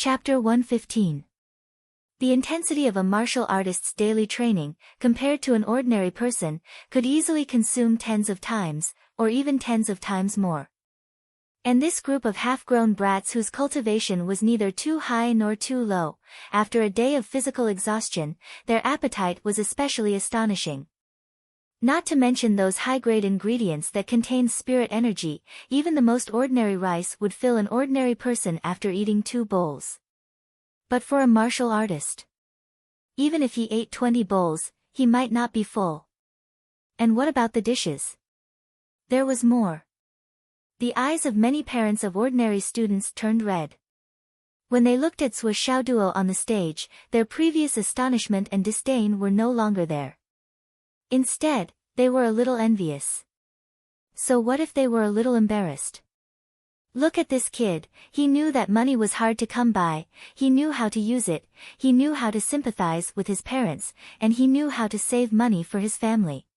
Chapter 115. The intensity of a martial artist's daily training, compared to an ordinary person, could easily consume tens of times, or even tens of times more. And this group of half-grown brats whose cultivation was neither too high nor too low, after a day of physical exhaustion, their appetite was especially astonishing. Not to mention those high-grade ingredients that contain spirit energy, even the most ordinary rice would fill an ordinary person after eating 2 bowls. But for a martial artist, even if he ate 20 bowls, he might not be full. And what about the dishes? There was more. The eyes of many parents of ordinary students turned red. When they looked at Sui Xiaoduo on the stage, their previous astonishment and disdain were no longer there. Instead, they were a little envious. So what if they were a little embarrassed? Look at this kid, he knew that money was hard to come by, he knew how to use it, he knew how to sympathize with his parents, and he knew how to save money for his family.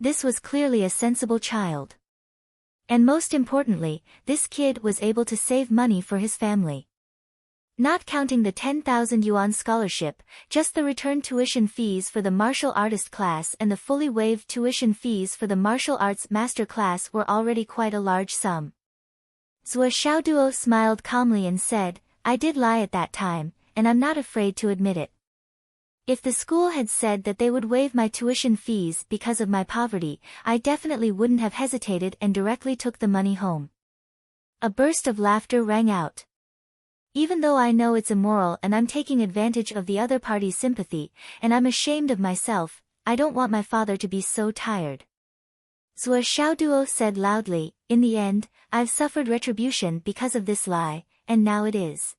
This was clearly a sensible child. And most importantly, this kid was able to save money for his family. Not counting the 10,000 yuan scholarship, just the return tuition fees for the martial artist class and the fully waived tuition fees for the martial arts master class were already quite a large sum. Sui Xiaoduo smiled calmly and said, "I did lie at that time, and I'm not afraid to admit it. If the school had said that they would waive my tuition fees because of my poverty, I definitely wouldn't have hesitated and directly took the money home." A burst of laughter rang out. "Even though I know it's immoral and I'm taking advantage of the other party's sympathy, and I'm ashamed of myself, I don't want my father to be so tired." Sui Xiaoduo said loudly, "In the end, I've suffered retribution because of this lie, and now it is.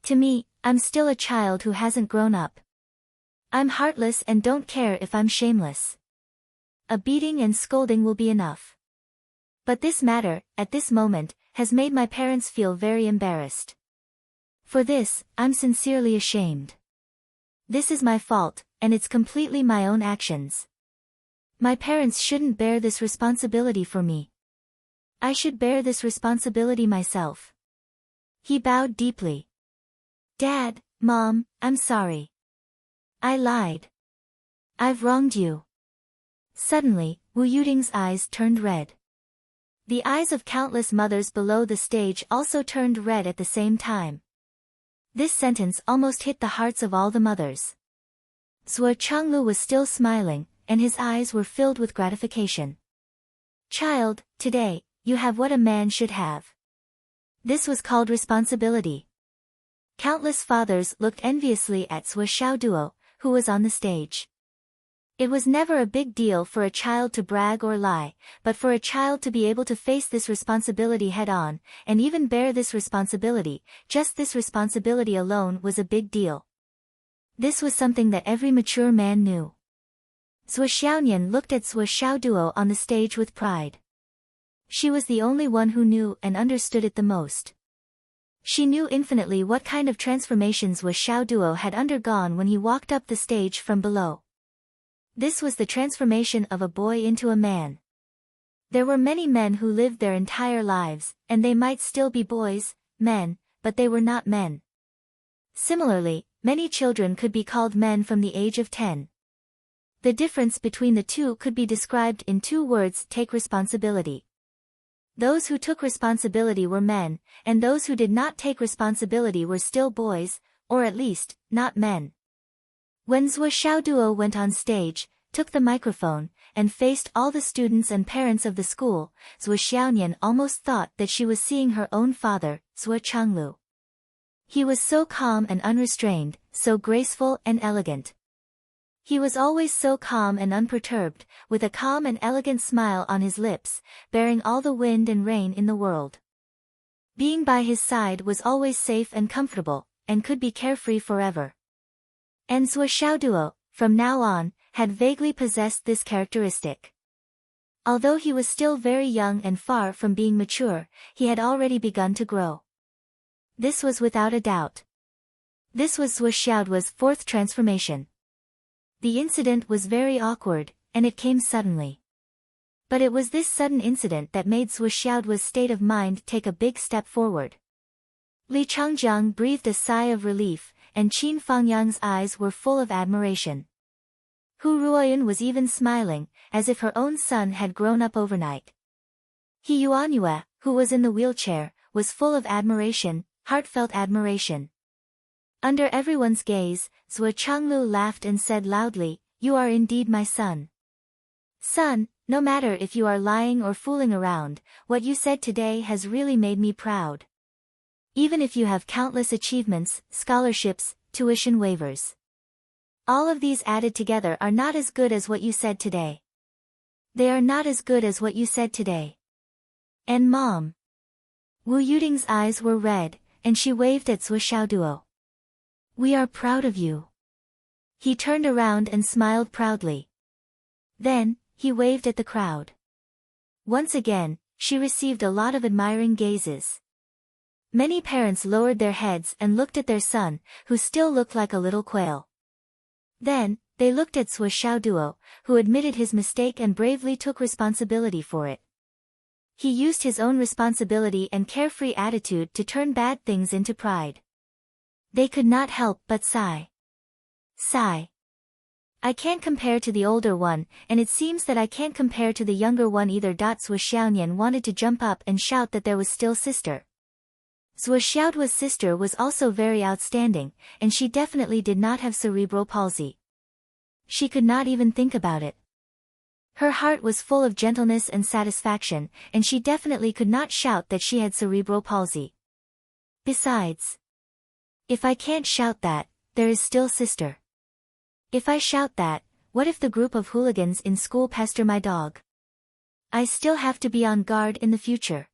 To me, I'm still a child who hasn't grown up. I'm heartless and don't care if I'm shameless. A beating and scolding will be enough. But this matter, at this moment, has made my parents feel very embarrassed. For this, I'm sincerely ashamed. This is my fault, and it's completely my own actions. My parents shouldn't bear this responsibility for me. I should bear this responsibility myself." He bowed deeply. "Dad, Mom, I'm sorry. I lied. I've wronged you." Suddenly, Wu Yuding's eyes turned red. The eyes of countless mothers below the stage also turned red at the same time. This sentence almost hit the hearts of all the mothers. Sui Changlu was still smiling, and his eyes were filled with gratification. "Child, today, you have what a man should have." This was called responsibility. Countless fathers looked enviously at Sui Xiaoduo, who was on the stage. It was never a big deal for a child to brag or lie, but for a child to be able to face this responsibility head-on, and even bear this responsibility, just this responsibility alone was a big deal. This was something that every mature man knew. Sui Xiaonian looked at Sui Xiaoduo on the stage with pride. She was the only one who knew and understood it the most. She knew infinitely what kind of transformations Sui Xiaoduo had undergone when he walked up the stage from below. This was the transformation of a boy into a man. There were many men who lived their entire lives, and they might still be boys, men, but they were not men. Similarly, many children could be called men from the age of 10. The difference between the two could be described in 2 words: take responsibility. Those who took responsibility were men, and those who did not take responsibility were still boys, or at least, not men. When Sui Xiaoduo went on stage, took the microphone, and faced all the students and parents of the school, Sui Xiaonian almost thought that she was seeing her own father, Sui Changlu. He was so calm and unrestrained, so graceful and elegant. He was always so calm and unperturbed, with a calm and elegant smile on his lips, bearing all the wind and rain in the world. Being by his side was always safe and comfortable, and could be carefree forever. And Sui Xiaoduo, from now on, had vaguely possessed this characteristic. Although he was still very young and far from being mature, he had already begun to grow. This was without a doubt. This was Sui Xiaoduo's 4th transformation. The incident was very awkward, and it came suddenly. But it was this sudden incident that made Sui Xiaoduo's state of mind take a big step forward. Li Changjiang breathed a sigh of relief, and Qin Fangyang's eyes were full of admiration. Hu Ruoyun was even smiling, as if her own son had grown up overnight. He Yuanyue, who was in the wheelchair, was full of admiration, heartfelt admiration. Under everyone's gaze, Zhuo Changlu laughed and said loudly, "You are indeed my son. Son, no matter if you are lying or fooling around, what you said today has really made me proud. Even if you have countless achievements, scholarships, tuition waivers. All of these added together are not as good as what you said today. They are not as good as what you said today. And Mom." Wu Yuding's eyes were red, and she waved at Zhuo Xiaoduo. "We are proud of you." He turned around and smiled proudly. Then, he waved at the crowd. Once again, she received a lot of admiring gazes. Many parents lowered their heads and looked at their son, who still looked like a little quail. Then, they looked at Zhuo Xiaoduo, who admitted his mistake and bravely took responsibility for it. He used his own responsibility and carefree attitude to turn bad things into pride. They could not help but sigh. Sigh. "I can't compare to the older one, and it seems that I can't compare to the younger one either." Zhuo Xiaonian wanted to jump up and shout that there was still sister. Zhuo Xiaoduo's sister was also very outstanding, and she definitely did not have cerebral palsy. She could not even think about it. Her heart was full of gentleness and satisfaction, and she definitely could not shout that she had cerebral palsy. Besides, if I can't shout that, there is still sister. If I shout that, what if the group of hooligans in school pester my dog? I still have to be on guard in the future.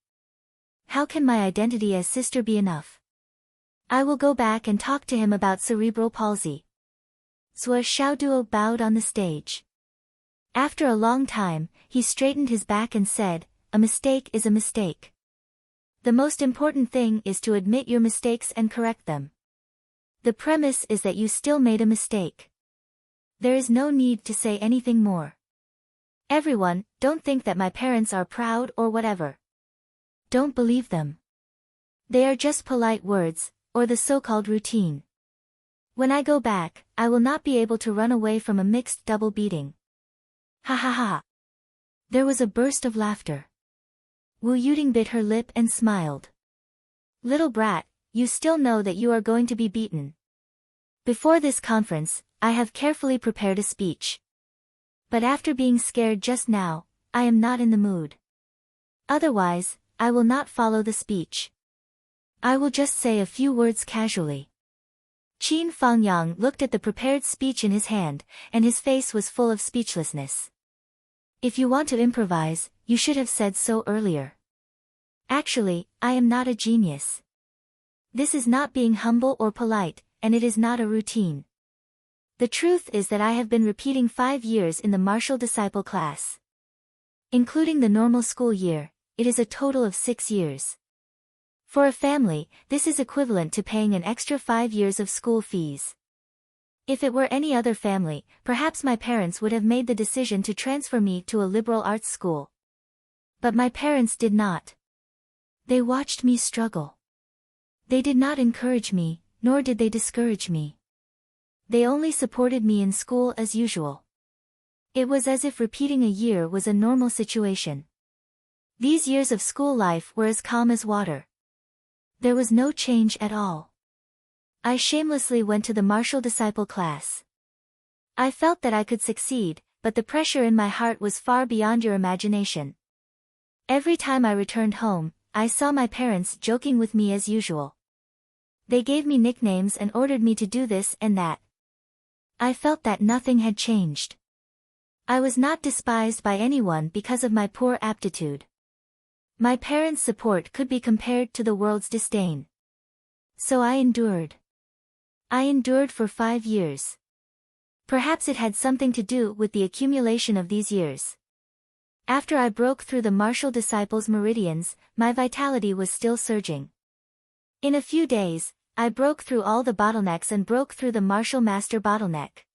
How can my identity as sister be enough? I will go back and talk to him about cerebral palsy. Zhuo Xiaoduo bowed on the stage. After a long time, he straightened his back and said, "A mistake is a mistake. The most important thing is to admit your mistakes and correct them. The premise is that you still made a mistake. There is no need to say anything more. Everyone, don't think that my parents are proud or whatever. Don't believe them. They are just polite words, or the so-called routine. When I go back, I will not be able to run away from a mixed double beating." Ha ha ha. There was a burst of laughter. Wu Yuding bit her lip and smiled. "Little brat, you still know that you are going to be beaten. Before this conference, I have carefully prepared a speech. But after being scared just now, I am not in the mood. Otherwise, I will not follow the speech. I will just say a few words casually." Qin Fangyang looked at the prepared speech in his hand, and his face was full of speechlessness. "If you want to improvise, you should have said so earlier. Actually, I am not a genius. This is not being humble or polite, and it is not a routine. The truth is that I have been repeating 5 years in the martial disciple class. Including the normal school year, it is a total of 6 years. For a family, this is equivalent to paying an extra 5 years of school fees. If it were any other family, perhaps my parents would have made the decision to transfer me to a liberal arts school. But my parents did not. They watched me struggle. They did not encourage me, nor did they discourage me. They only supported me in school as usual. It was as if repeating a year was a normal situation. These years of school life were as calm as water. There was no change at all. I shamelessly went to the martial disciple class. I felt that I could succeed, but the pressure in my heart was far beyond your imagination. Every time I returned home, I saw my parents joking with me as usual. They gave me nicknames and ordered me to do this and that. I felt that nothing had changed. I was not despised by anyone because of my poor aptitude. My parents' support could be compared to the world's disdain. So I endured. I endured for 5 years. Perhaps it had something to do with the accumulation of these years. After I broke through the martial disciples' meridians, my vitality was still surging. In a few days, I broke through all the bottlenecks and broke through the martial master bottleneck.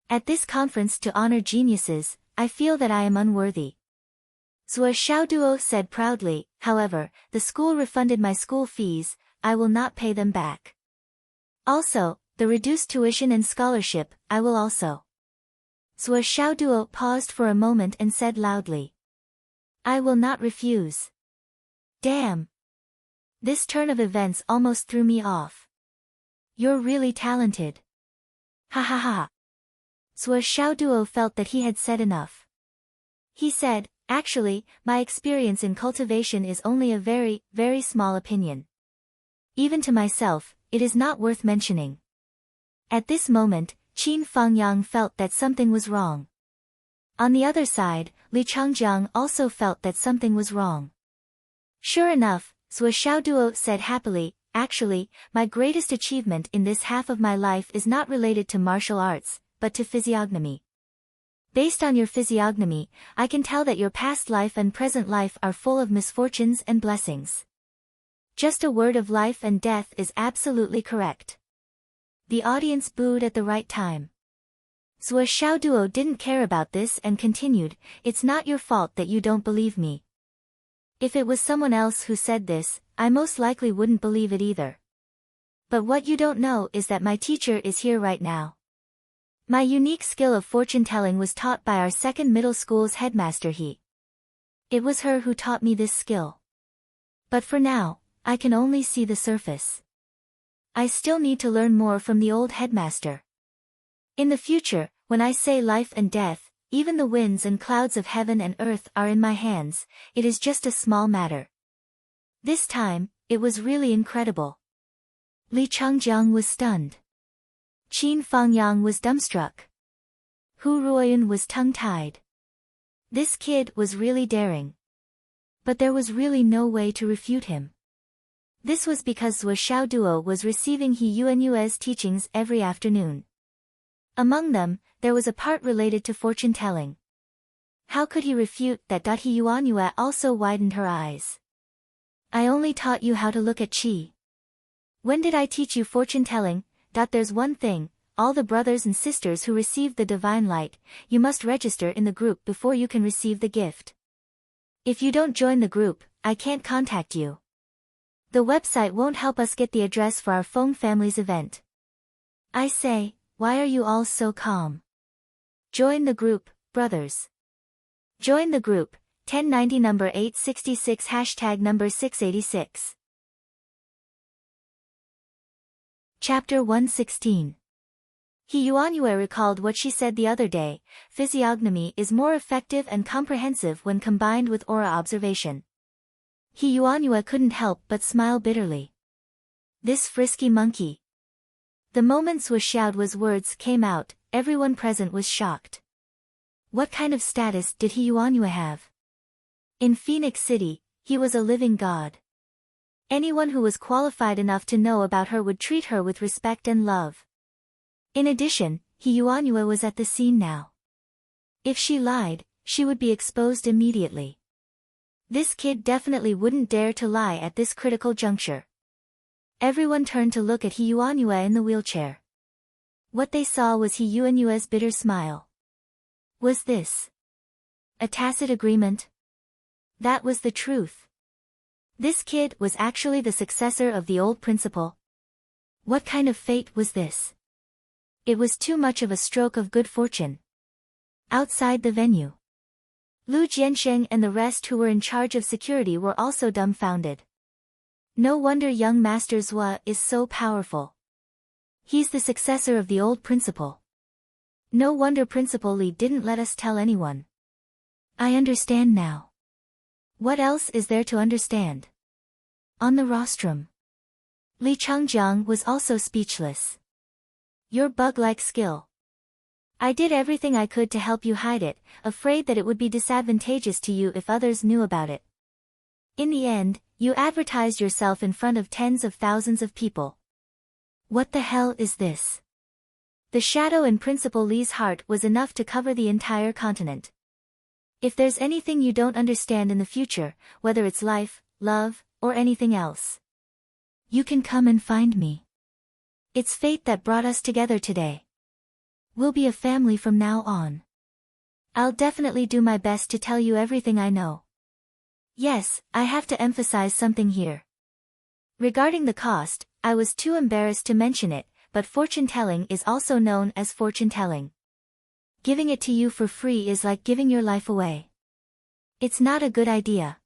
At this conference to honor geniuses, I feel that I am unworthy. Zhuo Xiaoduo said proudly, however, the school refunded my school fees, I will not pay them back. Also, the reduced tuition and scholarship, I will also. Zhuo Xiaoduo paused for a moment and said loudly. I will not refuse. Damn. This turn of events almost threw me off. You're really talented. Ha ha ha. Zhuo Xiaoduo felt that he had said enough. He said, actually, my experience in cultivation is only a very, very small opinion. Even to myself, it is not worth mentioning. At this moment, Qin Fangyang felt that something was wrong. On the other side, Li Changjiang also felt that something was wrong. Sure enough, Zhuo Xiaoduo said happily, actually, my greatest achievement in this half of my life is not related to martial arts, but to physiognomy. Based on your physiognomy, I can tell that your past life and present life are full of misfortunes and blessings. Just a word of life and death is absolutely correct. The audience booed at the right time. Zhuo Xiaoduo didn't care about this and continued, it's not your fault that you don't believe me. If it was someone else who said this, I most likely wouldn't believe it either. But what you don't know is that my teacher is here right now. My unique skill of fortune-telling was taught by our second middle school's headmaster He. It was her who taught me this skill. But for now, I can only see the surface. I still need to learn more from the old headmaster. In the future, when I say life and death, even the winds and clouds of heaven and earth are in my hands, it is just a small matter. This time, it was really incredible. Li Changjiang was stunned. Qin Fangyang was dumbstruck. Hu Ruoyun was tongue-tied. This kid was really daring. But there was really no way to refute him. This was because Zhuo Xiaoduo was receiving He Yuanyue's teachings every afternoon. Among them, there was a part related to fortune-telling. How could he refute that? He Yuanyue also widened her eyes. I only taught you how to look at qi. When did I teach you fortune-telling? There's one thing, all the brothers and sisters who received the divine light, you must register in the group before you can receive the gift. If you don't join the group, I can't contact you. The website won't help us get the address for our Feng family's event. I say, why are you all so calm? Join the group, brothers. Join the group, 1090 number 866 hashtag number 686. Chapter 116. He Yuanyue recalled what she said the other day, physiognomy is more effective and comprehensive when combined with aura observation. He Yuanyue couldn't help but smile bitterly. This frisky monkey. The moment Zhuo Xiaoduo's words came out, everyone present was shocked. What kind of status did He Yuanyue have? In Phoenix City, he was a living god. Anyone who was qualified enough to know about her would treat her with respect and love. In addition, He Yuanyue was at the scene now. If she lied, she would be exposed immediately. This kid definitely wouldn't dare to lie at this critical juncture. Everyone turned to look at He Yuanyue in the wheelchair. What they saw was He Yuanyue's bitter smile. Was this a tacit agreement? That was the truth. This kid was actually the successor of the old principal. What kind of fate was this? It was too much of a stroke of good fortune. Outside the venue, Lu Jiansheng and the rest who were in charge of security were also dumbfounded. No wonder young Master Zhuo is so powerful. He's the successor of the old principal. No wonder Principal Li didn't let us tell anyone. I understand now. What else is there to understand? On the rostrum, Li Changjiang was also speechless. Your bug-like skill. I did everything I could to help you hide it, afraid that it would be disadvantageous to you if others knew about it. In the end, you advertised yourself in front of tens of thousands of people. What the hell is this? The shadow in Principal Li's heart was enough to cover the entire continent. If there's anything you don't understand in the future, whether it's life, love, or anything else, you can come and find me. It's fate that brought us together today. We'll be a family from now on. I'll definitely do my best to tell you everything I know. Yes, I have to emphasize something here. Regarding the cost, I was too embarrassed to mention it, but fortune-telling is also known as fortune-telling. Giving it to you for free is like giving your life away. It's not a good idea.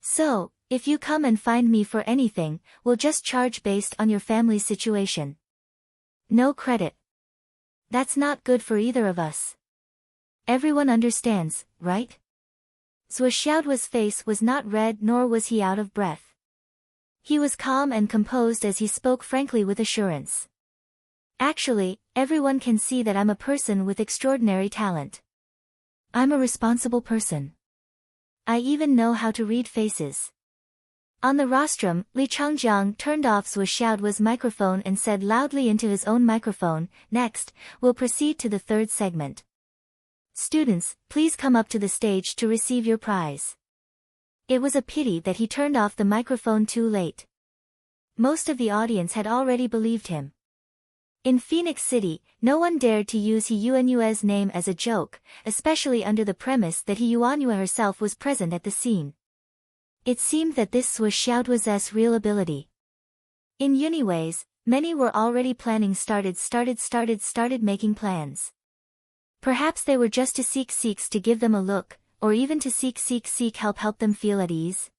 So, if you come and find me for anything, we'll just charge based on your family's situation. No credit. That's not good for either of us. Everyone understands, right? Zhuo Xiaoduo's face was not red nor was he out of breath. He was calm and composed as he spoke frankly with assurance. Actually, everyone can see that I'm a person with extraordinary talent. I'm a responsible person. I even know how to read faces. On the rostrum, Li Changjiang turned off Zhuo Xiaoduo's microphone and said loudly into his own microphone, "Next, we'll proceed to the third segment. Students, please come up to the stage to receive your prize." It was a pity that he turned off the microphone too late. Most of the audience had already believed him. In Phoenix City, no one dared to use He Yuanyue's name as a joke, especially under the premise that He Yuanyue herself was present at the scene. It seemed that this was Xiaoduo's real ability. In Uniways, many were already planning started making plans. Perhaps they were just to seeks to give them a look, or even to seek help them feel at ease.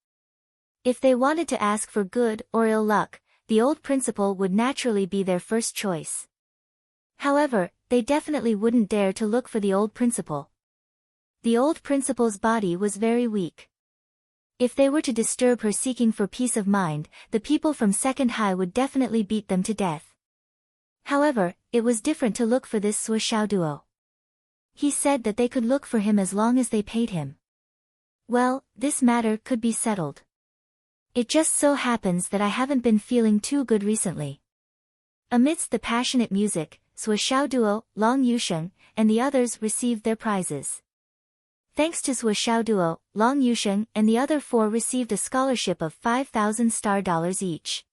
If they wanted to ask for good or ill luck, the old principal would naturally be their first choice. However, they definitely wouldn't dare to look for the old principal. The old principal's body was very weak. If they were to disturb her seeking for peace of mind, the people from Second High would definitely beat them to death. However, it was different to look for this Zhuo Xiaoduo. He said that they could look for him as long as they paid him. Well, this matter could be settled. It just so happens that I haven't been feeling too good recently. Amidst the passionate music, Zhuo Xiaoduo, Long Yusheng, and the others received their prizes. Thanks to Zhuo Xiaoduo, Long Yusheng and the other 4 received a scholarship of 5,000 star dollars each.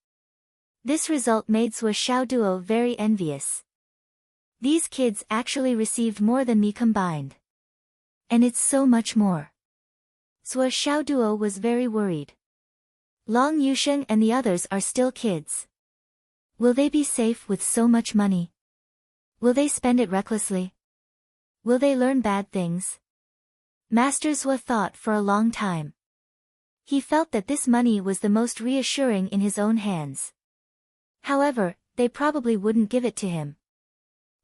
This result made Zhuo Xiaoduo very envious. These kids actually received more than me combined. And it's so much more. Zhuo Xiaoduo was very worried. Long Yusheng and the others are still kids. Will they be safe with so much money? Will they spend it recklessly? Will they learn bad things? Master Zhuo thought for a long time. He felt that this money was the most reassuring in his own hands. However, they probably wouldn't give it to him.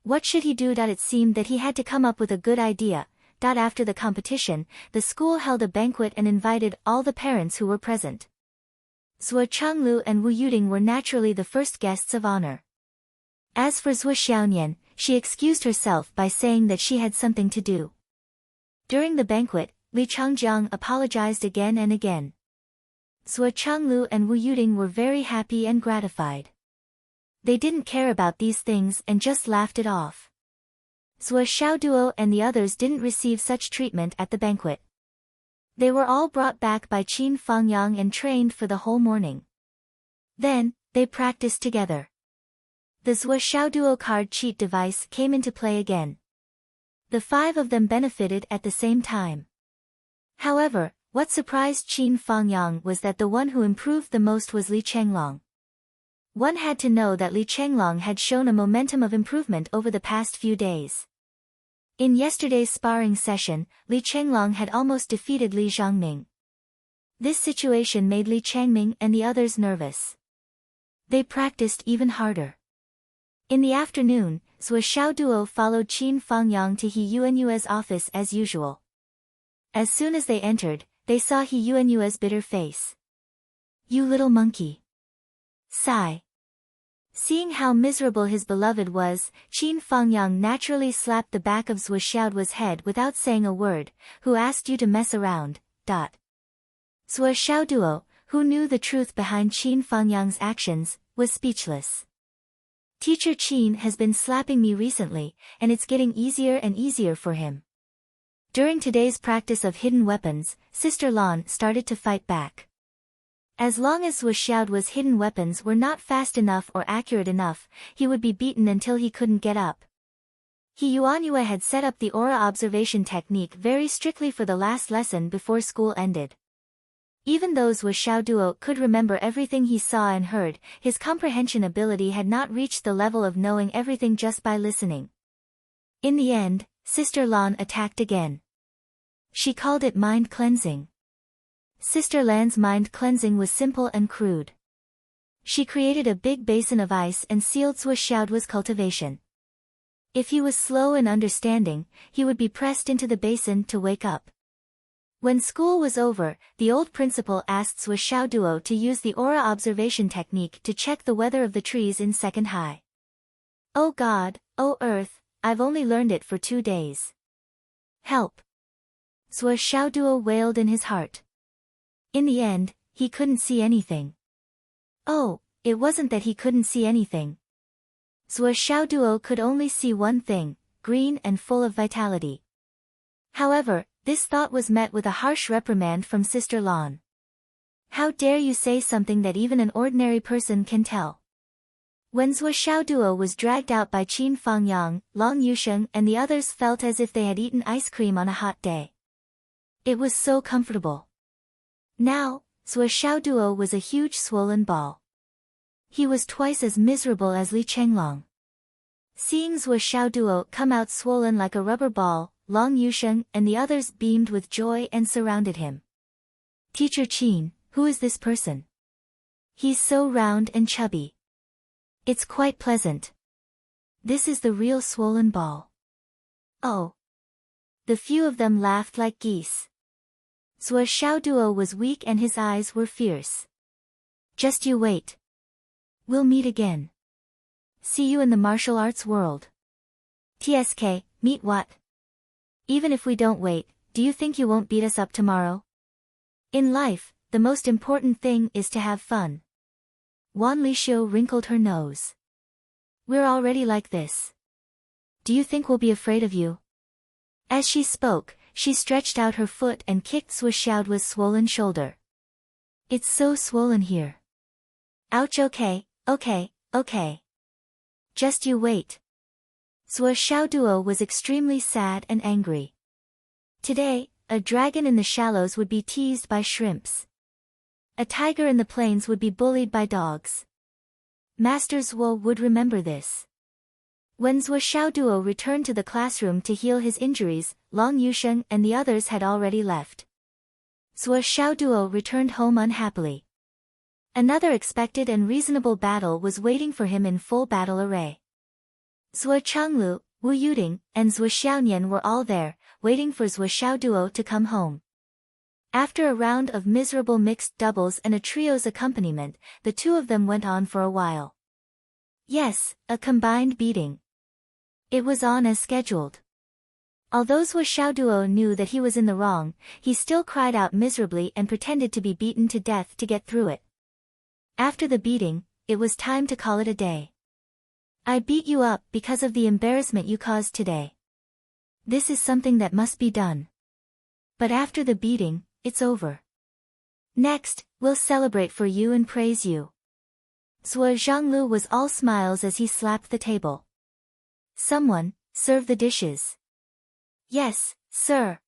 What should he do? It seemed that he had to come up with a good idea. After the competition, the school held a banquet and invited all the parents who were present. Zhuo Changlu and Wu Yuding were naturally the first guests of honor. As for Zhuo Xiaonian, she excused herself by saying that she had something to do. During the banquet, Li Changjiang apologized again and again. Zhuo Changlu and Wu Yuding were very happy and gratified. They didn't care about these things and just laughed it off. Zhuo Xiaoduo and the others didn't receive such treatment at the banquet. They were all brought back by Qin Fangyang and trained for the whole morning. Then, they practiced together. The Zhuo Xiaoduo card cheat device came into play again. The 5 of them benefited at the same time. However, what surprised Qin Fangyang was that the one who improved the most was Li Chenglong. One had to know that Li Chenglong had shown a momentum of improvement over the past few days. In yesterday's sparring session, Li Chenglong had almost defeated Li Zhangming. This situation made Li Changming and the others nervous. They practiced even harder. In the afternoon, Zhuo Xiaoduo followed Qin Fangyang to He Yuanyue's office as usual. As soon as they entered, they saw He Yuanyue's bitter face. "You little monkey." Sigh. Seeing how miserable his beloved was, Qin Fangyang naturally slapped the back of Zhuo Xiaoduo's head without saying a word. "Who asked you to mess around?" Zhuo Xiaoduo, who knew the truth behind Qin Fangyang's actions, was speechless. "Teacher Qin has been slapping me recently, and it's getting easier and easier for him." During today's practice of hidden weapons, Sister Lan started to fight back. As long as Zhuo Xiaoduo's hidden weapons were not fast enough or accurate enough, he would be beaten until he couldn't get up. He Yuanyue had set up the aura observation technique very strictly for the last lesson before school ended. Even though Zhuo Xiaoduo could remember everything he saw and heard, his comprehension ability had not reached the level of knowing everything just by listening. In the end, Sister Lan attacked again. She called it mind cleansing. Sister Lan's mind cleansing was simple and crude. She created a big basin of ice and sealed Zhuo Xiaoduo's cultivation. If he was slow in understanding, he would be pressed into the basin to wake up. When school was over, the old principal asked Zhuo Xiaoduo to use the aura observation technique to check the weather of the trees in second high. Oh God, oh Earth, I've only learned it for 2 days. Help! Zhuo Xiaoduo wailed in his heart. In the end, he couldn't see anything. Oh, it wasn't that he couldn't see anything. Zhuo Xiaoduo could only see one thing, green and full of vitality. However, this thought was met with a harsh reprimand from Sister Lan. How dare you say something that even an ordinary person can tell? When Zhuo Xiaoduo was dragged out by Qin Fangyang, Long Yusheng and the others felt as if they had eaten ice cream on a hot day. It was so comfortable. Now, Zhuo Xiaoduo was a huge swollen ball. He was twice as miserable as Li Chenglong. Seeing Zhuo Xiaoduo come out swollen like a rubber ball, Long Yusheng and the others beamed with joy and surrounded him. Teacher Qin, who is this person? He's so round and chubby. It's quite pleasant. This is the real swollen ball. Oh. The few of them laughed like geese. Zhuo Xiaoduo was weak and his eyes were fierce. Just you wait. We'll meet again. See you in the martial arts world. TSK, meet what? Even if we don't wait, do you think you won't beat us up tomorrow? In life, the most important thing is to have fun. Wan Lixio wrinkled her nose. We're already like this. Do you think we'll be afraid of you? As she spoke, she stretched out her foot and kicked Zhuo Xiaoduo's swollen shoulder. It's so swollen here. Ouch. Okay. Just you wait. Zhuo Xiaoduo was extremely sad and angry. Today, a dragon in the shallows would be teased by shrimps. A tiger in the plains would be bullied by dogs. Master Zhuo would remember this. When Zhuo Xiaoduo returned to the classroom to heal his injuries, Long Yusheng and the others had already left. Zhuo Xiaoduo returned home unhappily. Another expected and reasonable battle was waiting for him in full battle array. Zhuo Chenglu, Wu Yuding, and Zhuo Xiaonian were all there, waiting for Zhuo Xiaoduo to come home. After a round of miserable mixed doubles and a trio's accompaniment, the two of them went on for a while. Yes, a combined beating. It was on as scheduled. Although Zhuo Xiaoduo knew that he was in the wrong, he still cried out miserably and pretended to be beaten to death to get through it. After the beating, it was time to call it a day. I beat you up because of the embarrassment you caused today. This is something that must be done. But after the beating, it's over. Next, we'll celebrate for you and praise you. Zhuo Zhanglu was all smiles as he slapped the table. Someone, serve the dishes. Yes, sir.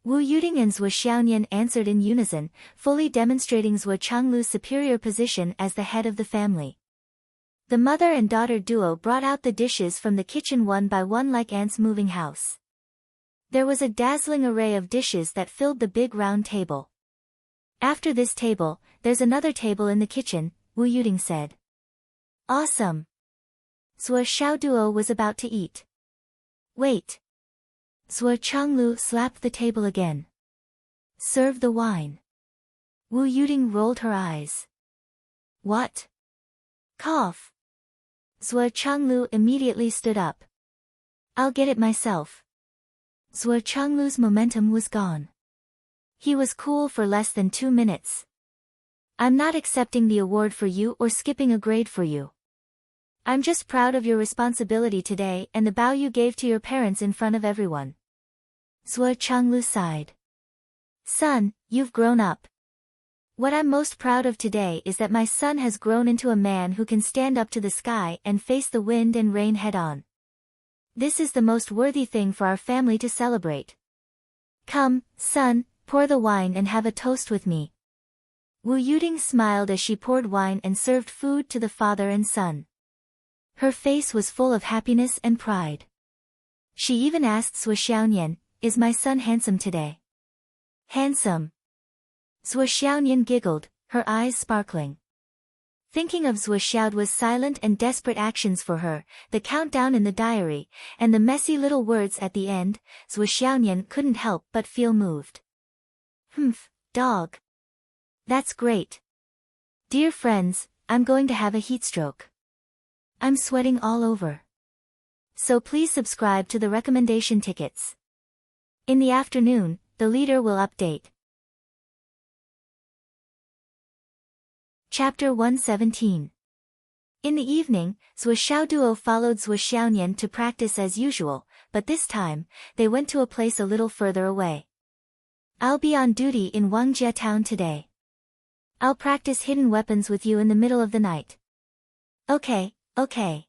Wu Yuding and Zhuo Xiaonian answered in unison, fully demonstrating Zhuo Chenglu's superior position as the head of the family. The mother and daughter duo brought out the dishes from the kitchen one by one like ants moving house. There was a dazzling array of dishes that filled the big round table. After this table, there's another table in the kitchen, Wu Yuding said. Awesome. Zhuo Xiaoduo was about to eat. Wait. Zhuo Chenglu slapped the table again. Serve the wine. Wu Yuding rolled her eyes. What? Cough. Zhuo Chenglu immediately stood up. I'll get it myself. Zhuo Chenglu's momentum was gone. He was cool for less than 2 minutes. I'm not accepting the award for you or skipping a grade for you. I'm just proud of your responsibility today and the bow you gave to your parents in front of everyone. Zhuo Chenglu sighed. Son, you've grown up. What I'm most proud of today is that my son has grown into a man who can stand up to the sky and face the wind and rain head-on. This is the most worthy thing for our family to celebrate. Come, son, pour the wine and have a toast with me. Wu Yuding smiled as she poured wine and served food to the father and son. Her face was full of happiness and pride. She even asked Zhuo Xiaonian, "Is my son handsome today?" "Handsome?" Zhuo Xiaonian giggled, her eyes sparkling. Thinking of Zhuo Xiaoduo's silent and desperate actions for her, the countdown in the diary, and the messy little words at the end, Zhuo Xiaonian couldn't help but feel moved. "Humph, dog. That's great. Dear friends, I'm going to have a heatstroke. I'm sweating all over. So please subscribe to the recommendation tickets. In the afternoon, the leader will update." Chapter 117. In the evening, Zhuo Xiaoduo followed Zhuo Xiaonian to practice as usual, but this time, they went to a place a little further away. "I'll be on duty in Wangjie town today. I'll practice hidden weapons with you in the middle of the night." "Okay, okay."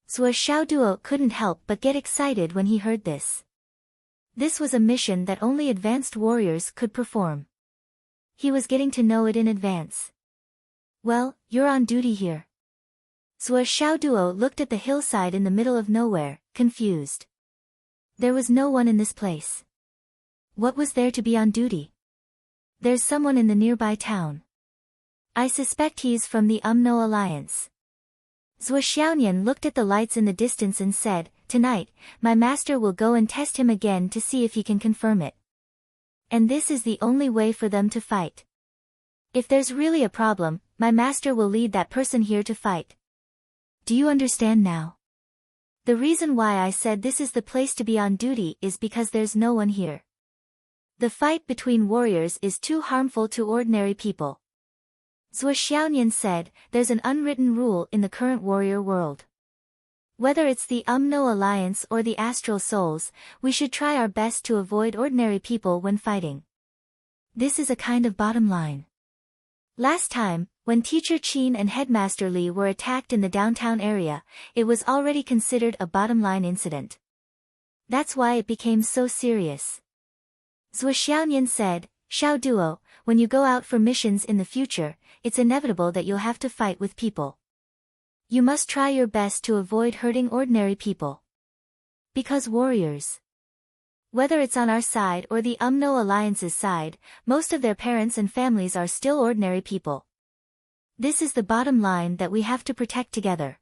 Zhuo Xiaoduo couldn't help but get excited when he heard this. This was a mission that only advanced warriors could perform. He was getting to know it in advance. "Well, you're on duty here." Zhuo Xiaoduo looked at the hillside in the middle of nowhere, confused. There was no one in this place. What was there to be on duty? "There's someone in the nearby town. I suspect he's from the UMNO Alliance." Zhuo Xiaonian looked at the lights in the distance and said, "Tonight, my master will go and test him again to see if he can confirm it. And this is the only way for them to fight. If there's really a problem, my master will lead that person here to fight. Do you understand now? The reason why I said this is the place to be on duty is because there's no one here. The fight between warriors is too harmful to ordinary people." Zhuo Xiaonian said, "There's an unwritten rule in the current warrior world. Whether it's the UMNO Alliance or the Astral Souls, we should try our best to avoid ordinary people when fighting. This is a kind of bottom line. Last time, when Teacher Qin and Headmaster Li were attacked in the downtown area, it was already considered a bottom-line incident. That's why it became so serious." Zhuo Xiaonian said, "Xiaoduo, when you go out for missions in the future, it's inevitable that you'll have to fight with people. You must try your best to avoid hurting ordinary people. Because warriors, whether it's on our side or the UMNO Alliance's side, most of their parents and families are still ordinary people. This is the bottom line that we have to protect together."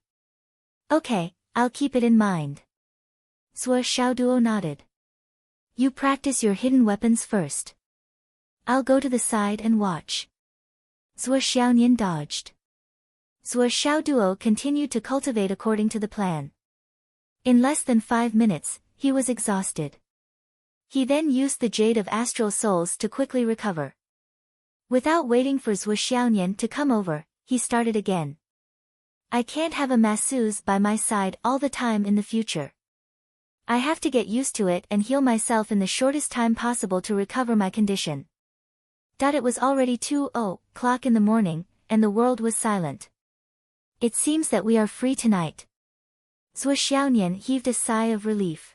"Okay, I'll keep it in mind." Zhuo Xiaoduo nodded. "You practice your hidden weapons first. I'll go to the side and watch." Zhuo Xiaonian dodged. Zhuo Xiaoduo continued to cultivate according to the plan. In less than 5 minutes, he was exhausted. He then used the Jade of Astral Souls to quickly recover. Without waiting for Zhuo Xiaonian to come over, he started again. "I can't have a masseuse by my side all the time in the future. I have to get used to it and heal myself in the shortest time possible to recover my condition." It was already 2:00 in the morning, and the world was silent. "It seems that we are free tonight." Zhuo Xiaonian heaved a sigh of relief.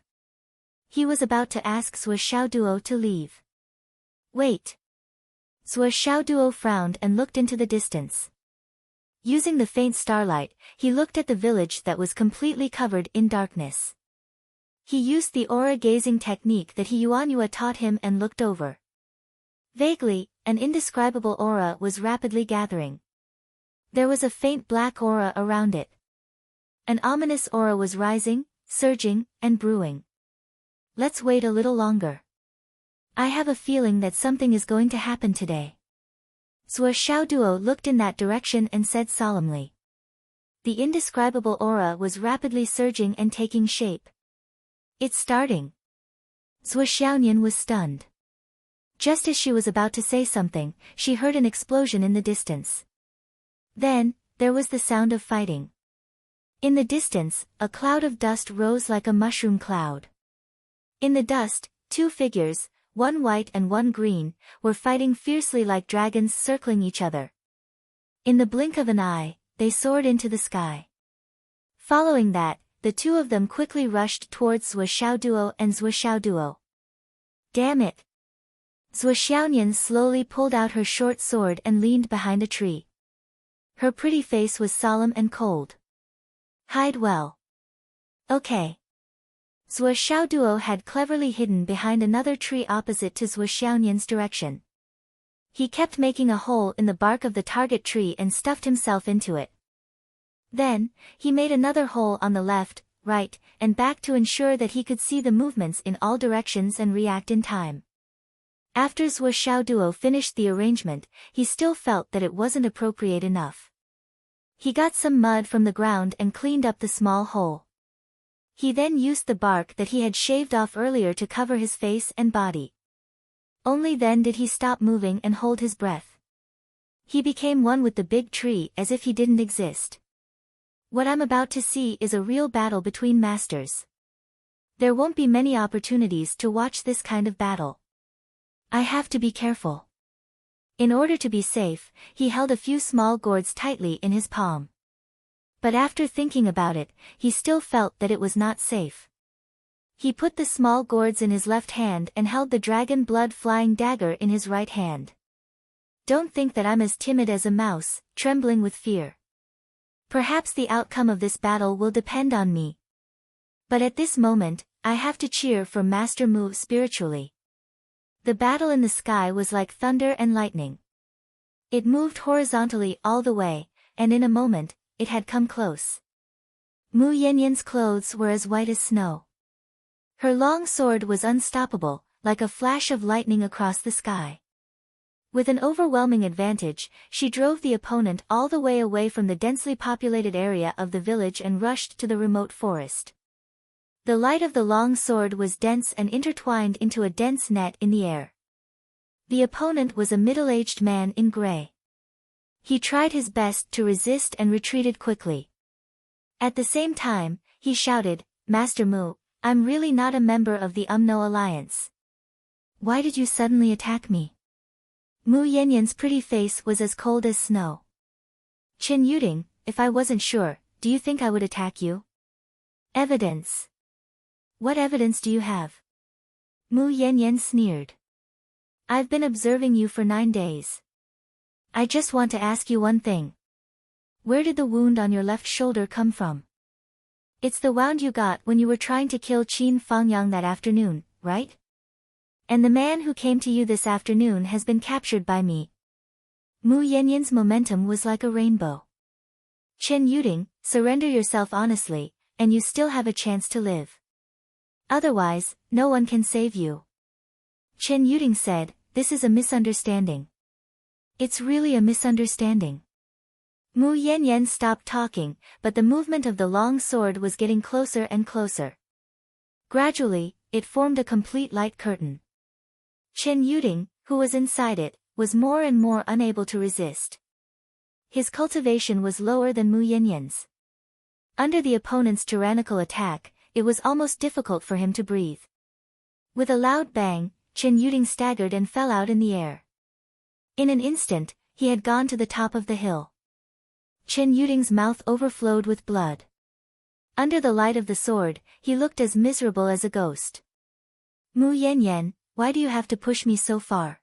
He was about to ask Zhuo Xiaoduo to leave. "Wait." Zhuo Xiaoduo frowned and looked into the distance. Using the faint starlight, he looked at the village that was completely covered in darkness. He used the aura-gazing technique that Yuanyua taught him and looked over. Vaguely, an indescribable aura was rapidly gathering. There was a faint black aura around it. An ominous aura was rising, surging, and brewing. "Let's wait a little longer. I have a feeling that something is going to happen today." Zhuo Xiaoduo looked in that direction and said solemnly. The indescribable aura was rapidly surging and taking shape. "It's starting." Zhuo Xiaonian was stunned. Just as she was about to say something, she heard an explosion in the distance. Then, there was the sound of fighting. In the distance, a cloud of dust rose like a mushroom cloud. In the dust, 2 figures, one white and one green, were fighting fiercely like dragons circling each other. In the blink of an eye, they soared into the sky. Following that, the 2 of them quickly rushed towards Zhuo Xiaoduo and Zhuo Xiaoduo. "Damn it! Zhuo Xiaonian slowly pulled out her short sword and leaned behind a tree. Her pretty face was solemn and cold. Hide well. Okay. Zhuo Xiaoduo had cleverly hidden behind another tree opposite to Zhuo Xiaonian's direction. He kept making a hole in the bark of the target tree and stuffed himself into it. Then, he made another hole on the left, right, and back to ensure that he could see the movements in all directions and react in time. After Zhuo Xiaoduo finished the arrangement, he still felt that it wasn't appropriate enough. He got some mud from the ground and cleaned up the small hole. He then used the bark that he had shaved off earlier to cover his face and body. Only then did he stop moving and hold his breath. He became one with the big tree as if he didn't exist. What I'm about to see is a real battle between masters. There won't be many opportunities to watch this kind of battle. I have to be careful. In order to be safe, he held a few small gourds tightly in his palm. But after thinking about it, he still felt that it was not safe. He put the small gourds in his left hand and held the dragon blood-flying dagger in his right hand. Don't think that I'm as timid as a mouse, trembling with fear. Perhaps the outcome of this battle will depend on me. But at this moment, I have to cheer for Master Mu spiritually. The battle in the sky was like thunder and lightning. It moved horizontally all the way, and in a moment, it had come close. Mu Yanyan's clothes were as white as snow. Her long sword was unstoppable, like a flash of lightning across the sky. With an overwhelming advantage, she drove the opponent all the way away from the densely populated area of the village and rushed to the remote forest. The light of the long sword was dense and intertwined into a dense net in the air. The opponent was a middle-aged man in gray. He tried his best to resist and retreated quickly. At the same time, he shouted, "Master Mu, I'm really not a member of the Umno Alliance. Why did you suddenly attack me?" Mu Yanyan's pretty face was as cold as snow. "Qin Yuding, if I wasn't sure, do you think I would attack you?" "Evidence. What evidence do you have?" Mu Yanyan sneered. "I've been observing you for 9 days. I just want to ask you one thing. Where did the wound on your left shoulder come from?" "It's the wound you got when you were trying to kill Qin Fangyang that afternoon, right? And the man who came to you this afternoon has been captured by me." Mu Yanyan's momentum was like a rainbow. "Qin Yuding, surrender yourself honestly, and you still have a chance to live. Otherwise, no one can save you." Qin Yuding said, "This is a misunderstanding." "It's really a misunderstanding." Mu Yanyan stopped talking, but the movement of the long sword was getting closer and closer. Gradually, it formed a complete light curtain. Qin Yuding, who was inside it, was more and more unable to resist. His cultivation was lower than Mu Yanyan's. Under the opponent's tyrannical attack, it was almost difficult for him to breathe. With a loud bang, Qin Yuding staggered and fell out in the air. In an instant, he had gone to the top of the hill. Qin Yuding's mouth overflowed with blood. Under the light of the sword, he looked as miserable as a ghost. "Mu Yanyan, why do you have to push me so far?"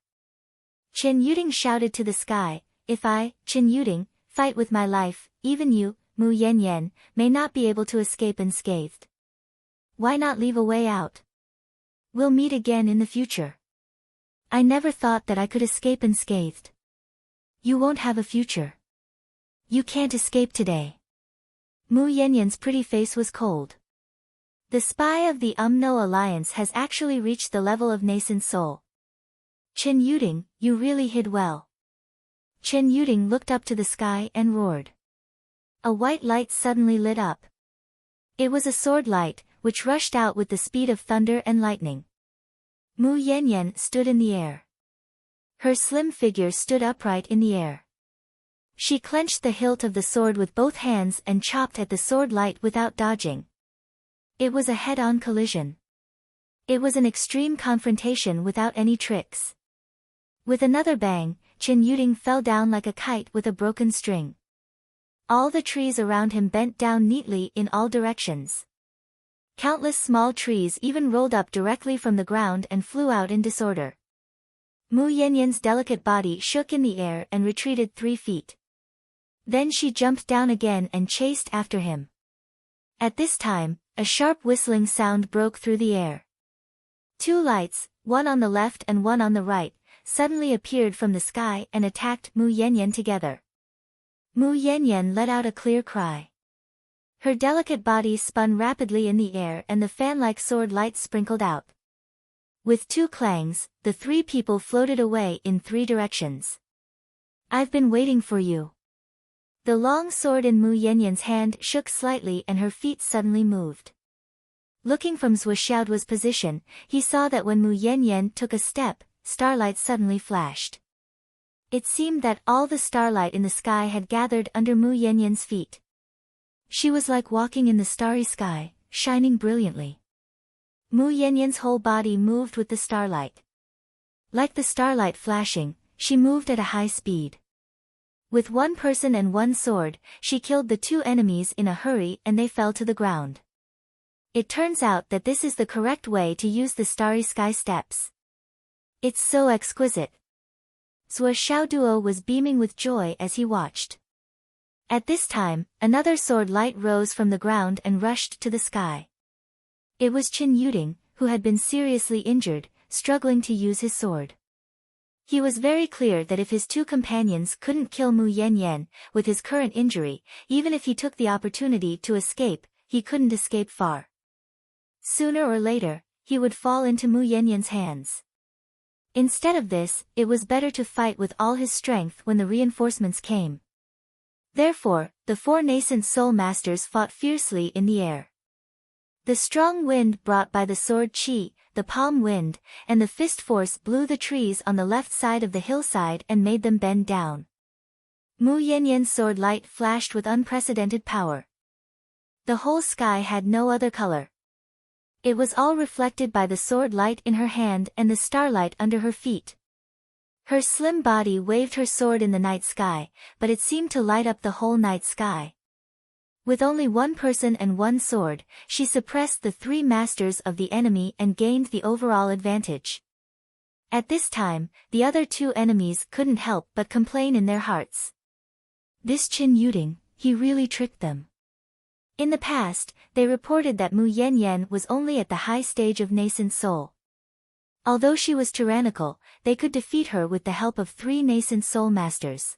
Qin Yuding shouted to the sky, "If I, Qin Yuding, fight with my life, even you, Mu Yanyan, may not be able to escape unscathed. Why not leave a way out? We'll meet again in the future." "I never thought that I could escape unscathed." "You won't have a future. You can't escape today." Mu Yanyan's pretty face was cold. The spy of the Umno Alliance has actually reached the level of nascent soul. "Qin Yuding, you really hid well." Qin Yuding looked up to the sky and roared. A white light suddenly lit up. It was a sword light, which rushed out with the speed of thunder and lightning. Mu Yanyan stood in the air. Her slim figure stood upright in the air. She clenched the hilt of the sword with both hands and chopped at the sword light without dodging. It was a head-on collision. It was an extreme confrontation without any tricks. With another bang, Qin Yuding fell down like a kite with a broken string. All the trees around him bent down neatly in all directions. Countless small trees even rolled up directly from the ground and flew out in disorder. Mu Yanyan's delicate body shook in the air and retreated 3 feet. Then she jumped down again and chased after him. At this time, a sharp whistling sound broke through the air. 2 lights, one on the left and one on the right, suddenly appeared from the sky and attacked Mu Yanyan together. Mu Yanyan let out a clear cry. Her delicate body spun rapidly in the air and the fan-like sword light sprinkled out. With 2 clangs, the 3 people floated away in 3 directions. I've been waiting for you. The long sword in Mu Yanyan's hand shook slightly and her feet suddenly moved. Looking from Zhou Xiaoduo's position, he saw that when Mu Yanyan took a step, starlight suddenly flashed. It seemed that all the starlight in the sky had gathered under Mu Yanyan's feet. She was like walking in the starry sky, shining brilliantly. Mu Yanyan's whole body moved with the starlight. Like the starlight flashing, she moved at a high speed. With 1 person and 1 sword, she killed the 2 enemies in a hurry and they fell to the ground. It turns out that this is the correct way to use the starry sky steps. It's so exquisite. Zhou Xiaoduo was beaming with joy as he watched. At this time, another sword light rose from the ground and rushed to the sky. It was Qin Yuding, who had been seriously injured, struggling to use his sword. He was very clear that if his 2 companions couldn't kill Mu Yanyan, with his current injury, even if he took the opportunity to escape, he couldn't escape far. Sooner or later, he would fall into Mu Yanyan's hands. Instead of this, it was better to fight with all his strength when the reinforcements came. Therefore, the 4 nascent soul masters fought fiercely in the air. The strong wind brought by the sword chi, the palm wind, and the fist force blew the trees on the left side of the hillside and made them bend down. Mu Yanyan's sword light flashed with unprecedented power. The whole sky had no other color. It was all reflected by the sword light in her hand and the starlight under her feet. Her slim body waved her sword in the night sky, but it seemed to light up the whole night sky. With only 1 person and 1 sword, she suppressed the 3 masters of the enemy and gained the overall advantage. At this time, the other 2 enemies couldn't help but complain in their hearts. This Qin Yuding, he really tricked them. In the past, they reported that Mu Yanyan was only at the high stage of nascent soul. Although she was tyrannical, they could defeat her with the help of 3 nascent soul masters.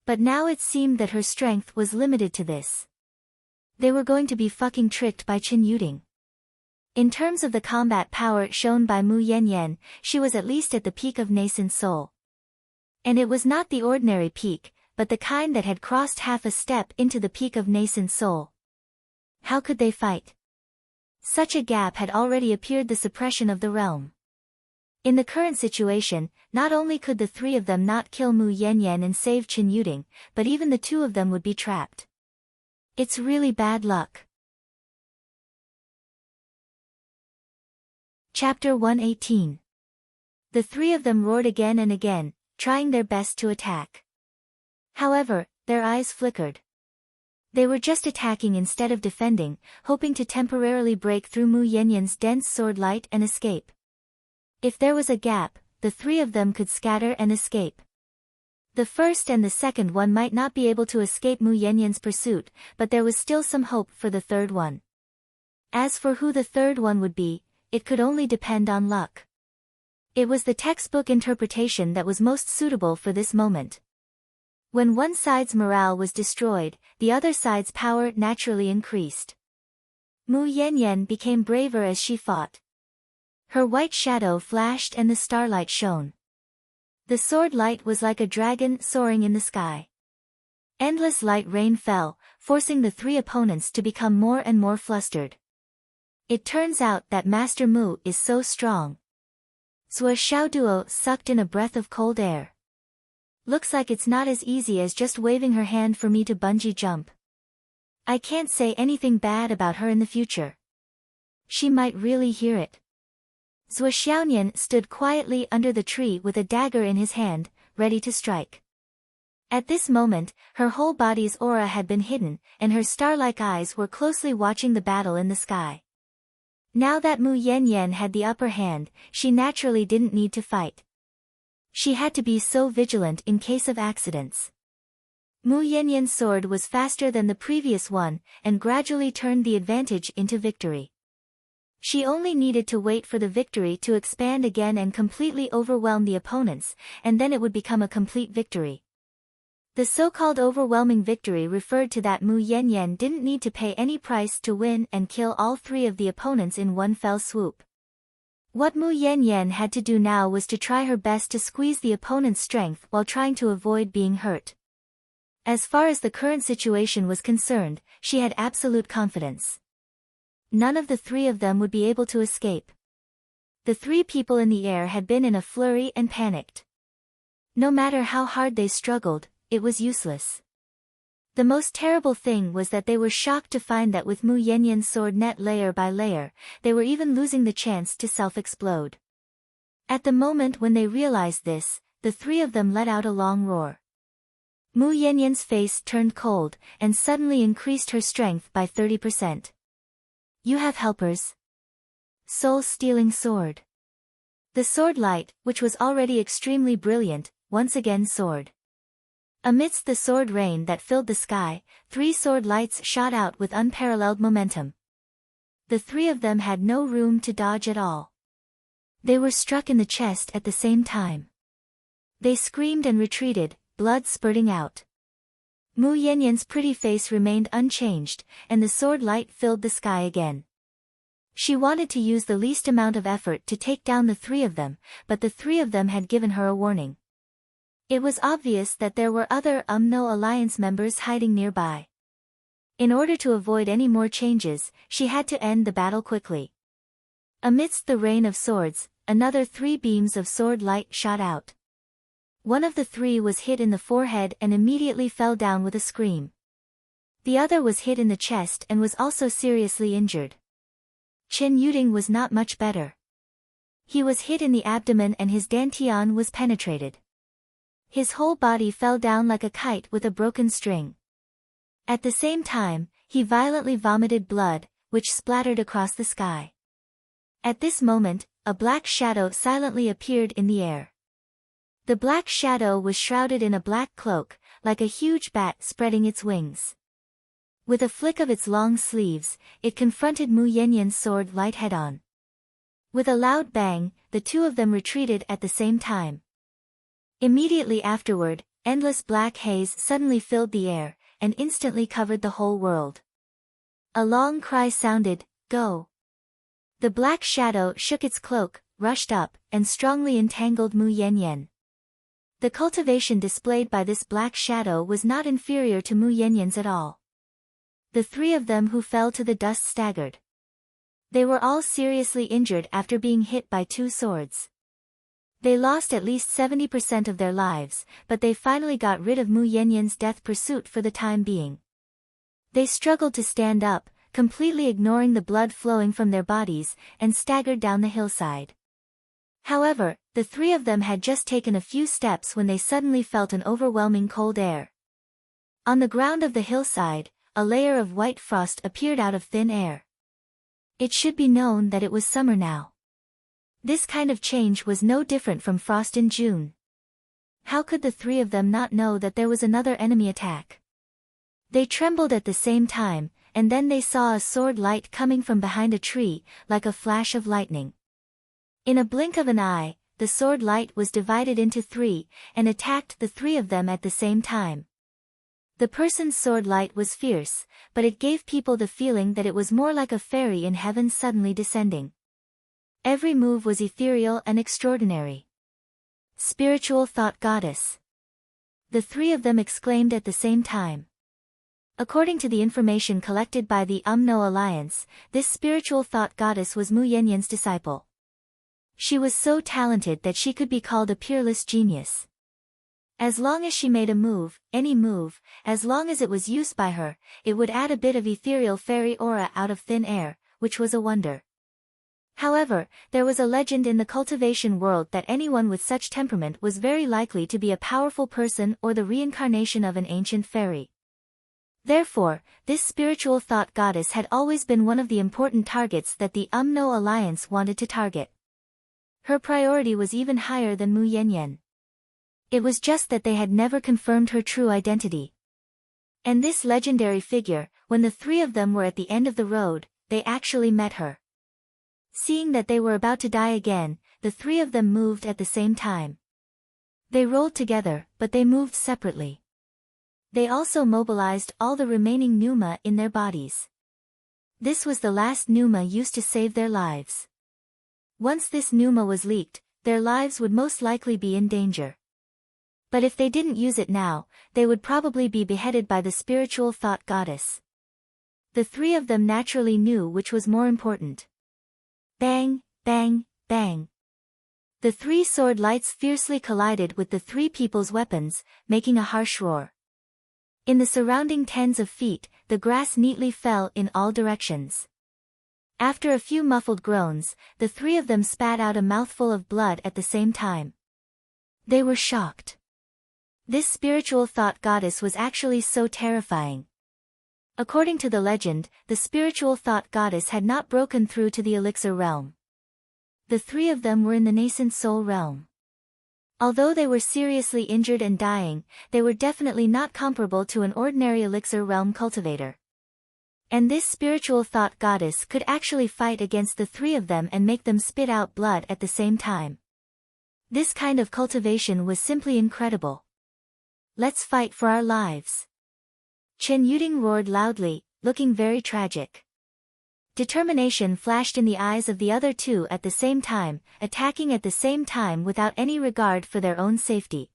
But now it seemed that her strength was limited to this. They were going to be fucking tricked by Qin Yuding. In terms of the combat power shown by Mu Yanyan, she was at least at the peak of nascent soul. And it was not the ordinary peak, but the kind that had crossed half a step into the peak of nascent soul. How could they fight? Such a gap had already appeared, the suppression of the realm. In the current situation, not only could the 3 of them not kill Mu Yanyan and save Qin Yuding, but even the 2 of them would be trapped. It's really bad luck. Chapter 118. The 3 of them roared again and again, trying their best to attack. However, their eyes flickered. They were just attacking instead of defending, hoping to temporarily break through Mu Yanyan's dense sword light and escape. If there was a gap, the 3 of them could scatter and escape. The first and the second one might not be able to escape Mu Yanyan's pursuit, but there was still some hope for the 3rd one. As for who the 3rd one would be, it could only depend on luck. It was the textbook interpretation that was most suitable for this moment. When one side's morale was destroyed, the other side's power naturally increased. Mu Yanyan became braver as she fought. Her white shadow flashed and the starlight shone. The sword light was like a dragon soaring in the sky. Endless light rain fell, forcing the 3 opponents to become more and more flustered. It turns out that Master Mu is so strong. Zhou Xiaoduo sucked in a breath of cold air. Looks like it's not as easy as just waving her hand for me to bungee jump. I can't say anything bad about her in the future. She might really hear it. Zhou Xiaoyan stood quietly under the tree with a dagger in his hand, ready to strike. At this moment, her whole body's aura had been hidden, and her star-like eyes were closely watching the battle in the sky. Now that Mu Yanyan had the upper hand, she naturally didn't need to fight. She had to be so vigilant in case of accidents. Mu Yanyan's sword was faster than the previous one, and gradually turned the advantage into victory. She only needed to wait for the victory to expand again and completely overwhelm the opponents, and then it would become a complete victory. The so-called overwhelming victory referred to that Mu Yanyan didn't need to pay any price to win and kill all three of the opponents in one fell swoop. What Mu Yanyan had to do now was to try her best to squeeze the opponent's strength while trying to avoid being hurt. As far as the current situation was concerned, she had absolute confidence. None of the three of them would be able to escape. The three people in the air had been in a flurry and panicked. No matter how hard they struggled, it was useless. The most terrible thing was that they were shocked to find that with Mu Yanyan's sword net layer by layer, they were even losing the chance to self-explode. At the moment when they realized this, the three of them let out a long roar. Mu Yanyan's face turned cold, and suddenly increased her strength by 30%. You have helpers. Soul-stealing sword. The sword light, which was already extremely brilliant, once again soared. Amidst the sword rain that filled the sky, 3 sword lights shot out with unparalleled momentum. The 3 of them had no room to dodge at all. They were struck in the chest at the same time. They screamed and retreated, blood spurting out. Mu Yanyan's pretty face remained unchanged, and the sword light filled the sky again. She wanted to use the least amount of effort to take down the 3 of them, but the 3 of them had given her a warning. It was obvious that there were other UMNO Alliance members hiding nearby. In order to avoid any more changes, she had to end the battle quickly. Amidst the rain of swords, another 3 beams of sword light shot out. One of the 3 was hit in the forehead and immediately fell down with a scream. The other was hit in the chest and was also seriously injured. Chen Yuding was not much better. He was hit in the abdomen and his dantian was penetrated. His whole body fell down like a kite with a broken string. At the same time, he violently vomited blood, which splattered across the sky. At this moment, a black shadow silently appeared in the air. The black shadow was shrouded in a black cloak, like a huge bat spreading its wings. With a flick of its long sleeves, it confronted Mu Yanyan's sword light head-on. With a loud bang, the 2 of them retreated at the same time. Immediately afterward, endless black haze suddenly filled the air, and instantly covered the whole world. A long cry sounded, "Go!" The black shadow shook its cloak, rushed up, and strongly entangled Mu Yanyan. The cultivation displayed by this black shadow was not inferior to Mu Yanyan's at all. The 3 of them who fell to the dust staggered. They were all seriously injured after being hit by 2 swords. They lost at least 70% of their lives, but they finally got rid of Mu Yanyan's death pursuit for the time being. They struggled to stand up, completely ignoring the blood flowing from their bodies, and staggered down the hillside. However, the 3 of them had just taken a few steps when they suddenly felt an overwhelming cold air. On the ground of the hillside, a layer of white frost appeared out of thin air. It should be known that it was summer now. This kind of change was no different from frost in June. How could the 3 of them not know that there was another enemy attack? They trembled at the same time, and then they saw a sword light coming from behind a tree, like a flash of lightning. In a blink of an eye, the sword light was divided into 3, and attacked the 3 of them at the same time. The person's sword light was fierce, but it gave people the feeling that it was more like a fairy in heaven suddenly descending. Every move was ethereal and extraordinary. Spiritual thought goddess. The 3 of them exclaimed at the same time. According to the information collected by the UMNO Alliance, this spiritual thought goddess was Mu Yanyan's disciple. She was so talented that she could be called a peerless genius. As long as she made a move, any move, as long as it was used by her, it would add a bit of ethereal fairy aura out of thin air, which was a wonder. However, there was a legend in the cultivation world that anyone with such temperament was very likely to be a powerful person or the reincarnation of an ancient fairy. Therefore, this spiritual thought goddess had always been one of the important targets that the UMNO Alliance wanted to target. Her priority was even higher than Mu Yanyan. It was just that they had never confirmed her true identity. And this legendary figure, when the three of them were at the end of the road, they actually met her. Seeing that they were about to die again, the three of them moved at the same time. They rolled together, but they moved separately. They also mobilized all the remaining pneuma in their bodies. This was the last pneuma used to save their lives. Once this pneuma was leaked, their lives would most likely be in danger. But if they didn't use it now, they would probably be beheaded by the spiritual thought goddess. The three of them naturally knew which was more important. Bang, bang, bang. The three sword lights fiercely collided with the three people's weapons, making a harsh roar. In the surrounding tens of feet, the grass neatly fell in all directions. After a few muffled groans, the three of them spat out a mouthful of blood at the same time. They were shocked. This spiritual thought goddess was actually so terrifying. According to the legend, the spiritual thought goddess had not broken through to the elixir realm. The three of them were in the nascent soul realm. Although they were seriously injured and dying, they were definitely not comparable to an ordinary elixir realm cultivator. And this spiritual thought goddess could actually fight against the three of them and make them spit out blood at the same time. This kind of cultivation was simply incredible. Let's fight for our lives. Chen Yuding roared loudly, looking very tragic. Determination flashed in the eyes of the other two at the same time, attacking at the same time without any regard for their own safety.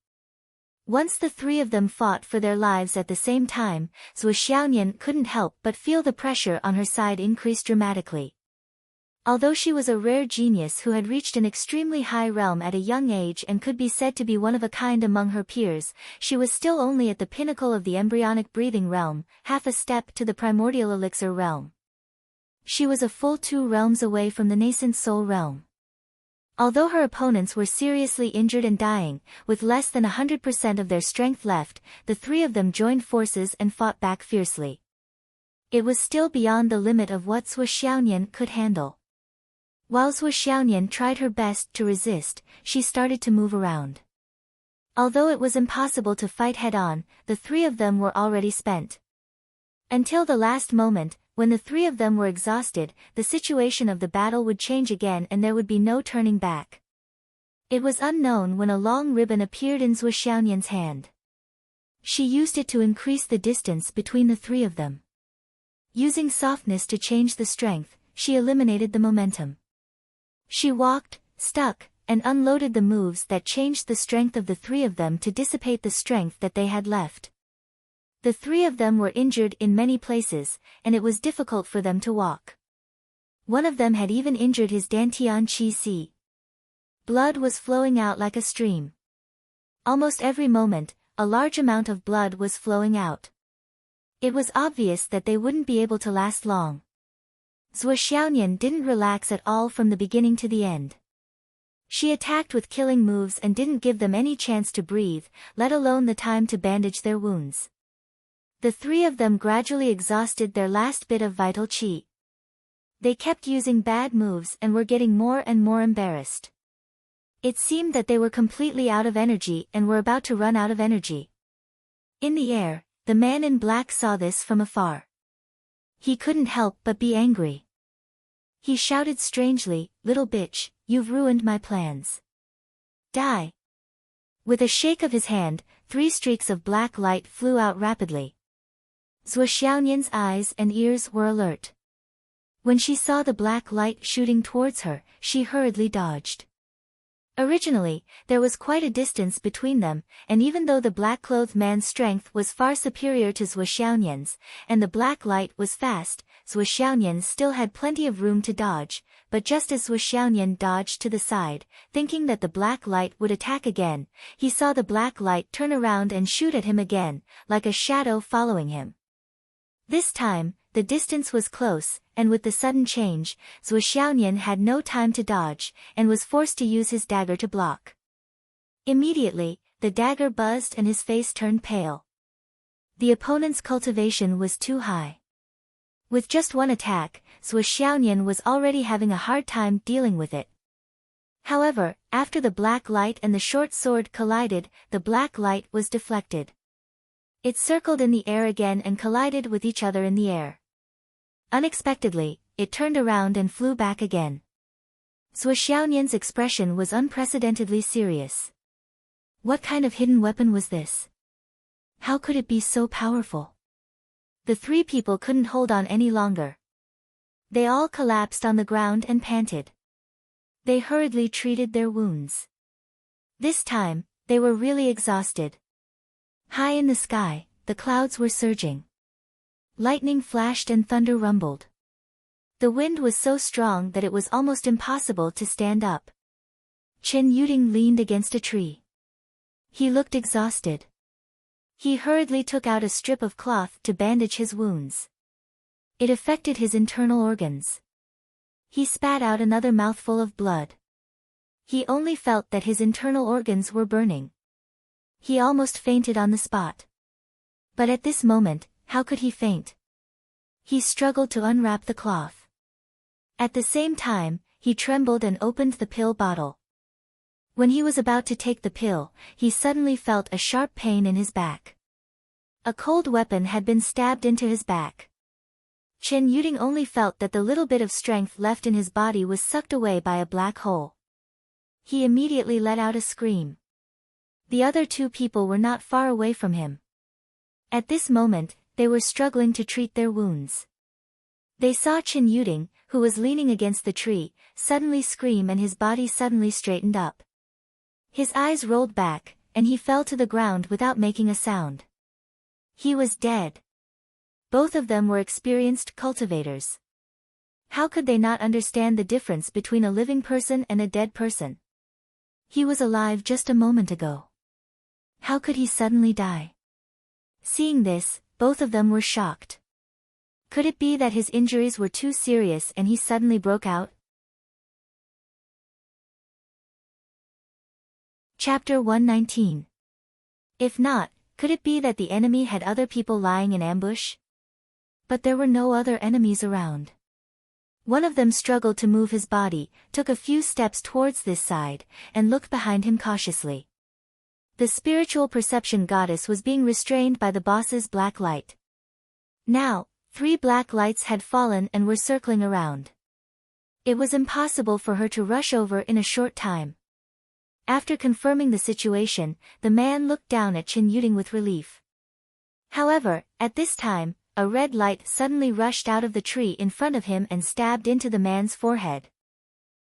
Once the three of them fought for their lives at the same time, Zhou Xiaoyan couldn't help but feel the pressure on her side increase dramatically. Although she was a rare genius who had reached an extremely high realm at a young age and could be said to be one of a kind among her peers, she was still only at the pinnacle of the embryonic breathing realm, half a step to the primordial elixir realm. She was a full 2 realms away from the nascent soul realm. Although her opponents were seriously injured and dying, with less than 100% of their strength left, the three of them joined forces and fought back fiercely. It was still beyond the limit of what Zhou Xiaoyan could handle. While Zhou Xiaoyan tried her best to resist, she started to move around. Although it was impossible to fight head-on, the three of them were already spent. Until the last moment, when the three of them were exhausted, the situation of the battle would change again and there would be no turning back. It was unknown when a long ribbon appeared in Zhou Xiaoyan's hand. She used it to increase the distance between the three of them. Using softness to change the strength, she eliminated the momentum. She walked, stuck, and unloaded the moves that changed the strength of the three of them to dissipate the strength that they had left. The three of them were injured in many places, and it was difficult for them to walk. One of them had even injured his Dantian Qi Si. Blood was flowing out like a stream. Almost every moment, a large amount of blood was flowing out. It was obvious that they wouldn't be able to last long. Zhou Xiaoyan didn't relax at all from the beginning to the end. She attacked with killing moves and didn't give them any chance to breathe, let alone the time to bandage their wounds. The three of them gradually exhausted their last bit of vital qi. They kept using bad moves and were getting more and more embarrassed. It seemed that they were completely out of energy and were about to run out of energy. In the air, the man in black saw this from afar. He couldn't help but be angry. He shouted strangely, "Little bitch, you've ruined my plans. Die!" With a shake of his hand, 3 streaks of black light flew out rapidly. Zhou Xiaoyan's eyes and ears were alert. When she saw the black light shooting towards her, she hurriedly dodged. Originally, there was quite a distance between them, and even though the black-clothed man's strength was far superior to Zhou Xiaoyan's, and the black light was fast, Zhou Xiaoyan still had plenty of room to dodge, but just as Zhou Xiaoyan dodged to the side, thinking that the black light would attack again, he saw the black light turn around and shoot at him again, like a shadow following him. This time, the distance was close, and with the sudden change, Zhou Xiaoyan had no time to dodge, and was forced to use his dagger to block. Immediately, the dagger buzzed and his face turned pale. The opponent's cultivation was too high. With just one attack, Zhou Xiaoyan was already having a hard time dealing with it. However, after the black light and the short sword collided, the black light was deflected. It circled in the air again and collided with each other in the air. Unexpectedly, it turned around and flew back again. Zhuo Xiaonian's expression was unprecedentedly serious. What kind of hidden weapon was this? How could it be so powerful? The three people couldn't hold on any longer. They all collapsed on the ground and panted. They hurriedly treated their wounds. This time, they were really exhausted. High in the sky, the clouds were surging. Lightning flashed and thunder rumbled. The wind was so strong that it was almost impossible to stand up. Chen Yuding leaned against a tree. He looked exhausted. He hurriedly took out a strip of cloth to bandage his wounds. It affected his internal organs. He spat out another mouthful of blood. He only felt that his internal organs were burning. He almost fainted on the spot. But at this moment, how could he faint? He struggled to unwrap the cloth. At the same time, he trembled and opened the pill bottle. When he was about to take the pill, he suddenly felt a sharp pain in his back. A cold weapon had been stabbed into his back. Chen Yuding only felt that the little bit of strength left in his body was sucked away by a black hole. He immediately let out a scream. The other two people were not far away from him. At this moment, they were struggling to treat their wounds. They saw Chen Yuding, who was leaning against the tree, suddenly scream and his body suddenly straightened up. His eyes rolled back, and he fell to the ground without making a sound. He was dead. Both of them were experienced cultivators. How could they not understand the difference between a living person and a dead person? He was alive just a moment ago. How could he suddenly die? Seeing this, both of them were shocked. Could it be that his injuries were too serious and he suddenly broke out? Chapter 119. If not, could it be that the enemy had other people lying in ambush? But there were no other enemies around. One of them struggled to move his body, took a few steps towards this side, and looked behind him cautiously. The spiritual perception goddess was being restrained by the boss's black light. Now, 3 black lights had fallen and were circling around. It was impossible for her to rush over in a short time. After confirming the situation, the man looked down at Chen Yuding with relief. However, at this time, a red light suddenly rushed out of the tree in front of him and stabbed into the man's forehead.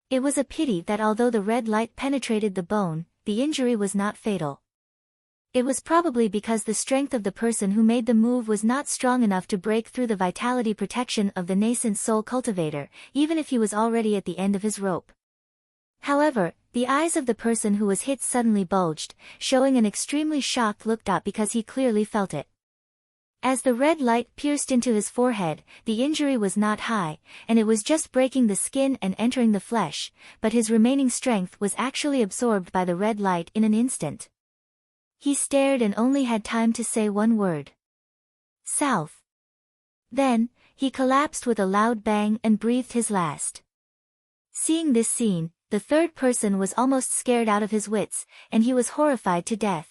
It was a pity that although the red light penetrated the bone, the injury was not fatal. It was probably because the strength of the person who made the move was not strong enough to break through the vitality protection of the nascent soul cultivator, even if he was already at the end of his rope. However, the eyes of the person who was hit suddenly bulged, showing an extremely shocked look because he clearly felt it. As the red light pierced into his forehead, the injury was not high, and it was just breaking the skin and entering the flesh, but his remaining strength was actually absorbed by the red light in an instant. He stared and only had time to say one word. South. Then, he collapsed with a loud bang and breathed his last. Seeing this scene, the third person was almost scared out of his wits, and he was horrified to death.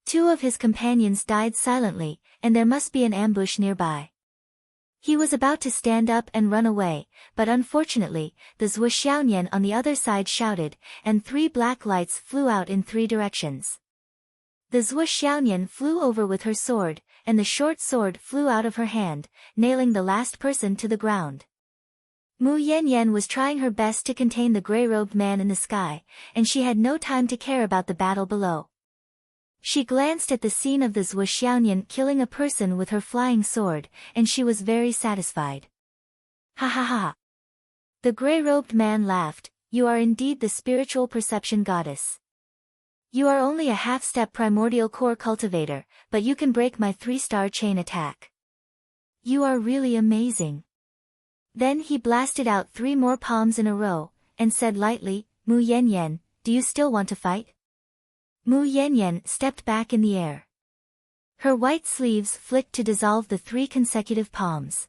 2 of his companions died silently, and there must be an ambush nearby. He was about to stand up and run away, but unfortunately, the Zhuo Xiaonian on the other side shouted, and 3 black lights flew out in 3 directions. The Zhuo Xiaonian flew over with her sword, and the short sword flew out of her hand, nailing the last person to the ground. Mu Yanyan was trying her best to contain the gray-robed man in the sky, and she had no time to care about the battle below. She glanced at the scene of the Zhuo Xiaonian killing a person with her flying sword, and she was very satisfied. Ha ha ha. The gray-robed man laughed. You are indeed the spiritual perception goddess. You are only a half-step primordial core cultivator, but you can break my 3-star chain attack. You are really amazing. Then he blasted out 3 more palms in a row, and said lightly, Mu Yanyan, do you still want to fight? Mu Yanyan stepped back in the air. Her white sleeves flicked to dissolve the 3 consecutive palms.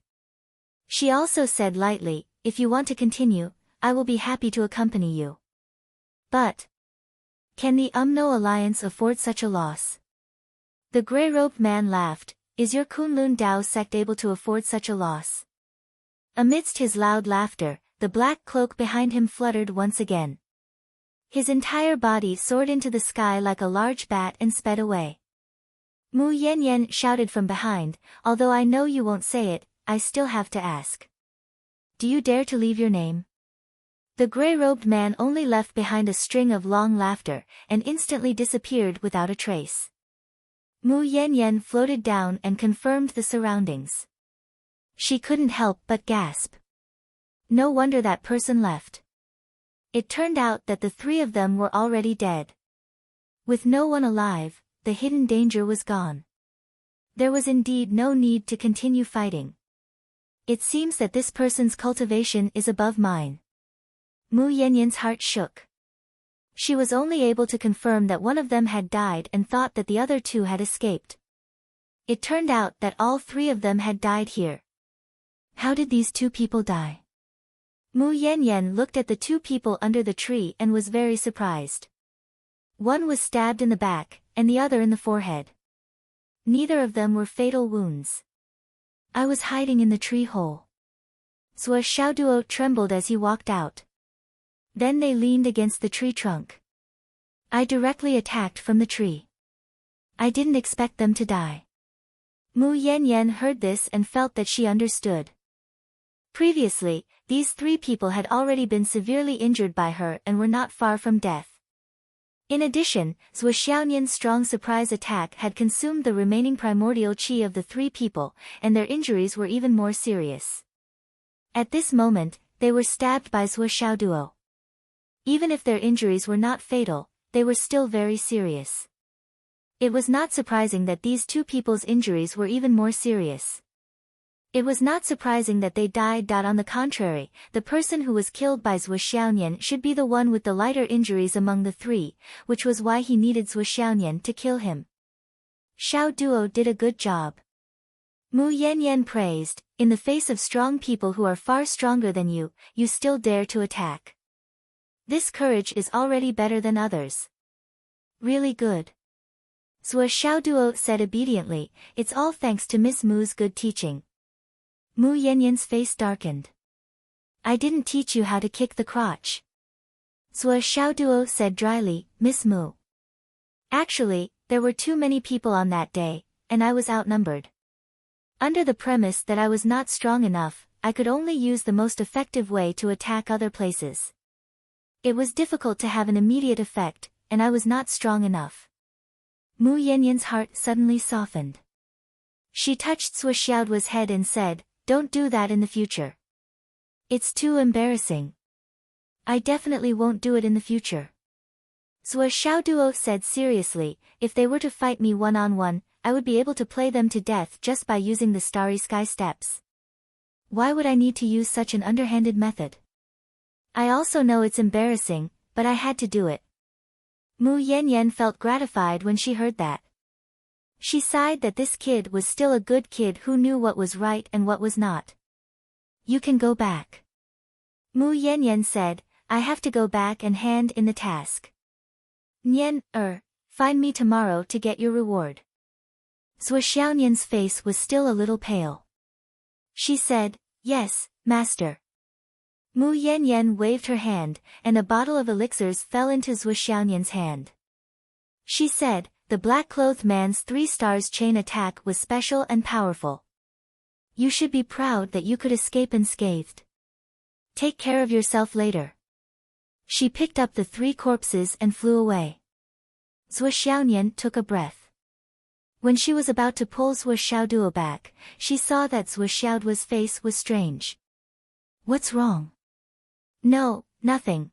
She also said lightly, if you want to continue, I will be happy to accompany you. But can the UMNO alliance afford such a loss? The gray-robed man laughed. Is your Kunlun Dao sect able to afford such a loss? Amidst his loud laughter, the black cloak behind him fluttered once again. His entire body soared into the sky like a large bat and sped away. Mu Yanyan shouted from behind, although I know you won't say it, I still have to ask. Do you dare to leave your name? The gray-robed man only left behind a string of long laughter, and instantly disappeared without a trace. Mu Yanyan floated down and confirmed the surroundings. She couldn't help but gasp. No wonder that person left. It turned out that the three of them were already dead. With no one alive, the hidden danger was gone. There was indeed no need to continue fighting. It seems that this person's cultivation is above mine. Mu Yanyan's heart shook. She was only able to confirm that one of them had died and thought that the other two had escaped. It turned out that all three of them had died here. How did these two people die? Mu Yanyan looked at the two people under the tree and was very surprised. One was stabbed in the back, and the other in the forehead. Neither of them were fatal wounds. I was hiding in the tree hole. Zhou Xiaoduo trembled as he walked out. Then they leaned against the tree trunk. I directly attacked from the tree. I didn't expect them to die. Mu Yanyan heard this and felt that she understood. Previously, these three people had already been severely injured by her and were not far from death. In addition, Zhou Xiaoyan's strong surprise attack had consumed the remaining primordial qi of the three people, and their injuries were even more serious. At this moment, they were stabbed by Zhou Xiaoduo. Even if their injuries were not fatal, they were still very serious. It was not surprising that these two people's injuries were even more serious. It was not surprising that they died. On the contrary, the person who was killed by Zhou Xiaoyan should be the one with the lighter injuries among the three, which was why he needed Zhou Xiaoyan to kill him. Xiao Duo did a good job. Mu Yanyan praised. In the face of strong people who are far stronger than you, you still dare to attack. This courage is already better than others. Really good. Zhou Xiaoduo said obediently, it's all thanks to Miss Mu's good teaching. Mu Yanyan's face darkened. I didn't teach you how to kick the crotch. Zhou Xiaoduo said dryly, Miss Mu. Actually, there were too many people on that day, and I was outnumbered. Under the premise that I was not strong enough, I could only use the most effective way to attack other places. It was difficult to have an immediate effect, and I was not strong enough. Mu Yanyan's heart suddenly softened. She touched Zhou Xiaoduo's head and said, don't do that in the future. It's too embarrassing. I definitely won't do it in the future. Zhou Xiaoduo said seriously, if they were to fight me one-on-one, I would be able to play them to death just by using the starry sky steps. Why would I need to use such an underhanded method? I also know it's embarrassing, but I had to do it. Mu Yanyan felt gratified when she heard that. She sighed that this kid was still a good kid who knew what was right and what was not. You can go back. Mu Yanyan said, I have to go back and hand in the task. Nian, find me tomorrow to get your reward. Zhou Xiaoyan's face was still a little pale. She said, yes, master. Mu Yanyan waved her hand, and a bottle of elixirs fell into Zhou Xiaoyan's hand. She said, the black-clothed man's 3 stars chain attack was special and powerful. You should be proud that you could escape unscathed. Take care of yourself later. She picked up the 3 corpses and flew away. Zhou Xiaoyan took a breath. When she was about to pull Zhou Xiaoduo back, she saw that Zhou Xiaoduo's face was strange. What's wrong? No, nothing.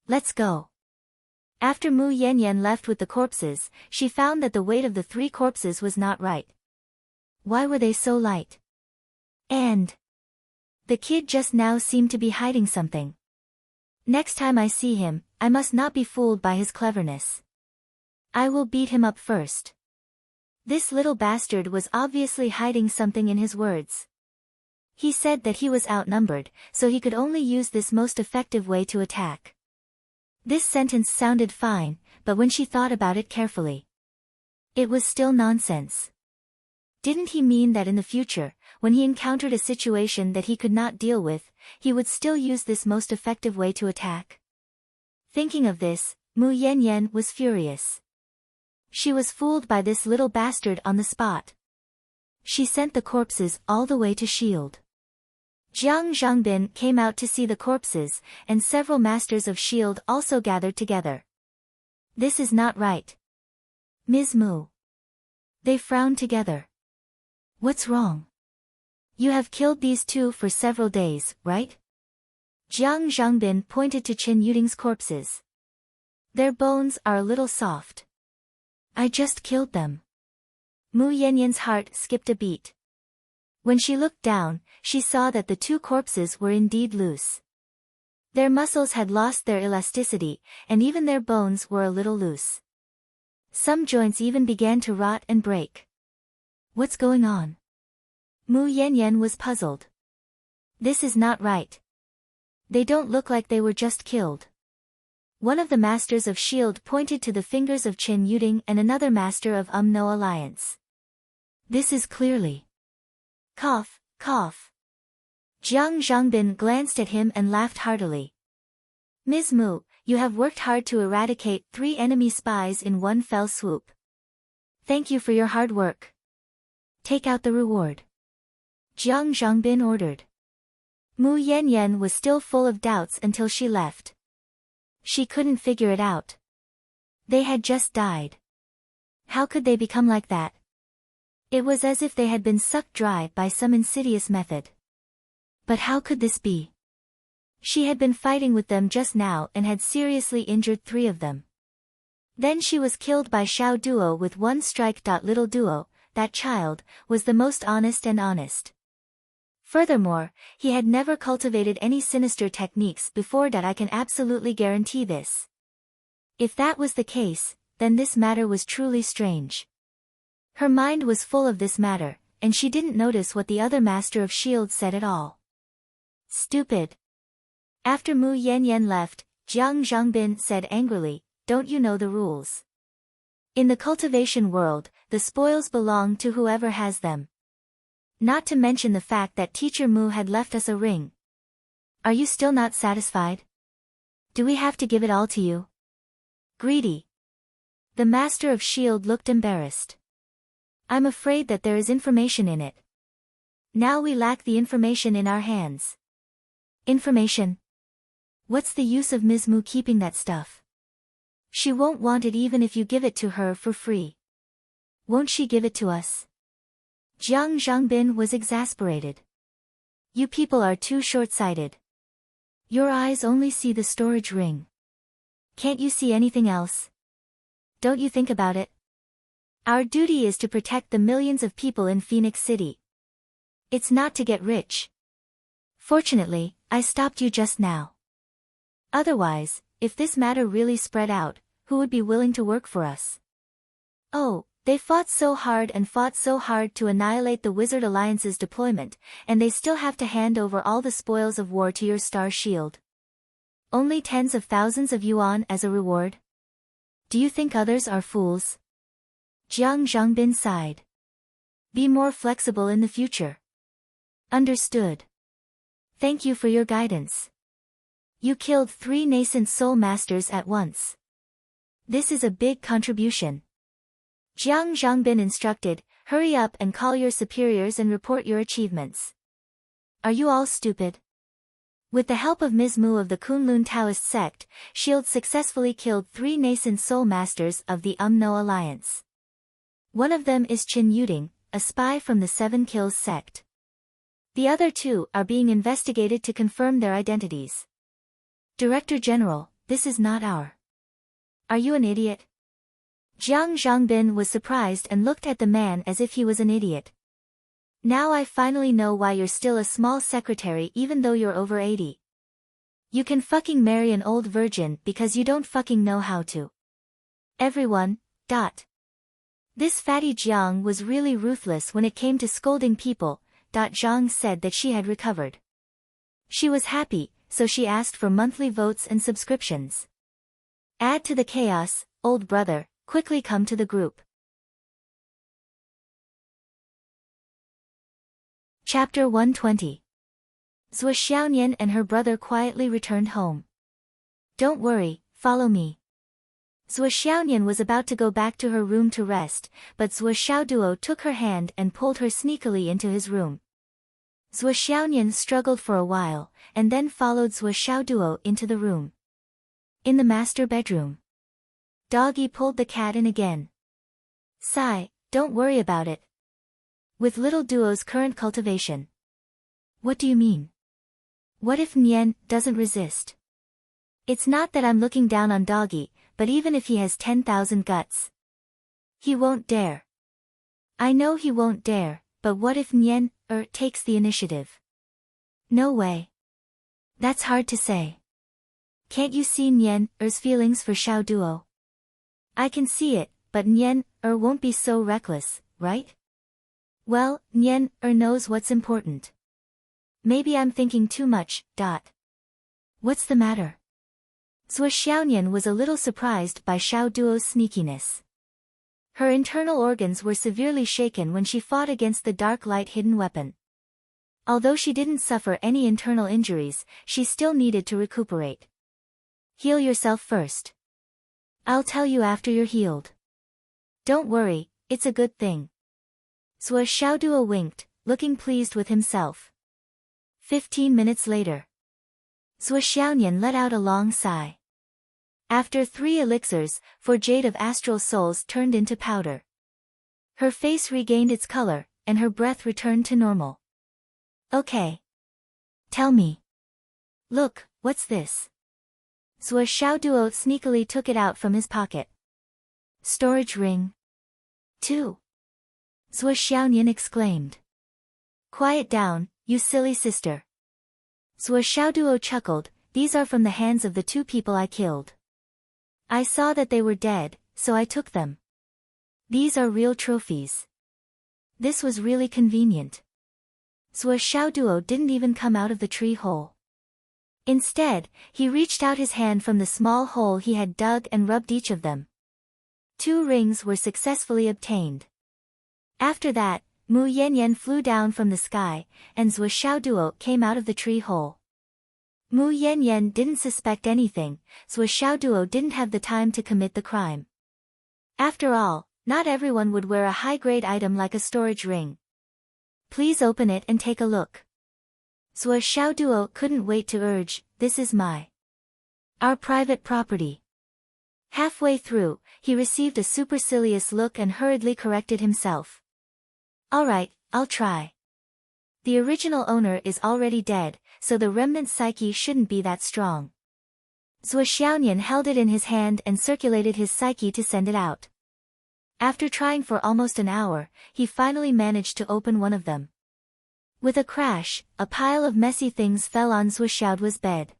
Let's go. After Mu Yanyan left with the corpses, she found that the weight of the 3 corpses was not right. Why were they so light? And the kid just now seemed to be hiding something. Next time I see him, I must not be fooled by his cleverness. I will beat him up first. This little bastard was obviously hiding something in his words. He said that he was outnumbered, so he could only use this most effective way to attack. This sentence sounded fine, but when she thought about it carefully, it was still nonsense. Didn't he mean that in the future, when he encountered a situation that he could not deal with, he would still use this most effective way to attack? Thinking of this, Mu Yanyan was furious. She was fooled by this little bastard on the spot. She sent the corpses all the way to S.H.I.E.L.D. Jiang Zhangbin came out to see the corpses, and several masters of S.H.I.E.L.D. also gathered together. This is not right. Ms. Mu. They frowned together. What's wrong? You have killed these two for several days, right? Jiang Zhangbin pointed to Qin Yuding's corpses. Their bones are a little soft. I just killed them. Mu Yanyan's heart skipped a beat. When she looked down, she saw that the two corpses were indeed loose. Their muscles had lost their elasticity, and even their bones were a little loose. Some joints even began to rot and break. What's going on? Mu Yanyan was puzzled. This is not right. They don't look like they were just killed. One of the masters of S.H.I.E.L.D. pointed to the fingers of Qin Yuding and another master of No Alliance. This is clearly... Cough, cough. Jiang Zhangbin glanced at him and laughed heartily. Ms. Mu, you have worked hard to eradicate 3 enemy spies in one fell swoop. Thank you for your hard work. Take out the reward. Jiang Zhangbin ordered. Mu Yanyan was still full of doubts until she left. She couldn't figure it out. They had just died. How could they become like that? It was as if they had been sucked dry by some insidious method. But how could this be? She had been fighting with them just now and had seriously injured 3 of them. Then she was killed by Xiao Duo with 1 strike. Little Duo, that child, was the most honest and honest. Furthermore, he had never cultivated any sinister techniques before. I can absolutely guarantee this. If that was the case, then this matter was truly strange. Her mind was full of this matter, and she didn't notice what the other master of S.H.I.E.L.D. said at all. Stupid. After Mu Yanyan left, Jiang Zhangbin said angrily, don't you know the rules? In the cultivation world, the spoils belong to whoever has them. Not to mention the fact that Teacher Mu had left us a ring. Are you still not satisfied? Do we have to give it all to you? Greedy. The master of S.H.I.E.L.D. looked embarrassed. I'm afraid that there is information in it. Now we lack the information in our hands. Information? What's the use of Ms. Mu keeping that stuff? She won't want it even if you give it to her for free. Won't she give it to us? Jiang Zhangbin was exasperated. You people are too short-sighted. Your eyes only see the storage ring. Can't you see anything else? Don't you think about it? Our duty is to protect the millions of people in Phoenix City. It's not to get rich. Fortunately, I stopped you just now. Otherwise, if this matter really spread out, who would be willing to work for us? Oh, they fought so hard to annihilate the Wizard Alliance's deployment, and they still have to hand over all the spoils of war to your star shield. Only tens of thousands of yuan as a reward? Do you think others are fools? Jiang Zhangbin sighed. Be more flexible in the future. Understood. Thank you for your guidance. You killed 3 nascent soul masters at once. This is a big contribution. Jiang Zhangbin instructed, hurry up and call your superiors and report your achievements. Are you all stupid? With the help of Ms. Mu of the Kunlun Taoist sect, S.H.I.E.L.D. successfully killed 3 nascent soul masters of the No Alliance. One of them is Qin Yuding, a spy from the 7 Kills sect. The other 2 are being investigated to confirm their identities. Director General, this is not our... Are you an idiot? Jiang Zhangbin was surprised and looked at the man as if he was an idiot. Now I finally know why you're still a small secretary even though you're over 80. You can fucking marry an old virgin because you don't fucking know how to. Everyone, ... This fatty Jiang was really ruthless when it came to scolding people. Jiang said that she had recovered. She was happy, so she asked for monthly votes and subscriptions. Add to the chaos, old brother, quickly come to the group. Chapter 120. Zhuo Xiaonian and her brother quietly returned home. Don't worry, follow me. Zhuo Xiaonian was about to go back to her room to rest, but Zhuo Xiaoduo took her hand and pulled her sneakily into his room. Zhuo Xiaonian struggled for a while, and then followed Zhuo Xiaoduo into the room. In the master bedroom, Doggy pulled the cat in again. Sigh, don't worry about it. With little Duo's current cultivation. What do you mean? What if Nian doesn't resist? It's not that I'm looking down on Doggy, but even if he has 10,000 guts, he won't dare. I know he won't dare, but what if Nian takes the initiative? No way. That's hard to say. Can't you see Nian's feelings for Xiao Duo? I can see it, but Nian won't be so reckless, right? Well, Nian knows what's important. Maybe I'm thinking too much. What's the matter? Zhuo Xiaonian was a little surprised by Xiao Duo's sneakiness. Her internal organs were severely shaken when she fought against the dark light hidden weapon. Although she didn't suffer any internal injuries, she still needed to recuperate. Heal yourself first. I'll tell you after you're healed. Don't worry, it's a good thing. Zhuo Xiaoduo winked, looking pleased with himself. 15 minutes later. Zhuo Xiaonian let out a long sigh. After 3 elixirs, 4 jade of astral souls turned into powder. Her face regained its color, and her breath returned to normal. Okay. Tell me. Look, what's this? Zhuo Xiaoduo sneakily took it out from his pocket. Storage ring. 2. Zhuo Xiaonian exclaimed. Quiet down, you silly sister. Zhuo Xiaoduo chuckled, these are from the hands of the 2 people I killed. I saw that they were dead, so I took them. These are real trophies. This was really convenient. Zhuo Xiaoduo didn't even come out of the tree hole. Instead, he reached out his hand from the small hole he had dug and rubbed each of them. 2 rings were successfully obtained. After that, Mu Yanyan flew down from the sky, and Zhuo Xiaoduo came out of the tree hole. Mu Yanyan didn't suspect anything, Zhuo Xiaoduo didn't have the time to commit the crime. After all, not everyone would wear a high-grade item like a storage ring. Please open it and take a look. Zhuo Xiaoduo couldn't wait to urge, this is our private property. Halfway through, he received a supercilious look and hurriedly corrected himself. Alright, I'll try. The original owner is already dead, so the remnant psyche shouldn't be that strong. Zhuo Xiaonian held it in his hand and circulated his psyche to send it out. After trying for almost an hour, he finally managed to open one of them. With a crash, a pile of messy things fell on Zhuo Xiaoduo's bed.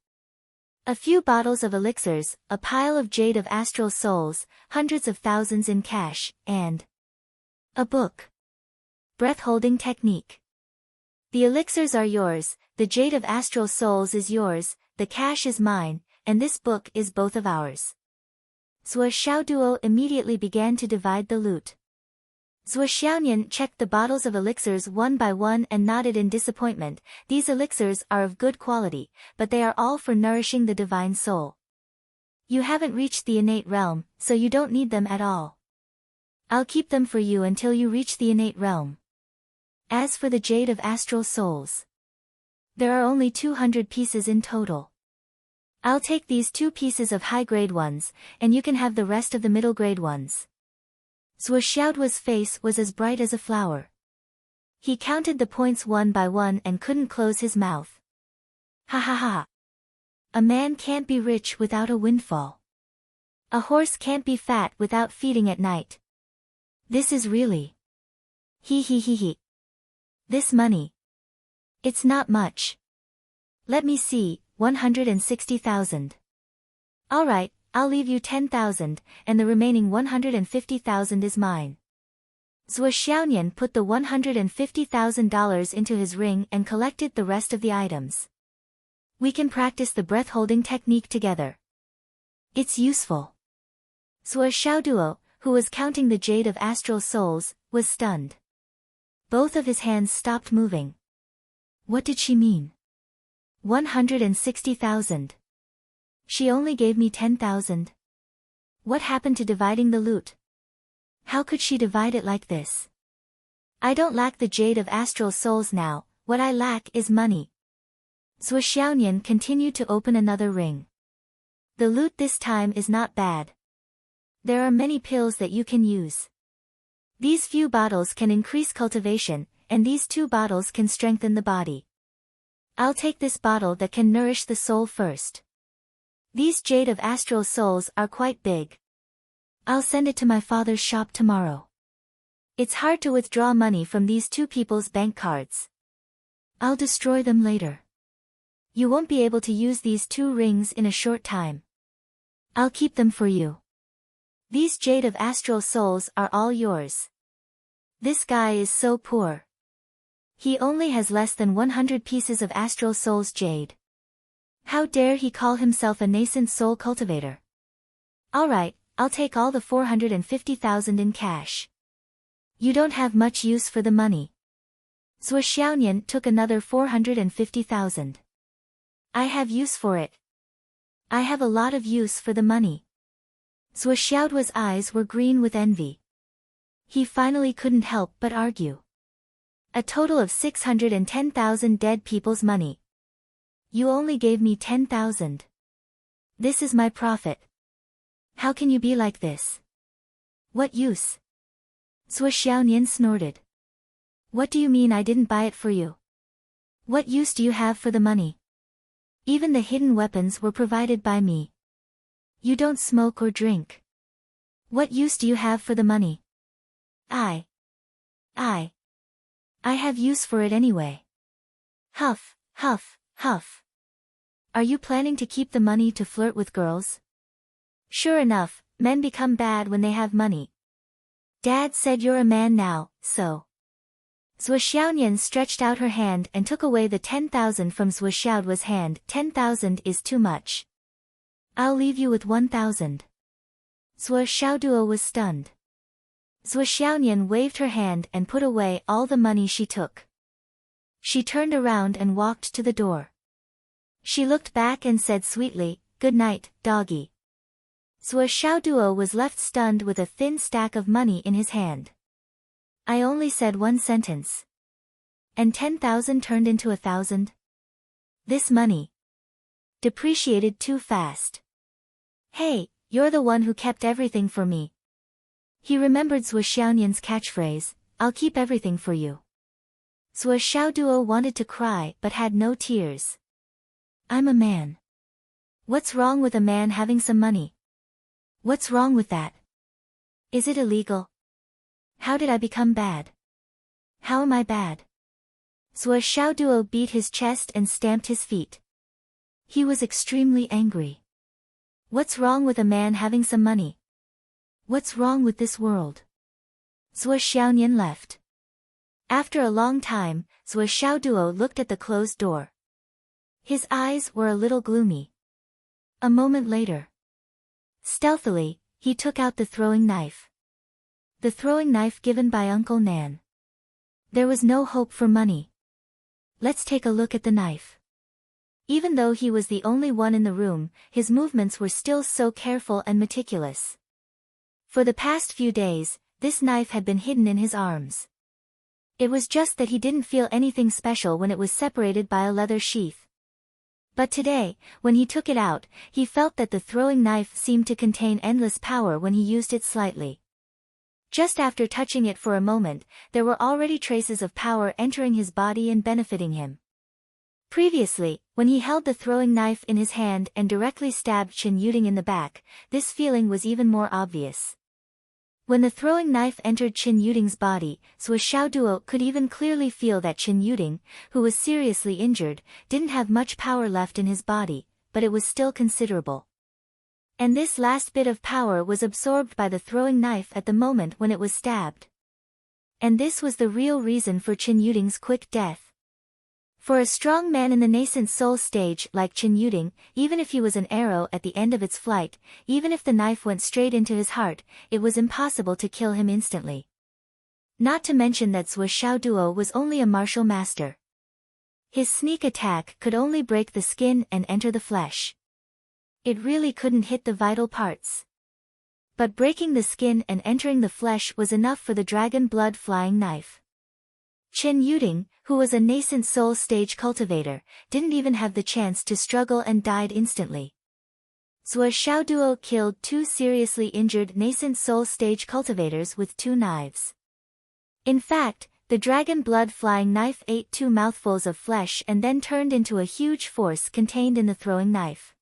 A few bottles of elixirs, a pile of jade of astral souls, hundreds of thousands in cash, and a book. Breath-holding technique. The elixirs are yours, the jade of astral souls is yours, the cash is mine, and this book is both of ours. Zhuo Xiaoduo immediately began to divide the loot. Zhuo Xiaonian checked the bottles of elixirs one by one and nodded in disappointment. These elixirs are of good quality, but they are all for nourishing the divine soul. You haven't reached the innate realm, so you don't need them at all. I'll keep them for you until you reach the innate realm. As for the jade of astral souls, there are only 200 pieces in total. I'll take these 2 pieces of high-grade ones, and you can have the rest of the middle-grade ones. Zhuo Xiaoduo's face was as bright as a flower. He counted the points one by one and couldn't close his mouth. Ha ha ha. A man can't be rich without a windfall. A horse can't be fat without feeding at night. This is really. He. This money. It's not much. Let me see, 160,000. Alright, I'll leave you 10,000, and the remaining 150,000 is mine. Zhuo Xiaonian put the $150,000 into his ring and collected the rest of the items. We can practice the breath-holding technique together. It's useful. Sua Xiaoduo, who was counting the jade of astral souls, was stunned. Both of his hands stopped moving. What did she mean? 160,000. She only gave me 10,000. What happened to dividing the loot? How could she divide it like this? I don't lack the jade of astral souls now, what I lack is money. Sua Xiaonian continued to open another ring. The loot this time is not bad. There are many pills that you can use. These few bottles can increase cultivation, and these 2 bottles can strengthen the body. I'll take this bottle that can nourish the soul first. These jade of astral souls are quite big. I'll send it to my father's shop tomorrow. It's hard to withdraw money from these 2 people's bank cards. I'll destroy them later. You won't be able to use these 2 rings in a short time. I'll keep them for you. These jade of astral souls are all yours. This guy is so poor. He only has less than 100 pieces of astral souls jade. How dare he call himself a nascent soul cultivator? Alright, I'll take all the 450,000 in cash. You don't have much use for the money. Sua Xiaonian took another 450,000. I have use for it. I have a lot of use for the money. Sua Xiaoduo's eyes were green with envy. He finally couldn't help but argue. A total of 610,000 dead people's money. You only gave me 10,000. This is my profit. How can you be like this? What use? Sua Xiaonian snorted. What do you mean I didn't buy it for you? What use do you have for the money? Even the hidden weapons were provided by me. You don't smoke or drink. What use do you have for the money? I have use for it anyway. Huff, huff, huff. Are you planning to keep the money to flirt with girls? Sure enough, men become bad when they have money. Dad said you're a man now, so. Sua Xiaonian stretched out her hand and took away the 10,000 from Sua Xiaoduo's hand. 10,000 is too much. I'll leave you with 1,000. Sua Xiaoduo was stunned. Sua Xiaonian waved her hand and put away all the money she took. She turned around and walked to the door. She looked back and said sweetly, "Good night, doggy." Sua Xiaoduo was left stunned with a thin stack of money in his hand. I only said one sentence. And 10,000 turned into 1,000? This money depreciated too fast. Hey, you're the one who kept everything for me. He remembered Sua Xiaonian's catchphrase, I'll keep everything for you. Sua Xiaoduo wanted to cry but had no tears. I'm a man. What's wrong with a man having some money? What's wrong with that? Is it illegal? How did I become bad? How am I bad? Sua Xiaoduo beat his chest and stamped his feet. He was extremely angry. What's wrong with a man having some money? What's wrong with this world? Sua Xiaonian left. After a long time, Sua Xiaoduo looked at the closed door. His eyes were a little gloomy. A moment later. Stealthily, he took out the throwing knife. The throwing knife given by Uncle Nan. There was no hope for money. Let's take a look at the knife. Even though he was the only one in the room, his movements were still so careful and meticulous. For the past few days, this knife had been hidden in his arms. It was just that he didn't feel anything special when it was separated by a leather sheath. But today, when he took it out, he felt that the throwing knife seemed to contain endless power when he used it slightly. Just after touching it for a moment, there were already traces of power entering his body and benefiting him. Previously, when he held the throwing knife in his hand and directly stabbed Chen Yuding in the back, this feeling was even more obvious. When the throwing knife entered Chen Yuding's body, Sua Xiaoduo could even clearly feel that Chen Yuding, who was seriously injured, didn't have much power left in his body, but it was still considerable. And this last bit of power was absorbed by the throwing knife at the moment when it was stabbed. And this was the real reason for Chen Yuding's quick death. For a strong man in the nascent soul stage like Chen Yuding, even if he was an arrow at the end of its flight, even if the knife went straight into his heart, it was impossible to kill him instantly. Not to mention that Zhuo Xiaoduo was only a martial master. His sneak attack could only break the skin and enter the flesh. It really couldn't hit the vital parts. But breaking the skin and entering the flesh was enough for the dragon blood flying knife. Chen Yuding, who was a nascent soul stage cultivator, didn't even have the chance to struggle and died instantly. Zhuo Xiaoduo killed 2 seriously injured nascent soul stage cultivators with 2 knives. In fact, the dragon blood flying knife ate 2 mouthfuls of flesh and then turned into a huge force contained in the throwing knife.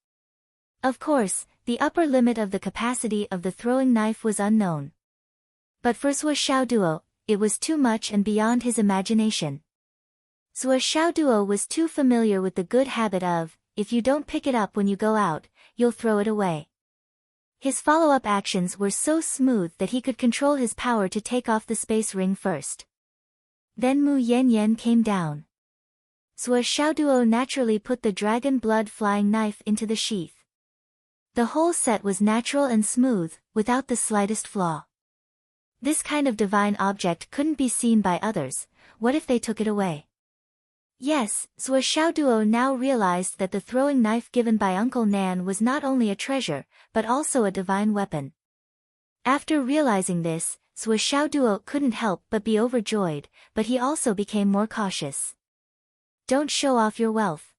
Of course, the upper limit of the capacity of the throwing knife was unknown. But for Zhuo Xiaoduo, it was too much and beyond his imagination. Zhuo Xiaoduo was too familiar with the good habit of, if you don't pick it up when you go out, you'll throw it away. His follow-up actions were so smooth that he could control his power to take off the space ring first. Then Mu Yanyan came down. Zhuo Xiaoduo naturally put the dragon blood flying knife into the sheath. The whole set was natural and smooth, without the slightest flaw. This kind of divine object couldn't be seen by others. What if they took it away? Yes, Zhuo Xiaoduo now realized that the throwing knife given by Uncle Nan was not only a treasure, but also a divine weapon. After realizing this, Zhuo Xiaoduo couldn't help but be overjoyed, but he also became more cautious. Don't show off your wealth.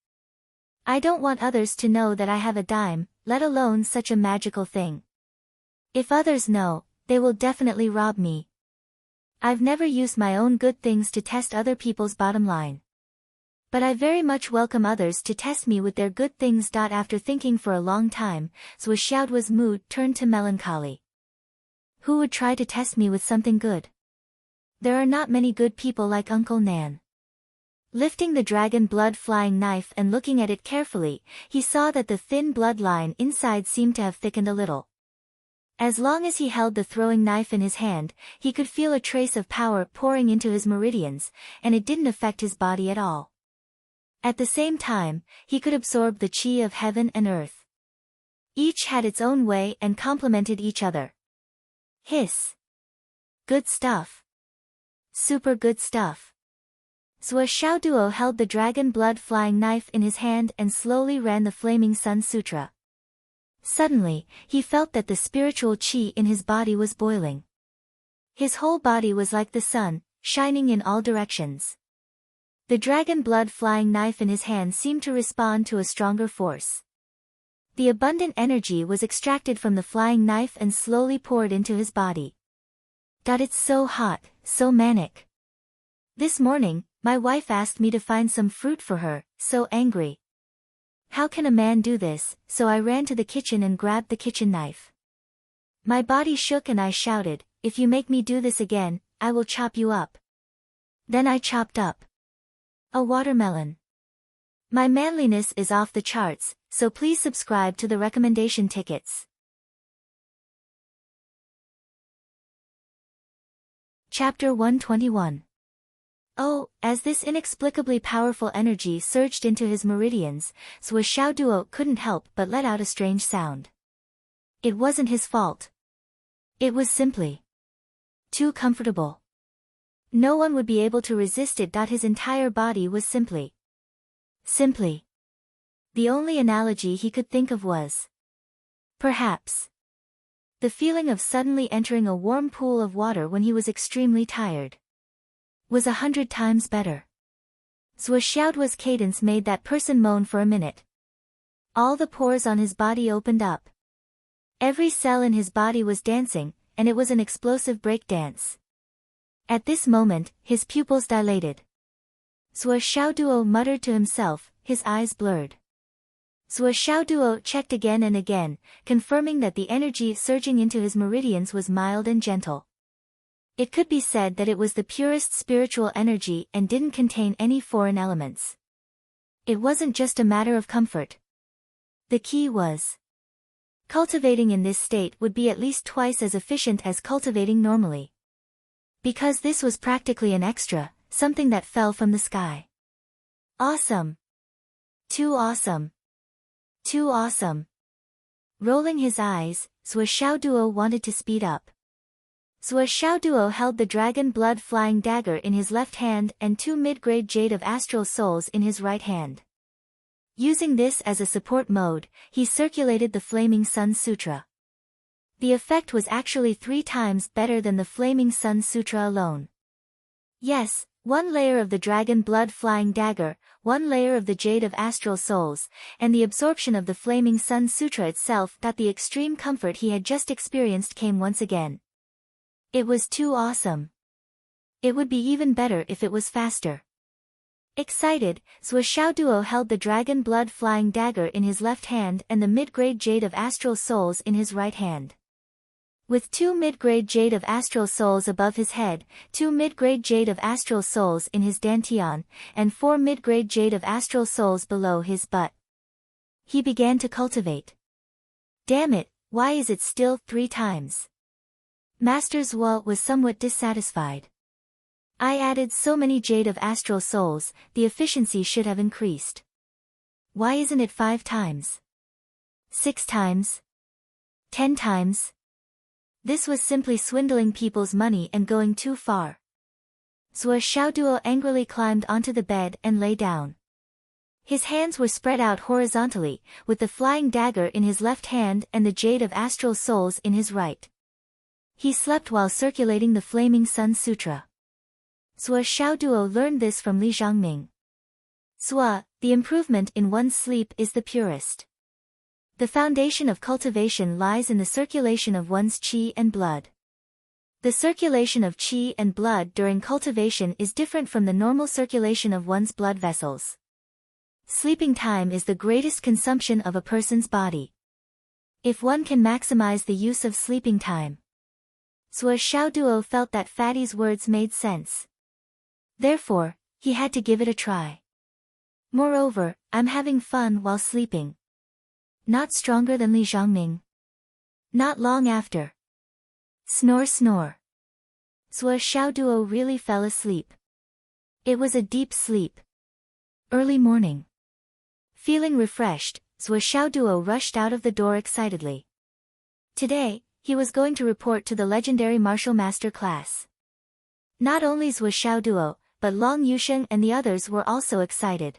I don't want others to know that I have a dime, let alone such a magical thing. If others know, they will definitely rob me. I've never used my own good things to test other people's bottom line. But I very much welcome others to test me with their good things. After thinking for a long time, Zhuo Xiaoduo's mood turned to melancholy. Who would try to test me with something good? There are not many good people like Uncle Nan. Lifting the dragon blood flying knife and looking at it carefully, he saw that the thin bloodline inside seemed to have thickened a little. As long as he held the throwing knife in his hand, he could feel a trace of power pouring into his meridians, and it didn't affect his body at all. At the same time, he could absorb the qi of heaven and earth. Each had its own way and complemented each other. Hiss. Good stuff. Super good stuff. Zhuo Xiaoduo held the dragon blood flying knife in his hand and slowly ran the Flaming Sun Sutra. Suddenly, he felt that the spiritual qi in his body was boiling. His whole body was like the sun, shining in all directions. The dragon blood flying knife in his hand seemed to respond to a stronger force. The abundant energy was extracted from the flying knife and slowly poured into his body. It's so hot, so manic. This morning, my wife asked me to find some fruit for her, so angry. How can a man do this? So I ran to the kitchen and grabbed the kitchen knife. My body shook and I shouted, if you make me do this again, I will chop you up. Then I chopped up a watermelon. My manliness is off the charts, so please subscribe to the recommendation tickets. Chapter 121. Oh, as this inexplicably powerful energy surged into his meridians, Zhuo Xiaoduo couldn't help but let out a strange sound. It wasn't his fault. It was simply too comfortable. No one would be able to resist it. His entire body was simply. The only analogy he could think of was perhaps the feeling of suddenly entering a warm pool of water when he was extremely tired. Was 100 times better. Zhuo Xiaoduo's cadence made that person moan for a minute. All the pores on his body opened up. Every cell in his body was dancing, and it was an explosive break dance. At this moment, his pupils dilated. Zhuo Xiaoduo muttered to himself, his eyes blurred. Zhuo Xiaoduo checked again and again, confirming that the energy surging into his meridians was mild and gentle. It could be said that it was the purest spiritual energy and didn't contain any foreign elements. It wasn't just a matter of comfort. The key was cultivating in this state would be at least twice as efficient as cultivating normally. Because this was practically an extra, something that fell from the sky. Awesome. Too awesome. Too awesome. Rolling his eyes, Zhuo Xiaoduo wanted to speed up. Zhuo Xiaoduo held the dragon blood flying dagger in his left hand and 2 mid-grade jade of astral souls in his right hand. Using this as a support mode, he circulated the Flaming Sun Sutra. The effect was actually 3 times better than the Flaming Sun Sutra alone. Yes, 1 layer of the dragon blood flying dagger, 1 layer of the jade of astral souls, and the absorption of the Flaming Sun Sutra itself that the extreme comfort he had just experienced came once again. It was too awesome. It would be even better if it was faster. Excited, Zhuo Xiaoduo held the dragon blood flying dagger in his left hand and the mid-grade jade of astral souls in his right hand. With 2 mid-grade jade of astral souls above his head, 2 mid-grade jade of astral souls in his dantian, and 4 mid-grade jade of astral souls below his butt, he began to cultivate. Damn it, why is it still 3 times? Master Zhuo was somewhat dissatisfied. I added so many jade of astral souls, the efficiency should have increased. Why isn't it 5 times? 6 times? 10 times? This was simply swindling people's money and going too far. Zhuo Xiaoduo angrily climbed onto the bed and lay down. His hands were spread out horizontally, with the flying dagger in his left hand and the jade of astral souls in his right. He slept while circulating the Flaming Sun Sutra. Zhuo Xiaoduo learned this from Li Zhangming. Zhuo, the improvement in one's sleep is the purest. The foundation of cultivation lies in the circulation of one's qi and blood. The circulation of qi and blood during cultivation is different from the normal circulation of one's blood vessels. Sleeping time is the greatest consumption of a person's body. If one can maximize the use of sleeping time. Zhuo Xiaoduo felt that Fatty's words made sense. Therefore, he had to give it a try. Moreover, I'm having fun while sleeping. Not stronger than Li Zhangming. Not long after. Snore snore. Zhuo Xiaoduo really fell asleep. It was a deep sleep. Early morning. Feeling refreshed, Zhuo Xiaoduo rushed out of the door excitedly. Today, he was going to report to the legendary martial master class. Not only Zhuo Xiaoduo, but Long Yusheng and the others were also excited.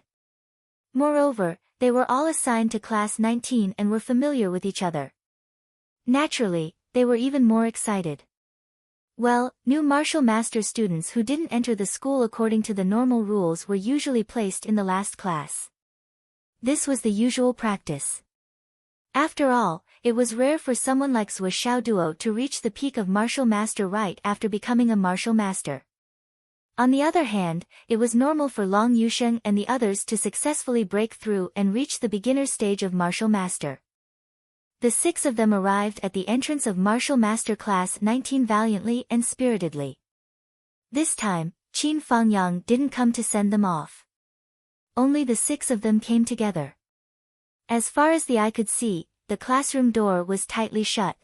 Moreover, they were all assigned to class 19 and were familiar with each other. Naturally, they were even more excited. Well, new martial master students who didn't enter the school according to the normal rules were usually placed in the last class. This was the usual practice. After all, it was rare for someone like Zhuo Xiaoduo to reach the peak of martial master right after becoming a martial master. On the other hand, it was normal for Long Yusheng and the others to successfully break through and reach the beginner stage of martial master. The 6 of them arrived at the entrance of martial master class 19 valiantly and spiritedly. This time, Qin Fangyang didn't come to send them off. Only the 6 of them came together. As far as the eye could see, the classroom door was tightly shut.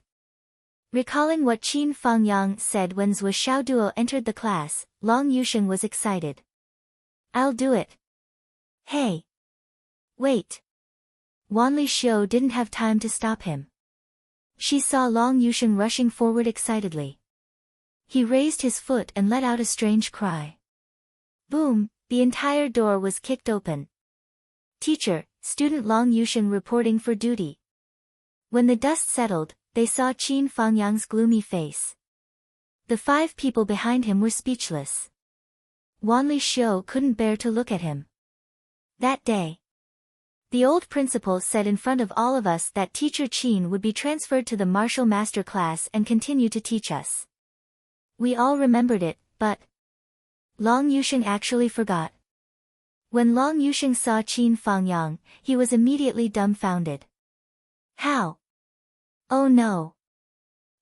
Recalling what Qin Fangyang said when Zhuo Xiaoduo entered the class, Long Yusheng was excited. I'll do it. Hey! Wait! Wanli Xiu didn't have time to stop him. She saw Long Yusheng rushing forward excitedly. He raised his foot and let out a strange cry. Boom! The entire door was kicked open. Teacher, student Long Yusheng reporting for duty. When the dust settled, they saw Qin Fangyang's gloomy face. The 5 people behind him were speechless. Wanli Xiu couldn't bear to look at him. That day, the old principal said in front of all of us that teacher Qin would be transferred to the martial master class and continue to teach us. We all remembered it, but Long Yusheng actually forgot. When Long Yusheng saw Qin Fangyang, he was immediately dumbfounded. How? Oh no!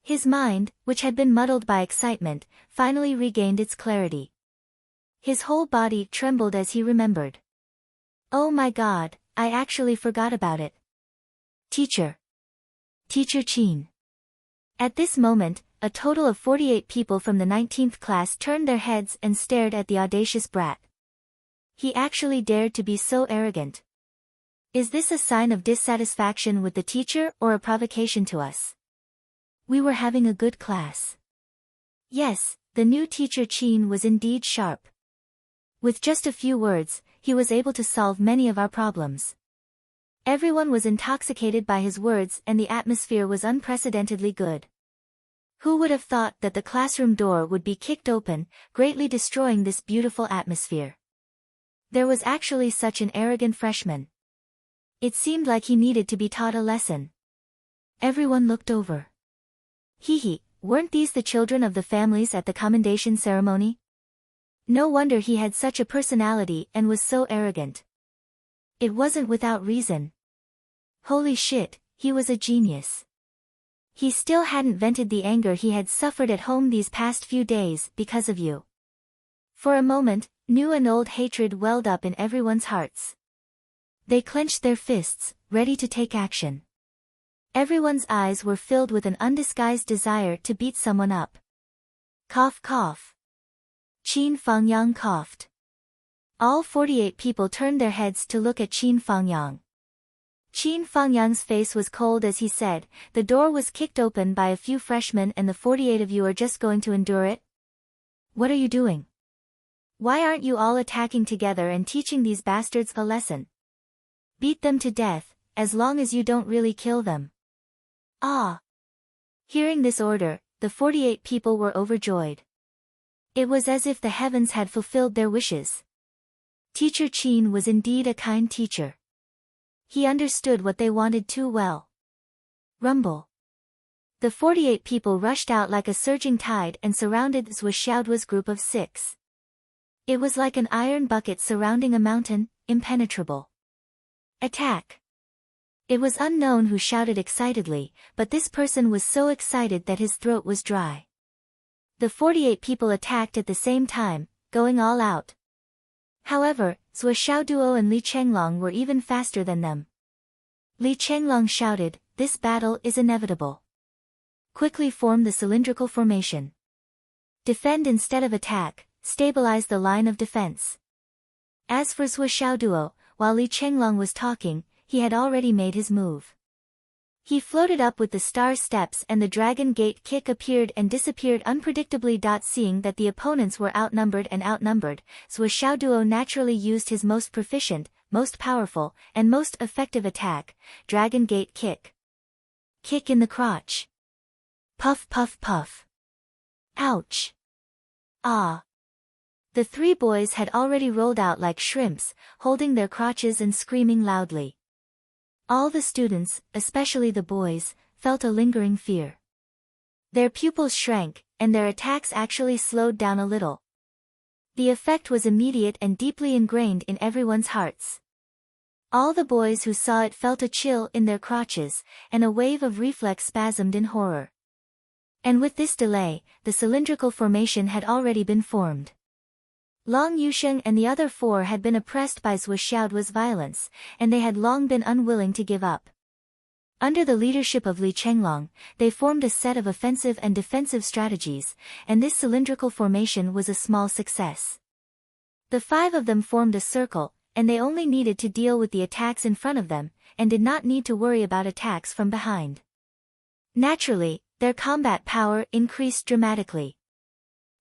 His mind, which had been muddled by excitement, finally regained its clarity. His whole body trembled as he remembered. Oh my God, I actually forgot about it. Teacher. Teacher Qin. At this moment, a total of 48 people from the 19th class turned their heads and stared at the audacious brat. He actually dared to be so arrogant. Is this a sign of dissatisfaction with the teacher or a provocation to us? We were having a good class. Yes, the new teacher Chin was indeed sharp. With just a few words, he was able to solve many of our problems. Everyone was intoxicated by his words and the atmosphere was unprecedentedly good. Who would have thought that the classroom door would be kicked open, greatly destroying this beautiful atmosphere? There was actually such an arrogant freshman. It seemed like he needed to be taught a lesson. Everyone looked over. Hee, weren't these the children of the families at the commendation ceremony? No wonder he had such a personality and was so arrogant. It wasn't without reason. Holy shit, he was a genius. He still hadn't vented the anger he had suffered at home these past few days because of you. For a moment, new and old hatred welled up in everyone's hearts. They clenched their fists, ready to take action. Everyone's eyes were filled with an undisguised desire to beat someone up. Cough cough. Qin Fangyang coughed. All 48 people turned their heads to look at Qin Fangyang. Qin Fangyang's face was cold as he said, "The door was kicked open by a few freshmen and the 48 of you are just going to endure it? What are you doing? Why aren't you all attacking together and teaching these bastards a lesson? Beat them to death, as long as you don't really kill them." Ah! Hearing this order, the 48 people were overjoyed. It was as if the heavens had fulfilled their wishes. Teacher Qin was indeed a kind teacher. He understood what they wanted too well. Rumble. The 48 people rushed out like a surging tide and surrounded Zhou Xiaoduo's group of 6. It was like an iron bucket surrounding a mountain, impenetrable. Attack! It was unknown who shouted excitedly, but this person was so excited that his throat was dry. The 48 people attacked at the same time, going all out. However, Zhou Xiaoduo and Li Chenglong were even faster than them. Li Chenglong shouted, "This battle is inevitable. Quickly form the cylindrical formation. Defend instead of attack, stabilize the line of defense." As for Zhou Xiaoduo, while Li Chenglong was talking, he had already made his move. He floated up with the star steps and the dragon gate kick appeared and disappeared unpredictably. Seeing that the opponents were outnumbered, Zhou Xiaoduo naturally used his most proficient, most powerful, and most effective attack, dragon gate kick. Kick in the crotch. Puff puff puff. Ouch. Ah. The 3 boys had already rolled out like shrimps, holding their crotches and screaming loudly. All the students, especially the boys, felt a lingering fear. Their pupils shrank, and their attacks actually slowed down a little. The effect was immediate and deeply ingrained in everyone's hearts. All the boys who saw it felt a chill in their crotches, and a wave of reflex spasmed in horror. And with this delay, the cylindrical formation had already been formed. Long Yusheng and the other 4 had been oppressed by Zhou Xiaoduo's violence, and they had long been unwilling to give up. Under the leadership of Li Chenglong, they formed a set of offensive and defensive strategies, and this cylindrical formation was a small success. The 5 of them formed a circle, and they only needed to deal with the attacks in front of them, and did not need to worry about attacks from behind. Naturally, their combat power increased dramatically.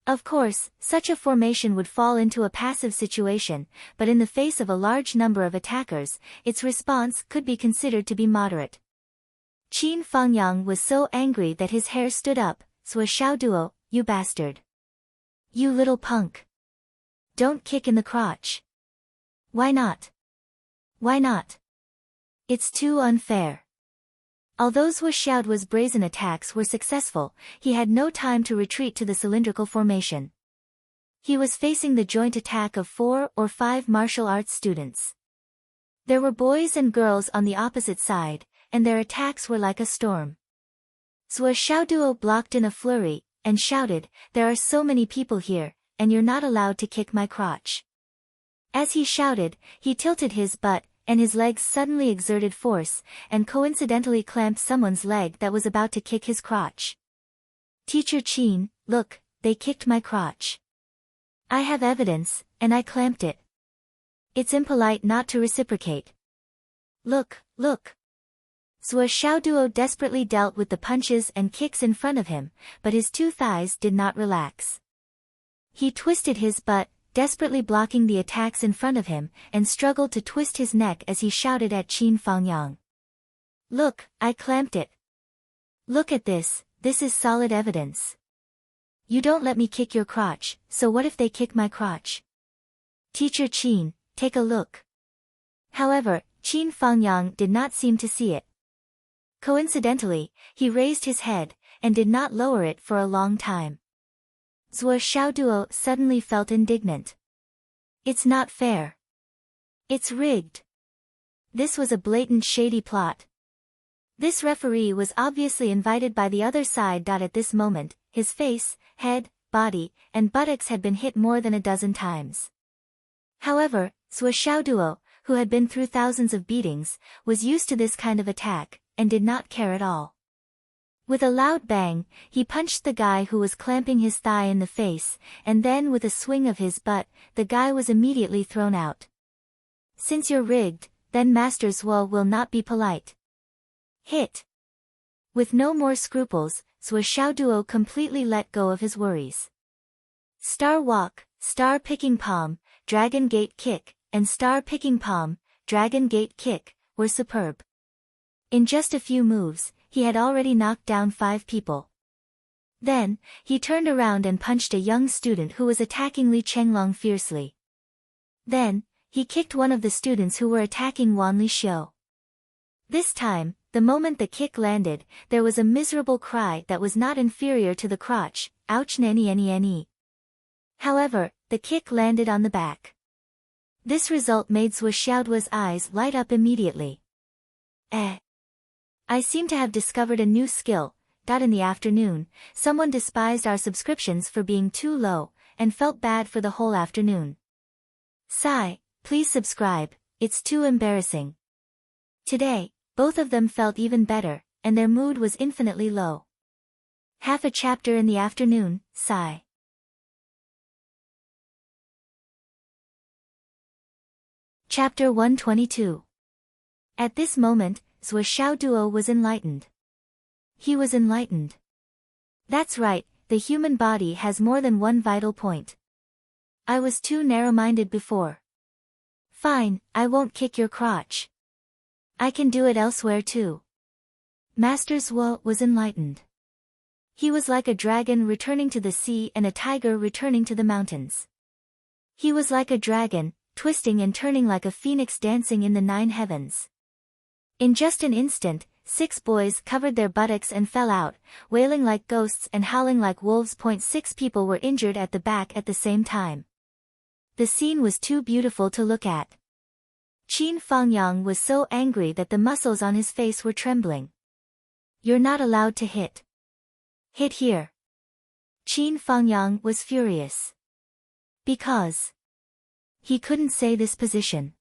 Of course, such a formation would fall into a passive situation, but in the face of a large number of attackers, its response could be considered to be moderate. Qin Fangyang was so angry that his hair stood up. "Zhou Xiaoduo, you bastard. You little punk. Don't kick in the crotch. Why not? Why not? It's too unfair." Although Zhou Xiaoduo's brazen attacks were successful, he had no time to retreat to the cylindrical formation. He was facing the joint attack of 4 or 5 martial arts students. There were boys and girls on the opposite side, and their attacks were like a storm. Zhou Xiaoduo blocked in a flurry, and shouted, "There are so many people here, and you're not allowed to kick my crotch." As he shouted, he tilted his butt, and his legs suddenly exerted force, and coincidentally clamped someone's leg that was about to kick his crotch. "Teacher Qin, look, they kicked my crotch. I have evidence, and I clamped it." It's impolite not to reciprocate. Look, look. Zhuo Xiaoduo desperately dealt with the punches and kicks in front of him, but his two thighs did not relax. He twisted his butt, desperately blocking the attacks in front of him, and struggled to twist his neck as he shouted at Qin Fangyang. Look, I clamped it. Look at this is solid evidence. You don't let me kick your crotch, so what if they kick my crotch? Teacher Qin, take a look. However, Qin Fangyang did not seem to see it. Coincidentally, he raised his head, and did not lower it for a long time. Zhuo Xiaoduo suddenly felt indignant. It's not fair. It's rigged. This was a blatant shady plot. This referee was obviously invited by the other side. At this moment, his face, head, body, and buttocks had been hit more than a dozen times. However, Zhuo Xiaoduo, who had been through thousands of beatings, was used to this kind of attack, and did not care at all. With a loud bang, he punched the guy who was clamping his thigh in the face, and then with a swing of his butt, the guy was immediately thrown out. Since you're rigged, then Master Zhuo will not be polite. Hit. With no more scruples, Zhuo Xiaoduo completely let go of his worries. Star Walk, Star Picking Palm, Dragon Gate Kick, and Star Picking Palm, Dragon Gate Kick, were superb. In just a few moves, he had already knocked down 5 people. Then, he turned around and punched a young student who was attacking Li Chenglong fiercely. Then, he kicked one of the students who were attacking Wan Li Xiu. This time, the moment the kick landed, there was a miserable cry that was not inferior to the crotch, ouch nanny. However, the kick landed on the back. This result made Zhuo Xiaoduo's eyes light up immediately. I seem to have discovered a new skill. In the afternoon, someone despised our subscriptions for being too low, and felt bad for the whole afternoon. Sigh, please subscribe, it's too embarrassing. Today, both of them felt even better, and their mood was infinitely low. Half a chapter in the afternoon, sigh. Chapter 122. At this moment, Zhuo Xiaoduo was enlightened. He was enlightened. That's right, the human body has more than one vital point. I was too narrow-minded before. Fine, I won't kick your crotch. I can do it elsewhere too. Master Zhuo was enlightened. He was like a dragon returning to the sea and a tiger returning to the mountains. He was like a dragon, twisting and turning like a phoenix dancing in the 9 heavens. In just an instant, 6 boys covered their buttocks and fell out, wailing like ghosts and howling like wolves. 6 people were injured at the back at the same time. The scene was too beautiful to look at. Qin Fangyang was so angry that the muscles on his face were trembling. You're not allowed to hit. Hit here. Qin Fangyang was furious. Because he couldn't say this position.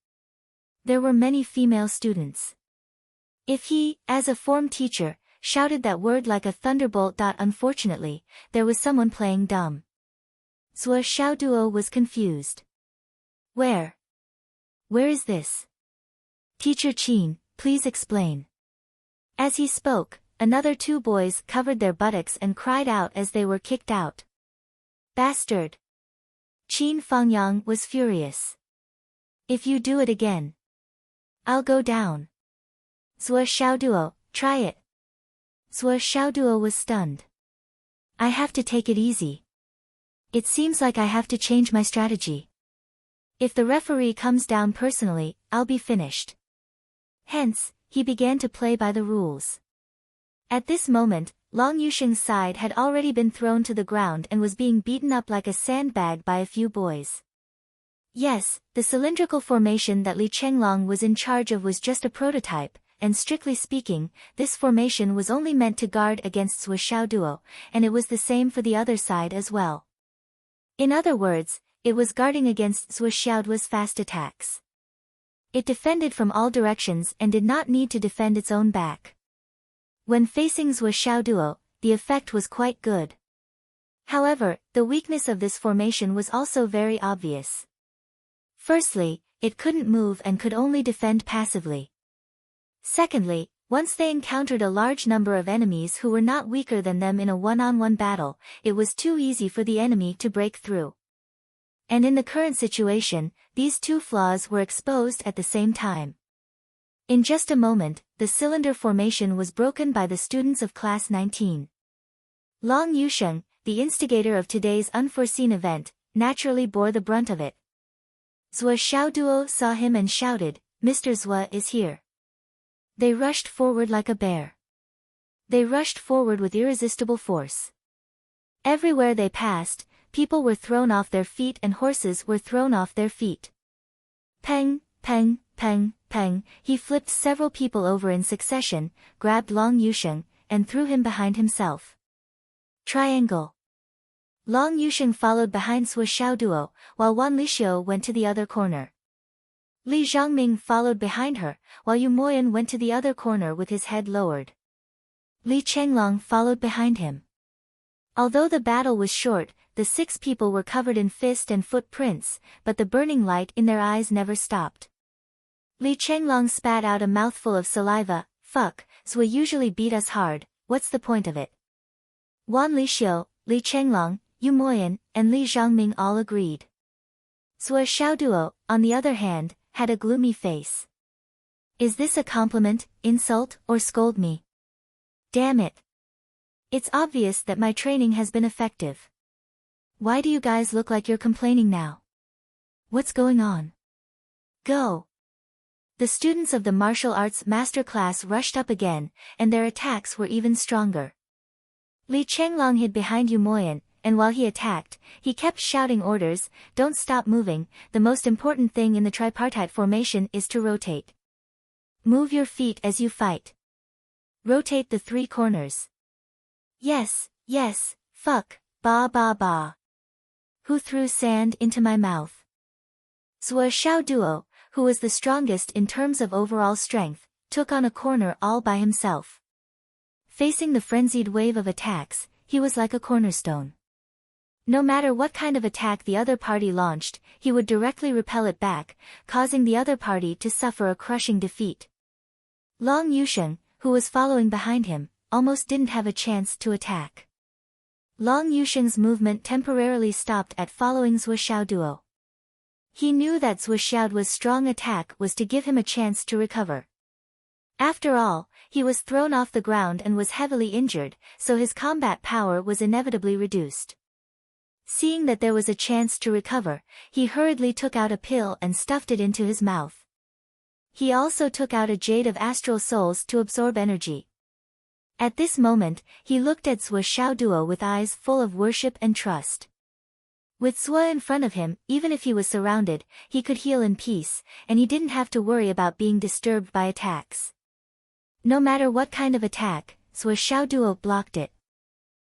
There were many female students. If he, as a form teacher, shouted that word like a thunderbolt. Unfortunately, there was someone playing dumb. Zhuo Xiaoduo was confused. Where is this? Teacher Qin, please explain. As he spoke, another 2 boys covered their buttocks and cried out as they were kicked out. Bastard! Qin Fangyang was furious. If you do it again, I'll go down. Zhuo Xiaoduo, try it. Zhuo Xiaoduo was stunned. I have to take it easy. It seems like I have to change my strategy. If the referee comes down personally, I'll be finished. Hence, he began to play by the rules. At this moment, Long Yusheng's side had already been thrown to the ground and was being beaten up like a sandbag by a few boys. Yes, the cylindrical formation that Li Chenglong was in charge of was just a prototype, and strictly speaking, this formation was only meant to guard against Zhuo Xiaoduo, and it was the same for the other side as well. In other words, it was guarding against Zhuo Xiaoduo's fast attacks. It defended from all directions and did not need to defend its own back. When facing Zhuo Xiaoduo, the effect was quite good. However, the weakness of this formation was also very obvious. Firstly, it couldn't move and could only defend passively. Secondly, once they encountered a large number of enemies who were not weaker than them in a one-on-one battle, it was too easy for the enemy to break through. And in the current situation, these two flaws were exposed at the same time. In just a moment, the cylinder formation was broken by the students of Class 19. Long Yusheng, the instigator of today's unforeseen event, naturally bore the brunt of it. Zhuo Xiaoduo saw him and shouted, "Mr. Zhuo is here." They rushed forward like a bear. They rushed forward with irresistible force. Everywhere they passed, people were thrown off their feet and horses were thrown off their feet. Peng, peng, peng, peng, he flipped several people over in succession, grabbed Long Yusheng, and threw him behind himself. Triangle. Long Yusheng followed behind Zhuo Xiaoduo, while Wan Lixiu went to the other corner. Li Zhongming followed behind her, while Yu Moyan went to the other corner with his head lowered. Li Chenglong followed behind him. Although the battle was short, the 6 people were covered in fist and footprints, but the burning light in their eyes never stopped. Li Chenglong spat out a mouthful of saliva. "Fuck, Zhuo usually beat us hard, what's the point of it?" Wan Lixiu, Li Chenglong, Yu Moyan, and Li Zhongming all agreed. Zhuo Xiaoduo, on the other hand, had a gloomy face. Is this a compliment, insult, or scold me? Damn it. It's obvious that my training has been effective. Why do you guys look like you're complaining now? What's going on? Go! The students of the martial arts master class rushed up again, and their attacks were even stronger. Li Chenglong hid behind Yu Moyan, and while he attacked, he kept shouting orders, "Don't stop moving, the most important thing in the tripartite formation is to rotate. Move your feet as you fight. Rotate the 3 corners. Yes, yes, fuck, ba ba ba. Who threw sand into my mouth?" Zhuo Xiaoduo, who was the strongest in terms of overall strength, took on a corner all by himself. Facing the frenzied wave of attacks, he was like a cornerstone. No matter what kind of attack the other party launched, he would directly repel it back, causing the other party to suffer a crushing defeat. Long Yusheng, who was following behind him, almost didn't have a chance to attack. Long Yusheng's movement temporarily stopped at following Zhuo Xiaoduo. He knew that Zhuo Xiaoduo's strong attack was to give him a chance to recover. After all, he was thrown off the ground and was heavily injured, so his combat power was inevitably reduced. Seeing that there was a chance to recover, he hurriedly took out a pill and stuffed it into his mouth. He also took out a jade of astral souls to absorb energy. At this moment, he looked at Zhuo Xiaoduo with eyes full of worship and trust. With Zhuo in front of him, even if he was surrounded, he could heal in peace, and he didn't have to worry about being disturbed by attacks. No matter what kind of attack, Zhuo Xiaoduo blocked it.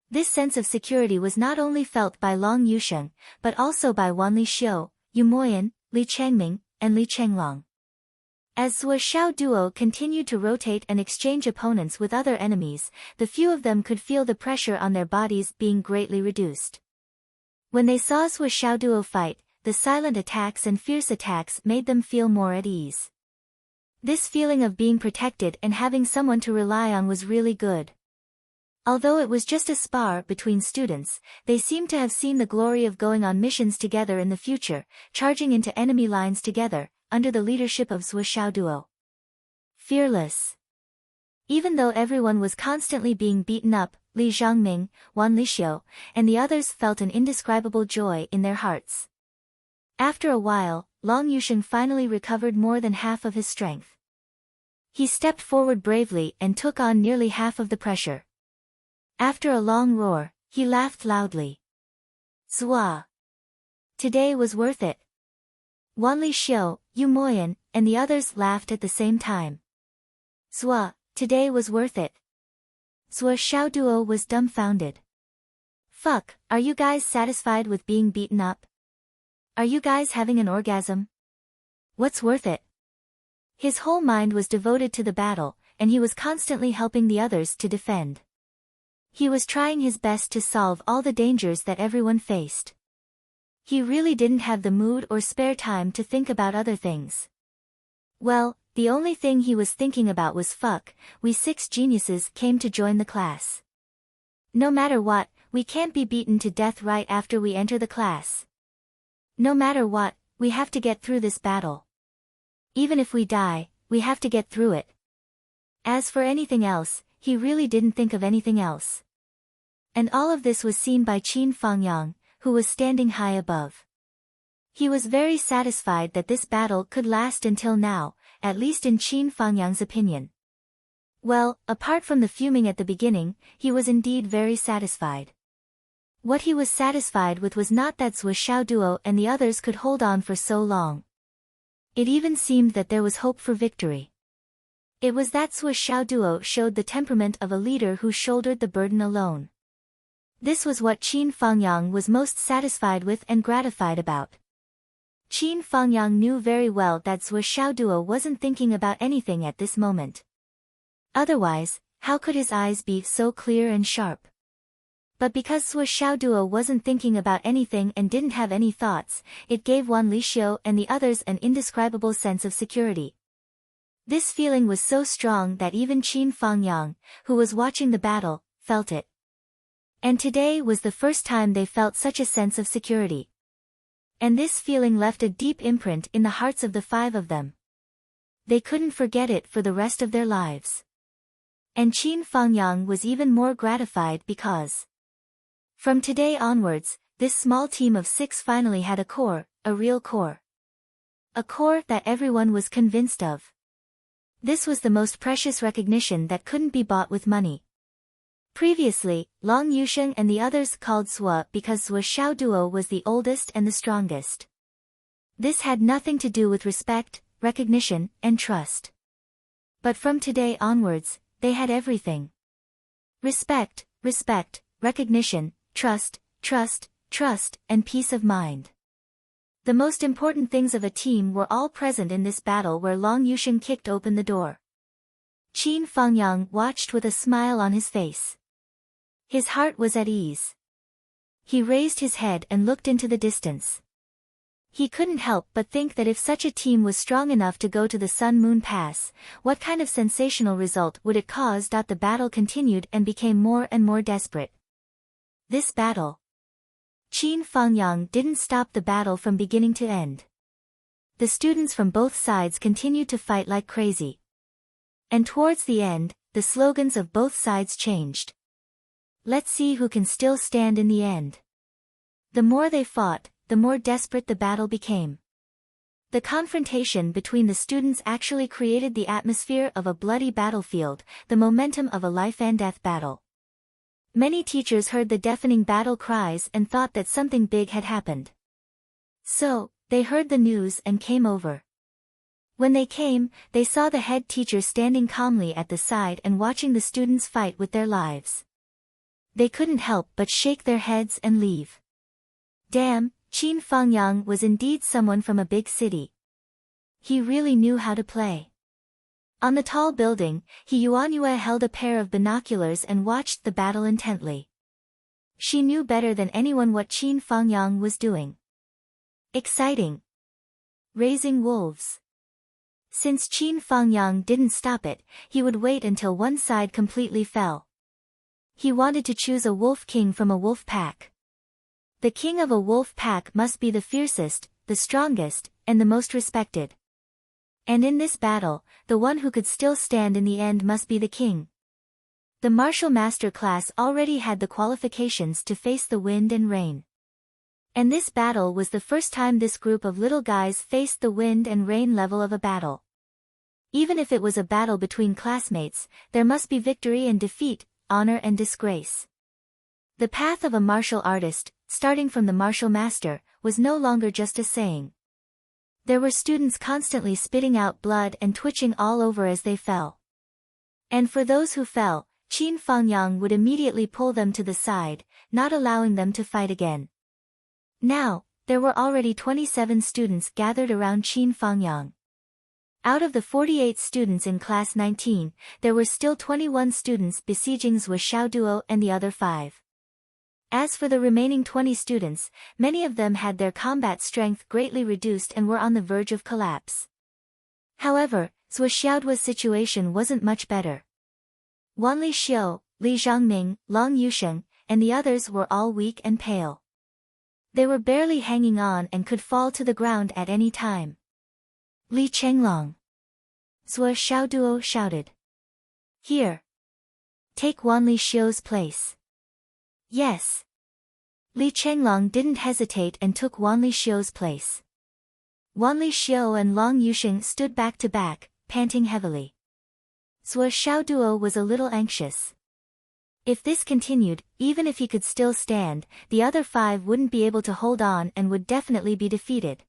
This sense of security was not only felt by Long Yusheng, but also by Wan Lixiu, Yu Moyan, Li Changming, and Li Chenglong. As Zhuo Xiaoduo continued to rotate and exchange opponents with other enemies, the few of them could feel the pressure on their bodies being greatly reduced. When they saw Zhuo Xiaoduo fight, the silent attacks and fierce attacks made them feel more at ease. This feeling of being protected and having someone to rely on was really good. Although it was just a spar between students, they seemed to have seen the glory of going on missions together in the future, charging into enemy lines together, under the leadership of Zhuo Xiaoduo. Fearless. Even though everyone was constantly being beaten up, Li Zhongming, Wan Lixiu, and the others felt an indescribable joy in their hearts. After a while, Long Yusheng finally recovered more than half of his strength. He stepped forward bravely and took on nearly half of the pressure. After a long roar, he laughed loudly. Zhuo! Today was worth it. Wan Lixiu, Yu Moyan, and the others laughed at the same time. Zhuo, today was worth it. Zhuo Xiaoduo was dumbfounded. Fuck, are you guys satisfied with being beaten up? Are you guys having an orgasm? What's worth it? His whole mind was devoted to the battle, and he was constantly helping the others to defend. He was trying his best to solve all the dangers that everyone faced. He really didn't have the mood or spare time to think about other things. Well, the only thing he was thinking about was fuck, we 6 geniuses came to join the class. No matter what, we can't be beaten to death right after we enter the class. No matter what, we have to get through this battle. Even if we die, we have to get through it. As for anything else, he really didn't think of anything else. And all of this was seen by Qin Fangyang, who was standing high above. He was very satisfied that this battle could last until now, at least in Qin Fangyang's opinion. Well, apart from the fuming at the beginning, he was indeed very satisfied. What he was satisfied with was not that Zhou Xiaoduo and the others could hold on for so long. It even seemed that there was hope for victory. It was that Zhou Xiaoduo showed the temperament of a leader who shouldered the burden alone. This was what Qin Fangyang was most satisfied with and gratified about. Qin Fangyang knew very well that Zhou Xiaoduo wasn't thinking about anything at this moment. Otherwise, how could his eyes be so clear and sharp? But because Zhou Xiaoduo wasn't thinking about anything and didn't have any thoughts, it gave Wan Lixiu and the others an indescribable sense of security. This feeling was so strong that even Qin Fangyang, who was watching the battle, felt it. And today was the first time they felt such a sense of security. And this feeling left a deep imprint in the hearts of the 5 of them. They couldn't forget it for the rest of their lives. And Qin Fangyang was even more gratified because from today onwards, this small team of 6 finally had a core, a real core. A core that everyone was convinced of. This was the most precious recognition that couldn't be bought with money. Previously, Long Yusheng and the others called Zhou because Zhou Xiaoduo was the oldest and the strongest. This had nothing to do with respect, recognition, and trust. But from today onwards, they had everything. Respect, recognition, trust, and peace of mind. The most important things of a team were all present in this battle where Long Yusheng kicked open the door. Qin Fangyang watched with a smile on his face. His heart was at ease. He raised his head and looked into the distance. He couldn't help but think that if such a team was strong enough to go to the Sun-Moon Pass, what kind of sensational result would it cause? The battle continued and became more and more desperate. This battle. Qin Fangyang didn't stop the battle from beginning to end. The students from both sides continued to fight like crazy. And towards the end, the slogans of both sides changed. Let's see who can still stand in the end. The more they fought, the more desperate the battle became. The confrontation between the students actually created the atmosphere of a bloody battlefield, the momentum of a life-and-death battle. Many teachers heard the deafening battle cries and thought that something big had happened. So, they heard the news and came over. When they came, they saw the head teacher standing calmly at the side and watching the students fight with their lives. They couldn't help but shake their heads and leave. Damn, Qin Fangyang was indeed someone from a big city. He really knew how to play. On the tall building, Yuanyue held a pair of binoculars and watched the battle intently. She knew better than anyone what Qin Fangyang was doing. Exciting. Raising wolves. Since Qin Fangyang didn't stop it, he would wait until one side completely fell. He wanted to choose a wolf king from a wolf pack. The king of a wolf pack must be the fiercest, the strongest, and the most respected. And in this battle, the one who could still stand in the end must be the king. The martial master class already had the qualifications to face the wind and rain. And this battle was the first time this group of little guys faced the wind and rain level of a battle. Even if it was a battle between classmates, there must be victory and defeat, honor and disgrace. The path of a martial artist, starting from the martial master, was no longer just a saying. There were students constantly spitting out blood and twitching all over as they fell. And for those who fell, Qin Fangyang would immediately pull them to the side, not allowing them to fight again. Now, there were already 27 students gathered around Qin Fangyang. Out of the 48 students in class 19, there were still 21 students besieging Zhou Xiaoduo and the other 5. As for the remaining 20 students, many of them had their combat strength greatly reduced and were on the verge of collapse. However, Zhou Xiaoduo's situation wasn't much better. Wanli Xiu, Li Zhangming, Long Yusheng, and the others were all weak and pale. They were barely hanging on and could fall to the ground at any time. Li Chenglong. Zhou Xiaoduo shouted. Here. Take Wanli Xiu's place. Yes. Li Chenglong didn't hesitate and took Wanli Xiu's place. Wanli Xiu and Long Yusheng stood back to back, panting heavily. Zhou Xiaoduo was a little anxious. If this continued, even if he could still stand, the other 5 wouldn't be able to hold on and would definitely be defeated.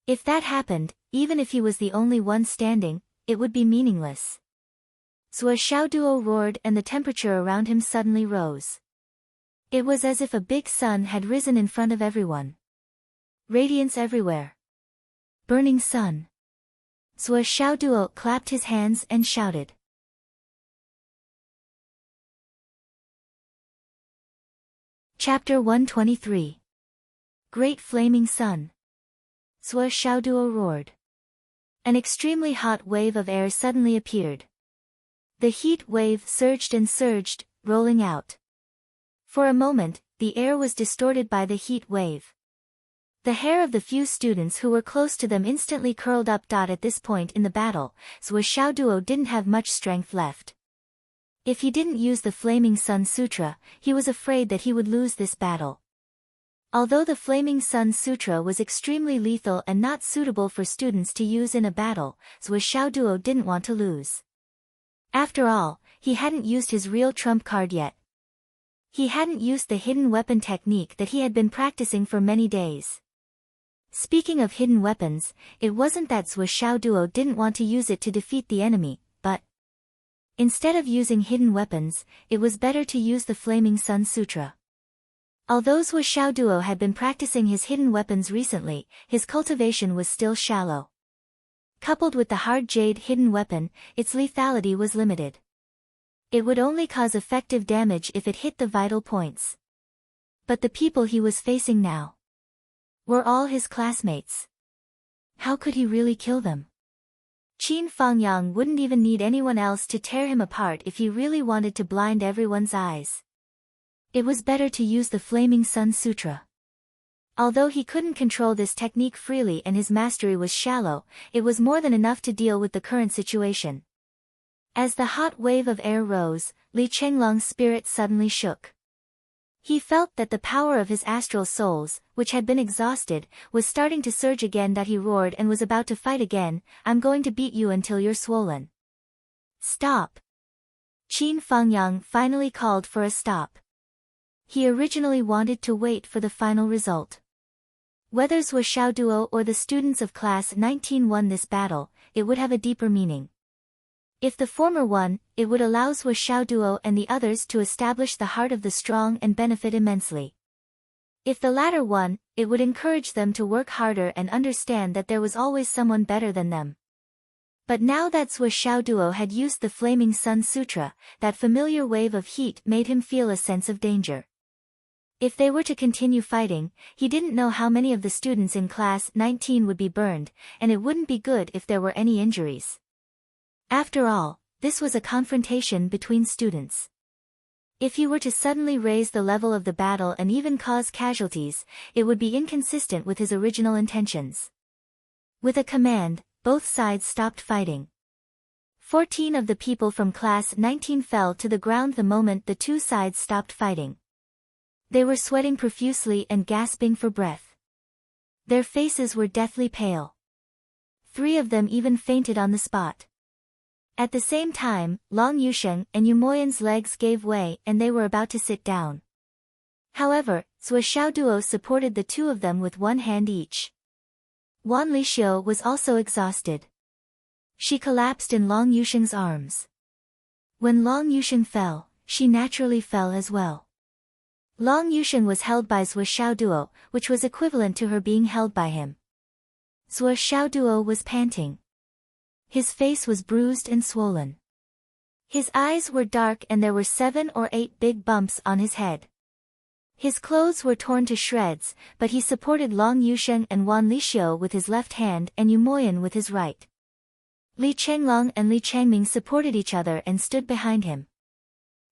If that happened, even if he was the only one standing, it would be meaningless. Zhou Xiaoduo roared and the temperature around him suddenly rose. It was as if a big sun had risen in front of everyone. Radiance everywhere. Burning sun. Zhou Xiaoduo clapped his hands and shouted. Chapter 123. Great Flaming Sun. Zhou Xiaoduo roared. An extremely hot wave of air suddenly appeared. The heat wave surged and surged, rolling out. For a moment, the air was distorted by the heat wave. The hair of the few students who were close to them instantly curled up. At this point in the battle, Zhou Xiaoduo didn't have much strength left. If he didn't use the Flaming Sun Sutra, he was afraid that he would lose this battle. Although the Flaming Sun Sutra was extremely lethal and not suitable for students to use in a battle, Zhou Xiaoduo didn't want to lose. After all, he hadn't used his real trump card yet. He hadn't used the hidden weapon technique that he had been practicing for many days. Speaking of hidden weapons, it wasn't that Zhou Xiaoduo didn't want to use it to defeat the enemy, but instead of using hidden weapons, it was better to use the Flaming Sun Sutra. Although Zhou Xiaoduo had been practicing his hidden weapons recently, his cultivation was still shallow. Coupled with the hard jade hidden weapon, its lethality was limited. It would only cause effective damage if it hit the vital points. But the people he was facing now were all his classmates. How could he really kill them? Qin Fangyang wouldn't even need anyone else to tear him apart if he really wanted to blind everyone's eyes. It was better to use the Flaming Sun Sutra. Although he couldn't control this technique freely and his mastery was shallow, it was more than enough to deal with the current situation. As the hot wave of air rose, Li Chenglong's spirit suddenly shook. He felt that the power of his astral souls, which had been exhausted, was starting to surge again. He roared and was about to fight again. I'm going to beat you until you're swollen. Stop. Qin Fangyang finally called for a stop. He originally wanted to wait for the final result. Whether Zhou Xiaoduo or the students of Class 19 won this battle, it would have a deeper meaning. If the former won, it would allow Zhou Xiaoduo and the others to establish the heart of the strong and benefit immensely. If the latter won, it would encourage them to work harder and understand that there was always someone better than them. But now that Zhou Xiaoduo had used the Flaming Sun Sutra, that familiar wave of heat made him feel a sense of danger. If they were to continue fighting, he didn't know how many of the students in Class 19 would be burned, and it wouldn't be good if there were any injuries. After all, this was a confrontation between students. If he were to suddenly raise the level of the battle and even cause casualties, it would be inconsistent with his original intentions. With a command, both sides stopped fighting. 14 of the people from Class 19 fell to the ground the moment the two sides stopped fighting. They were sweating profusely and gasping for breath. Their faces were deathly pale. 3 of them even fainted on the spot. At the same time, Long Yusheng and Yumoyan's legs gave way and they were about to sit down. However, Zhou Xiaoduo supported the 2 of them with 1 hand each. Wanli Xiu was also exhausted. She collapsed in Long Yusheng's arms. When Long Yusheng fell, she naturally fell as well. Long Yusheng was held by Zhou Xiaoduo, which was equivalent to her being held by him. Zhou Xiaoduo was panting. His face was bruised and swollen. His eyes were dark and there were 7 or 8 big bumps on his head. His clothes were torn to shreds, but he supported Long Yusheng and Wan Lixiu with his left hand and Yu Moyan with his right. Li Chenglong and Li Changming supported each other and stood behind him.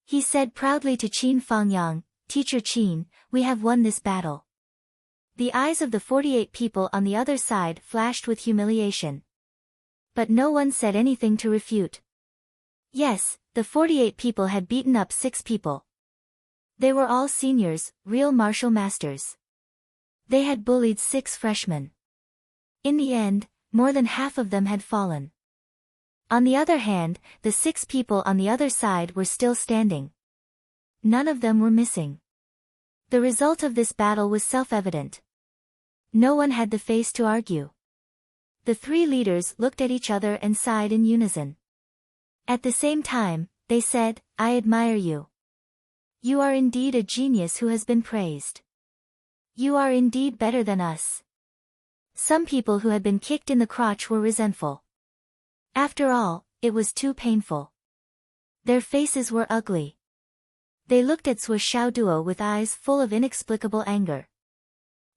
He said proudly to Qin Fangyang, "Teacher Qin, we have won this battle." The eyes of the 48 people on the other side flashed with humiliation. But no one said anything to refute. Yes, the 48 people had beaten up 6 people. They were all seniors, real martial masters. They had bullied 6 freshmen. In the end, more than half of them had fallen. On the other hand, the 6 people on the other side were still standing. None of them were missing. The result of this battle was self-evident. No one had the face to argue. The 3 leaders looked at each other and sighed in unison. At the same time, they said, "I admire you. You are indeed a genius who has been praised. You are indeed better than us." Some people who had been kicked in the crotch were resentful. After all, it was too painful. Their faces were ugly. They looked at Sui Xiaoduo with eyes full of inexplicable anger.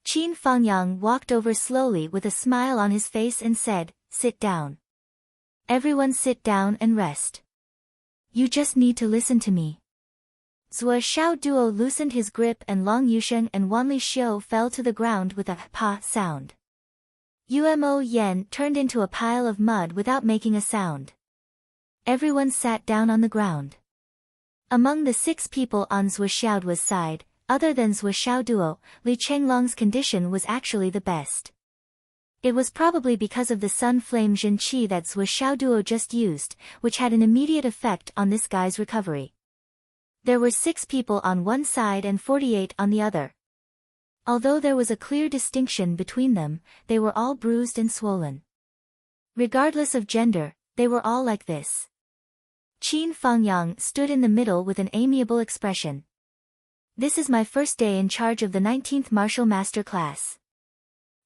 Qin Fangyang walked over slowly with a smile on his face and said, "Sit down. Everyone sit down and rest. You just need to listen to me." Zhuo Xiaoduo loosened his grip and Long Yusheng and Wan Lixiu fell to the ground with a "pa" sound. Umo Yen turned into a pile of mud without making a sound. Everyone sat down on the ground. Among the 6 people on Zhuo Xiaoduo's side, other than Zhuo Xiaoduo, Li Chenglong's condition was actually the best. It was probably because of the sun flame Jin Qi that Zhuo Xiaoduo just used, which had an immediate effect on this guy's recovery. There were 6 people on one side and 48 on the other. Although there was a clear distinction between them, they were all bruised and swollen. Regardless of gender, they were all like this. Qin Fangyang stood in the middle with an amiable expression. "This is my first day in charge of the 19th Martial Master class.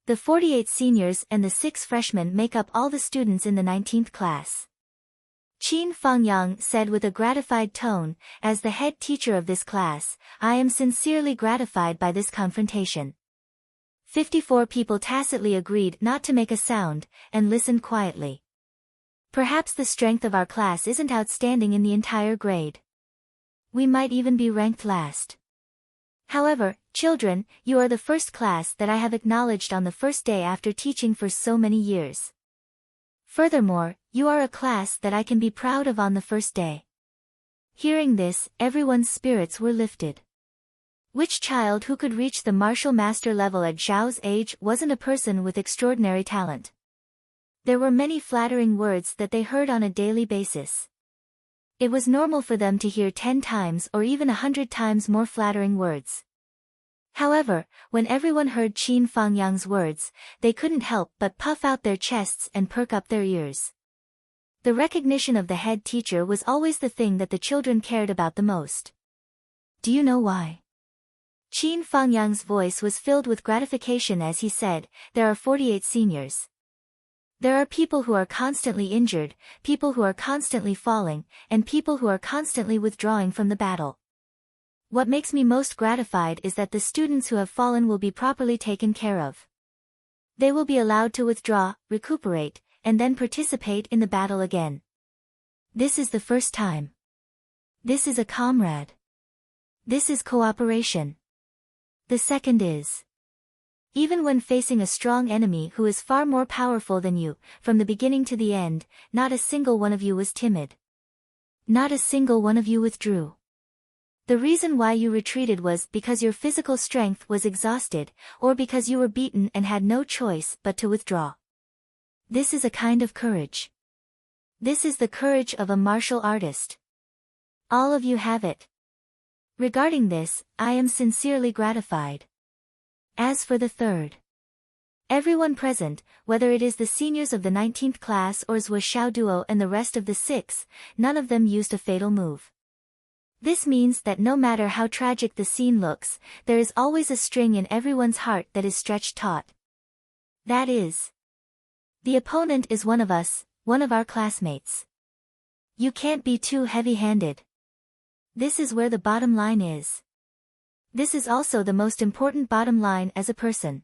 The 48 seniors and the 6 freshmen make up all the students in the 19th class." Qin Fangyang said with a gratified tone, "As the head teacher of this class, I am sincerely gratified by this confrontation." 54 people tacitly agreed not to make a sound, and listened quietly. Perhaps the strength of our class isn't outstanding in the entire grade. We might even be ranked last. However, children, you are the first class that I have acknowledged on the first day after teaching for so many years. Furthermore, you are a class that I can be proud of on the first day. Hearing this, everyone's spirits were lifted. Which child who could reach the martial master level at Zhao's age wasn't a person with extraordinary talent? There were many flattering words that they heard on a daily basis. It was normal for them to hear 10 times or even 100 times more flattering words. However, when everyone heard Qin Fangyang's words, they couldn't help but puff out their chests and perk up their ears. The recognition of the head teacher was always the thing that the children cared about the most. Do you know why? Qin Fangyang's voice was filled with gratification as he said, "There are 48 seniors. There are people who are constantly injured, people who are constantly falling, and people who are constantly withdrawing from the battle. What makes me most gratified is that the students who have fallen will be properly taken care of. They will be allowed to withdraw, recuperate, and then participate in the battle again. This is the first time. This is a comrade. This is cooperation. The second is, even when facing a strong enemy who is far more powerful than you, from the beginning to the end, not a single one of you was timid. Not a single one of you withdrew. The reason why you retreated was because your physical strength was exhausted, or because you were beaten and had no choice but to withdraw. This is a kind of courage. This is the courage of a martial artist. All of you have it. Regarding this, I am sincerely gratified. As for the third, everyone present, whether it is the seniors of the 19th class or Zhuo Xiaoduo and the rest of the 6, none of them used a fatal move. This means that no matter how tragic the scene looks, there is always a string in everyone's heart that is stretched taut. That is, the opponent is one of us, one of our classmates. You can't be too heavy-handed. This is where the bottom line is. This is also the most important bottom line as a person.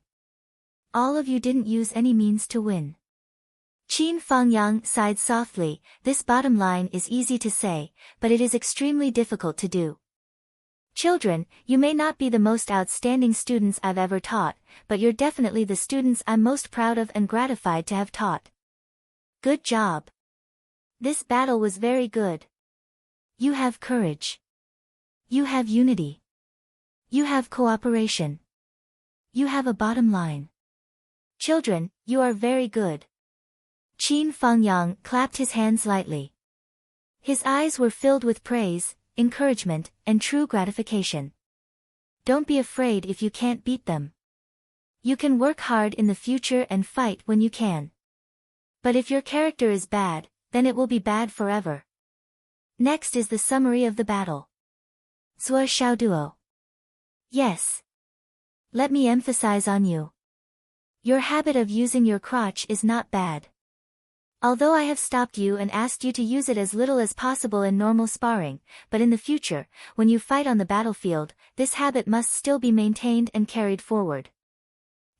All of you didn't use any means to win. Qin Fangyang sighed softly. This bottom line is easy to say, but it is extremely difficult to do. Children, you may not be the most outstanding students I've ever taught, but you're definitely the students I'm most proud of and gratified to have taught. Good job. This battle was very good. You have courage. You have unity. You have cooperation. You have a bottom line. Children, you are very good. Qin Fangyang clapped his hands lightly. His eyes were filled with praise, encouragement, and true gratification. Don't be afraid if you can't beat them. You can work hard in the future and fight when you can. But if your character is bad, then it will be bad forever. Next is the summary of the battle. Zhuo Xiaoduo. Yes. Let me emphasize on you. Your habit of using your crotch is not bad. Although I have stopped you and asked you to use it as little as possible in normal sparring, but in the future, when you fight on the battlefield, this habit must still be maintained and carried forward.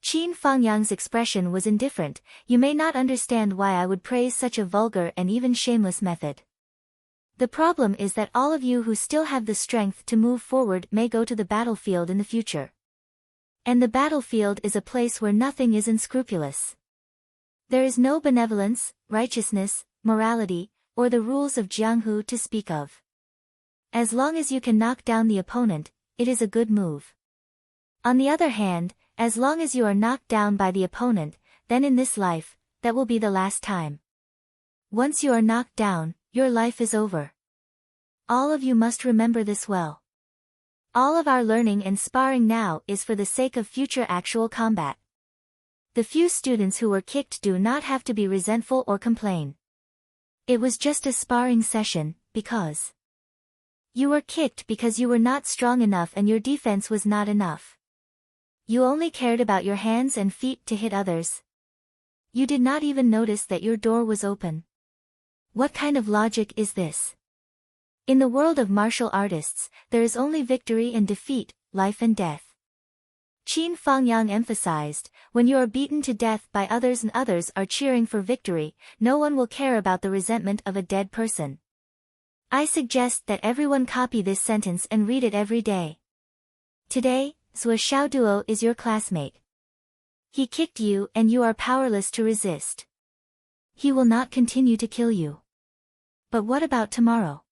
Qin Fangyang's expression was indifferent. You may not understand why I would praise such a vulgar and even shameless method. The problem is that all of you who still have the strength to move forward may go to the battlefield in the future. And the battlefield is a place where nothing is unscrupulous. There is no benevolence, righteousness, morality, or the rules of Jianghu to speak of. As long as you can knock down the opponent, it is a good move. On the other hand, as long as you are knocked down by the opponent, then in this life, that will be the last time. Once you are knocked down, your life is over. All of you must remember this well. All of our learning and sparring now is for the sake of future actual combat. The few students who were kicked do not have to be resentful or complain. It was just a sparring session, because you were kicked because you were not strong enough and your defense was not enough. You only cared about your hands and feet to hit others. You did not even notice that your door was open. What kind of logic is this? In the world of martial artists, there is only victory and defeat, life and death. Qin Fangyang emphasized, when you are beaten to death by others and others are cheering for victory, no one will care about the resentment of a dead person. I suggest that everyone copy this sentence and read it every day. Today, Zhuo Xiaoduo is your classmate. He kicked you and you are powerless to resist. He will not continue to kill you. But what about tomorrow?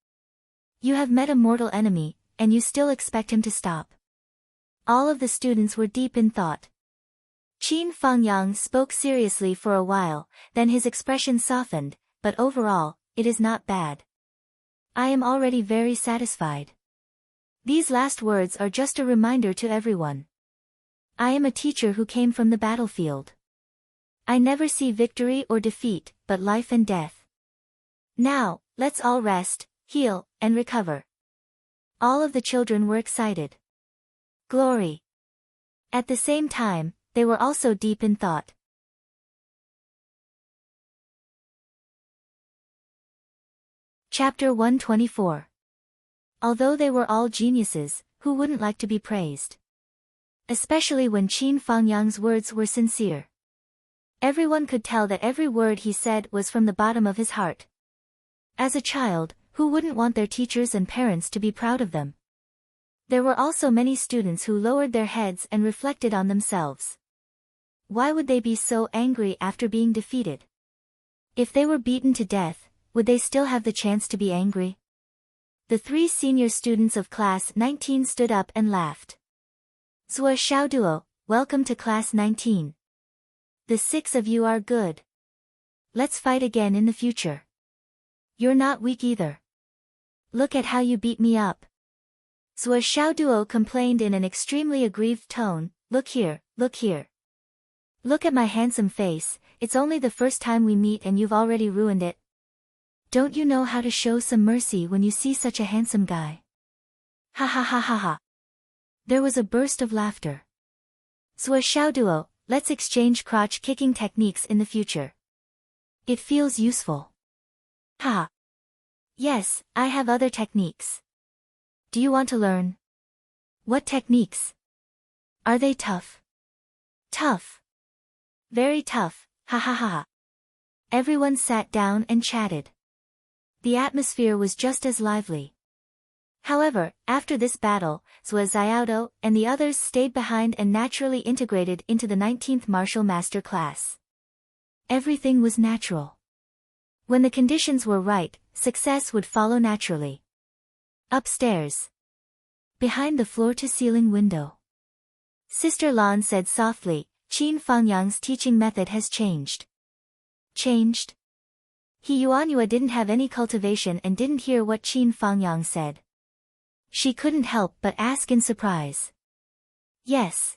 You have met a mortal enemy, and you still expect him to stop. All of the students were deep in thought. Qin Fangyang spoke seriously for a while, then his expression softened, but overall, it is not bad. I am already very satisfied. These last words are just a reminder to everyone. I am a teacher who came from the battlefield. I never see victory or defeat, but life and death. Now, let's all rest, heal, and recover. All of the children were excited. Glory. At the same time, they were also deep in thought. Chapter 124. Although they were all geniuses, who wouldn't like to be praised? Especially when Qin Fangyang's words were sincere. Everyone could tell that every word he said was from the bottom of his heart. As a child, who wouldn't want their teachers and parents to be proud of them? There were also many students who lowered their heads and reflected on themselves. Why would they be so angry after being defeated? If they were beaten to death, would they still have the chance to be angry? The 3 senior students of class 19 stood up and laughed. Zhuo Xiaoduo, welcome to class 19. The 6 of you are good. Let's fight again in the future. You're not weak either. Look at how you beat me up. Zhuo Xiaoduo complained in an extremely aggrieved tone, look here, look here. Look at my handsome face, it's only the first time we meet and you've already ruined it. Don't you know how to show some mercy when you see such a handsome guy? Ha ha ha ha ha. There was a burst of laughter. Zhuo Xiaoduo, let's exchange crotch-kicking techniques in the future. It feels useful. Ha. Yes, I have other techniques. Do you want to learn? What techniques? Are they tough? Tough. Very tough, ha ha ha. Everyone sat down and chatted. The atmosphere was just as lively. However, after this battle, Zhou Xiaodo and the others stayed behind and naturally integrated into the 19th martial master class. Everything was natural. When the conditions were right, success would follow naturally. Upstairs. Behind the floor-to-ceiling window. Sister Lan said softly, Qin Fangyang's teaching method has changed. Changed? He Yuanyue didn't have any cultivation and didn't hear what Qin Fangyang said. She couldn't help but ask in surprise. Yes.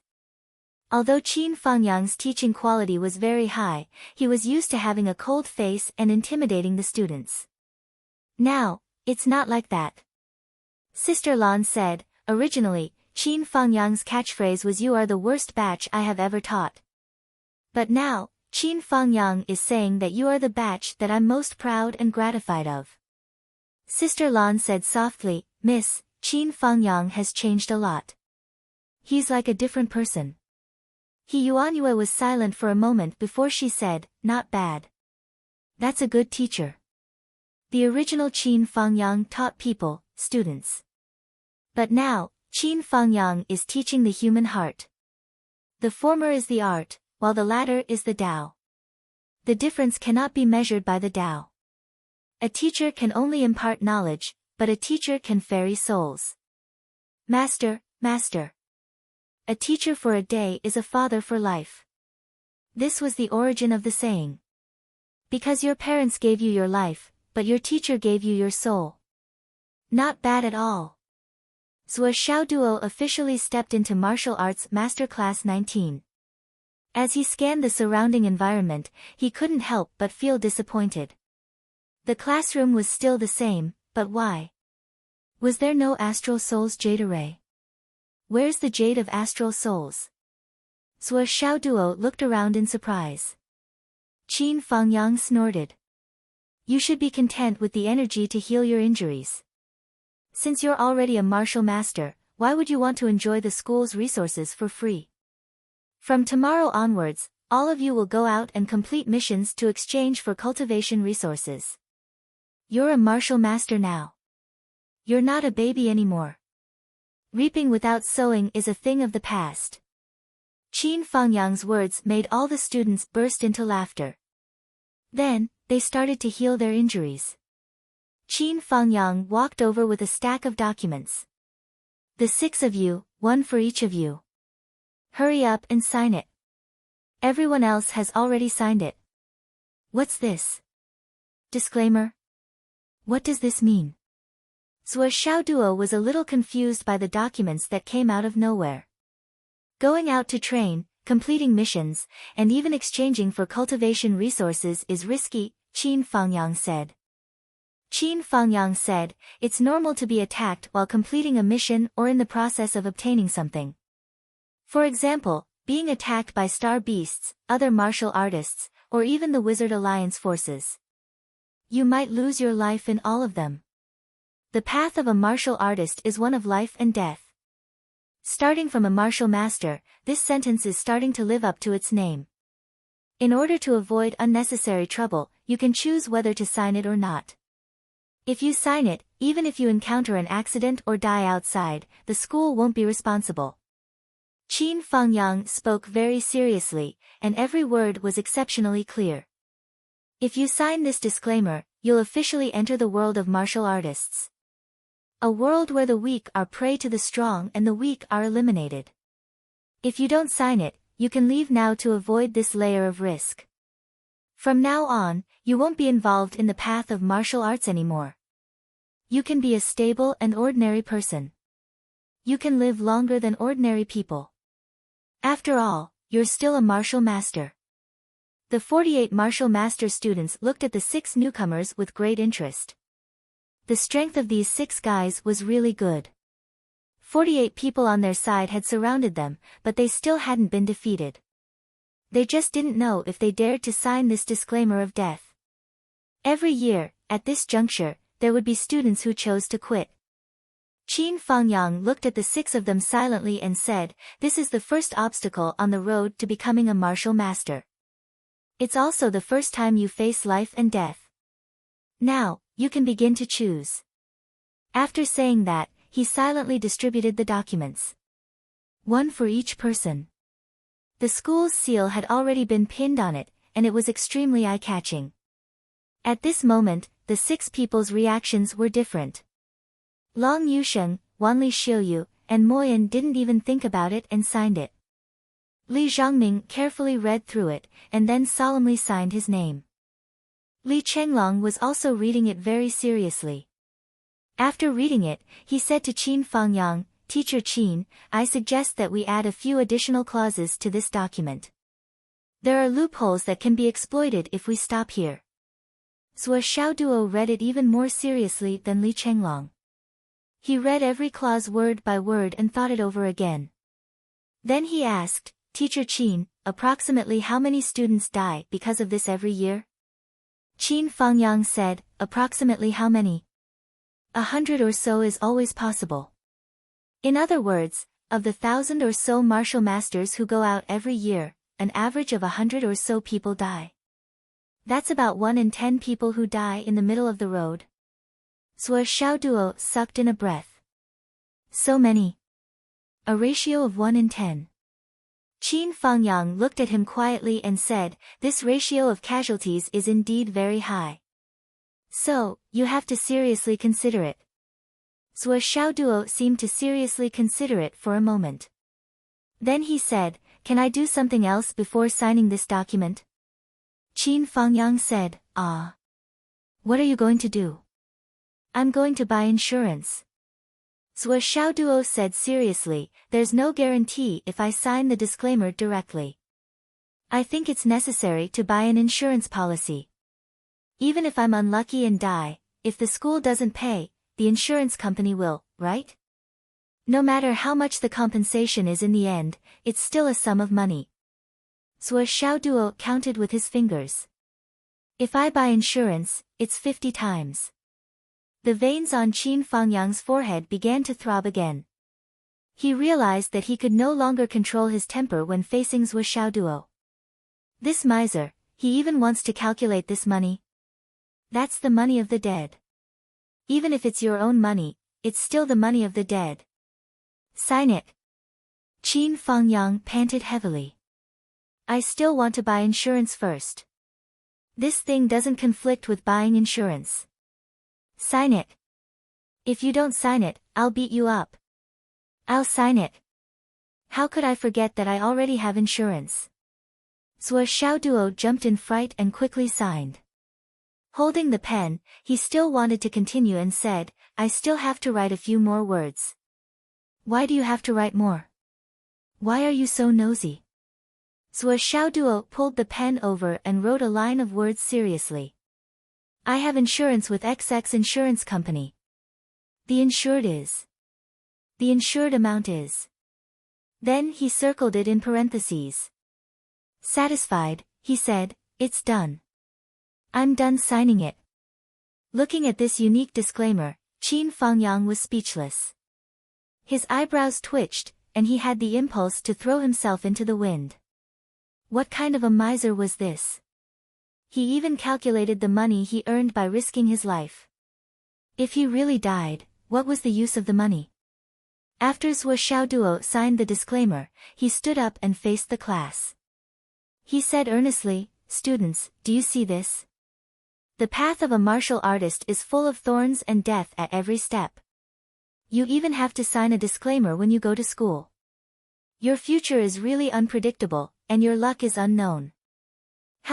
Although Qin Fangyang's teaching quality was very high, he was used to having a cold face and intimidating the students. Now, it's not like that. Sister Lan said, originally, Qin Fangyang's catchphrase was "You are the worst batch I have ever taught." But now, Qin Fangyang is saying that you are the batch that I'm most proud and gratified of. Sister Lan said softly, Miss, Qin Fangyang has changed a lot. He's like a different person. He Yuanyue was silent for a moment before she said, not bad. That's a good teacher. The original Qin Fangyang taught people, students. But now, Qin Fangyang is teaching the human heart. The former is the art, while the latter is the Tao. The difference cannot be measured by the Tao. A teacher can only impart knowledge, but a teacher can ferry souls. Master, master. A teacher for a day is a father for life. This was the origin of the saying. Because your parents gave you your life, but your teacher gave you your soul. Not bad at all. Zhou Xiaoduo officially stepped into Martial Arts Masterclass 19. As he scanned the surrounding environment, he couldn't help but feel disappointed. The classroom was still the same, but why? Was there no Astral Souls Jade Array? Where's the Jade of Astral Souls? Zhou Xiaoduo looked around in surprise. Qin Fangyang snorted. You should be content with the energy to heal your injuries. Since you're already a martial master, why would you want to enjoy the school's resources for free? From tomorrow onwards, all of you will go out and complete missions to exchange for cultivation resources. You're a martial master now. You're not a baby anymore. Reaping without sowing is a thing of the past. Qin Fangyang's words made all the students burst into laughter. Then, they started to heal their injuries. Qin Fangyang walked over with a stack of documents. The 6 of you, one for each of you. Hurry up and sign it. Everyone else has already signed it. What's this? Disclaimer. What does this mean? Zhou Xiaoduo was a little confused by the documents that came out of nowhere. Going out to train, completing missions, and even exchanging for cultivation resources is risky, Qin Fangyang said. Qin Fangyang said, it's normal to be attacked while completing a mission or in the process of obtaining something. For example, being attacked by star beasts, other martial artists, or even the Wizard Alliance forces. You might lose your life in all of them. The path of a martial artist is one of life and death. Starting from a martial master, this sentence is starting to live up to its name. In order to avoid unnecessary trouble, you can choose whether to sign it or not. If you sign it, even if you encounter an accident or die outside, the school won't be responsible. Qin Fangyang spoke very seriously, and every word was exceptionally clear. If you sign this disclaimer, you'll officially enter the world of martial artists. A world where the weak are prey to the strong and the weak are eliminated. If you don't sign it, you can leave now to avoid this layer of risk. From now on, you won't be involved in the path of martial arts anymore. You can be a stable and ordinary person. You can live longer than ordinary people. After all, you're still a martial master. The 48 martial master students looked at the 6 newcomers with great interest. The strength of these 6 guys was really good. 48 people on their side had surrounded them, but they still hadn't been defeated. They just didn't know if they dared to sign this disclaimer of death. Every year, at this juncture, there would be students who chose to quit. Qin Fangyang looked at the 6 of them silently and said, "This is the first obstacle on the road to becoming a martial master. It's also the first time you face life and death. Now, you can begin to choose." After saying that, he silently distributed the documents. One for each person. The school's seal had already been pinned on it, and it was extremely eye-catching. At this moment, the 6 people's reactions were different. Long Yusheng, Wanli Xiuyu, and Moyan didn't even think about it and signed it. Li Zhongming carefully read through it, and then solemnly signed his name. Li Chenglong was also reading it very seriously. After reading it, he said to Qin Fangyang, "Teacher Qin, I suggest that we add a few additional clauses to this document. There are loopholes that can be exploited if we stop here." Zhuo Xiaoduo read it even more seriously than Li Chenglong. He read every clause word by word and thought it over again. Then he asked, "Teacher Qin, approximately how many students die because of this every year?" Qin Fangyang said, "Approximately how many? 100 or so is always possible. In other words, of the 1,000 or so martial masters who go out every year, an average of 100 or so people die. That's about 1 in 10 people who die in the middle of the road." Zhuo Xiaoduo sucked in a breath. So many. A ratio of 1 in 10. Qin Fangyang looked at him quietly and said, "This ratio of casualties is indeed very high. So, you have to seriously consider it." Zhuo Xiaoduo seemed to seriously consider it for a moment. Then he said, "Can I do something else before signing this document?" Qin Fangyang said, "Ah. What are you going to do?" "I'm going to buy insurance." Zhuo Xiaoduo said seriously, "There's no guarantee if I sign the disclaimer directly. I think it's necessary to buy an insurance policy. Even if I'm unlucky and die, if the school doesn't pay, the insurance company will, right? No matter how much the compensation is in the end, it's still a sum of money." Zhuo Xiaoduo counted with his fingers. "If I buy insurance, it's 50 times. The veins on Qin Fangyang's forehead began to throb again. He realized that he could no longer control his temper when facing Zhuo Xiaoduo. This miser, he even wants to calculate this money. That's the money of the dead. Even if it's your own money, it's still the money of the dead. Sign it." Qin Fangyang panted heavily. "I still want to buy insurance first. This thing doesn't conflict with buying insurance. Sign it. If you don't sign it, I'll beat you up." "I'll sign it. How could I forget that I already have insurance?" Zhuo Xiaoduo jumped in fright and quickly signed. Holding the pen, he still wanted to continue and said, "I still have to write a few more words." "Why do you have to write more? Why are you so nosy?" Zhuo Xiaoduo pulled the pen over and wrote a line of words seriously. "I have insurance with XX Insurance Company. The insured is. The insured amount is." Then he circled it in parentheses. Satisfied, he said, "It's done. I'm done signing it." Looking at this unique disclaimer, Qin Fangyang was speechless. His eyebrows twitched, and he had the impulse to throw himself into the wind. What kind of a miser was this? He even calculated the money he earned by risking his life. If he really died, what was the use of the money? After Zhuo Xiaoduo signed the disclaimer, he stood up and faced the class. He said earnestly, "Students, do you see this? The path of a martial artist is full of thorns and death at every step. You even have to sign a disclaimer when you go to school. Your future is really unpredictable, and your luck is unknown.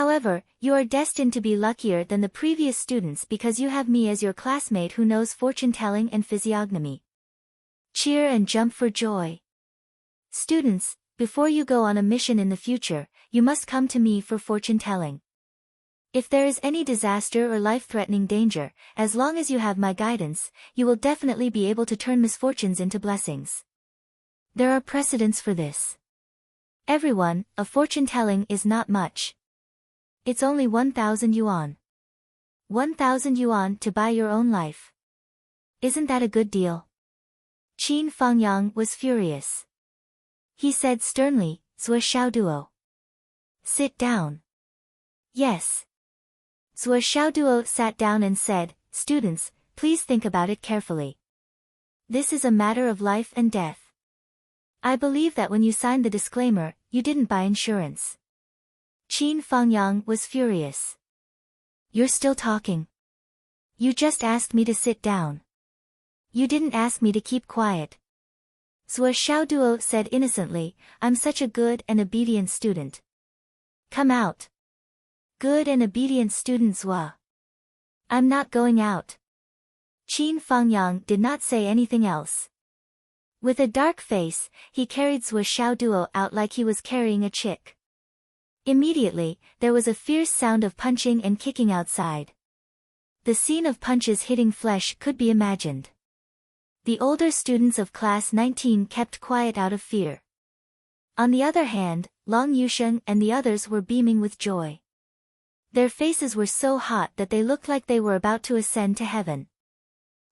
However, you are destined to be luckier than the previous students because you have me as your classmate who knows fortune-telling and physiognomy. Cheer and jump for joy. Students, before you go on a mission in the future, you must come to me for fortune-telling. If there is any disaster or life-threatening danger, as long as you have my guidance, you will definitely be able to turn misfortunes into blessings. There are precedents for this. Everyone, a fortune-telling is not much. It's only 1,000 yuan. 1,000 yuan to buy your own life. Isn't that a good deal? Qin Fangyang was furious. He said sternly, Zhuo Xiaoduo. Sit down. Yes. Zhuo Xiaoduo sat down and said, Students, please think about it carefully. This is a matter of life and death. I believe that when you signed the disclaimer, you didn't buy insurance. Qin Fangyang was furious. You're still talking. You just asked me to sit down. You didn't ask me to keep quiet. Zhuo Xiaoduo said innocently, I'm such a good and obedient student. Come out. Good and obedient student Zhuo. I'm not going out. Qin Fangyang did not say anything else. With a dark face, he carried Zhuo Xiaoduo out like he was carrying a chick. Immediately, there was a fierce sound of punching and kicking outside. The scene of punches hitting flesh could be imagined. The older students of class 19 kept quiet out of fear. On the other hand, Long Yusheng and the others were beaming with joy. Their faces were so hot that they looked like they were about to ascend to heaven.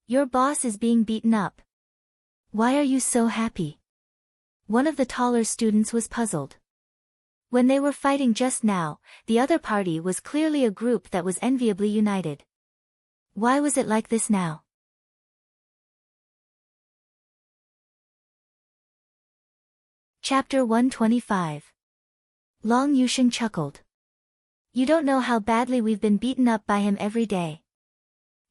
Your boss is being beaten up. Why are you so happy? One of the taller students was puzzled. When they were fighting just now, the other party was clearly a group that was enviably united. Why was it like this now? Chapter 125. Long Yusheng chuckled. You don't know how badly we've been beaten up by him every day.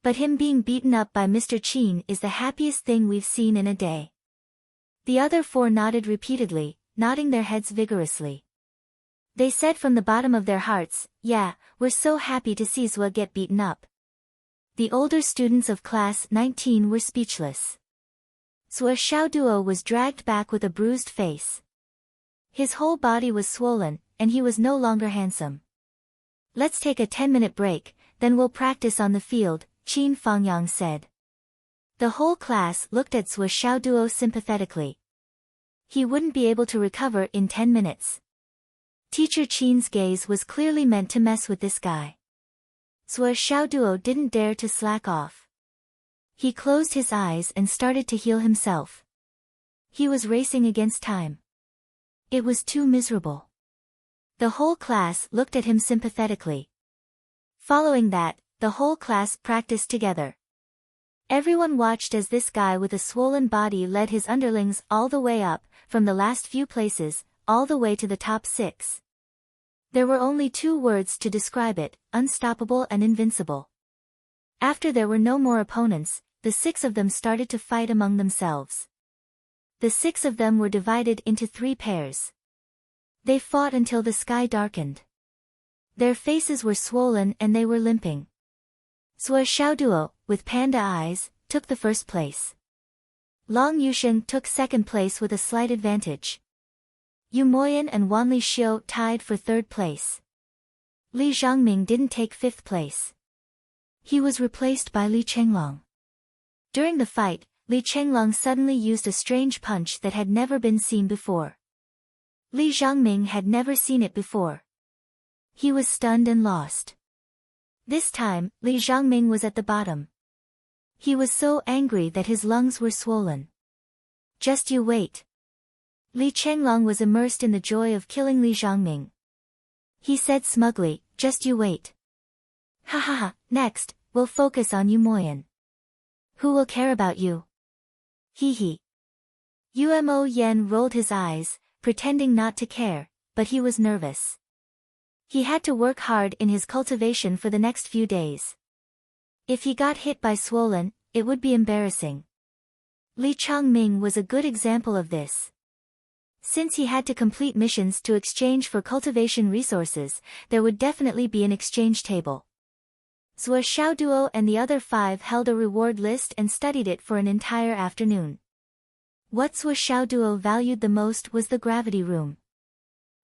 But him being beaten up by Mr. Qin is the happiest thing we've seen in a day. The other four nodded repeatedly, nodding their heads vigorously. They said from the bottom of their hearts, yeah, we're so happy to see Zhuo get beaten up. The older students of class 19 were speechless. Zhuo Xiaoduo was dragged back with a bruised face. His whole body was swollen, and he was no longer handsome. Let's take a 10-minute break, then we'll practice on the field, Qin Fangyang said. The whole class looked at Zhuo Xiaoduo sympathetically. He wouldn't be able to recover in 10 minutes. Teacher Qin's gaze was clearly meant to mess with this guy. Zhuo Xiaoduo didn't dare to slack off. He closed his eyes and started to heal himself. He was racing against time. It was too miserable. The whole class looked at him sympathetically. Following that, the whole class practiced together. Everyone watched as this guy with a swollen body led his underlings all the way up, from the last few places, all the way to the top 6. There were only 2 words to describe it, unstoppable and invincible. After there were no more opponents, the 6 of them started to fight among themselves. The 6 of them were divided into 3 pairs. They fought until the sky darkened. Their faces were swollen and they were limping. Zhuo Xiaoduo, with panda eyes, took the first place. Long Yusheng took second place with a slight advantage. Yu Moyan and Wanli Xiu tied for third place. Li Zhangming didn't take fifth place. He was replaced by Li Chenglong. During the fight, Li Chenglong suddenly used a strange punch that had never been seen before. Li Zhangming had never seen it before. He was stunned and lost. This time, Li Zhangming was at the bottom. He was so angry that his lungs were swollen. Just you wait. Li Chenglong was immersed in the joy of killing Li Zhangming. He said smugly, just you wait. Ha ha ha, next, we'll focus on Yu Moyan. Who will care about you? Hee hee. Umo Yen rolled his eyes, pretending not to care, but he was nervous. He had to work hard in his cultivation for the next few days. If he got hit by swollen, it would be embarrassing. Li Changming was a good example of this. Since he had to complete missions to exchange for cultivation resources, there would definitely be an exchange table. Zhuo Xiaoduo and the other 5 held a reward list and studied it for an entire afternoon. What Zhuo Xiaoduo valued the most was the gravity room.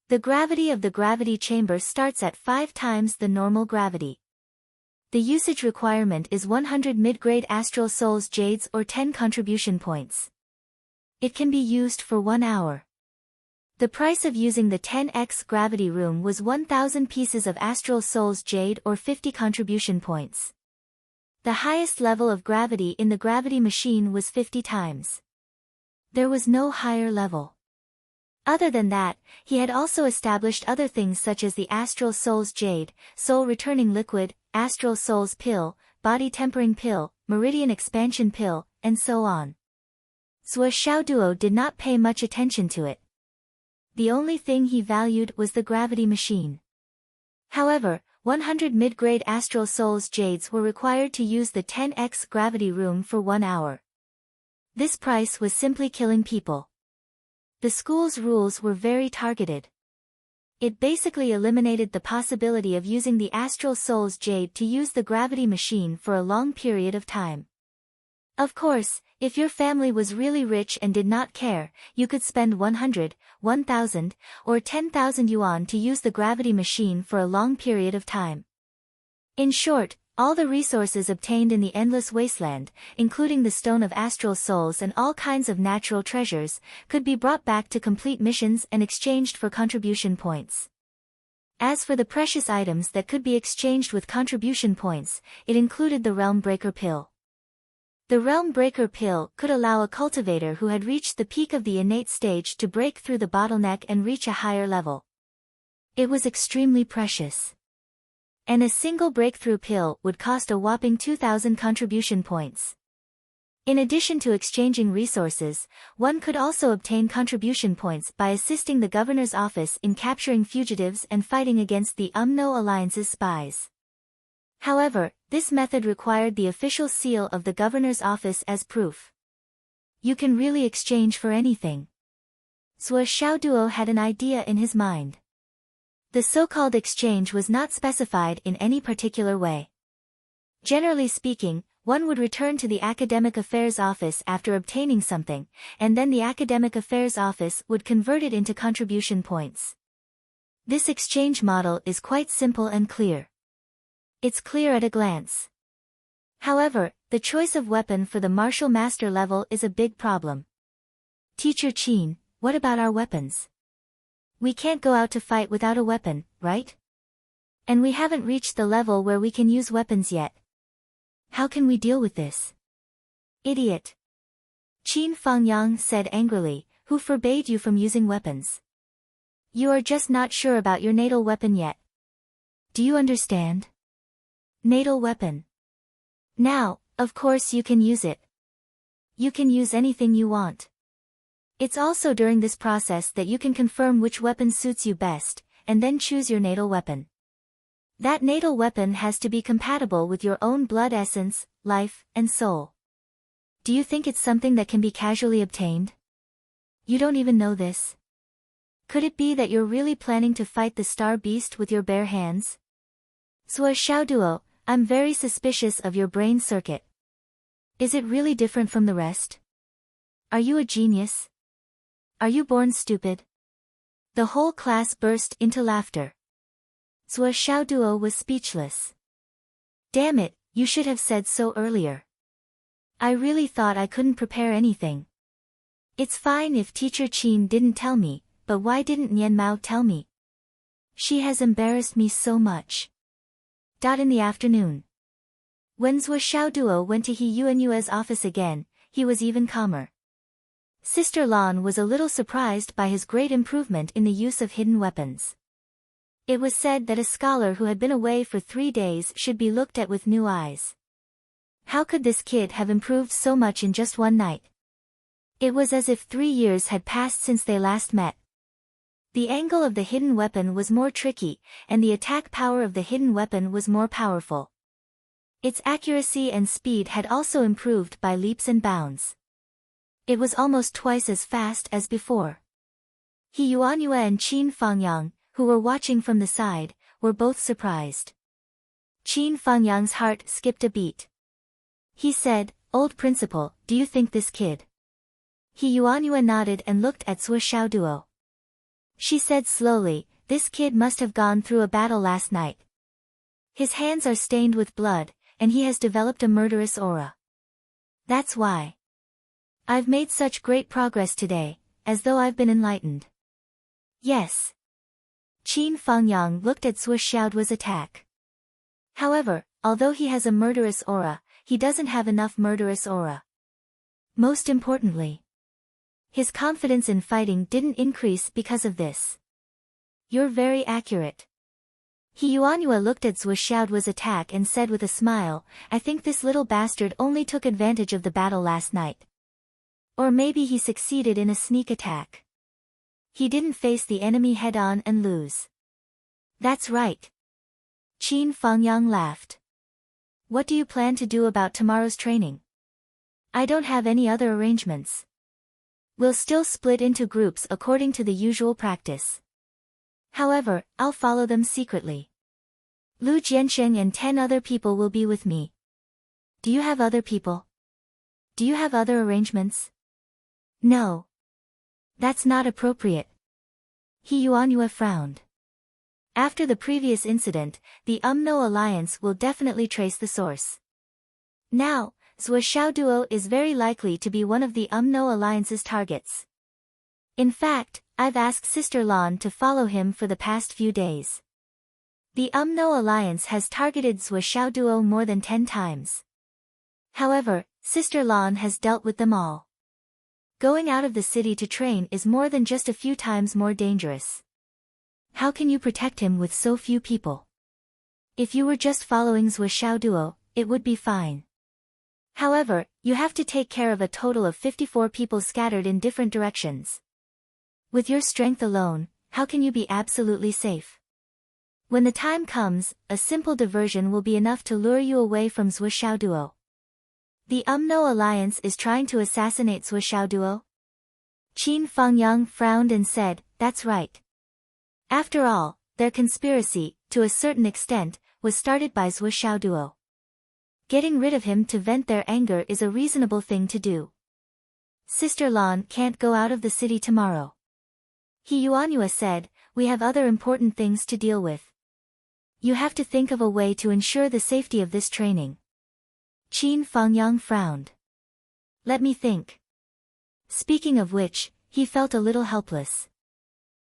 The gravity of the gravity chamber starts at 5 times the normal gravity. The usage requirement is 100 mid-grade astral souls jades or 10 contribution points. It can be used for 1 hour. The price of using the 10x gravity room was 1,000 pieces of astral souls jade or 50 contribution points. The highest level of gravity in the gravity machine was 50 times. There was no higher level. Other than that, he had also established other things such as the Astral Soul's Jade, Soul Returning Liquid, Astral Soul's Pill, Body Tempering Pill, Meridian Expansion Pill, and so on. Zhuo Xiaoduo did not pay much attention to it. The only thing he valued was the gravity machine. However, 100 mid-grade Astral Soul's Jades were required to use the 10x gravity room for 1 hour. This price was simply killing people. The school's rules were very targeted. It basically eliminated the possibility of using the Astral Soul's Jade to use the gravity machine for a long period of time. Of course, if your family was really rich and did not care, you could spend 100, 1,000, or 10,000 yuan to use the gravity machine for a long period of time. In short, all the resources obtained in the Endless Wasteland, including the Stone of Astral Souls and all kinds of natural treasures, could be brought back to complete missions and exchanged for contribution points. As for the precious items that could be exchanged with contribution points, it included the Realm Breaker Pill. The Realm Breaker Pill could allow a cultivator who had reached the peak of the innate stage to break through the bottleneck and reach a higher level. It was extremely precious. And a single breakthrough pill would cost a whopping 2,000 contribution points. In addition to exchanging resources, one could also obtain contribution points by assisting the governor's office in capturing fugitives and fighting against the UMNO Alliance's spies. However, this method required the official seal of the governor's office as proof. You can really exchange for anything. Zhuo Xiaoduo had an idea in his mind. The so-called exchange was not specified in any particular way. Generally speaking, one would return to the Academic Affairs Office after obtaining something, and then the Academic Affairs Office would convert it into contribution points. This exchange model is quite simple and clear. It's clear at a glance. However, the choice of weapon for the martial master level is a big problem. Teacher Qin, what about our weapons? We can't go out to fight without a weapon, right? And we haven't reached the level where we can use weapons yet. How can we deal with this? Idiot! Qin Fengyang said angrily, who forbade you from using weapons? You are just not sure about your natal weapon yet. Do you understand? Natal weapon. Now, of course you can use it. You can use anything you want. It's also during this process that you can confirm which weapon suits you best, and then choose your natal weapon. That natal weapon has to be compatible with your own blood essence, life, and soul. Do you think it's something that can be casually obtained? You don't even know this. Could it be that you're really planning to fight the Star Beast with your bare hands? Zhuo Xiaoduo, I'm very suspicious of your brain circuit. Is it really different from the rest? Are you a genius? Are you born stupid? The whole class burst into laughter. Zhuo Xiaoduo was speechless. Damn it, you should have said so earlier. I really thought I couldn't prepare anything. It's fine if Teacher Qin didn't tell me, but why didn't Nian Mao tell me? She has embarrassed me so much. In the afternoon. When Zhuo Xiaoduo went to He Yuanyue's office again, he was even calmer. Sister Lan was a little surprised by his great improvement in the use of hidden weapons. It was said that a scholar who had been away for 3 days should be looked at with new eyes. How could this kid have improved so much in just one night? It was as if 3 years had passed since they last met. The angle of the hidden weapon was more tricky, and the attack power of the hidden weapon was more powerful. Its accuracy and speed had also improved by leaps and bounds. It was almost twice as fast as before. He Yuanyue and Qin Fengyang, who were watching from the side, were both surprised. Qin Fengyang's heart skipped a beat. He said, Old principal, do you think this kid? He Yuanyue nodded and looked at Zhuo Xiaoduo. She said slowly, this kid must have gone through a battle last night. His hands are stained with blood, and he has developed a murderous aura. That's why. I've made such great progress today, as though I've been enlightened. Yes. Qin Fengyang looked at Zhuo Xiaoduo's attack. However, although he has a murderous aura, he doesn't have enough murderous aura. Most importantly, His confidence in fighting didn't increase because of this. You're very accurate. He Yuanhua looked at Zhou Xiaoduo's attack and said with a smile, I think this little bastard only took advantage of the battle last night. Or maybe he succeeded in a sneak attack. He didn't face the enemy head-on and lose. That's right. Qin Fengyang laughed. What do you plan to do about tomorrow's training? I don't have any other arrangements. We'll still split into groups according to the usual practice. However, I'll follow them secretly. Lu Jiansheng and 10 other people will be with me. Do you have other people? Do you have other arrangements? No. That's not appropriate. He Yuanhua frowned. After the previous incident, the UMNO alliance will definitely trace the source. Now, Zhou Xiaoduo is very likely to be one of the UMNO alliance's targets. In fact, I've asked Sister Lan to follow him for the past few days. The UMNO alliance has targeted Zhou Xiaoduo more than 10 times. However, Sister Lan has dealt with them all. Going out of the city to train is more than just a few times more dangerous. How can you protect him with so few people? If you were just following Zhou Xiaoduo, it would be fine. However, you have to take care of a total of 54 people scattered in different directions. With your strength alone, how can you be absolutely safe? When the time comes, a simple diversion will be enough to lure you away from Zhou Xiaoduo. The UMNO alliance is trying to assassinate Zhou Xiaoduo? Qin Fengyang frowned and said, that's right. After all, their conspiracy, to a certain extent, was started by Zhou Xiaoduo. Getting rid of him to vent their anger is a reasonable thing to do. Sister Lan can't go out of the city tomorrow. He Yuanhua said, we have other important things to deal with. You have to think of a way to ensure the safety of this training. Qin Fengyang frowned. Let me think. Speaking of which, he felt a little helpless.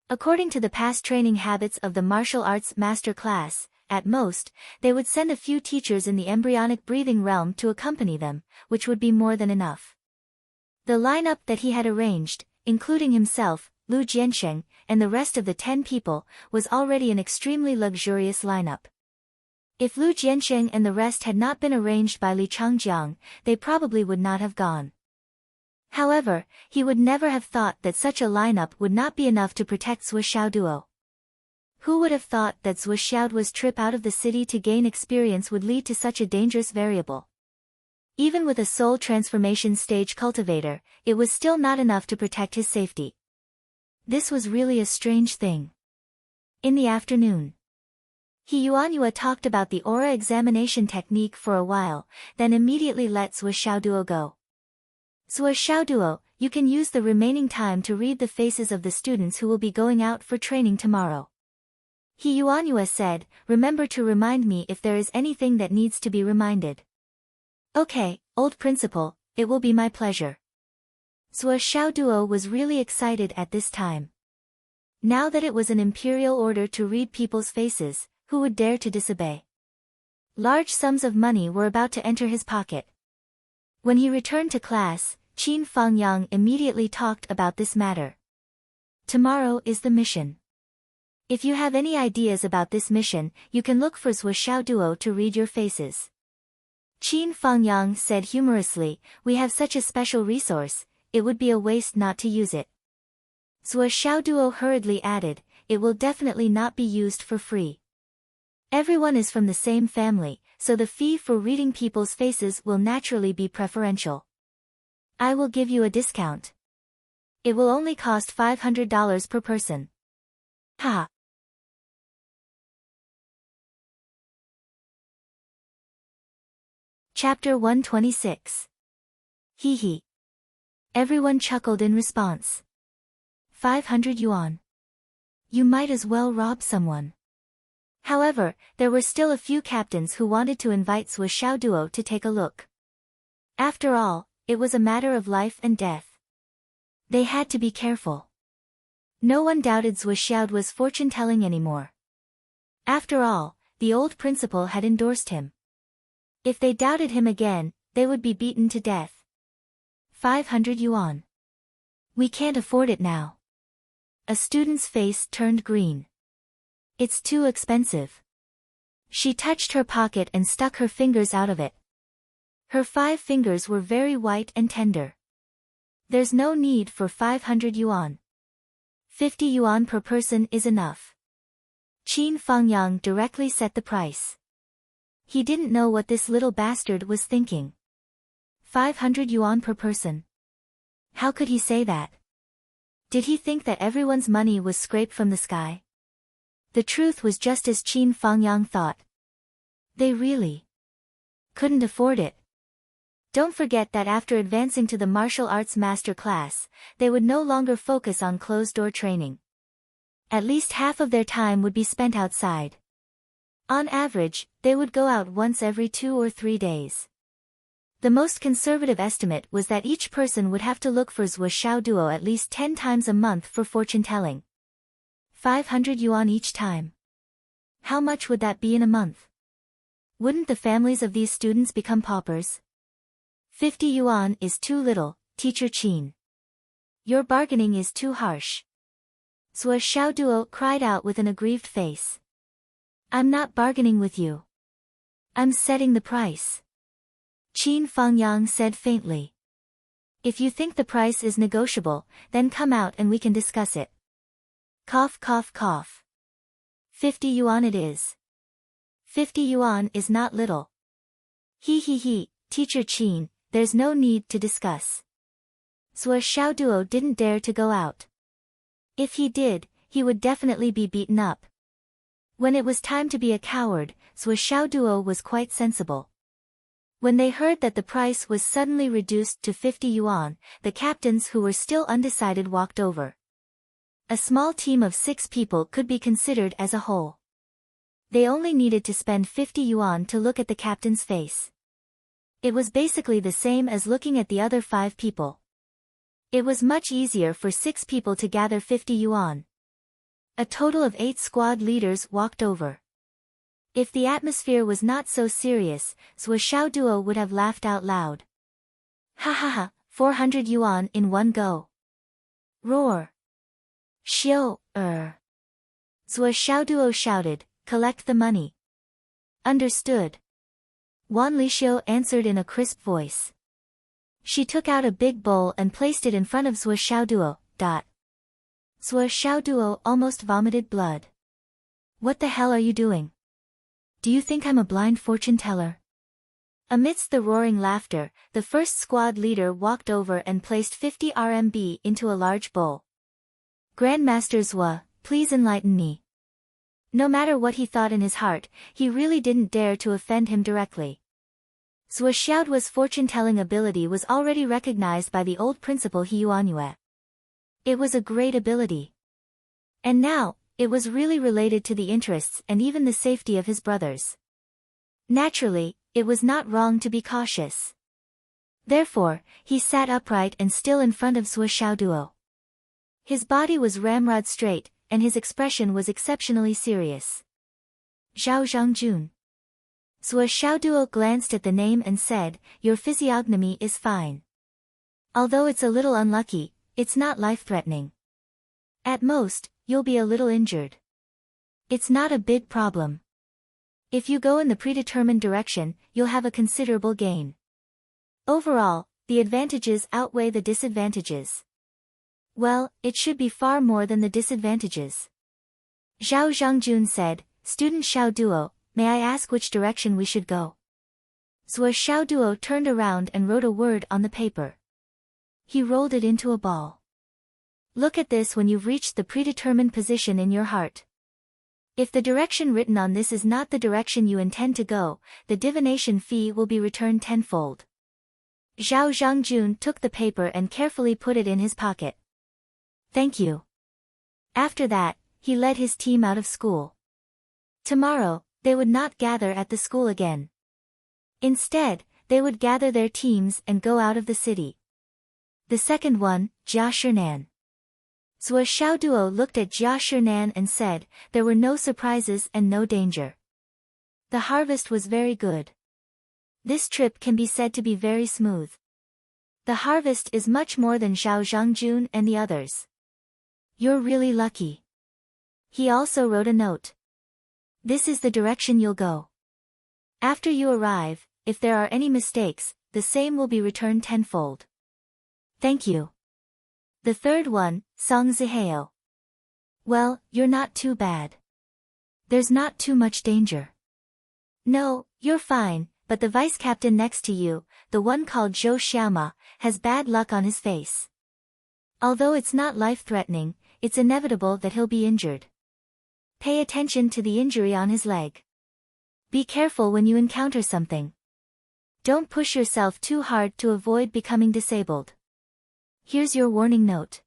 According to the past training habits of the martial arts master class, at most, they would send a few teachers in the embryonic breathing realm to accompany them, which would be more than enough. The lineup that he had arranged, including himself, Lu Jiansheng, and the rest of the 10 people, was already an extremely luxurious lineup. If Lu Jiansheng and the rest had not been arranged by Li Changjiang, they probably would not have gone. However, he would never have thought that such a lineup would not be enough to protect Zhou Xiaoduo. Who would have thought that Zhou Xiaoduo's trip out of the city to gain experience would lead to such a dangerous variable? Even with a soul transformation stage cultivator, it was still not enough to protect his safety. This was really a strange thing. In the afternoon, He Yuanhua talked about the aura examination technique for a while, then immediately let Zhou Xiaoduo go. Zhou Xiaoduo, you can use the remaining time to read the faces of the students who will be going out for training tomorrow. He Yuanhua said, remember to remind me if there is anything that needs to be reminded. Okay, old principal, it will be my pleasure. Zhou Xiaoduo was really excited at this time. Now that it was an imperial order to read people's faces, who would dare to disobey? Large sums of money were about to enter his pocket. When he returned to class, Qin Fengyang immediately talked about this matter. Tomorrow is the mission. If you have any ideas about this mission, you can look for Zhou Xiaoduo to read your faces. Qin Fengyang said humorously, we have such a special resource, it would be a waste not to use it. Zhou Xiaoduo hurriedly added, it will definitely not be used for free. Everyone is from the same family, so the fee for reading people's faces will naturally be preferential. I will give you a discount. It will only cost $500 per person. Ha! Chapter 126. Hee hee. Everyone chuckled in response. 500 yuan. You might as well rob someone. However, there were still a few captains who wanted to invite Zhou Xiaoduo to take a look. After all, it was a matter of life and death. They had to be careful. No one doubted Zhou Xiaoduo's fortune-telling anymore. After all, the old principal had endorsed him. If they doubted him again, they would be beaten to death. 500 yuan. We can't afford it now. A student's face turned green. It's too expensive. She touched her pocket and stuck her fingers out of it. Her 5 fingers were very white and tender. There's no need for 500 yuan. 50 yuan per person is enough. Qin Fangyang directly set the price. He didn't know what this little bastard was thinking. 500 yuan per person. How could he say that? Did he think that everyone's money was scraped from the sky? The truth was just as Qin Fangyang thought. They really couldn't afford it. Don't forget that after advancing to the martial arts master class, they would no longer focus on closed-door training. At least half of their time would be spent outside. On average, they would go out once every 2 or 3 days. The most conservative estimate was that each person would have to look for Zhuo Xiaoduo at least 10 times a month for fortune-telling. 500 yuan each time. How much would that be in a month? Wouldn't the families of these students become paupers? 50 yuan is too little, Teacher Qin. Your bargaining is too harsh. Zhuo Xiaoduo cried out with an aggrieved face. I'm not bargaining with you. I'm setting the price. Qin Fangyang said faintly. If you think the price is negotiable, then come out and we can discuss it. Cough cough cough. 50 yuan it is. 50 yuan is not little. He, Teacher Qin, there's no need to discuss. Zhuo Xiaoduo didn't dare to go out. If he did, he would definitely be beaten up. When it was time to be a coward, Zhuo Xiaoduo was quite sensible. When they heard that the price was suddenly reduced to 50 yuan, the captains who were still undecided walked over. A small team of 6 people could be considered as a whole. They only needed to spend 50 yuan to look at the captain's face. It was basically the same as looking at the other 5 people. It was much easier for 6 people to gather 50 yuan. A total of 8 squad leaders walked over. If the atmosphere was not so serious, Zhuo Xiaoduo would have laughed out loud. Ha ha ha, 400 yuan in one go. Roar. Zhuo Xiaoduo shouted, collect the money. Understood. Wan Lixiu answered in a crisp voice. She took out a big bowl and placed it in front of Zhuo Xiaoduo. Zhuo Xiaoduo almost vomited blood. What the hell are you doing? Do you think I'm a blind fortune teller? Amidst the roaring laughter, the first squad leader walked over and placed 50 RMB into a large bowl. Grandmaster Zhuo, please enlighten me. No matter what he thought in his heart, he really didn't dare to offend him directly. Zhuo Xiaoduo's fortune-telling ability was already recognized by the old principal He Yuanyue. It was a great ability. And now, it was really related to the interests and even the safety of his brothers. Naturally, it was not wrong to be cautious. Therefore, he sat upright and still in front of Zhuo Xiaoduo. His body was ramrod straight, and his expression was exceptionally serious. Zhao Zhangjun. Zhuo Xiaoduo glanced at the name and said, your physiognomy is fine. Although it's a little unlucky, it's not life-threatening. At most, you'll be a little injured. It's not a big problem. If you go in the predetermined direction, you'll have a considerable gain. Overall, the advantages outweigh the disadvantages. Well, it should be far more than the disadvantages. Zhao Zhangjun said, Student Xiaoduo, may I ask which direction we should go? Zhuo Xiaoduo turned around and wrote a word on the paper. He rolled it into a ball. Look at this when you've reached the predetermined position in your heart. If the direction written on this is not the direction you intend to go, the divination fee will be returned tenfold. Zhao Zhangjun took the paper and carefully put it in his pocket. Thank you. After that, he led his team out of school. Tomorrow, they would not gather at the school again. Instead, they would gather their teams and go out of the city. The second one, Jia Shinan. Zhuo Xiaoduo looked at Jia Shinan and said, there were no surprises and no danger. The harvest was very good. This trip can be said to be very smooth. The harvest is much more than Xiao Zhangjun and the others. You're really lucky. He also wrote a note. This is the direction you'll go. After you arrive, if there are any mistakes, the same will be returned tenfold. Thank you. The third one, Song Ziheo. Well, you're not too bad. There's not too much danger. No, you're fine, but the vice captain next to you, the one called Zhou Xiaoma, has bad luck on his face. Although it's not life-threatening, it's inevitable that he'll be injured. Pay attention to the injury on his leg. Be careful when you encounter something. Don't push yourself too hard to avoid becoming disabled. Here's your warning note.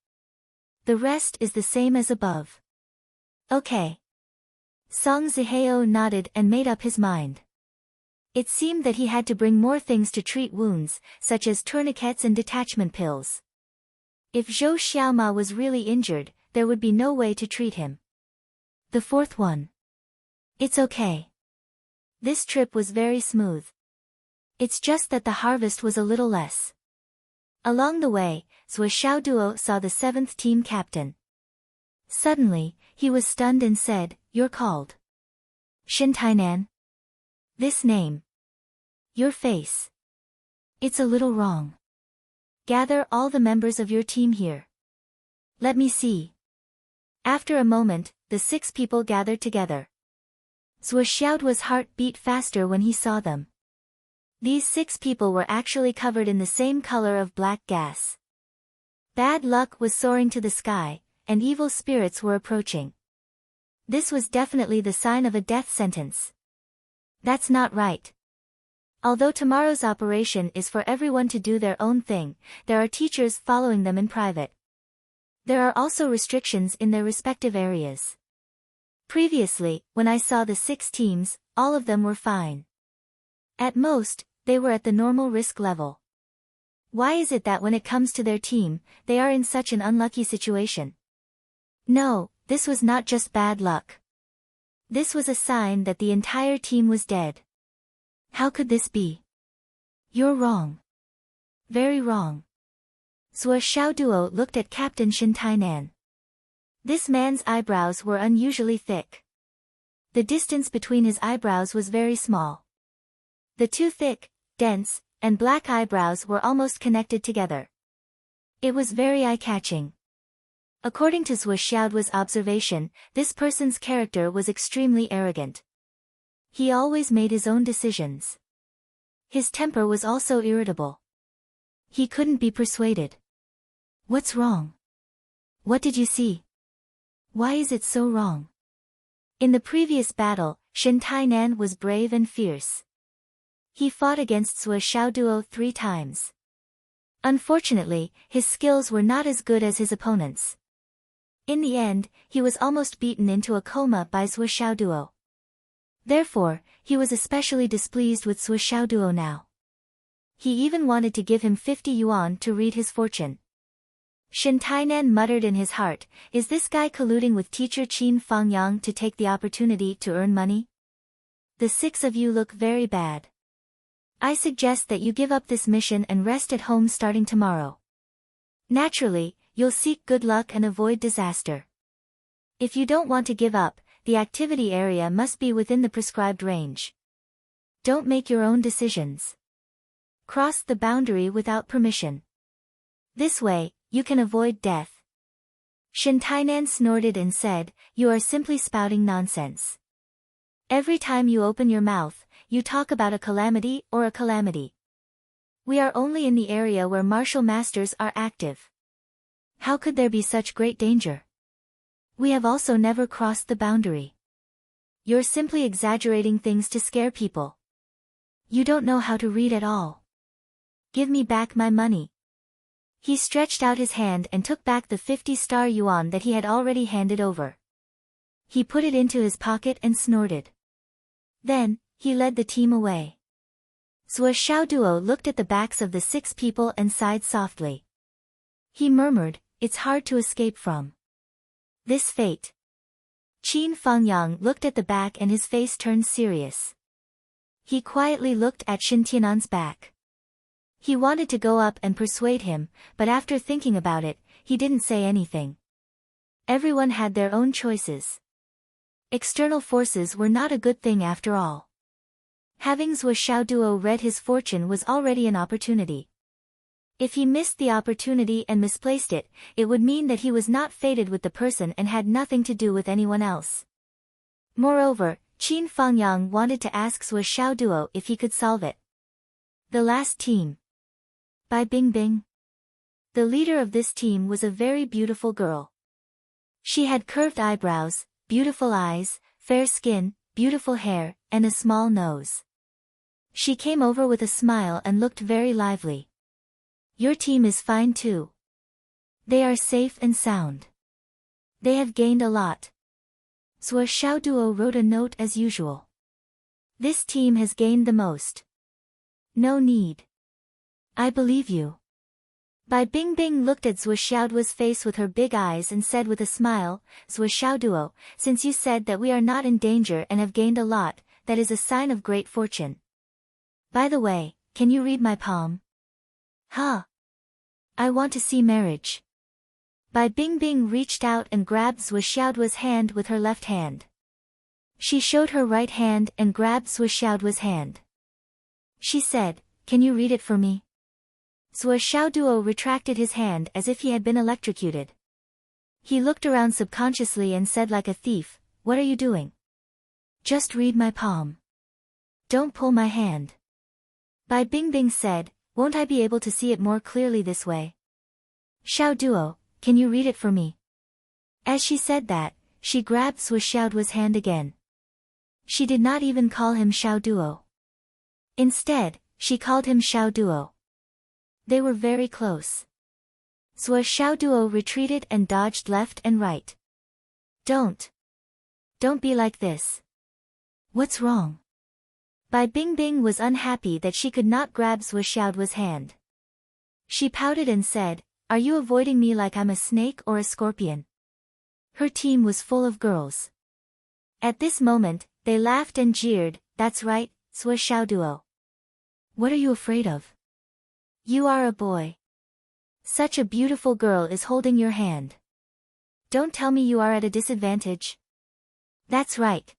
The rest is the same as above. Okay. Song Ziheo nodded and made up his mind. It seemed that he had to bring more things to treat wounds, such as tourniquets and detachment pills. If Zhou Xiaoma was really injured, there would be no way to treat him. The fourth one. It's okay. This trip was very smooth. It's just that the harvest was a little less. Along the way, Zhou Xiaoduo saw the seventh team captain. Suddenly, he was stunned and said, "You're called Shin Tainan?" This name. Your face. It's a little wrong. Gather all the members of your team here. Let me see. After a moment, the 6 people gathered together. Zhou Xiaoduo's heart beat faster when he saw them. These 6 people were actually covered in the same color of black gas. Bad luck was soaring to the sky, and evil spirits were approaching. This was definitely the sign of a death sentence. That's not right. Although tomorrow's operation is for everyone to do their own thing, there are teachers following them in private. There are also restrictions in their respective areas. Previously, when I saw the 6 teams, all of them were fine. At most, they were at the normal risk level. Why is it that when it comes to their team, they are in such an unlucky situation? No, this was not just bad luck. This was a sign that the entire team was dead. How could this be? You're wrong. Very wrong. Zhou Xiaoduo looked at Captain Shin Tainan. This man's eyebrows were unusually thick. The distance between his eyebrows was very small. The 2 thick, dense, and black eyebrows were almost connected together. It was very eye-catching. According to Zhou Xiaoduo's observation, this person's character was extremely arrogant. He always made his own decisions. His temper was also irritable. He couldn't be persuaded. What's wrong? What did you see? Why is it so wrong? In the previous battle, Shin Tainan was brave and fierce. He fought against Zhou Xiaoduo 3 times. Unfortunately, his skills were not as good as his opponents. In the end, he was almost beaten into a coma by Zhou Xiaoduo. Therefore, he was especially displeased with Zhou Xiaoduo now. He even wanted to give him 50 yuan to read his fortune. Shin Tainan muttered in his heart, is this guy colluding with teacher Qin Fangyang to take the opportunity to earn money? The 6 of you look very bad. I suggest that you give up this mission and rest at home starting tomorrow. Naturally, you'll seek good luck and avoid disaster. If you don't want to give up, the activity area must be within the prescribed range. Don't make your own decisions. Cross the boundary without permission. This way, you can avoid death. Shin Tainan snorted and said, you are simply spouting nonsense. Every time you open your mouth, you talk about a calamity or a calamity. We are only in the area where martial masters are active. How could there be such great danger? We have also never crossed the boundary. You're simply exaggerating things to scare people. You don't know how to read at all. Give me back my money. He stretched out his hand and took back the 50 star yuan that he had already handed over. He put it into his pocket and snorted. Then, he led the team away. Zhou Xiaoduo looked at the backs of the 6 people and sighed softly. He murmured, it's hard to escape from this fate. Qin Fangyang looked at the back and his face turned serious. He quietly looked at Shin Tianan's back. He wanted to go up and persuade him, but after thinking about it, he didn't say anything. Everyone had their own choices. External forces were not a good thing after all. Having Zhuo Xiaoduo read his fortune was already an opportunity. If he missed the opportunity and misplaced it, it would mean that he was not fated with the person and had nothing to do with anyone else. Moreover, Qin Fangyang wanted to ask Zhuo Xiaoduo if he could solve it. The last team. By Bing Bing. The leader of this team was a very beautiful girl. She had curved eyebrows, beautiful eyes, fair skin, beautiful hair, and a small nose. She came over with a smile and looked very lively. Your team is fine too. They are safe and sound. They have gained a lot. Zhuo Xiaoduo wrote a note as usual. This team has gained the most. No need. I believe you. Bai Bingbing looked at Zhuo Xiaoduo's face with her big eyes and said with a smile, Zhuo Xiaoduo, since you said that we are not in danger and have gained a lot, that is a sign of great fortune. By the way, can you read my palm? Huh? I want to see marriage. Bai Bingbing reached out and grabbed Zhuo Xiaoduo's hand with her left hand. She showed her right hand and grabbed Zhuo Xiaoduo's hand. She said, can you read it for me? Zhuo Xiaoduo retracted his hand as if he had been electrocuted. He looked around subconsciously and said like a thief, what are you doing? Just read my palm. Don't pull my hand. Bai Bingbing said, won't I be able to see it more clearly this way? Xiaoduo, can you read it for me? As she said that, she grabbed Zhuo Xiaoduo's hand again. She did not even call him Xiaoduo. Instead, she called him Xiaoduo. They were very close. Zhuo Xiaoduo retreated and dodged left and right. Don't be like this. What's wrong? Bai Bingbing was unhappy that she could not grab Zhuo Xiaoduo's hand. She pouted and said, are you avoiding me like I'm a snake or a scorpion? Her team was full of girls. At this moment, they laughed and jeered, that's right, Zhuo Xiaoduo. What are you afraid of? You are a boy. Such a beautiful girl is holding your hand. Don't tell me you are at a disadvantage. That's right.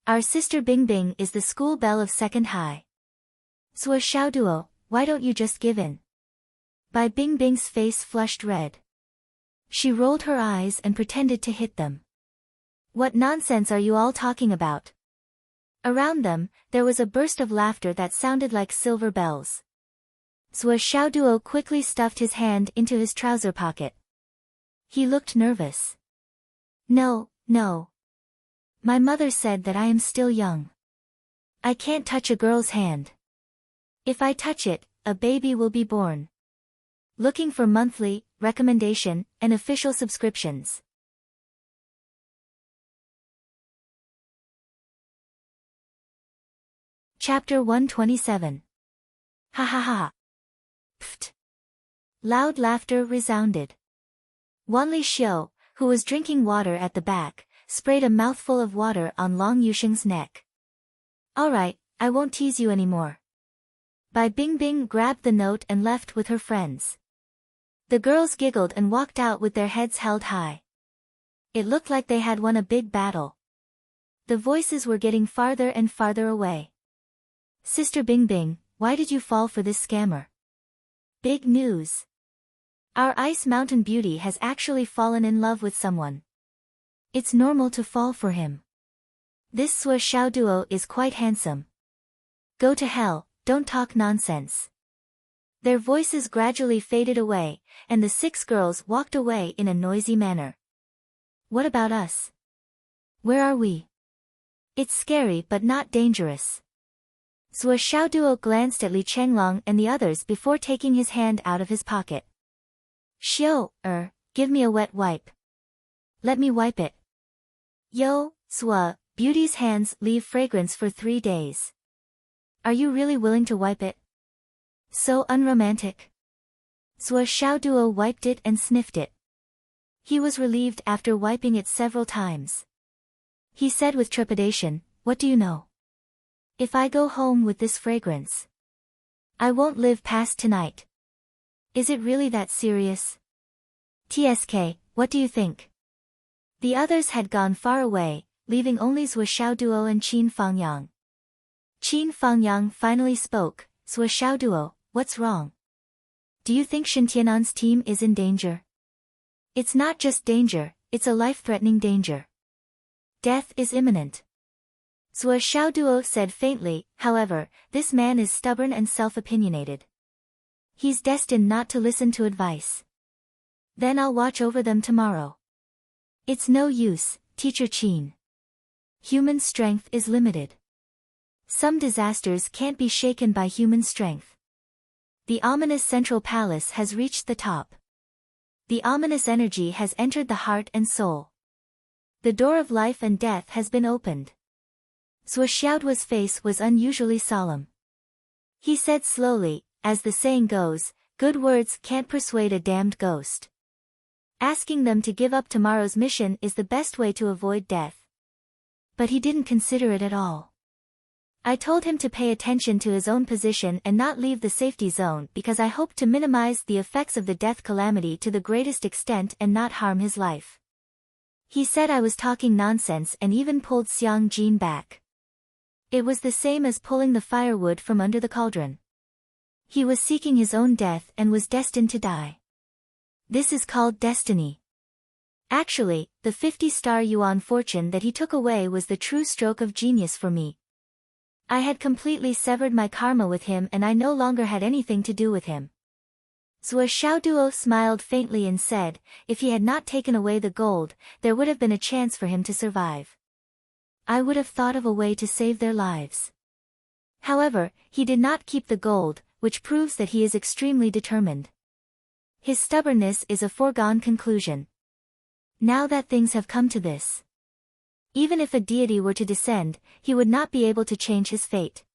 Our sister Bingbing is the school belle of second high. Zhuo Xiaoduo, why don't you just give in? Bai Bingbing's face flushed red. She rolled her eyes and pretended to hit them. What nonsense are you all talking about? Around them, there was a burst of laughter that sounded like silver bells. Zhuo Xiaoduo quickly stuffed his hand into his trouser pocket. He looked nervous. No. My mother said that I am still young. I can't touch a girl's hand. If I touch it, a baby will be born. Looking for monthly, recommendation, and official subscriptions. Chapter 127. Ha ha ha. Pfft. Loud laughter resounded. Wanli Xiu, who was drinking water at the back, sprayed a mouthful of water on Long Yusheng's neck. Alright, I won't tease you anymore. Bai Bingbing grabbed the note and left with her friends. The girls giggled and walked out with their heads held high. It looked like they had won a big battle. The voices were getting farther and farther away. Sister Bingbing, why did you fall for this scammer? Big news. Our Ice Mountain Beauty has actually fallen in love with someone. It's normal to fall for him. This Zhuo Xiaoduo is quite handsome. Go to hell, don't talk nonsense. Their voices gradually faded away, and the 6 girls walked away in a noisy manner. What about us? Where are we? It's scary but not dangerous. Zhuo Xiaoduo glanced at Li Chenglong and the others before taking his hand out of his pocket. Xiu, give me a wet wipe. Let me wipe it. Yo, Zhuo, Beauty's hands leave fragrance for 3 days. Are you really willing to wipe it? So unromantic. Zhuo Xiaoduo wiped it and sniffed it. He was relieved after wiping it several times. He said with trepidation, what do you know? If I go home with this fragrance, I won't live past tonight. Is it really that serious? TSK, what do you think? The others had gone far away, leaving only Zhuo Xiaoduo and Qin Fangyang. Qin Fangyang finally spoke. Zhuo Xiaoduo, what's wrong? Do you think Shen Tianan's team is in danger? It's not just danger, it's a life-threatening danger. Death is imminent. Zhuo Xiaoduo said faintly, however, this man is stubborn and self-opinionated. He's destined not to listen to advice. Then I'll watch over them tomorrow. It's no use, Teacher Qin. Human strength is limited. Some disasters can't be shaken by human strength. The ominous central palace has reached the top. The ominous energy has entered the heart and soul. The door of life and death has been opened. Zhuo Xiaoduo's face was unusually solemn. He said slowly, as the saying goes, good words can't persuade a damned ghost. Asking them to give up tomorrow's mission is the best way to avoid death. But he didn't consider it at all. I told him to pay attention to his own position and not leave the safety zone because I hoped to minimize the effects of the death calamity to the greatest extent and not harm his life. He said I was talking nonsense and even pulled Xiang Jin back. It was the same as pulling the firewood from under the cauldron. He was seeking his own death and was destined to die. This is called destiny. Actually, the 50-star yuan fortune that he took away was the true stroke of genius for me. I had completely severed my karma with him and I no longer had anything to do with him. Zhuo Xiaoduo smiled faintly and said, if he had not taken away the gold, there would have been a chance for him to survive. I would have thought of a way to save their lives. However, he did not keep the gold, which proves that he is extremely determined. His stubbornness is a foregone conclusion. Now that things have come to this. Even if a deity were to descend, he would not be able to change his fate.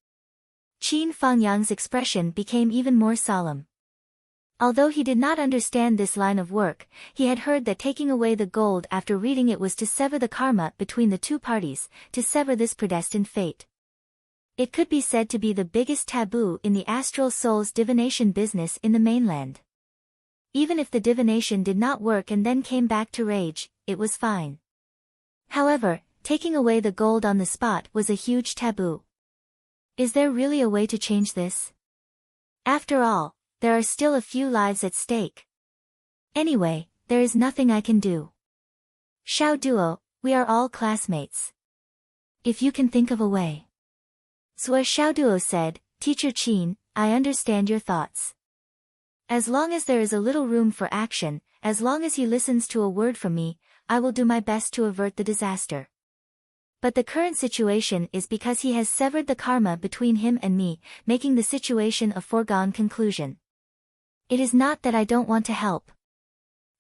Qin Fangyang's expression became even more solemn. Although he did not understand this line of work, he had heard that taking away the gold after reading it was to sever the karma between the two parties, to sever this predestined fate. It could be said to be the biggest taboo in the astral soul's divination business in the mainland. Even if the divination did not work and then came back to rage, it was fine. However, taking away the gold on the spot was a huge taboo. Is there really a way to change this? After all, there are still a few lives at stake. Anyway, there is nothing I can do. Xiaoduo, we are all classmates. If you can think of a way. Zhuo Xiaoduo said, Teacher Qin, I understand your thoughts. As long as there is a little room for action, as long as he listens to a word from me, I will do my best to avert the disaster. But the current situation is because he has severed the karma between him and me, making the situation a foregone conclusion. It is not that I don't want to help.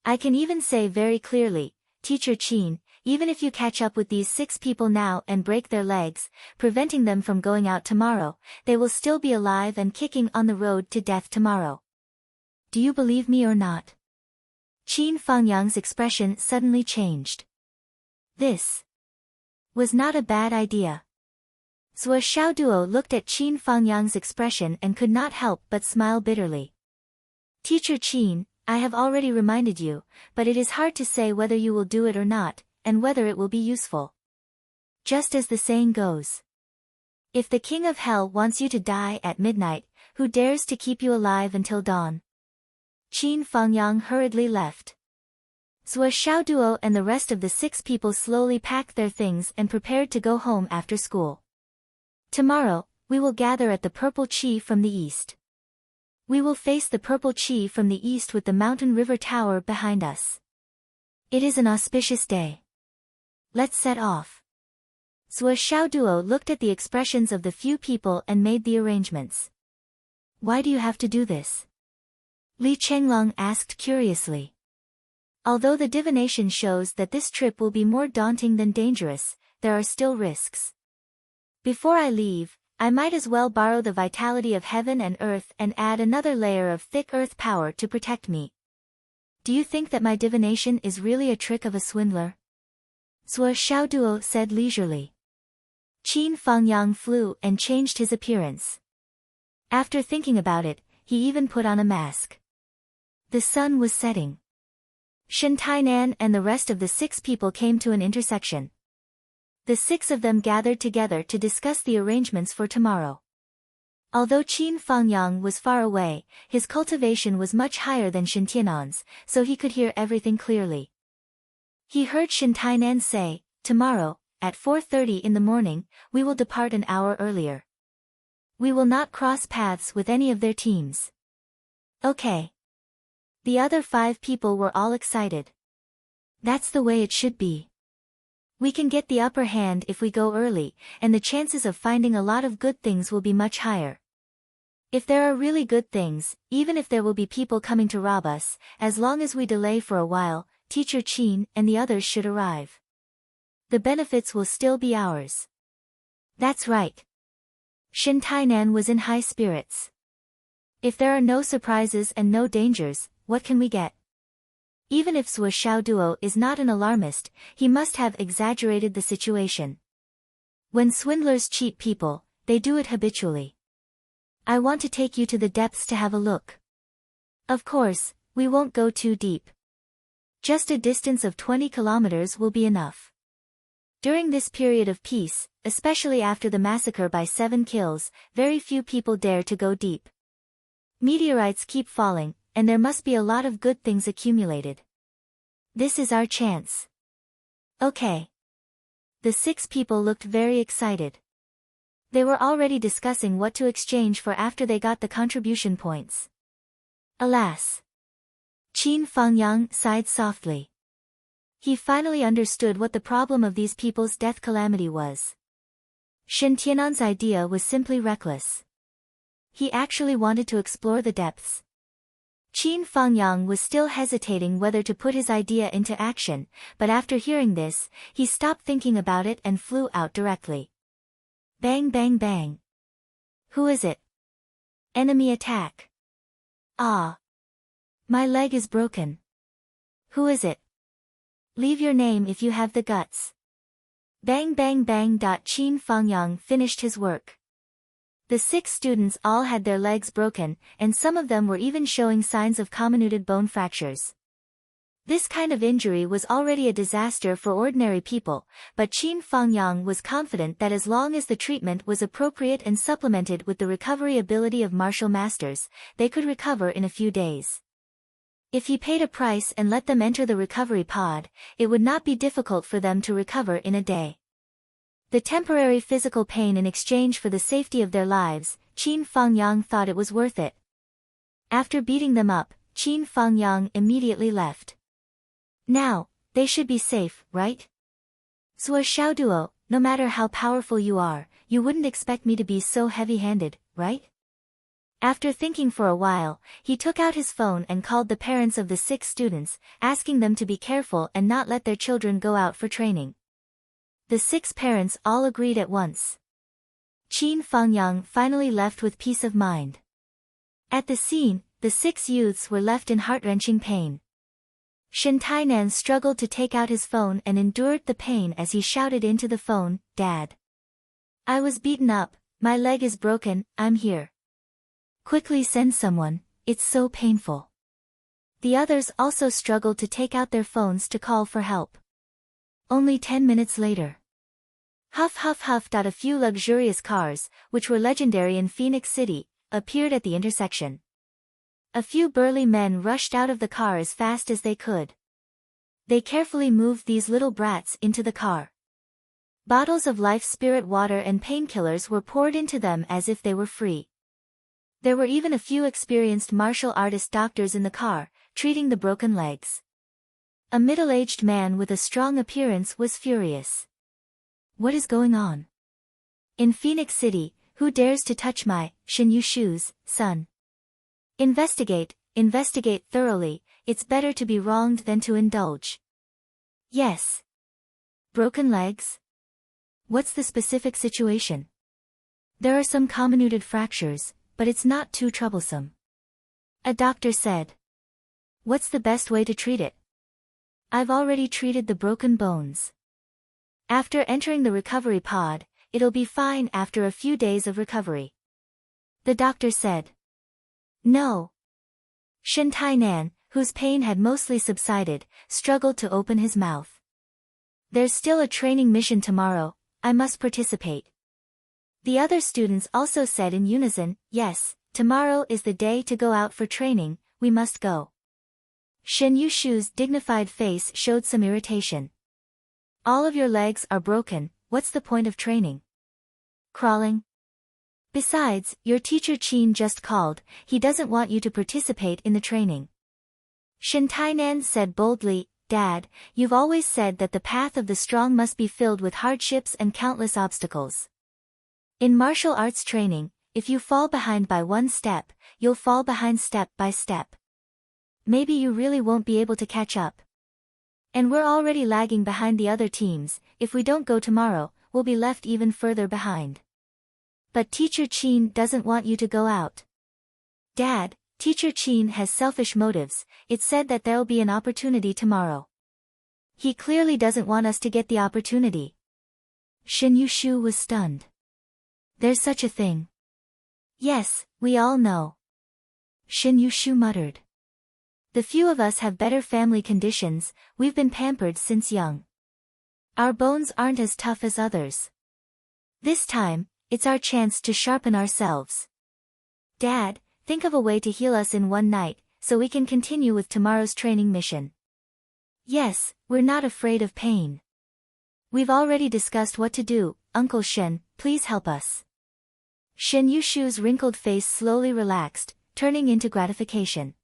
I can even say very clearly, Teacher Qin, even if you catch up with these 6 people now and break their legs, preventing them from going out tomorrow, they will still be alive and kicking on the road to death tomorrow. Do you believe me or not? Qin Fangyang's expression suddenly changed. This was not a bad idea. Zhuo Xiaoduo looked at Qin Fangyang's expression and could not help but smile bitterly. Teacher Qin, I have already reminded you, but it is hard to say whether you will do it or not, and whether it will be useful. Just as the saying goes. If the king of hell wants you to die at midnight, who dares to keep you alive until dawn? Qin Fangyang hurriedly left. Zhuo Xiaoduo and the rest of the 6 people slowly packed their things and prepared to go home after school. Tomorrow, we will gather at the purple chi from the east. We will face the purple chi from the east with the mountain river tower behind us. It is an auspicious day. Let's set off. Zhuo Xiaoduo looked at the expressions of the few people and made the arrangements. Why do you have to do this? Li Chenglong asked curiously. Although the divination shows that this trip will be more daunting than dangerous, there are still risks. Before I leave, I might as well borrow the vitality of heaven and earth and add another layer of thick earth power to protect me. Do you think that my divination is really a trick of a swindler? Zhuo Xiaoduo said leisurely. Qin Fangyang flew and changed his appearance. After thinking about it, he even put on a mask. The sun was setting. Shen Tainan and the rest of the 6 people came to an intersection. The 6 of them gathered together to discuss the arrangements for tomorrow. Although Qin Fangyang was far away, his cultivation was much higher than Shen Tianan's, so he could hear everything clearly. He heard Shen Tainan say, "Tomorrow, at 4:30 in the morning, we will depart an hour earlier. We will not cross paths with any of their teams." Okay. The other 5 people were all excited. That's the way it should be. We can get the upper hand if we go early, and the chances of finding a lot of good things will be much higher. If there are really good things, even if there will be people coming to rob us, as long as we delay for a while, Teacher Qin and the others should arrive. The benefits will still be ours. That's right. Shen Tainan was in high spirits. If there are no surprises and no dangers, what can we get? Even if Zhuo Xiaoduo is not an alarmist, he must have exaggerated the situation. When swindlers cheat people, they do it habitually. I want to take you to the depths to have a look. Of course, we won't go too deep. Just a distance of 20 kilometers will be enough. During this period of peace, especially after the massacre by 7 kills, very few people dare to go deep. Meteorites keep falling, and there must be a lot of good things accumulated. This is our chance. Okay. The 6 people looked very excited. They were already discussing what to exchange for after they got the contribution points. Alas! Qin Fangyang sighed softly. He finally understood what the problem of these people's death calamity was. Shen Tianan's idea was simply reckless. He actually wanted to explore the depths. Qin Fangyang was still hesitating whether to put his idea into action, but after hearing this, he stopped thinking about it and flew out directly. Bang bang bang. Who is it? Enemy attack. Ah. My leg is broken. Who is it? Leave your name if you have the guts. Bang bang bang. Qin Fangyang finished his work. The 6 students all had their legs broken, and some of them were even showing signs of comminuted bone fractures. This kind of injury was already a disaster for ordinary people, but Qin Fangyang was confident that as long as the treatment was appropriate and supplemented with the recovery ability of martial masters, they could recover in a few days. If he paid a price and let them enter the recovery pod, it would not be difficult for them to recover in a day. The temporary physical pain in exchange for the safety of their lives, Qin Fangyang thought it was worth it. After beating them up, Qin Fangyang immediately left. Now, they should be safe, right? Zhuo Xiaoduo, no matter how powerful you are, you wouldn't expect me to be so heavy-handed, right? After thinking for a while, he took out his phone and called the parents of the 6 students, asking them to be careful and not let their children go out for training. The 6 parents all agreed at once. Qin Fangyang finally left with peace of mind. At the scene, the 6 youths were left in heart-wrenching pain. Shen Tainan struggled to take out his phone and endured the pain as he shouted into the phone, "Dad. I was beaten up, my leg is broken, I'm here. Quickly send someone, it's so painful." The others also struggled to take out their phones to call for help. Only 10 minutes later. Huff huff huff. A few luxurious cars, which were legendary in Phoenix City, appeared at the intersection. A few burly men rushed out of the car as fast as they could. They carefully moved these little brats into the car. Bottles of life spirit water and painkillers were poured into them as if they were free. There were even a few experienced martial artist doctors in the car, treating the broken legs. A middle-aged man with a strong appearance was furious. What is going on? In Phoenix City, who dares to touch my Shinyu shoes, son? Investigate thoroughly, it's better to be wronged than to indulge. Yes. Broken legs? What's the specific situation? There are some comminuted fractures, but it's not too troublesome. A doctor said. What's the best way to treat it? I've already treated the broken bones. After entering the recovery pod, it'll be fine after a few days of recovery. The doctor said. No. Shen Tainan, whose pain had mostly subsided, struggled to open his mouth. There's still a training mission tomorrow, I must participate. The other students also said in unison, yes, tomorrow is the day to go out for training, we must go. Shen Yushu's dignified face showed some irritation. All of your legs are broken, what's the point of training? Crawling? Besides, your teacher Qin just called, he doesn't want you to participate in the training. Shen Tainan said boldly, Dad, you've always said that the path of the strong must be filled with hardships and countless obstacles. In martial arts training, if you fall behind by one step, you'll fall behind step by step. Maybe you really won't be able to catch up. And we're already lagging behind the other teams, if we don't go tomorrow, we'll be left even further behind. But Teacher Qin doesn't want you to go out. Dad, Teacher Qin has selfish motives, it's said that there'll be an opportunity tomorrow. He clearly doesn't want us to get the opportunity. Shen Yushu was stunned. There's such a thing. Yes, we all know. Shen Yushu muttered. The few of us have better family conditions, we've been pampered since young. Our bones aren't as tough as others. This time, it's our chance to sharpen ourselves. Dad, think of a way to heal us in one night, so we can continue with tomorrow's training mission. Yes, we're not afraid of pain. We've already discussed what to do, Uncle Shen, please help us. Shen Yushu's wrinkled face slowly relaxed, turning into gratification.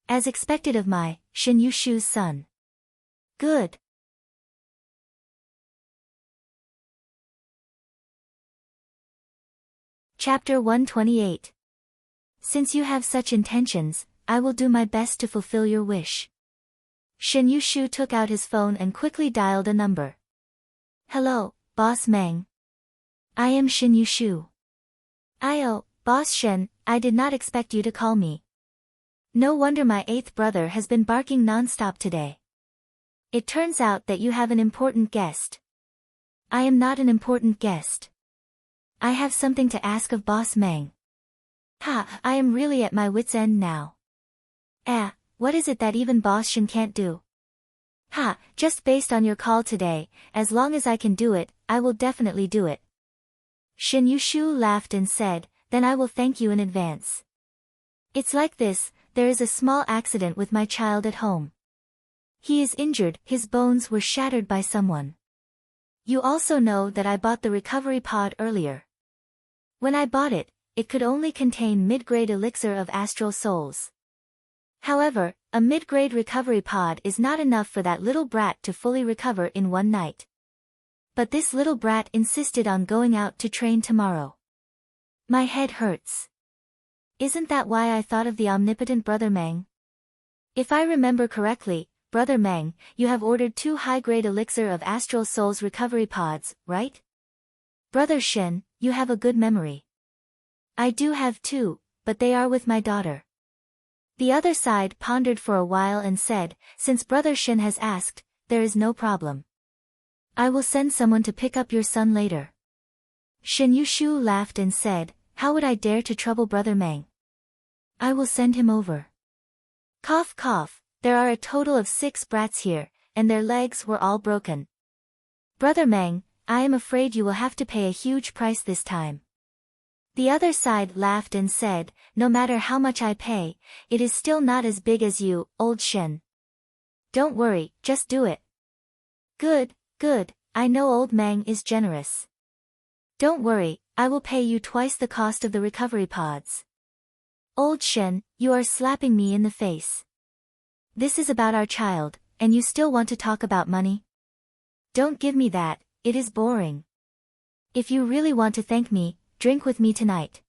As expected of my, Shen Yushu's son. Good. Chapter 128. Since you have such intentions, I will do my best to fulfill your wish. Shen Yushu took out his phone and quickly dialed a number. Hello, Boss Meng. I am Shen Yushu. Boss Shen, I did not expect you to call me. No wonder my eighth brother has been barking non-stop today. It turns out that you have an important guest. I am not an important guest. I have something to ask of Boss Meng. I am really at my wit's end now. What is it that even Boss Shen can't do? Just based on your call today, as long as I can do it, I will definitely do it. Shen Yushu laughed and said, then I will thank you in advance. It's like this, there is a small accident with my child at home. He is injured, his bones were shattered by someone. You also know that I bought the recovery pod earlier. When I bought it, it could only contain mid-grade elixir of astral souls. However, a mid-grade recovery pod is not enough for that little brat to fully recover in one night. But this little brat insisted on going out to train tomorrow. My head hurts. Isn't that why I thought of the omnipotent Brother Meng? If I remember correctly, Brother Meng, you have ordered 2 high-grade elixir of astral souls recovery pods, right? Brother Shen, you have a good memory. I do have 2, but they are with my daughter. The other side pondered for a while and said, since Brother Shen has asked, there is no problem. I will send someone to pick up your son later. Shen Yushu laughed and said, how would I dare to trouble Brother Meng? I will send him over. Cough cough, there are a total of 6 brats here, and their legs were all broken. Brother Meng, I am afraid you will have to pay a huge price this time. The other side laughed and said, no matter how much I pay, it is still not as big as you, old Shen. Don't worry, just do it. Good, I know old Meng is generous. Don't worry, I will pay you twice the cost of the recovery pods. Old Shen, you are slapping me in the face. This is about our child, and you still want to talk about money? Don't give me that, it is boring. If you really want to thank me, drink with me tonight.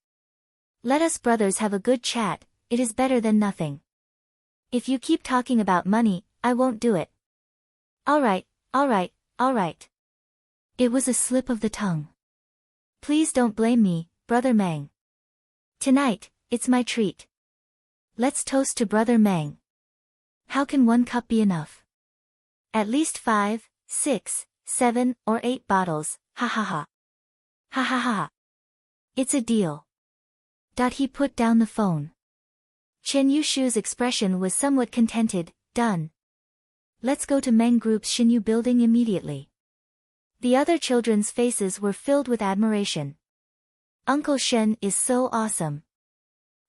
Let us brothers have a good chat, it is better than nothing. If you keep talking about money, I won't do it. Alright. It was a slip of the tongue. Please don't blame me, Brother Meng. Tonight, it's my treat. Let's toast to Brother Meng. How can 1 cup be enough? At least 5, 6, 7, or 8 bottles, ha ha ha. Ha ha ha. It's a deal. He put down the phone. Chen Yushu's expression was somewhat contented. Done. Let's go to Meng Group's Xinyu building immediately. The other children's faces were filled with admiration. Uncle Shen is so awesome.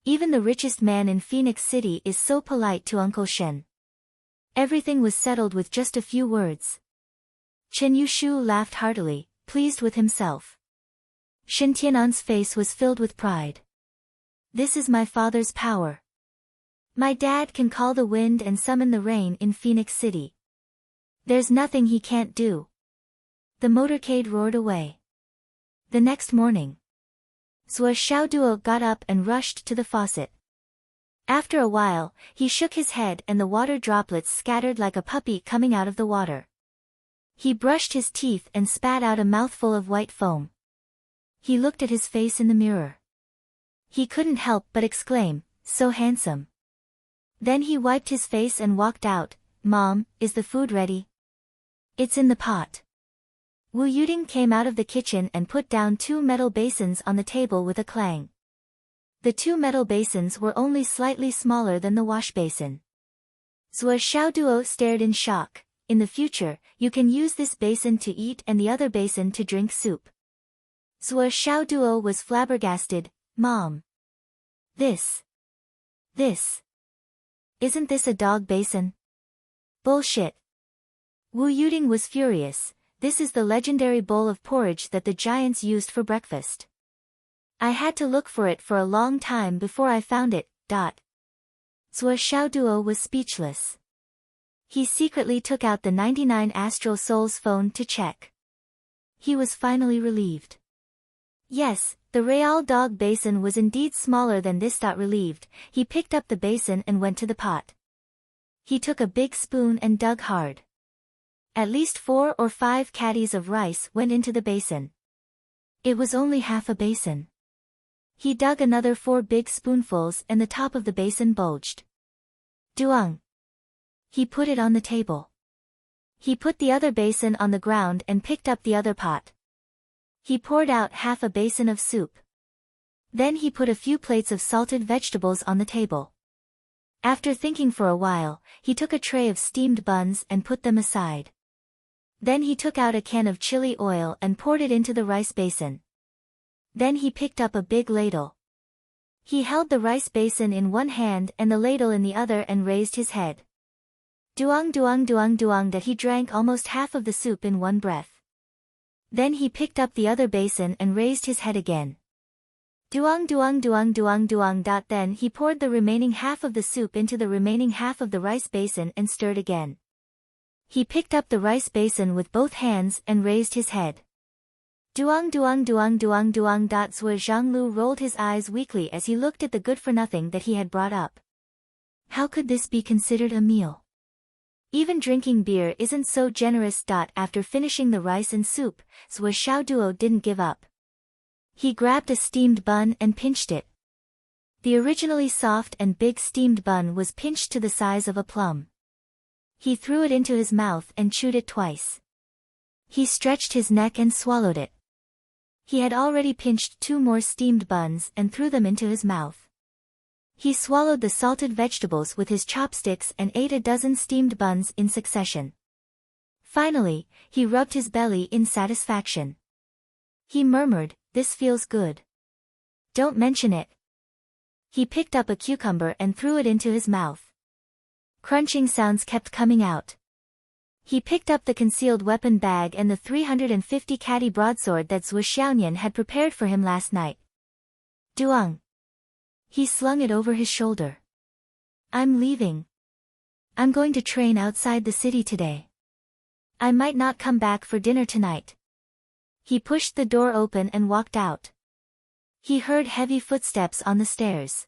Even the richest man in Phoenix City is so polite to Uncle Shen. Everything was settled with just a few words. Chen Yushu laughed heartily, pleased with himself. Shen Tianan's face was filled with pride. This is my father's power. My dad can call the wind and summon the rain in Phoenix City. There's nothing he can't do. The motorcade roared away. The next morning, Zhuo Xiaoduo got up and rushed to the faucet. After a while, he shook his head and the water droplets scattered like a puppy coming out of the water. He brushed his teeth and spat out a mouthful of white foam. He looked at his face in the mirror. He couldn't help but exclaim, so handsome. Then he wiped his face and walked out. Mom, is the food ready? It's in the pot. Wu Yuding came out of the kitchen and put down 2 metal basins on the table with a clang. The 2 metal basins were only slightly smaller than the wash basin. Zhuo Xiaoduo stared in shock. In the future, you can use this basin to eat and the other basin to drink soup. Zhuo Xiaoduo was flabbergasted. Mom. This. Isn't this a dog basin? Bullshit. Wu Yuding was furious. This is the legendary bowl of porridge that the giants used for breakfast. I had to look for it for a long time before I found it. Zhuo Xiaoduo was speechless. He secretly took out the 99 Astral Souls phone to check. He was finally relieved. Yes, the Real Dog basin was indeed smaller than this. Relieved, he picked up the basin and went to the pot. He took a big spoon and dug hard. At least 4 or 5 caddies of rice went into the basin. It was only half a basin. He dug another 4 big spoonfuls and the top of the basin bulged. Duang. He put it on the table. He put the other basin on the ground and picked up the other pot. He poured out half a basin of soup. Then he put a few plates of salted vegetables on the table. After thinking for a while, he took a tray of steamed buns and put them aside. Then he took out a can of chili oil and poured it into the rice basin. Then he picked up a big ladle. He held the rice basin in one hand and the ladle in the other and raised his head. Duang duang duang duang, that he drank almost half of the soup in one breath. Then he picked up the other basin and raised his head again. Duang duang duang duang duang. Then he poured the remaining half of the soup into the remaining half of the rice basin and stirred again. He picked up the rice basin with both hands and raised his head. Duang duang duang duang duang. Zhuo Zhanglu rolled his eyes weakly as he looked at the good-for-nothing that he had brought up. How could this be considered a meal? Even drinking beer isn't so generous. After finishing the rice and soup, Zhuo Xiaoduo didn't give up. He grabbed a steamed bun and pinched it. The originally soft and big steamed bun was pinched to the size of a plum. He threw it into his mouth and chewed it twice. He stretched his neck and swallowed it. He had already pinched 2 more steamed buns and threw them into his mouth. He swallowed the salted vegetables with his chopsticks and ate a dozen steamed buns in succession. Finally, he rubbed his belly in satisfaction. He murmured, "This feels good. Don't mention it." He picked up a cucumber and threw it into his mouth. Crunching sounds kept coming out. He picked up the concealed weapon bag and the 350 caddy broadsword that Zhuo Xiaonian had prepared for him last night. Duang. He slung it over his shoulder. I'm leaving. I'm going to train outside the city today. I might not come back for dinner tonight. He pushed the door open and walked out. He heard heavy footsteps on the stairs.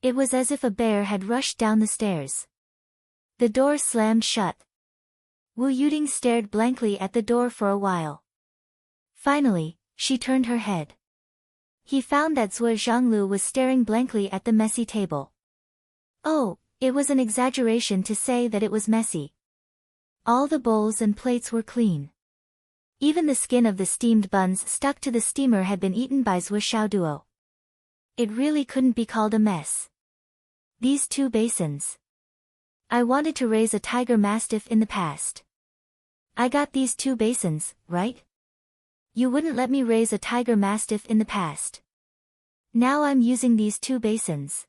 It was as if a bear had rushed down the stairs. The door slammed shut. Wu Yuding stared blankly at the door for a while. Finally, she turned her head. He found that Zhuo Zhanglu was staring blankly at the messy table. Oh, it was an exaggeration to say that it was messy. All the bowls and plates were clean. Even the skin of the steamed buns stuck to the steamer had been eaten by Zhuo Xiaoduo. It really couldn't be called a mess. These 2 basins. I wanted to raise a tiger mastiff in the past. I got these 2 basins, right? You wouldn't let me raise a tiger mastiff in the past. Now I'm using these 2 basins.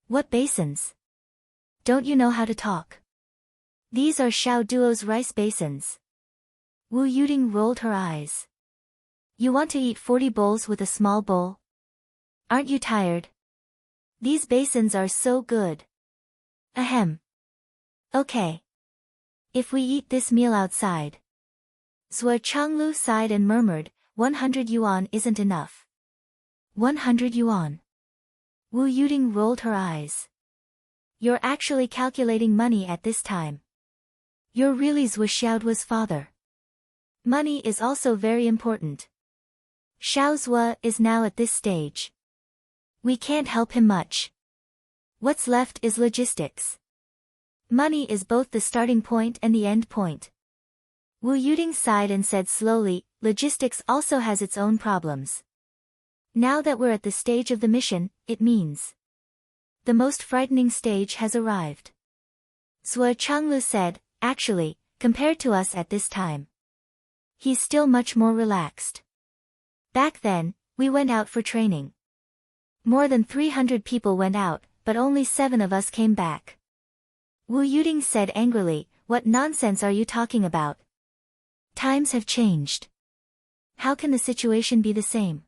What basins? Don't you know how to talk? These are Xiao Duo's rice basins. Wu Yuding rolled her eyes. You want to eat 40 bowls with a small bowl? Aren't you tired? These basins are so good. Ahem. Okay. If we eat this meal outside. Zhuo Changlu sighed and murmured, 100 yuan isn't enough. 100 yuan. Wu Yuding rolled her eyes. You're actually calculating money at this time. You're really Zhuo Xiaoduo's father. Money is also very important. Xiao Zhuo is now at this stage. We can't help him much. What's left is logistics. Money is both the starting point and the end point. Wu Yuding sighed and said slowly, logistics also has its own problems. Now that we're at the stage of the mission, it means the most frightening stage has arrived. Zhuo Changlu said, actually, compared to us at this time. He's still much more relaxed. Back then, we went out for training. More than 300 people went out, but only 7 of us came back. Wu Yuding said angrily, what nonsense are you talking about? Times have changed. How can the situation be the same?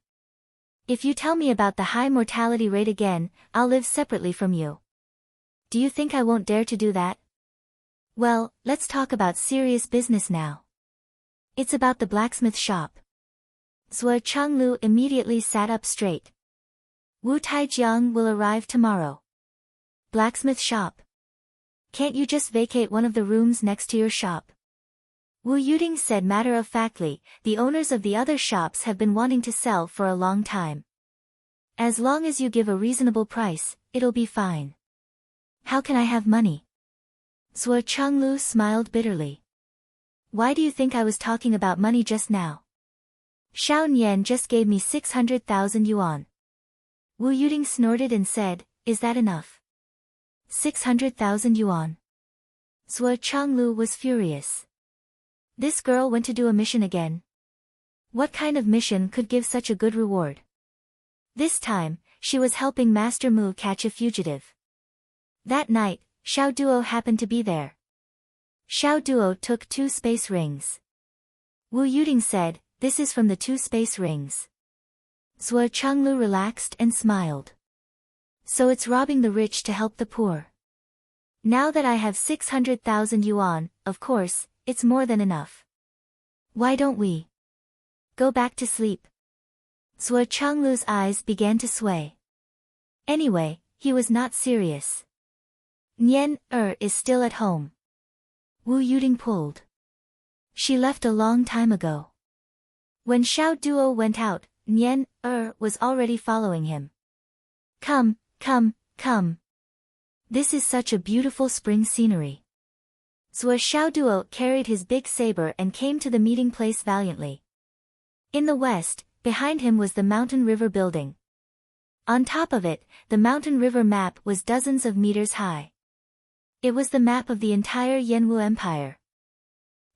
If you tell me about the high mortality rate again, I'll live separately from you. Do you think I won't dare to do that? Well, let's talk about serious business now. It's about the blacksmith shop. Zhuo Changlu immediately sat up straight. Wu Taijiang will arrive tomorrow. Blacksmith shop. Can't you just vacate one of the rooms next to your shop? Wu Yuding said matter-of-factly, the owners of the other shops have been wanting to sell for a long time. As long as you give a reasonable price, it'll be fine. How can I have money? Zhuo Changlu smiled bitterly. Why do you think I was talking about money just now? Xiao Nian just gave me 600,000 yuan. Wu Yuding snorted and said, is that enough? 600,000 yuan. Zhuo Changlu was furious. This girl went to do a mission again. What kind of mission could give such a good reward? This time, she was helping Master Mu catch a fugitive. That night, Xiao Duo happened to be there. Xiao Duo took 2 space rings. Wu Yuding said, this is from the 2 space rings. Zhuo Changlu relaxed and smiled. So it's robbing the rich to help the poor. Now that I have 600,000 yuan, of course, it's more than enough. Why don't we go back to sleep? Zhuo Changlu's eyes began to sway. Anyway, he was not serious. Nian is still at home. Wu Yuding pulled. She left a long time ago. When Xiao Duo went out, Nian was already following him. Come, come, come. This is such a beautiful spring scenery. Zhuo Xiaoduo carried his big saber and came to the meeting place valiantly. In the west, behind him was the mountain river building. On top of it, the mountain river map was dozens of meters high. It was the map of the entire Yanwu Empire.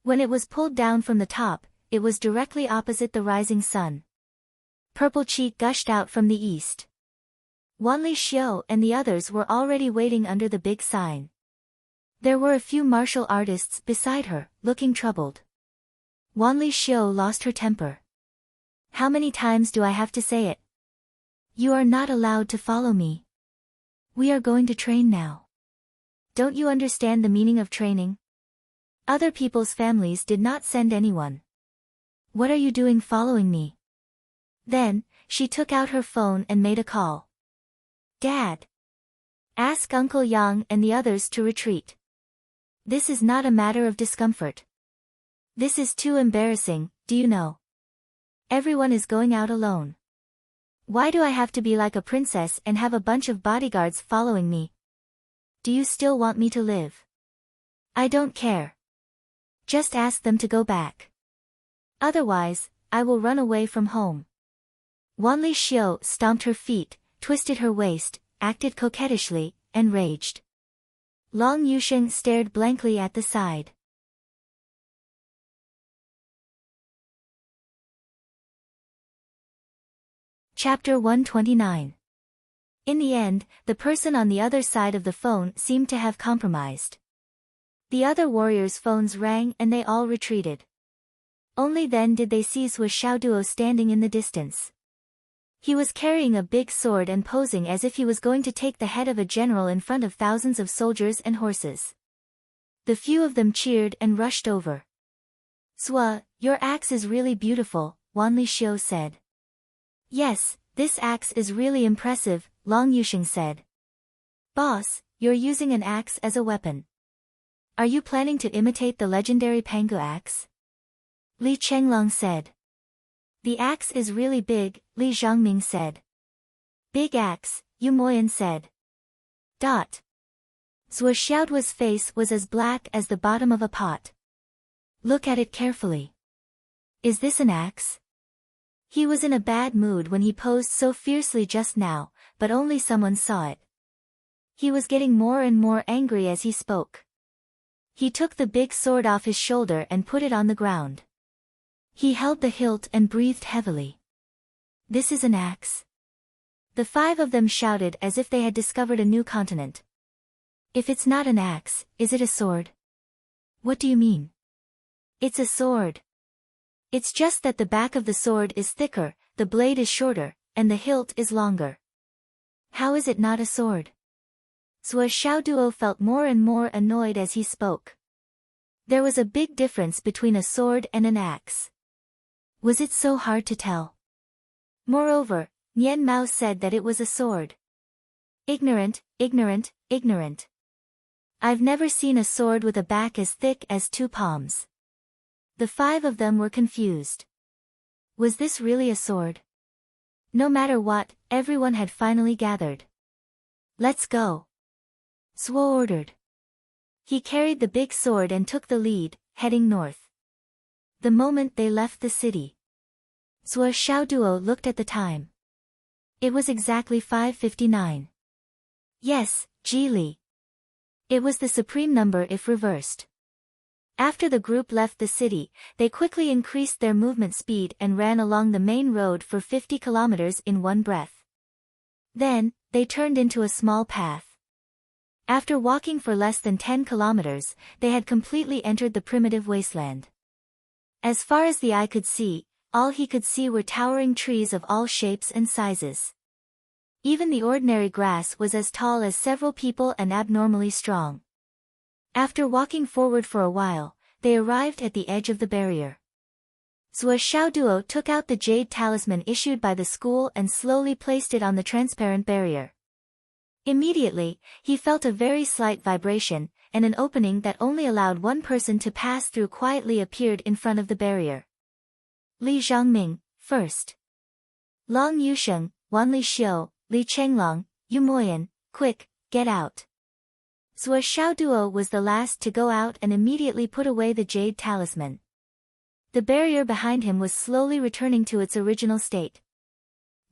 When it was pulled down from the top, it was directly opposite the rising sun. Purple qi gushed out from the east. Wanli Xiu and the others were already waiting under the big sign. There were a few martial artists beside her, looking troubled. Wanli Xiu lost her temper. How many times do I have to say it? You are not allowed to follow me. We are going to train now. Don't you understand the meaning of training? Other people's families did not send anyone. What are you doing following me? Then, she took out her phone and made a call. Dad. Ask Uncle Yang and the others to retreat. This is not a matter of discomfort. This is too embarrassing, do you know? Everyone is going out alone. Why do I have to be like a princess and have a bunch of bodyguards following me? Do you still want me to live? I don't care. Just ask them to go back. Otherwise, I will run away from home. Wanli Xiu stomped her feet, twisted her waist, acted coquettishly, and raged. Long Yusheng stared blankly at the side. Chapter 129. In the end, the person on the other side of the phone seemed to have compromised. The other warriors' phones rang and they all retreated. Only then did they see Zhuo Xiaoduo standing in the distance. He was carrying a big sword and posing as if he was going to take the head of a general in front of thousands of soldiers and horses. The few of them cheered and rushed over. "Zhuo, your axe is really beautiful," Wanli Xiu said. "Yes, this axe is really impressive," Long Yusheng said. "Boss, you're using an axe as a weapon. Are you planning to imitate the legendary Pangu axe?" Li Chenglong said. "The axe is really big," Li Zhangming said. "Big axe," Yu Moyan said. Zhuo Xiaoduo's face was as black as the bottom of a pot. "Look at it carefully. Is this an axe?" He was in a bad mood when he posed so fiercely just now, but only someone saw it. He was getting more and more angry as he spoke. He took the big sword off his shoulder and put it on the ground. He held the hilt and breathed heavily. "This is an axe?" The five of them shouted as if they had discovered a new continent. "If it's not an axe, is it a sword?" "What do you mean?" "It's a sword. It's just that the back of the sword is thicker, the blade is shorter, and the hilt is longer." "How is it not a sword?" Zhuo Xiaoduo felt more and more annoyed as he spoke. There was a big difference between a sword and an axe. Was it so hard to tell? Moreover, Nian Mao said that it was a sword. Ignorant, ignorant, ignorant. I've never seen a sword with a back as thick as 2 palms. The five of them were confused. Was this really a sword? No matter what, everyone had finally gathered. "Let's go," Zhuo ordered. He carried the big sword and took the lead, heading north. The moment they left the city, Zhuo Xiaoduo looked at the time. It was exactly 5:59. Yes, Ji. It was the supreme number if reversed. After the group left the city, they quickly increased their movement speed and ran along the main road for 50 kilometers in one breath. Then, they turned into a small path. After walking for less than 10 kilometers, they had completely entered the primitive wasteland. As far as the eye could see, all he could see were towering trees of all shapes and sizes. Even the ordinary grass was as tall as several people and abnormally strong. After walking forward for a while, they arrived at the edge of the barrier. Zhuo Xiaoduo took out the jade talisman issued by the school and slowly placed it on the transparent barrier. Immediately, he felt a very slight vibration, and an opening that only allowed one person to pass through quietly appeared in front of the barrier. Li Zhangming, first. Long Yusheng, Wanli Xiu, Li Chenglong, Yu Moyan, quick, get out. Zhuo Xiaoduo was the last to go out and immediately put away the jade talisman. The barrier behind him was slowly returning to its original state.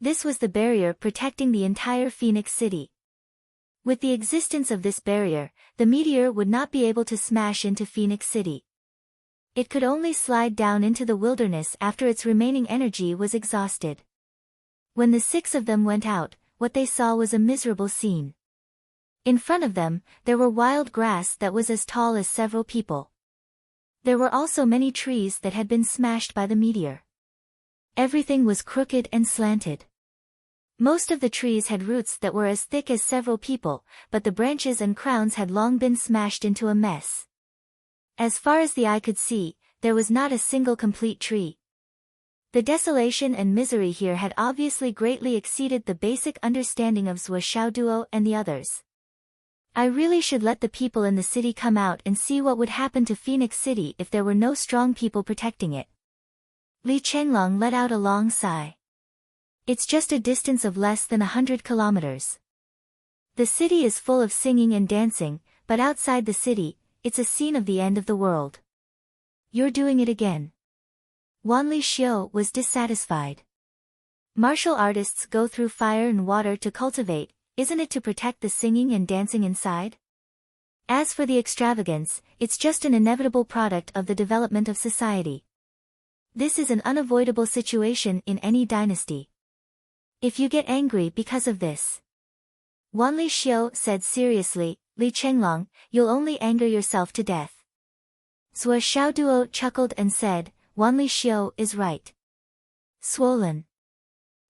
This was the barrier protecting the entire Phoenix City. With the existence of this barrier, the meteor would not be able to smash into Phoenix City. It could only slide down into the wilderness after its remaining energy was exhausted. When the 6 of them went out, what they saw was a miserable scene. In front of them, there were wild grass that was as tall as several people. There were also many trees that had been smashed by the meteor. Everything was crooked and slanted. Most of the trees had roots that were as thick as several people, but the branches and crowns had long been smashed into a mess. As far as the eye could see, there was not a single complete tree. The desolation and misery here had obviously greatly exceeded the basic understanding of Zhuo Xiaoduo and the others. I really should let the people in the city come out and see what would happen to Phoenix City if there were no strong people protecting it. Li Chenglong let out a long sigh. It's just a distance of less than 100 kilometers. The city is full of singing and dancing, but outside the city, it's a scene of the end of the world. You're doing it again. Wanli Xiu was dissatisfied. Martial artists go through fire and water to cultivate, isn't it to protect the singing and dancing inside? As for the extravagance, it's just an inevitable product of the development of society. This is an unavoidable situation in any dynasty. If you get angry because of this, Wanli Xiu said seriously, Li Chenglong, you'll only anger yourself to death. Zhou Xiaoduo chuckled and said, Wanli Xiu is right. Swollen.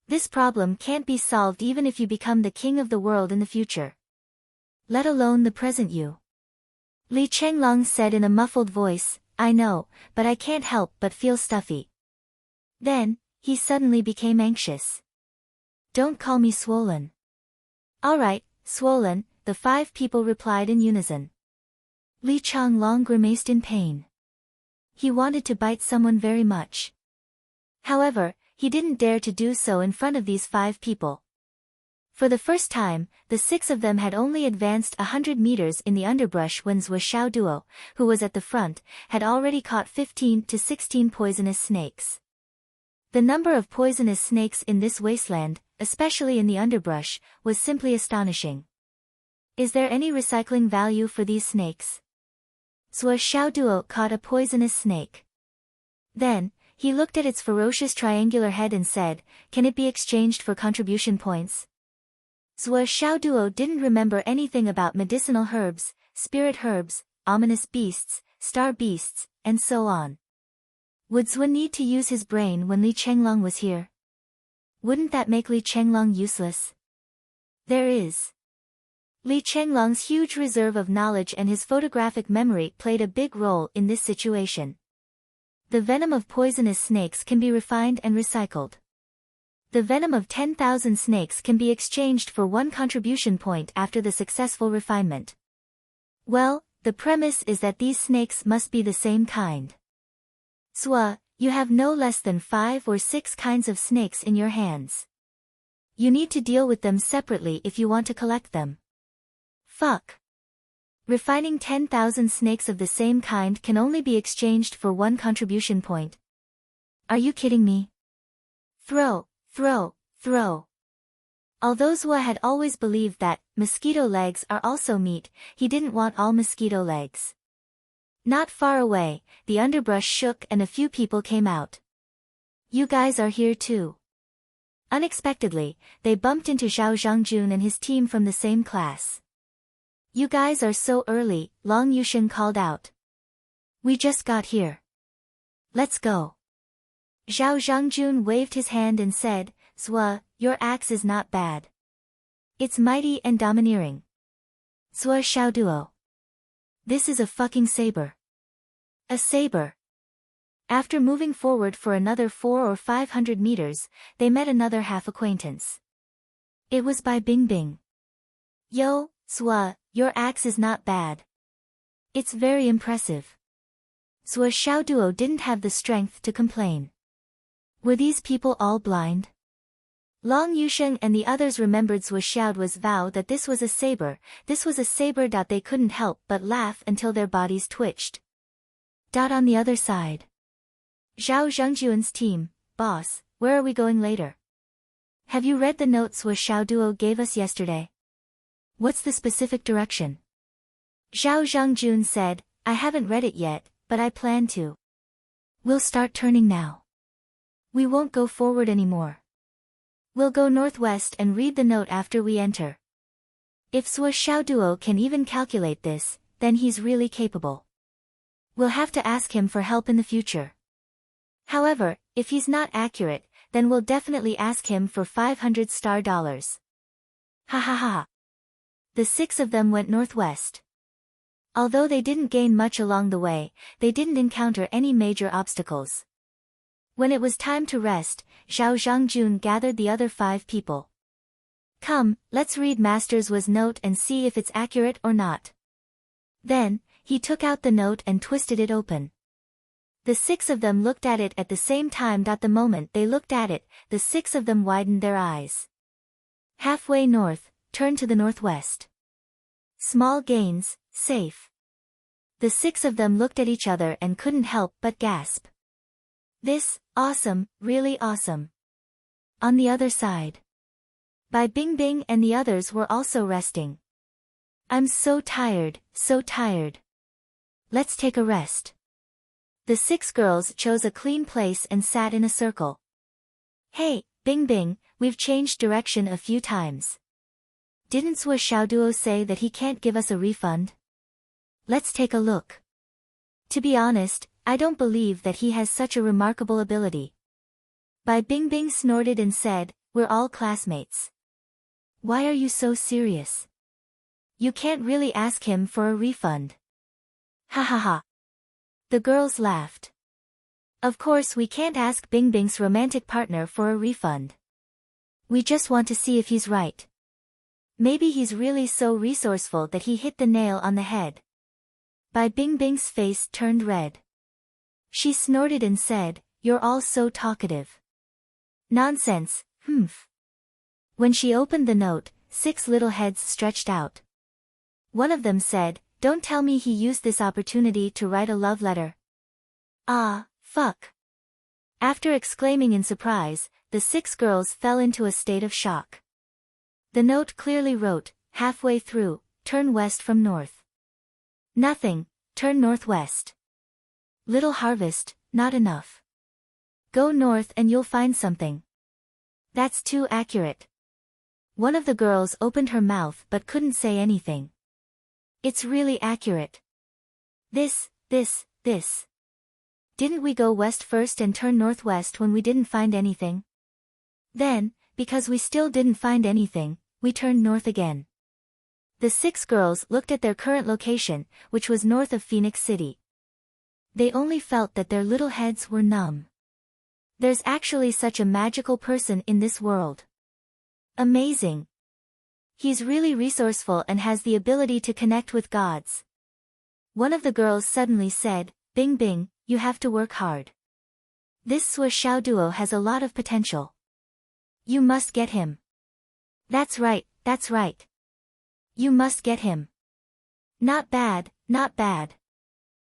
This problem can't be solved even if you become the king of the world in the future. Let alone the present you. Li Chenglong said in a muffled voice, I know, but I can't help but feel stuffy. Then, he suddenly became anxious. Don't call me swollen. Alright, swollen, the 5 people replied in unison. Li Chenglong grimaced in pain. He wanted to bite someone very much. However, he didn't dare to do so in front of these 5 people. For the first time, the 6 of them had only advanced 100 meters in the underbrush when Zhou Xiaoduo, who was at the front, had already caught 15 to 16 poisonous snakes. The number of poisonous snakes in this wasteland, especially in the underbrush, was simply astonishing. Is there any recycling value for these snakes? Zhou Xiaoduo caught a poisonous snake. Then, he looked at its ferocious triangular head and said, can it be exchanged for contribution points? Zhou Xiaoduo didn't remember anything about medicinal herbs, spirit herbs, ominous beasts, star beasts, and so on. Would Zhou need to use his brain when Li Chenglong was here? Wouldn't that make Li Chenglong useless? There is. Li Chenglong's huge reserve of knowledge and his photographic memory played a big role in this situation. The venom of poisonous snakes can be refined and recycled. The venom of 10,000 snakes can be exchanged for 1 contribution point after the successful refinement. Well, the premise is that these snakes must be the same kind. Zhou, you have no less than 5 or 6 kinds of snakes in your hands. You need to deal with them separately if you want to collect them. Fuck. Refining 10,000 snakes of the same kind can only be exchanged for 1 contribution point. Are you kidding me? Throw. Although Zhou had always believed that mosquito legs are also meat, he didn't want all mosquito legs. Not far away, the underbrush shook and a few people came out. You guys are here too. Unexpectedly, they bumped into Zhao Zhangjun and his team from the same class. You guys are so early, Long Yushen called out. We just got here. Let's go. Zhao Zhangjun waved his hand and said, Zhou, your axe is not bad. It's mighty and domineering. Zhou Xiaoduo. This is a fucking saber. A saber. After moving forward for another 400 or 500 meters, they met another half-acquaintance. It was Bai Bingbing. Yo, Zhou, your axe is not bad. It's very impressive. Zhou Xiaoduo didn't have the strength to complain. Were these people all blind? Long Yusheng and the others remembered Zhou Xiaoduo's vow that this was a saber, they couldn't help but laugh until their bodies twitched. On the other side. Zhao Zhangjuan's team, boss, where are we going later? Have you read the note Zhou Xiaoduo gave us yesterday? What's the specific direction? Zhao Zhangjun said, I haven't read it yet, but I plan to. We'll start turning now. We won't go forward anymore. We'll go northwest and read the note after we enter. If Zhou Xiaoduo can even calculate this, then he's really capable. We'll have to ask him for help in the future. However, if he's not accurate, then we'll definitely ask him for 500 star dollars. Ha ha ha. The 6 of them went northwest. Although they didn't gain much along the way, they didn't encounter any major obstacles. When it was time to rest, Zhao Zhangjun gathered the other 5 people. Come, let's read Master Zhuo's note and see if it's accurate or not. Then, he took out the note and twisted it open. The 6 of them looked at it at the same time. The moment they looked at it, the 6 of them widened their eyes. Halfway north, turn to the northwest. Small gains, safe. The 6 of them looked at each other and couldn't help but gasp. This, awesome, really awesome. On the other side. Bai Bingbing and the others were also resting. I'm so tired, so tired. Let's take a rest. The 6 girls chose a clean place and sat in a circle. Hey, Bingbing, we've changed direction a few times. Didn't Sui Xiaoduo say that he can't give us a refund? Let's take a look. To be honest, I don't believe that he has such a remarkable ability. Bai Bingbing snorted and said, we're all classmates. Why are you so serious? You can't really ask him for a refund. Ha ha ha. The girls laughed. Of course we can't ask Bingbing's romantic partner for a refund. We just want to see if he's right. Maybe he's really so resourceful that he hit the nail on the head. Bai Bingbing's face turned red. She snorted and said, you're all so talkative. Nonsense, humph. When she opened the note, 6 little heads stretched out. One of them said, don't tell me he used this opportunity to write a love letter. Ah, fuck. After exclaiming in surprise, the 6 girls fell into a state of shock. The note clearly wrote, halfway through, turn west from north. Nothing, turn northwest. Little harvest, not enough. Go north and you'll find something. That's too accurate. One of the girls opened her mouth but couldn't say anything. It's really accurate. This. Didn't we go west first and turn northwest when we didn't find anything? Then, because we still didn't find anything, we turned north again. The 6 girls looked at their current location, which was north of Phoenix City. They only felt that their little heads were numb. There's actually such a magical person in this world. Amazing. He's really resourceful and has the ability to connect with gods. One of the girls suddenly said, Bingbing, you have to work hard. This Sui Xiaoduo has a lot of potential. You must get him. That's right. You must get him. Not bad.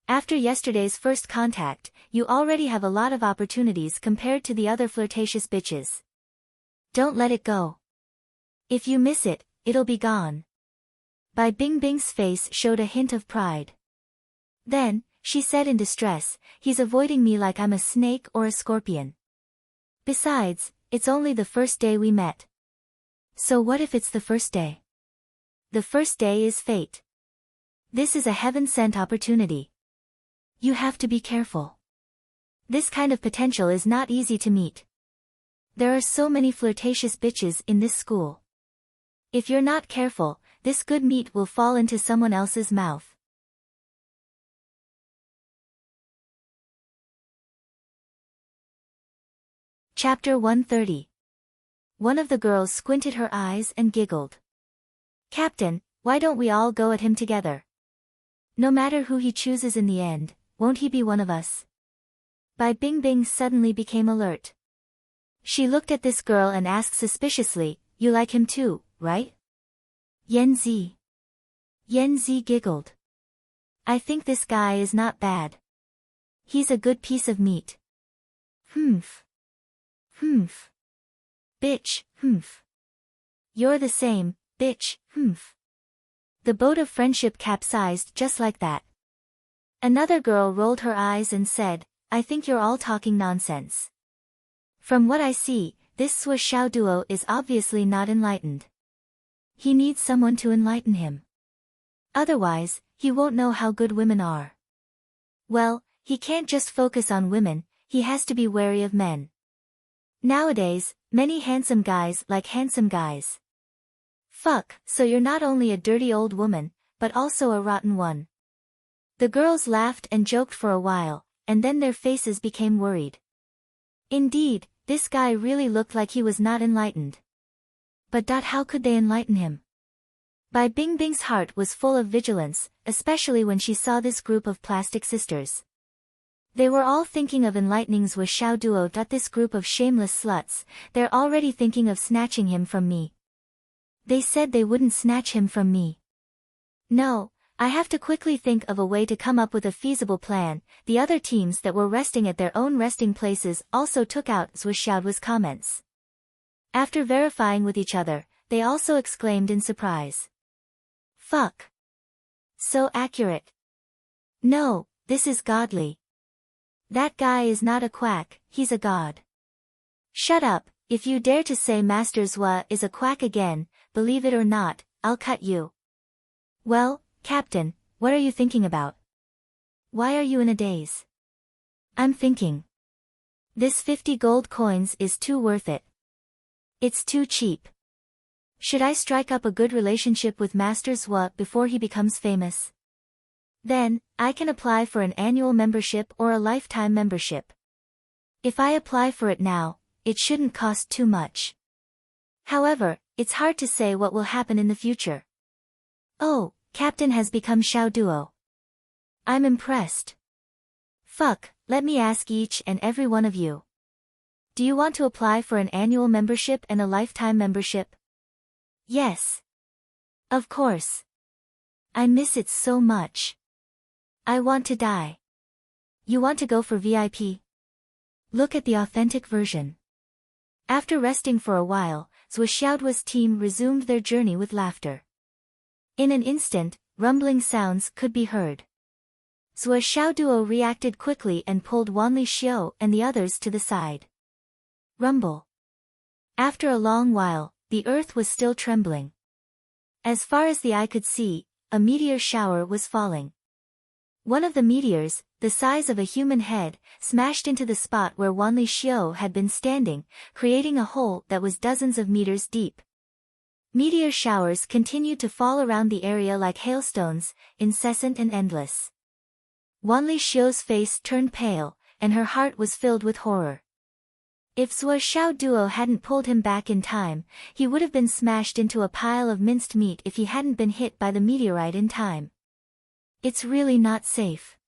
After yesterday's first contact, you already have a lot of opportunities compared to the other flirtatious bitches. Don't let it go. If you miss it, it'll be gone. Bai Bingbing's face showed a hint of pride. Then, she said in distress, he's avoiding me like I'm a snake or a scorpion. Besides, it's only the first day we met. So what if it's the first day? The first day is fate. This is a heaven-sent opportunity. You have to be careful. This kind of potential is not easy to meet. There are so many flirtatious bitches in this school. If you're not careful, this good meat will fall into someone else's mouth. Chapter 130. One of the girls squinted her eyes and giggled. Captain, why don't we all go at him together? No matter who he chooses in the end, won't he be one of us? Bai Bingbing suddenly became alert. She looked at this girl and asked suspiciously, you like him too, right? Yanzi giggled. I think this guy is not bad. He's a good piece of meat. Humph. Bitch, humph. You're the same, bitch, humph. The boat of friendship capsized just like that. Another girl rolled her eyes and said, I think you're all talking nonsense. From what I see, this Sui Xiaoduo is obviously not enlightened. He needs someone to enlighten him. Otherwise, he won't know how good women are. Well, he can't just focus on women, he has to be wary of men. Nowadays, many handsome guys like handsome guys. Fuck, so you're not only a dirty old woman, but also a rotten one. The girls laughed and joked for a while, and then their faces became worried. Indeed, this guy really looked like he was not enlightened. But how could they enlighten him? Bai Bingbing's heart was full of vigilance, especially when she saw this group of plastic sisters. They were all thinking of enlightening Sui Xiaoduo. This group of shameless sluts, they're already thinking of snatching him from me. They said they wouldn't snatch him from me. No, I have to quickly think of a way to come up with a feasible plan. The other teams that were resting at their own resting places also took out Sui Xiaoduo's comments. After verifying with each other, they also exclaimed in surprise. Fuck! So accurate. No, this is godly. That guy is not a quack, he's a god. Shut up, if you dare to say Master Zhua is a quack again, believe it or not, I'll cut you. Well, Captain, what are you thinking about? Why are you in a daze? I'm thinking. This 50 gold coins is too worth it. It's too cheap. Should I strike up a good relationship with Master Zhua before he becomes famous? Then, I can apply for an annual membership or a lifetime membership. If I apply for it now, it shouldn't cost too much. However, it's hard to say what will happen in the future. Oh, Captain has become Xiao Duo. I'm impressed. Fuck, let me ask each and every one of you. Do you want to apply for an annual membership and a lifetime membership? Yes. Of course. I miss it so much. I want to die. You want to go for VIP? Look at the authentic version. After resting for a while, Zhou Xiaoduo's team resumed their journey with laughter. In an instant, rumbling sounds could be heard. Zhou Xiaoduo reacted quickly and pulled Wanli Xiu and the others to the side. Rumble. After a long while, the earth was still trembling. As far as the eye could see, a meteor shower was falling. One of the meteors, the size of a human head, smashed into the spot where Wanli Xiu had been standing, creating a hole that was dozens of meters deep. Meteor showers continued to fall around the area like hailstones, incessant and endless. Wanli Xiu's face turned pale, and her heart was filled with horror. If Zhou Xiaoduo hadn't pulled him back in time, he would have been smashed into a pile of minced meat if he hadn't been hit by the meteorite in time. It's really not safe.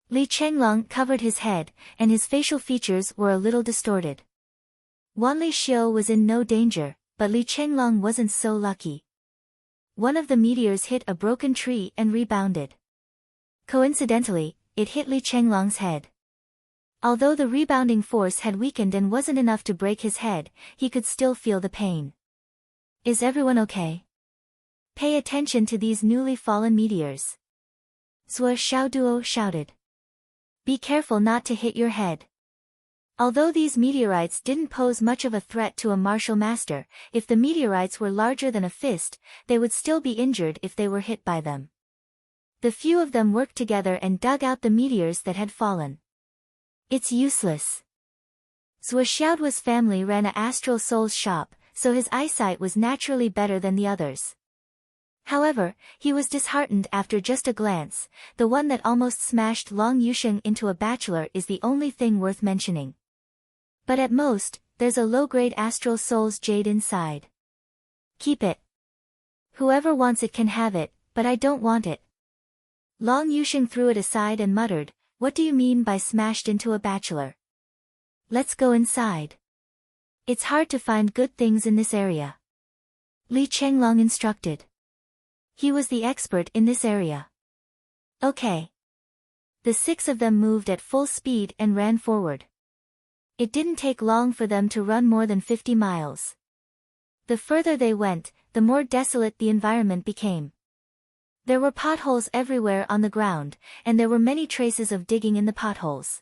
Li Chenglong covered his head, and his facial features were a little distorted. Wanli Xiu was in no danger, but Li Chenglong wasn't so lucky. One of the meteors hit a broken tree and rebounded. Coincidentally, it hit Li Chenglong's head. Although the rebounding force had weakened and wasn't enough to break his head, he could still feel the pain. Is everyone okay? Pay attention to these newly fallen meteors. Zhou Xiaoduo shouted. Be careful not to hit your head. Although these meteorites didn't pose much of a threat to a martial master, if the meteorites were larger than a fist, they would still be injured if they were hit by them. The few of them worked together and dug out the meteors that had fallen. It's useless. Zhou Xiaoduo's family ran a astral souls shop, so his eyesight was naturally better than the others. However, he was disheartened after just a glance. The one that almost smashed Long Yusheng into a bachelor is the only thing worth mentioning. But at most, there's a low-grade astral souls jade inside. Keep it. Whoever wants it can have it, but I don't want it. Long Yusheng threw it aside and muttered, what do you mean by smashed into a bachelor? Let's go inside. It's hard to find good things in this area. Li Chenglong instructed. He was the expert in this area. Okay. The six of them moved at full speed and ran forward. It didn't take long for them to run more than 50 miles. The further they went, the more desolate the environment became. There were potholes everywhere on the ground, and there were many traces of digging in the potholes.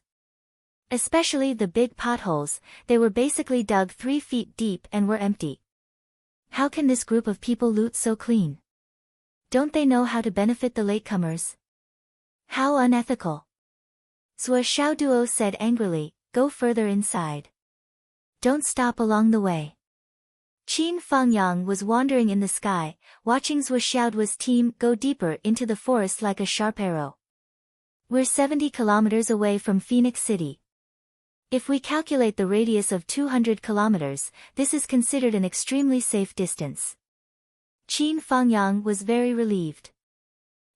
Especially the big potholes, they were basically dug 3 feet deep and were empty. How can this group of people loot so clean? Don't they know how to benefit the latecomers? How unethical. Zhou Xiaoduo said angrily, go further inside. Don't stop along the way. Qin Fengyang was wandering in the sky, watching Zhou Xiaoduo's team go deeper into the forest like a sharp arrow. We're 70 kilometers away from Phoenix City. If we calculate the radius of 200 kilometers, this is considered an extremely safe distance. Qin Fengyang was very relieved.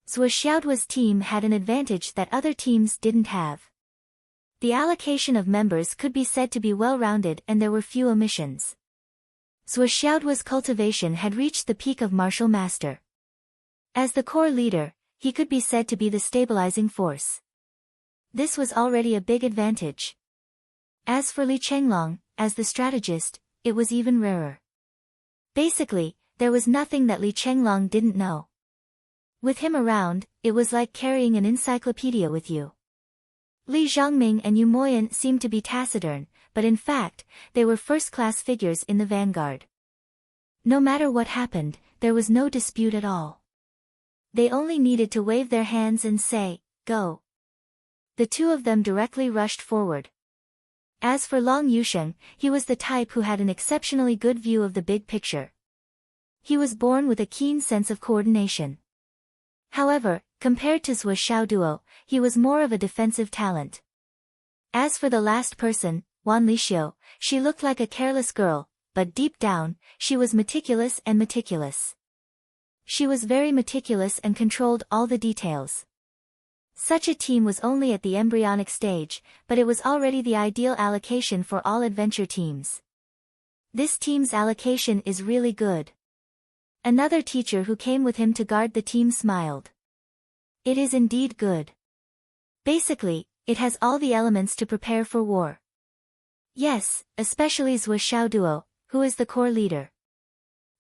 Zhou Xiaoduo's team had an advantage that other teams didn't have. The allocation of members could be said to be well-rounded and there were few omissions. Zhou Xiaoduo's cultivation had reached the peak of martial master. As the core leader, he could be said to be the stabilizing force. This was already a big advantage. As for Li Chenglong, as the strategist, it was even rarer. Basically, there was nothing that Li Chenglong didn't know. With him around, it was like carrying an encyclopedia with you. Li Zhongming and Yu Moyan seemed to be taciturn, but in fact, they were first-class figures in the vanguard. No matter what happened, there was no dispute at all. They only needed to wave their hands and say, "Go." The two of them directly rushed forward. As for Long Yusheng, he was the type who had an exceptionally good view of the big picture. He was born with a keen sense of coordination. However, compared to Zhuo Xiaoduo, he was more of a defensive talent. As for the last person, Wan Lixiu, she looked like a careless girl, but deep down, she was meticulous and meticulous. She was very meticulous and controlled all the details. Such a team was only at the embryonic stage, but it was already the ideal allocation for all adventure teams. This team's allocation is really good. Another teacher who came with him to guard the team smiled. It is indeed good. Basically, it has all the elements to prepare for war. Yes, especially Zhuo Xiaoduo, who is the core leader.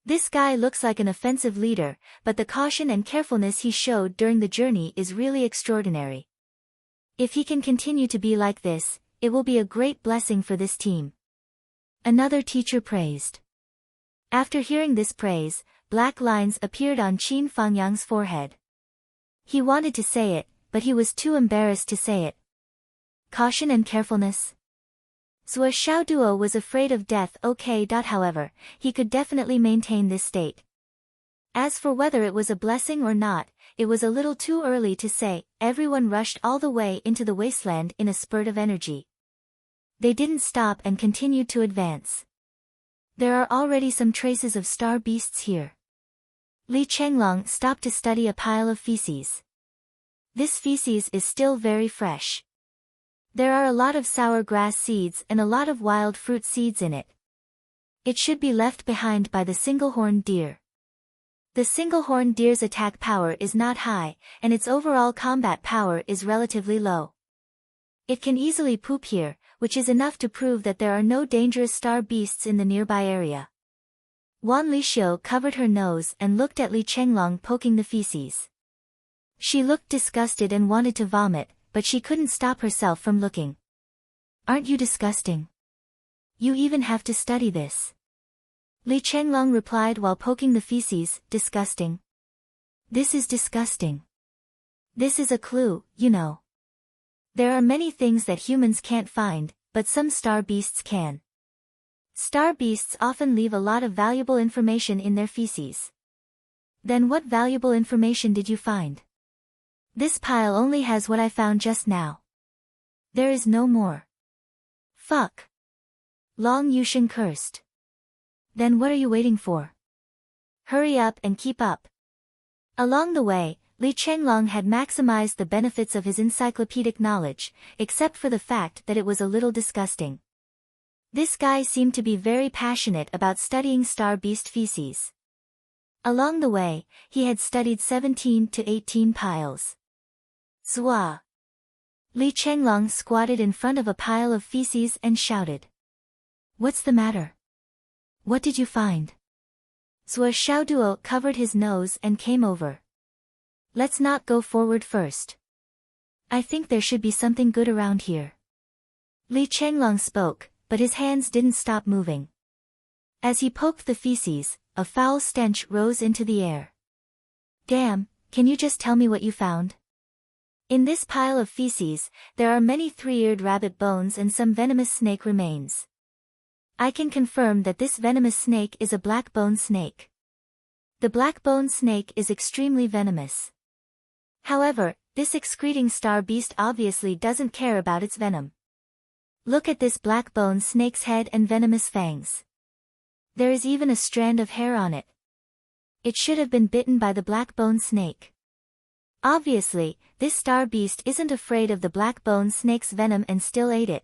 This guy looks like an offensive leader, but the caution and carefulness he showed during the journey is really extraordinary. If he can continue to be like this, it will be a great blessing for this team. Another teacher praised. After hearing this praise, black lines appeared on Qin Fangyang's forehead. He wanted to say it, but he was too embarrassed to say it. Caution and carefulness. Zhuo Xiaoduo was afraid of death. However, he could definitely maintain this state. As for whether it was a blessing or not, it was a little too early to say. Everyone rushed all the way into the wasteland in a spurt of energy. They didn't stop and continued to advance. There are already some traces of star beasts here. Li Chenglong stopped to study a pile of feces. This feces is still very fresh. There are a lot of sour grass seeds and a lot of wild fruit seeds in it. It should be left behind by the single-horned deer. The single-horned deer's attack power is not high, and its overall combat power is relatively low. It can easily poop here, which is enough to prove that there are no dangerous star beasts in the nearby area. Wan Lixiu covered her nose and looked at Li Chenglong poking the feces. She looked disgusted and wanted to vomit, but she couldn't stop herself from looking. Aren't you disgusting? You even have to study this. Li Chenglong replied while poking the feces, disgusting. This is disgusting. This is a clue, you know. There are many things that humans can't find, but some star beasts can. Star beasts often leave a lot of valuable information in their feces. Then what valuable information did you find? This pile only has what I found just now. There is no more. Fuck. Long Yusheng cursed. Then what are you waiting for? Hurry up and keep up. Along the way, Li Chenglong had maximized the benefits of his encyclopedic knowledge, except for the fact that it was a little disgusting. This guy seemed to be very passionate about studying star beast feces. Along the way, he had studied 17 to 18 piles. Zwa. Li Chenglong squatted in front of a pile of feces and shouted. What's the matter? What did you find? Zhuo Xiaoduo covered his nose and came over. Let's not go forward first. I think there should be something good around here. Li Chenglong spoke, but his hands didn't stop moving. As he poked the feces, a foul stench rose into the air. Damn, can you just tell me what you found? In this pile of feces, there are many three-eared rabbit bones and some venomous snake remains. I can confirm that this venomous snake is a black-bone snake. The black-bone snake is extremely venomous. However, this excreting star beast obviously doesn't care about its venom. Look at this black-bone snake's head and venomous fangs. There is even a strand of hair on it. It should have been bitten by the black-bone snake. Obviously, this star beast isn't afraid of the black-bone snake's venom and still ate it.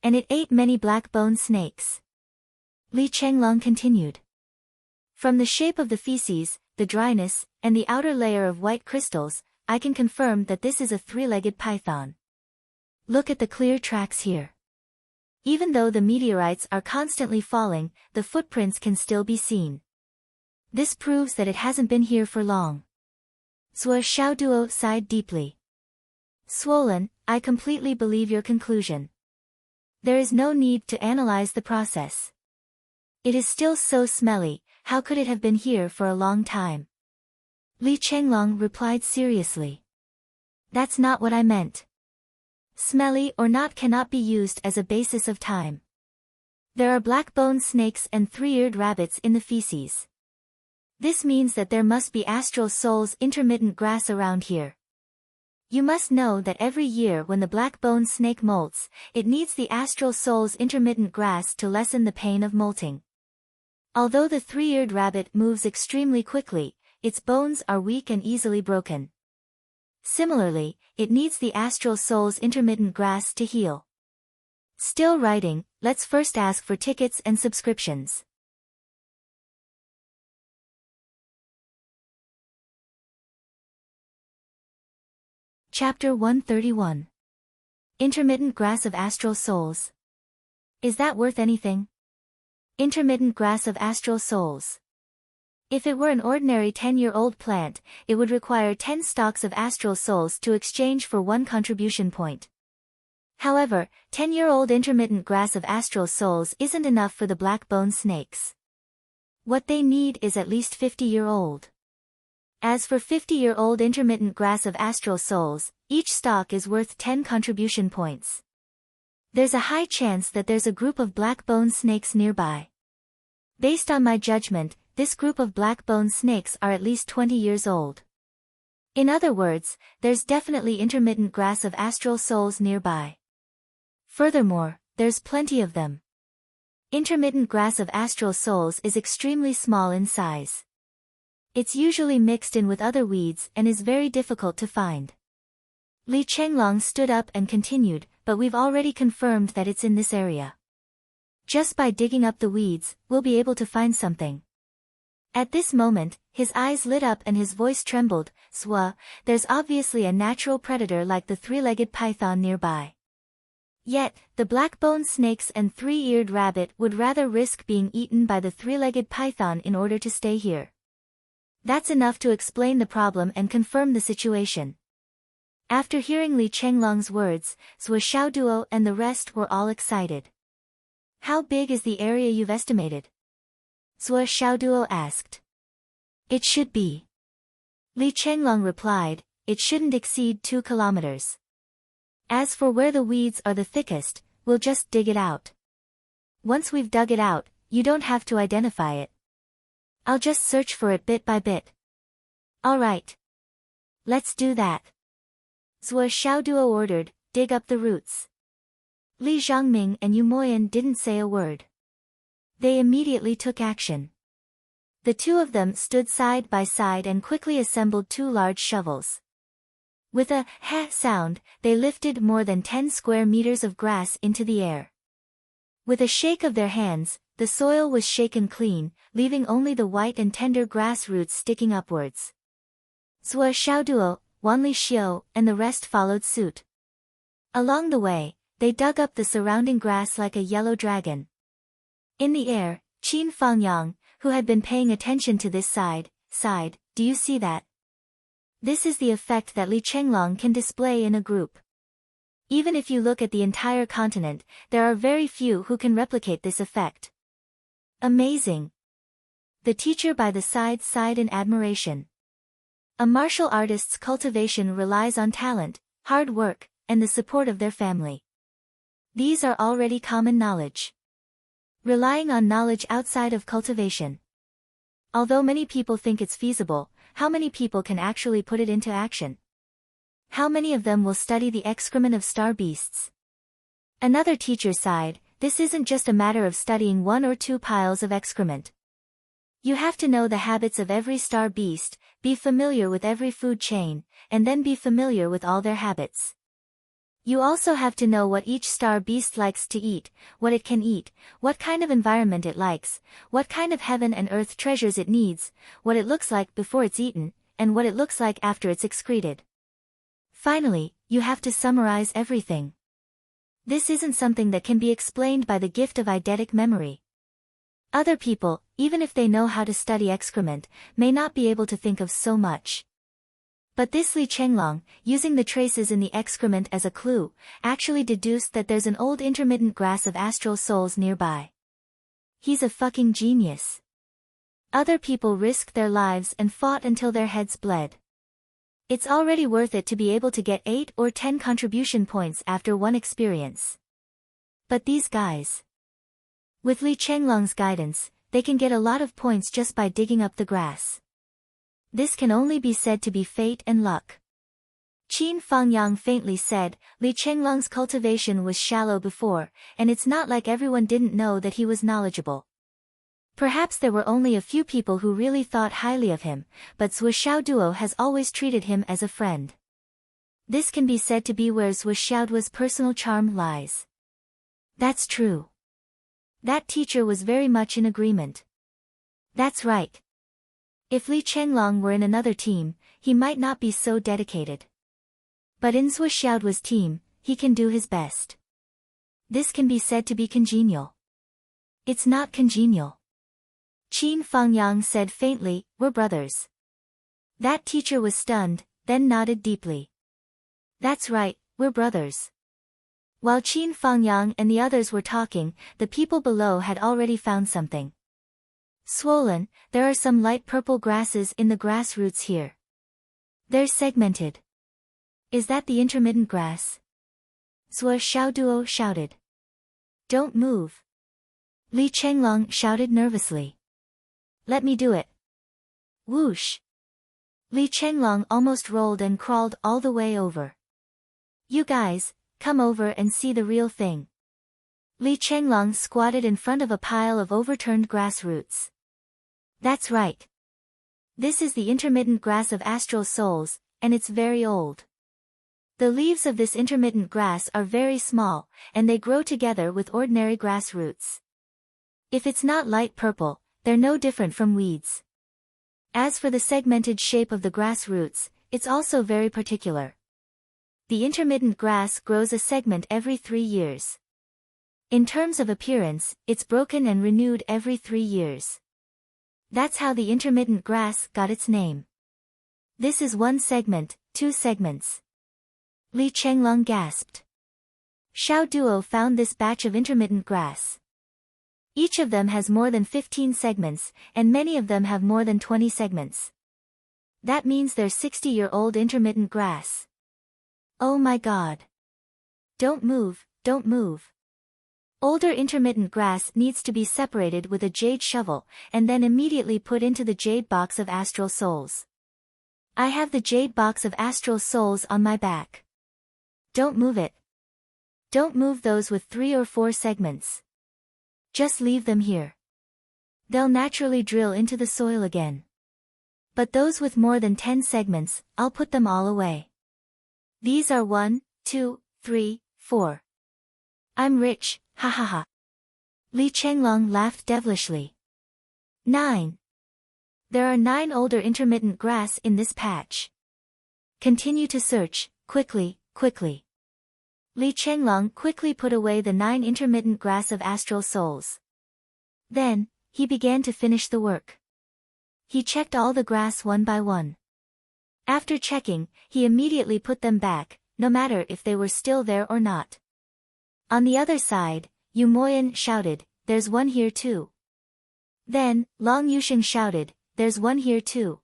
And it ate many black-bone snakes. Li Chenglong continued. From the shape of the feces, the dryness, and the outer layer of white crystals, I can confirm that this is a three-legged python. Look at the clear tracks here. Even though the meteorites are constantly falling, the footprints can still be seen. This proves that it hasn't been here for long. Zhuo Xiaoduo sighed deeply. Swollen, I completely believe your conclusion. There is no need to analyze the process. It is still so smelly, how could it have been here for a long time? Li Chenglong replied seriously. That's not what I meant. Smelly or not cannot be used as a basis of time. There are black-boned snakes and three-eared rabbits in the feces. This means that there must be astral soul's intermittent grass around here. You must know that every year when the black-boned snake molts, it needs the astral soul's intermittent grass to lessen the pain of molting. Although the three-eared rabbit moves extremely quickly, its bones are weak and easily broken. Similarly, it needs the astral soul's intermittent grass to heal. Still writing, let's first ask for tickets and subscriptions. Chapter 131. Intermittent Grass of Astral Souls. Is that worth anything? Intermittent Grass of Astral Souls. If it were an ordinary 10-year-old plant, it would require 10 stalks of astral souls to exchange for 1 contribution point. However, 10-year-old intermittent grass of astral souls isn't enough for the black-bone snakes. What they need is at least 50-year-old. As for 50-year-old intermittent grass of astral souls, each stalk is worth 10 contribution points. There's a high chance that there's a group of black-bone snakes nearby. Based on my judgment, this group of black-bone snakes are at least 20 years old. In other words, there's definitely intermittent grass of astral souls nearby. Furthermore, there's plenty of them. Intermittent grass of astral souls is extremely small in size. It's usually mixed in with other weeds and is very difficult to find. Li Chenglong stood up and continued, but we've already confirmed that it's in this area. Just by digging up the weeds, we'll be able to find something. At this moment, his eyes lit up and his voice trembled. Zhuo, there's obviously a natural predator like the three-legged python nearby. Yet, the black-boned snakes and three-eared rabbit would rather risk being eaten by the three-legged python in order to stay here. That's enough to explain the problem and confirm the situation. After hearing Li Chenglong's words, Zhuo Xiaoduo and the rest were all excited. How big is the area you've estimated? Zhuo Xiaoduo asked. It should be. Li Chenglong replied, it shouldn't exceed 2 kilometers. As for where the weeds are the thickest, we'll just dig it out. Once we've dug it out, you don't have to identify it. I'll just search for it bit by bit. Alright. Let's do that. Zhuo Xiaoduo ordered, dig up the roots. Li Zhangming and Yu Moyan didn't say a word. They immediately took action. The two of them stood side by side and quickly assembled 2 large shovels. With a "ha" sound, they lifted more than 10 square meters of grass into the air. With a shake of their hands, the soil was shaken clean, leaving only the white and tender grass roots sticking upwards. Zhuo Xiaoduo, Wanli Xiu, and the rest followed suit. Along the way, they dug up the surrounding grass like a yellow dragon. In the air, Qin Fangyang, who had been paying attention to this sighed, do you see that? This is the effect that Li Chenglong can display in a group. Even if you look at the entire continent, there are very few who can replicate this effect. Amazing! The teacher by the side sighed in admiration. A martial artist's cultivation relies on talent, hard work, and the support of their family. These are already common knowledge. Relying on knowledge outside of cultivation. Although many people think it's feasible, how many people can actually put it into action? How many of them will study the excrement of star beasts? Another teacher sighed, this isn't just a matter of studying 1 or 2 piles of excrement. You have to know the habits of every star beast, be familiar with every food chain, and then be familiar with all their habits. You also have to know what each star beast likes to eat, what it can eat, what kind of environment it likes, what kind of heaven and earth treasures it needs, what it looks like before it's eaten, and what it looks like after it's excreted. Finally, you have to summarize everything. This isn't something that can be explained by the gift of eidetic memory. Other people, even if they know how to study excrement, may not be able to think of so much. But this Li Chenglong, using the traces in the excrement as a clue, actually deduced that there's an old intermittent grass of astral souls nearby. He's a fucking genius. Other people risked their lives and fought until their heads bled. It's already worth it to be able to get 8 or 10 contribution points after one experience. But these guys. With Li Chenglong's guidance, they can get a lot of points just by digging up the grass. This can only be said to be fate and luck. Qin Fangyang faintly said, Li Chenglong's cultivation was shallow before, and it's not like everyone didn't know that he was knowledgeable. Perhaps there were only a few people who really thought highly of him, but Zhuo Xiaoduo has always treated him as a friend. This can be said to be where Zhuo Xiaoduo's personal charm lies. That's true. That teacher was very much in agreement. That's right. If Li Chenglong were in another team, he might not be so dedicated. But in Zhuo Xiaoduo's team, he can do his best. This can be said to be congenial. It's not congenial. Qin Fangyang said faintly, we're brothers. That teacher was stunned, then nodded deeply. That's right, we're brothers. While Qin Fangyang and the others were talking, the people below had already found something. Swollen, there are some light purple grasses in the grass roots here. They're segmented. Is that the intermittent grass? Zhuo Xiaoduo shouted. Don't move. Li Chenglong shouted nervously. Let me do it. Whoosh. Li Chenglong almost rolled and crawled all the way over. You guys, come over and see the real thing. Li Chenglong squatted in front of a pile of overturned grass roots. That's right. This is the intermittent grass of astral souls, and it's very old. The leaves of this intermittent grass are very small, and they grow together with ordinary grass roots. If it's not light purple, they're no different from weeds. As for the segmented shape of the grass roots, it's also very particular. The intermittent grass grows a segment every 3 years. In terms of appearance, it's broken and renewed every 3 years. That's how the intermittent grass got its name. This is one segment, 2 segments. Li Chenglong gasped. Xiaoduo found this batch of intermittent grass. Each of them has more than 15 segments, and many of them have more than 20 segments. That means they're 60-year-old intermittent grass. Oh my god. Don't move, don't move. Older intermittent grass needs to be separated with a jade shovel, and then immediately put into the jade box of astral souls. I have the jade box of astral souls on my back. Don't move it. Don't move those with 3 or 4 segments. Just leave them here. They'll naturally drill into the soil again. But those with more than 10 segments, I'll put them all away. These are 1, 2, 3, 4. I'm rich, ha ha ha. Li Chenglong laughed devilishly. 9. There are 9 older intermittent grass in this patch. Continue to search, quickly, quickly. Li Chenglong quickly put away the 9 intermittent grass of astral souls. Then, he began to finish the work. He checked all the grass one by one. After checking, he immediately put them back, no matter if they were still there or not. On the other side, Yu Moyan shouted, there's one here too. Then, Long Yusheng shouted, there's one here too.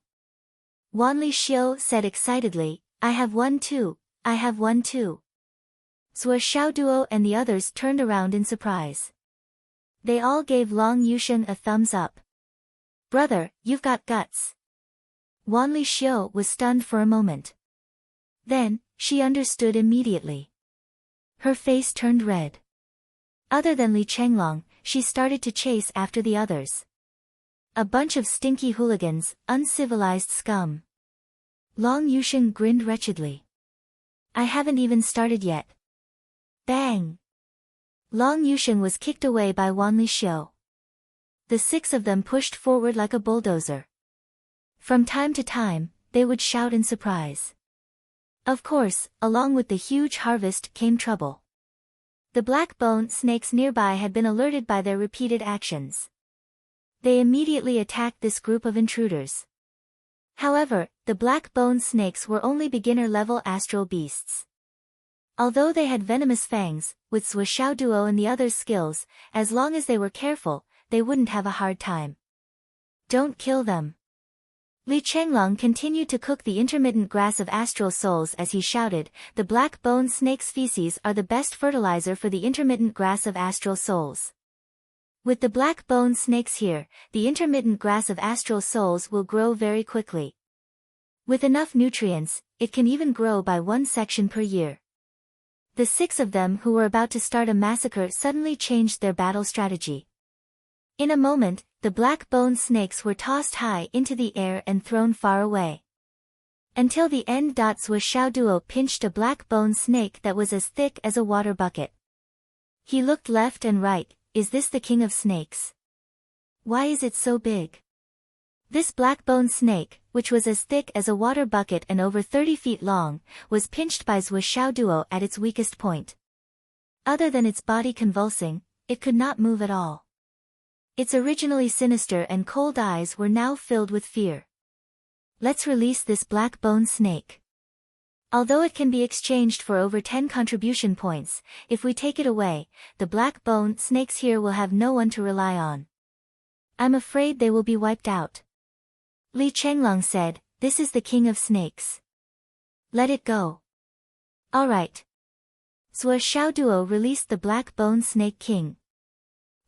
Wanli Xiu said excitedly, I have one too, I have one too. Zhuo Xiaoduo and the others turned around in surprise. They all gave Long Yusheng a thumbs up. Brother, you've got guts. Wanli Xiu was stunned for a moment. Then, she understood immediately. Her face turned red. Other than Li Chenglong, she started to chase after the others. A bunch of stinky hooligans, uncivilized scum. Long Yusheng grinned wretchedly. I haven't even started yet. Bang! Long Yusheng was kicked away by Wanli Xiu. The 6 of them pushed forward like a bulldozer. From time to time, they would shout in surprise. Of course, along with the huge harvest came trouble. The black bone snakes nearby had been alerted by their repeated actions. They immediately attacked this group of intruders. However, the black bone snakes were only beginner-level astral beasts. Although they had venomous fangs, with Zhuo Xiaoduo and the others' skills, as long as they were careful, they wouldn't have a hard time. Don't kill them. Li Chenglong continued to cook the intermittent grass of astral souls as he shouted, the black bone snake's feces are the best fertilizer for the intermittent grass of astral souls. With the black bone snakes here, the intermittent grass of astral souls will grow very quickly. With enough nutrients, it can even grow by 1 section per year. The 6 of them who were about to start a massacre suddenly changed their battle strategy. In a moment, the black bone snakes were tossed high into the air and thrown far away. Until the end. Zhuo Xiaoduo pinched a black bone snake that was as thick as a water bucket. He looked left and right, is this the king of snakes? Why is it so big? This black bone snake, which was as thick as a water bucket and over 30 feet long, was pinched by Zhuo Xiaoduo at its weakest point. Other than its body convulsing, it could not move at all. Its originally sinister and cold eyes were now filled with fear. Let's release this black bone snake. Although it can be exchanged for over 10 contribution points, if we take it away, the black bone snakes here will have no one to rely on. I'm afraid they will be wiped out. Li Chenglong said, this is the king of snakes. Let it go. All right. Zhuo Xiaoduo released the black bone snake king.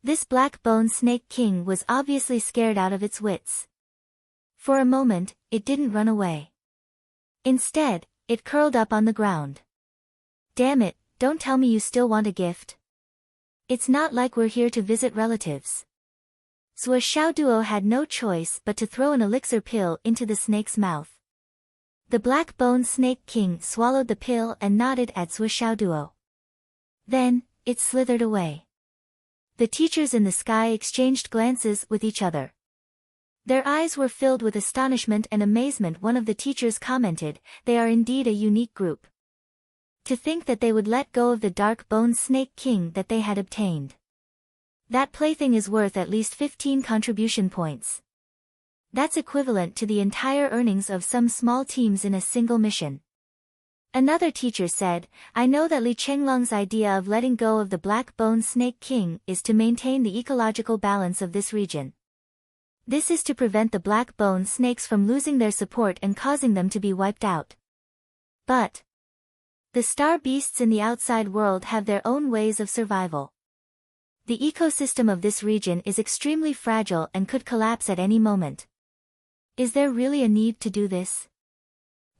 This black bone snake king was obviously scared out of its wits. For a moment, it didn't run away. Instead, it curled up on the ground. Damn it, don't tell me you still want a gift. It's not like we're here to visit relatives. Zhuo Xiaoduo had no choice but to throw an elixir pill into the snake's mouth. The black bone snake king swallowed the pill and nodded at Zhuo Xiaoduo. Then, it slithered away. The teachers in the sky exchanged glances with each other. Their eyes were filled with astonishment and amazement. One of the teachers commented, they are indeed a unique group. To think that they would let go of the dark bone snake king that they had obtained. That plaything is worth at least 15 contribution points. That's equivalent to the entire earnings of some small teams in a single mission. Another teacher said, I know that Li Chenglong's idea of letting go of the black bone snake king is to maintain the ecological balance of this region. This is to prevent the black bone snakes from losing their support and causing them to be wiped out. But the star beasts in the outside world have their own ways of survival. The ecosystem of this region is extremely fragile and could collapse at any moment. Is there really a need to do this?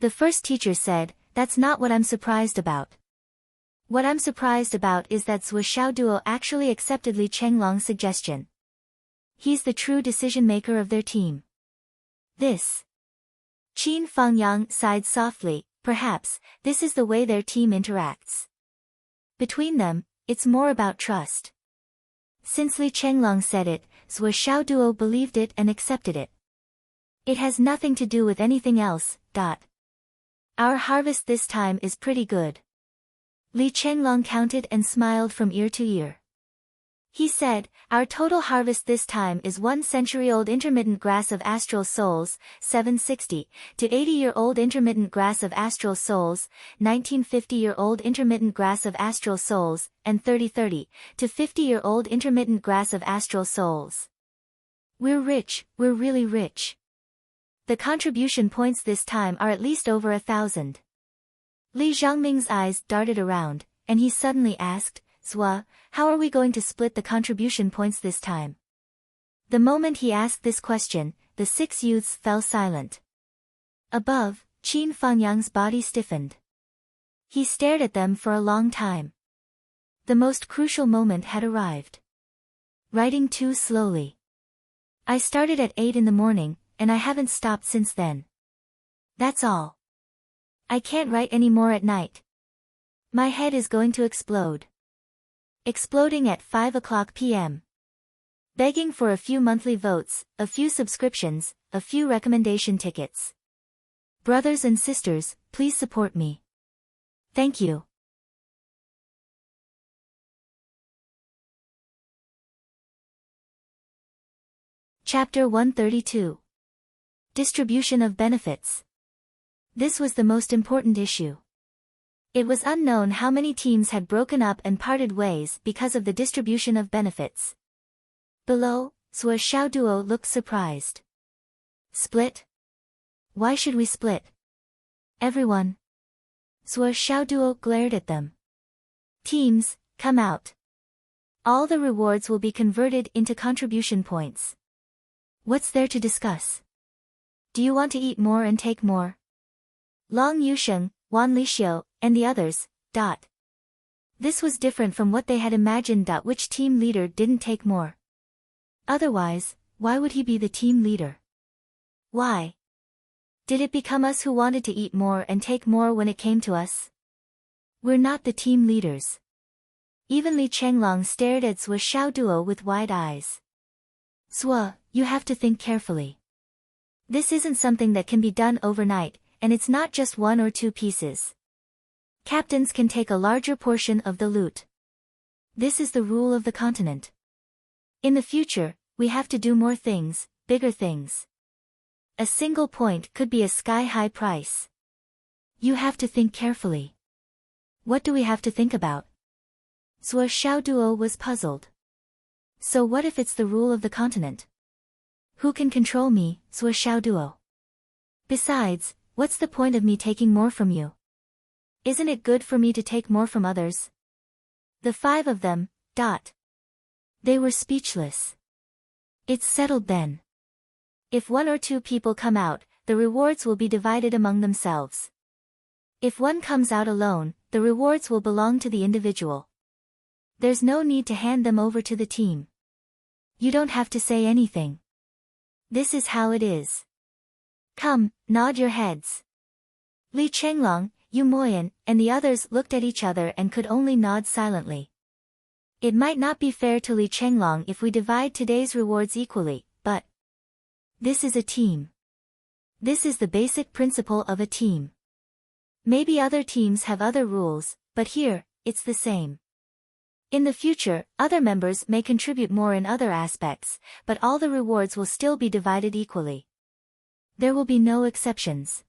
The first teacher said, that's not what I'm surprised about. What I'm surprised about is that Zhuo Xiaoduo actually accepted Li Chenglong's suggestion. He's the true decision-maker of their team. This. Qin Fangyang sighed softly, perhaps, this is the way their team interacts. Between them, it's more about trust. Since Li Chenglong said it, Zhuo Xiaoduo believed it and accepted it. It has nothing to do with anything else. Our harvest this time is pretty good. Li Chenglong counted and smiled from ear to ear. He said, our total harvest this time is 1 century-old intermittent grass of astral souls, 760, to 80-year-old intermittent grass of astral souls, 1950-year-old intermittent grass of astral souls, and 3030, to 50-year-old intermittent grass of astral souls. We're rich, we're really rich. The contribution points this time are at least over 1,000. Li Zhangming's eyes darted around, and he suddenly asked, Zhuo, how are we going to split the contribution points this time? The moment he asked this question, the 6 youths fell silent. Above, Qin Fangyang's body stiffened. He stared at them for a long time. The most crucial moment had arrived. Writing too slowly. I started at 8 in the morning, and I haven't stopped since then. That's all. I can't write any more at night. My head is going to explode. Exploding at 5 p.m. Begging for a few monthly votes, a few subscriptions, a few recommendation tickets. Brothers and sisters, please support me. Thank you. Chapter 132. Distribution of benefits. This was the most important issue. It was unknown how many teams had broken up and parted ways because of the distribution of benefits. Below, Sua Xiaoduo looked surprised. Split? Why should we split? Everyone. Sua Xiaoduo glared at them. Teams, come out. All the rewards will be converted into contribution points. What's there to discuss? Do you want to eat more and take more? Long Yusheng, Wan Lixiu, and the others. This was different from what they had imagined. Which team leader didn't take more? Otherwise, why would he be the team leader? Why? Did it become us who wanted to eat more and take more when it came to us? We're not the team leaders. Even Li Chenglong stared at Sua Xiaoduo with wide eyes. Sua, you have to think carefully. This isn't something that can be done overnight, and it's not just one or two pieces. Captains can take a larger portion of the loot. This is the rule of the continent. In the future, we have to do more things, bigger things. A single point could be a sky-high price. You have to think carefully. What do we have to think about? Sua Xiaoduo was puzzled. So what if it's the rule of the continent? Who can control me, Sua Xiaoduo? Besides, what's the point of me taking more from you? Isn't it good for me to take more from others? The five of them. They were speechless. It's settled then. If one or two people come out, the rewards will be divided among themselves. If one comes out alone, the rewards will belong to the individual. There's no need to hand them over to the team. You don't have to say anything. This is how it is. Come, nod your heads. Li Chenglong, Yu Moyan, and the others looked at each other and could only nod silently. It might not be fair to Li Chenglong if we divide today's rewards equally, but this is a team. This is the basic principle of a team. Maybe other teams have other rules, but here, it's the same. In the future, other members may contribute more in other aspects, but all the rewards will still be divided equally. There will be no exceptions.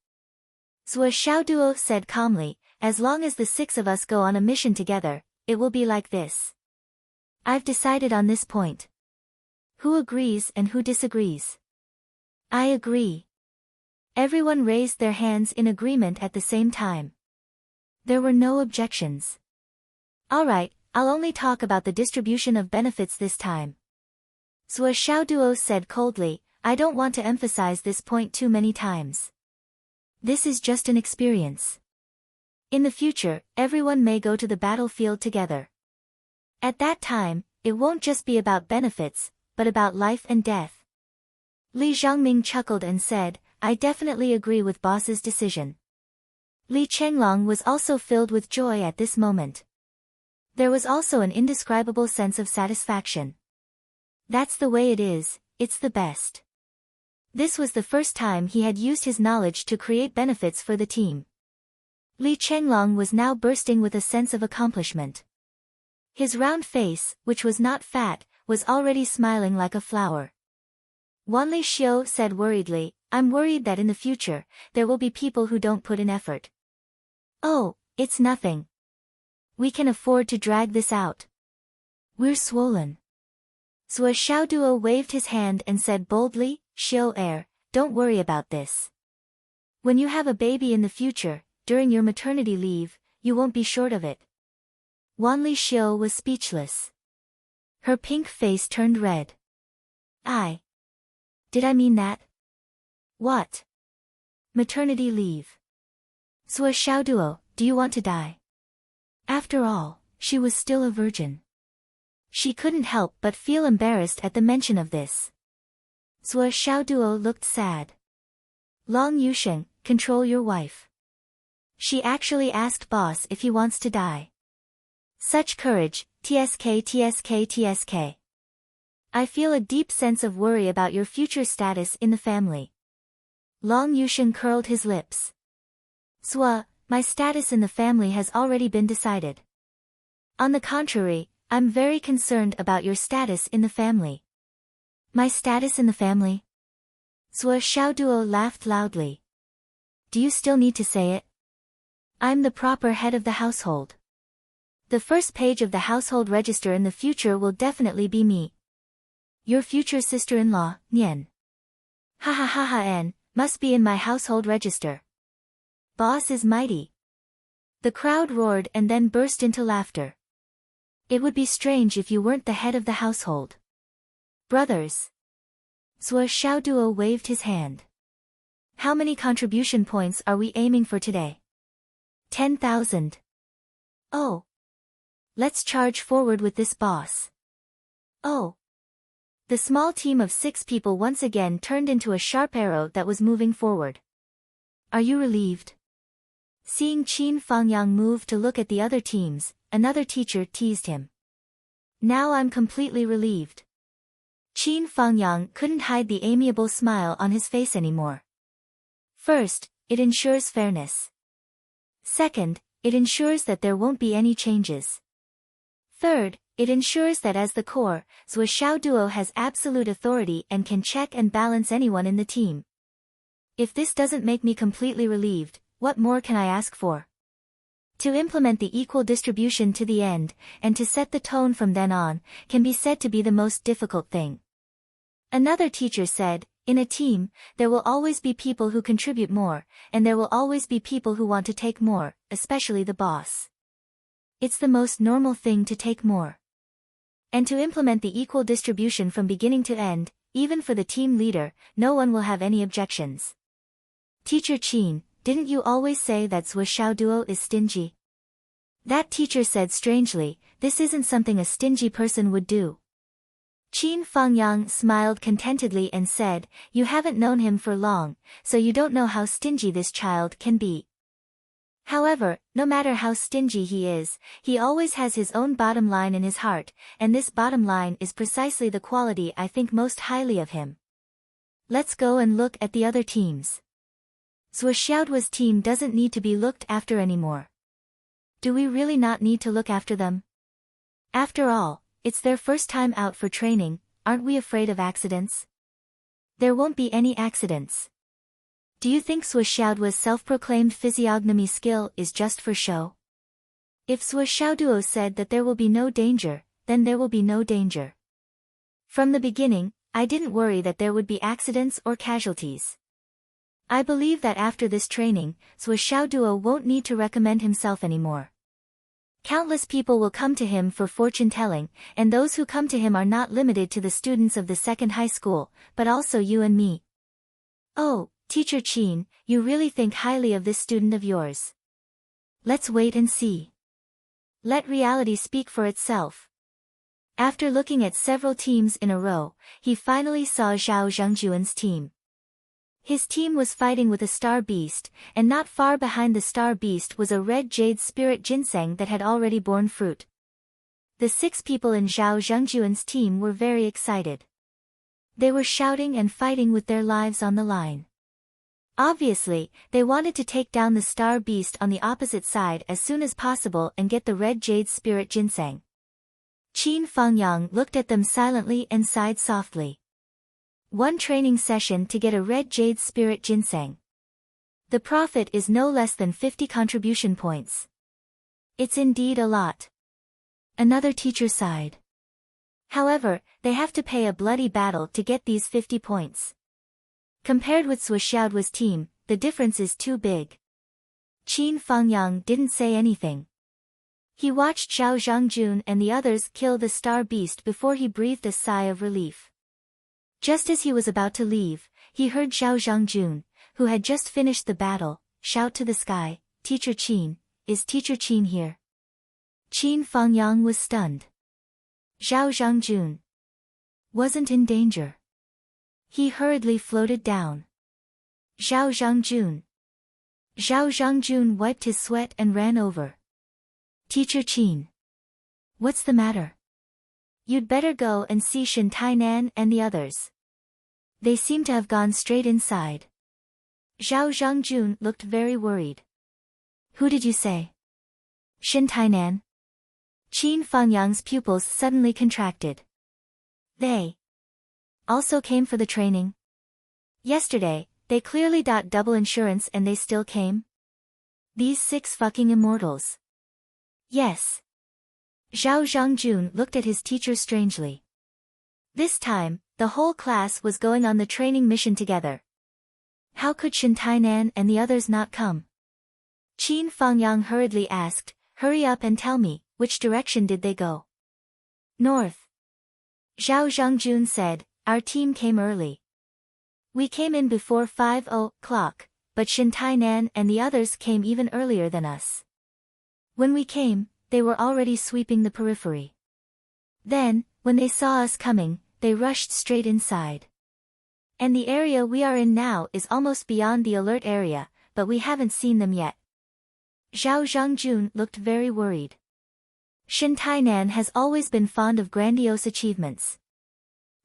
Sua Xiaoduo said calmly, as long as the six of us go on a mission together, it will be like this. I've decided on this point. Who agrees and who disagrees? I agree. Everyone raised their hands in agreement at the same time. There were no objections. All right. I'll only talk about the distribution of benefits this time. Sua Xiaoduo said coldly, I don't want to emphasize this point too many times. This is just an experience. In the future, everyone may go to the battlefield together. At that time, it won't just be about benefits, but about life and death. Li Zhongming chuckled and said, I definitely agree with boss's decision. Li Chenglong was also filled with joy at this moment. There was also an indescribable sense of satisfaction. That's the way it is, it's the best. This was the first time he had used his knowledge to create benefits for the team. Li Chenglong was now bursting with a sense of accomplishment. His round face, which was not fat, was already smiling like a flower. Wan Lixiu said worriedly, I'm worried that in the future, there will be people who don't put in effort. Oh, it's nothing. We can afford to drag this out. We're swollen. Sua Xiaoduo waved his hand and said boldly, Xiu don't worry about this. When you have a baby in the future, during your maternity leave, you won't be short of it. Wan Lixiu was speechless. Her pink face turned red. Did I mean that? What? Maternity leave. Sua Xiaoduo, do you want to die? After all, she was still a virgin. She couldn't help but feel embarrassed at the mention of this. Sua Xiaoduo looked sad. Long Yusheng, control your wife. She actually asked boss if he wants to die. Such courage, tsk. I feel a deep sense of worry about your future status in the family. Long Yusheng curled his lips. Sua, my status in the family has already been decided. On the contrary, I'm very concerned about your status in the family. My status in the family? Zhuo Xiaoduo laughed loudly. Do you still need to say it? I'm the proper head of the household. The first page of the household register in the future will definitely be me. Your future sister-in-law, Nian. Ha ha ha ha, N, must be in my household register. Boss is mighty. The crowd roared and then burst into laughter. It would be strange if you weren't the head of the household. Brothers. Zhuo Xiaoduo waved his hand. How many contribution points are we aiming for today? 10,000. Oh. Let's charge forward with this, boss. Oh. The small team of 6 people once again turned into a sharp arrow that was moving forward. Are you relieved? Seeing Qin Fangyang move to look at the other teams, another teacher teased him. Now I'm completely relieved. Qin Fangyang couldn't hide the amiable smile on his face anymore. First, it ensures fairness. Second, it ensures that there won't be any changes. Third, it ensures that as the core, Zhuo Xiaoduo has absolute authority and can check and balance anyone in the team. If this doesn't make me completely relieved, what more can I ask for? To implement the equal distribution to the end, and to set the tone from then on, can be said to be the most difficult thing. Another teacher said, in a team, there will always be people who contribute more, and there will always be people who want to take more, especially the boss. It's the most normal thing to take more. And to implement the equal distribution from beginning to end, even for the team leader, no one will have any objections. Teacher Qin, didn't you always say that Zhuo Xiaoduo is stingy? That teacher said strangely, this isn't something a stingy person would do. Qin Fangyang smiled contentedly and said, you haven't known him for long, so you don't know how stingy this child can be. However, no matter how stingy he is, he always has his own bottom line in his heart, and this bottom line is precisely the quality I think most highly of him. Let's go and look at the other teams. Zhuo Xiaoduo's team doesn't need to be looked after anymore. Do we really not need to look after them? After all, it's their first time out for training, aren't we afraid of accidents? There won't be any accidents. Do you think Zhuo Xiaoduo's self-proclaimed physiognomy skill is just for show? If Zhuo Xiaoduo said that there will be no danger, then there will be no danger. From the beginning, I didn't worry that there would be accidents or casualties. I believe that after this training, Zhuo Xiaoduo won't need to recommend himself anymore. Countless people will come to him for fortune-telling, and those who come to him are not limited to the students of the second high school, but also you and me. Oh, Teacher Qin, you really think highly of this student of yours. Let's wait and see. Let reality speak for itself. After looking at several teams in a row, he finally saw Zhao Zhengjuan's team. His team was fighting with a star beast, and not far behind the star beast was a red jade spirit ginseng that had already borne fruit. The 6 people in Zhao Zhengjuan's team were very excited. They were shouting and fighting with their lives on the line. Obviously, they wanted to take down the star beast on the opposite side as soon as possible and get the red jade spirit ginseng. Qin Fangyang looked at them silently and sighed softly. 1 training session to get a red jade spirit ginseng. The profit is no less than 50 contribution points. It's indeed a lot. Another teacher sighed. However, they have to pay a bloody battle to get these 50 points. Compared with Zhuo Xiaoduo's team, the difference is too big. Qin Fangyang didn't say anything. He watched Zhao Zhengjun and the others kill the star beast before he breathed a sigh of relief. Just as he was about to leave, he heard Zhao Zhengjun, who had just finished the battle, shout to the sky, Teacher Qin, is Teacher Qin here? Qin Fangyang was stunned. Zhao Zhengjun wasn't in danger. He hurriedly floated down. Zhao Zhengjun. Zhao Zhengjun wiped his sweat and ran over. Teacher Qin. What's the matter? You'd better go and see Shen Tainan and the others. They seem to have gone straight inside. Zhao Zhengjun looked very worried. Who did you say? Shen Tainan? Qin Fangyang's pupils suddenly contracted. They. also came for the training? Yesterday, they clearly got double insurance and they still came? These 6 fucking immortals. Yes. Zhao Zhangjun looked at his teacher strangely. This time, the whole class was going on the training mission together. How could Shen Tainan and the others not come? Qin Fangyang hurriedly asked, hurry up and tell me, which direction did they go? North. Zhao Zhangjun said, our team came early. We came in before 5 o'clock, but Shen Tainan and the others came even earlier than us. When we came, they were already sweeping the periphery. Then, when they saw us coming, they rushed straight inside. And the area we are in now is almost beyond the alert area, but we haven't seen them yet. Zhao Zhangjun looked very worried. Shen Tainan has always been fond of grandiose achievements.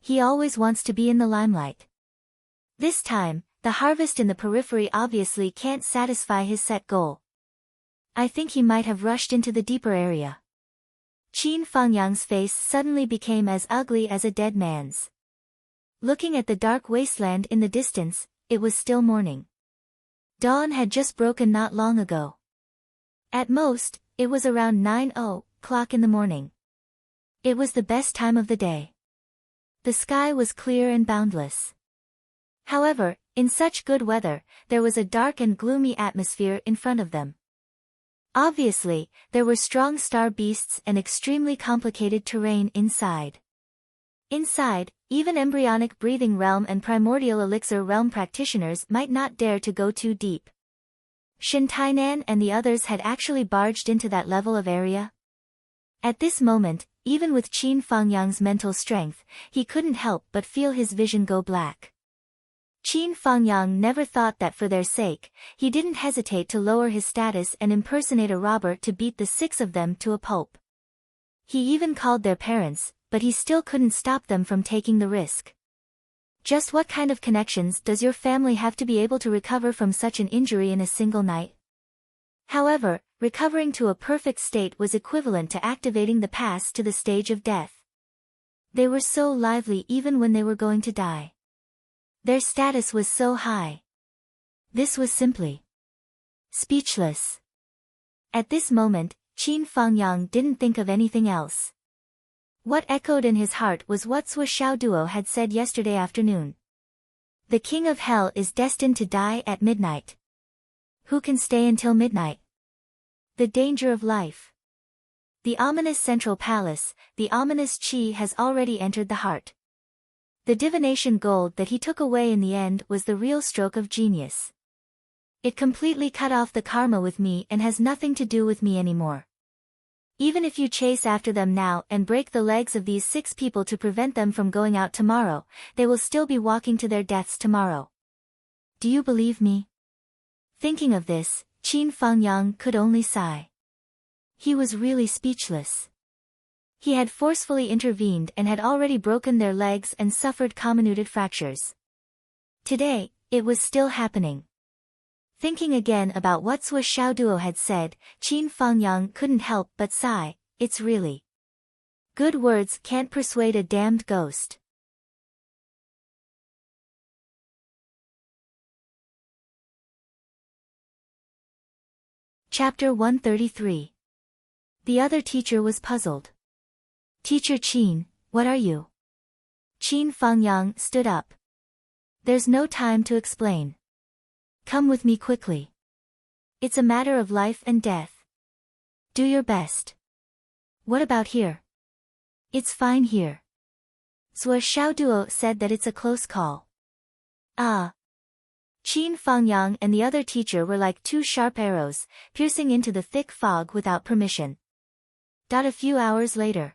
He always wants to be in the limelight. This time, the harvest in the periphery obviously can't satisfy his set goal. I think he might have rushed into the deeper area. Qin Fangyang's face suddenly became as ugly as a dead man's. Looking at the dark wasteland in the distance, it was still morning. Dawn had just broken not long ago. At most, it was around 9 o'clock in the morning. It was the best time of the day. The sky was clear and boundless. However, in such good weather, there was a dark and gloomy atmosphere in front of them. Obviously, there were strong star beasts and extremely complicated terrain inside. Inside, even embryonic breathing realm and primordial elixir realm practitioners might not dare to go too deep. Shen Tainan and the others had actually barged into that level of area? At this moment, even with Qin Fangyang's mental strength, he couldn't help but feel his vision go black. Qin Fangyang never thought that for their sake, he didn't hesitate to lower his status and impersonate a robber to beat the 6 of them to a pulp. He even called their parents, but he still couldn't stop them from taking the risk. Just what kind of connections does your family have to be able to recover from such an injury in a single night? However, recovering to a perfect state was equivalent to activating the pass to the stage of death. They were so lively even when they were going to die. Their status was so high. This was simply speechless. At this moment, Qin Fangyang didn't think of anything else. What echoed in his heart was what Sui Xiaoduo had said yesterday afternoon. The king of hell is destined to die at midnight. Who can stay until midnight? The danger of life. The ominous central palace, the ominous qi has already entered the heart. The divination gold that he took away in the end was the real stroke of genius. It completely cut off the karma with me and has nothing to do with me anymore. Even if you chase after them now and break the legs of these 6 people to prevent them from going out tomorrow, they will still be walking to their deaths tomorrow. Do you believe me? Thinking of this, Qin Fangyang could only sigh. He was really speechless. He had forcefully intervened and had already broken their legs and suffered comminuted fractures. Today, it was still happening. Thinking again about what Sui Xiaoduo had said, Qin Fangyang couldn't help but sigh. It's really good words can't persuade a damned ghost. Chapter 133. The other teacher was puzzled. Teacher Qin, what are you? Qin Fangyang stood up. There's no time to explain. Come with me quickly. It's a matter of life and death. Do your best. What about here? It's fine here. Sui Xiaoduo said that it's a close call. Ah. Qin Fangyang and the other teacher were like 2 sharp arrows, piercing into the thick fog without permission. A few hours later.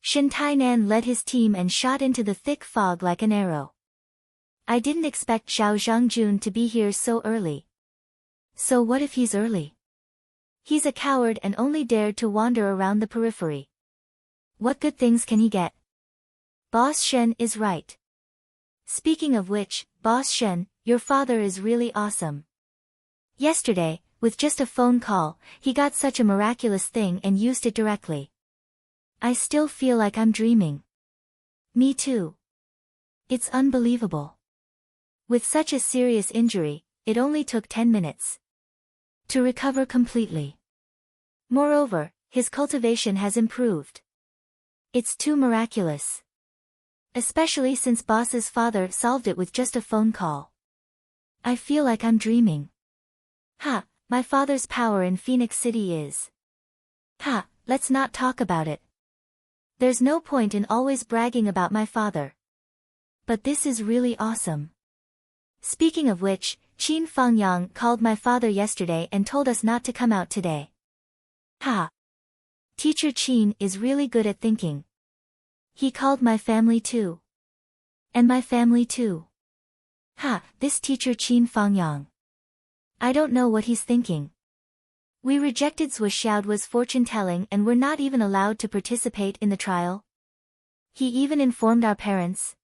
Shen Tainan led his team and shot into the thick fog like an arrow. I didn't expect Zhao Zhangjun to be here so early. So what if he's early? He's a coward and only dared to wander around the periphery. What good things can he get? Boss Shen is right. Speaking of which, Boss Shen, your father is really awesome. Yesterday, with just a phone call, he got such a miraculous thing and used it directly. I still feel like I'm dreaming. Me too. It's unbelievable. With such a serious injury, it only took 10 minutes to recover completely. Moreover, his cultivation has improved. It's too miraculous. Especially since boss's father solved it with just a phone call. I feel like I'm dreaming. My father's power in Phoenix City is. Let's not talk about it. There's no point in always bragging about my father. But this is really awesome. Speaking of which, Qin Fangyang called my father yesterday and told us not to come out today. Teacher Qin is really good at thinking. He called my family too. And my family too. This teacher Qin Fangyang. I don't know what he's thinking. We rejected Zhuoxiaoduo's fortune-telling and were not even allowed to participate in the trial. He even informed our parents.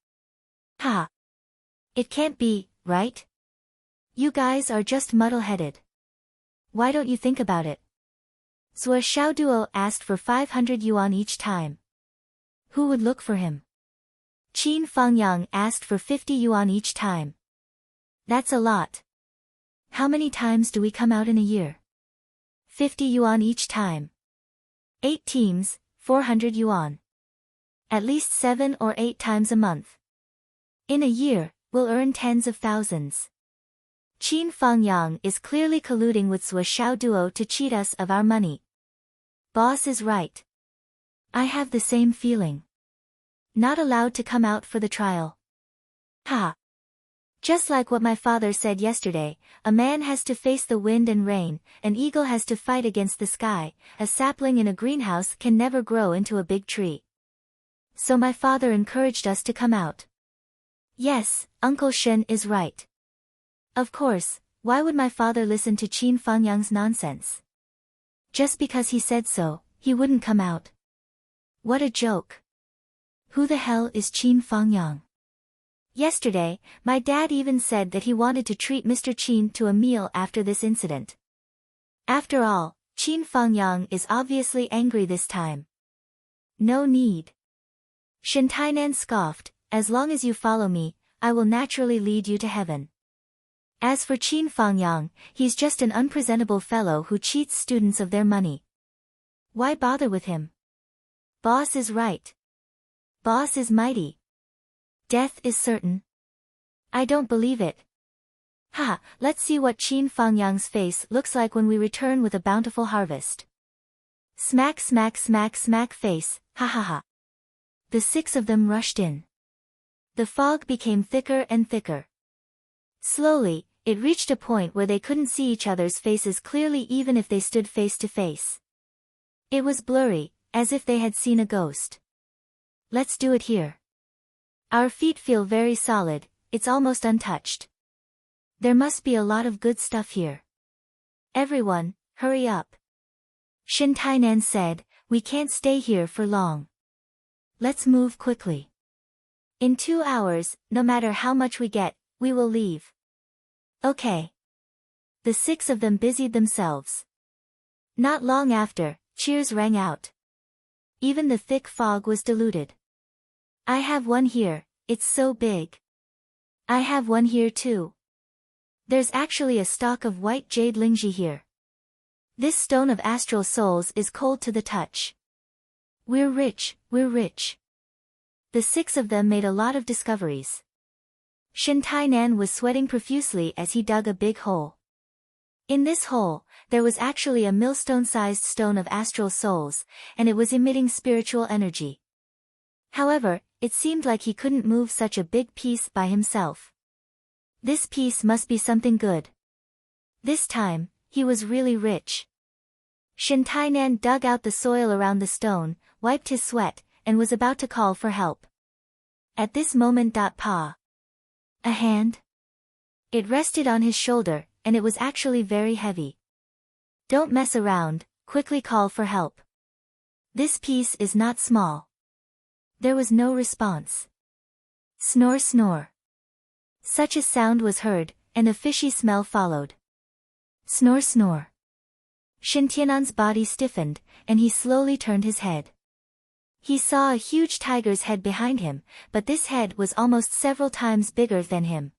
It can't be, right? You guys are just muddle-headed. Why don't you think about it? Zhuoxiaoduo asked for 500 yuan each time. Who would look for him? Qin Fangyang asked for 50 yuan each time. That's a lot. How many times do we come out in a year? 50 yuan each time. 8 teams, 400 yuan. At least 7 or 8 times a month. In a year, we'll earn tens of thousands. Qin Fangyang is clearly colluding with Zhuoxiaoduo to cheat us of our money. Boss is right. I have the same feeling. Not allowed to come out for the trial. Just like what my father said yesterday, a man has to face the wind and rain, an eagle has to fight against the sky, a sapling in a greenhouse can never grow into a big tree. So my father encouraged us to come out. Yes, Uncle Shen is right. Of course, why would my father listen to Qin Fangyang's nonsense? Just because he said so, he wouldn't come out. What a joke. Who the hell is Qin Fangyang? Yesterday, my dad even said that he wanted to treat Mr. Qin to a meal after this incident. After all, Qin Fangyang is obviously angry this time. No need. Shen Tainan scoffed, as long as you follow me, I will naturally lead you to heaven. As for Qin Fangyang, he's just an unpresentable fellow who cheats students of their money. Why bother with him? Boss is right. Boss is mighty. Death is certain. I don't believe it. Let's see what Qin Fangyang's face looks like when we return with a bountiful harvest. Smack smack smack smack face, The 6 of them rushed in. The fog became thicker and thicker. Slowly, it reached a point where they couldn't see each other's faces clearly even if they stood face to face. It was blurry, as if they had seen a ghost. Let's do it here. Our feet feel very solid, it's almost untouched. There must be a lot of good stuff here. Everyone, hurry up. Shen Tainan said, we can't stay here for long. Let's move quickly. In 2 hours, no matter how much we get, we will leave. Okay. The 6 of them busied themselves. Not long after, cheers rang out. Even the thick fog was diluted. I have one here, it's so big. I have one here too. There's actually a stalk of white jade lingji here. This stone of astral souls is cold to the touch. We're rich, we're rich. The 6 of them made a lot of discoveries. Shen Tainan was sweating profusely as he dug a big hole. In this hole, there was actually a millstone-sized stone of astral souls, and it was emitting spiritual energy. However, it seemed like he couldn't move such a big piece by himself. This piece must be something good. This time, he was really rich. Shen Tainan dug out the soil around the stone, wiped his sweat, and was about to call for help. At this moment, a hand? It rested on his shoulder, and it was actually very heavy. Don't mess around, quickly call for help. This piece is not small. There was no response. Snore snore. Such a sound was heard, and a fishy smell followed. Snore snore. Shen Tianan's body stiffened, and he slowly turned his head. He saw a huge tiger's head behind him, but this head was almost several times bigger than him.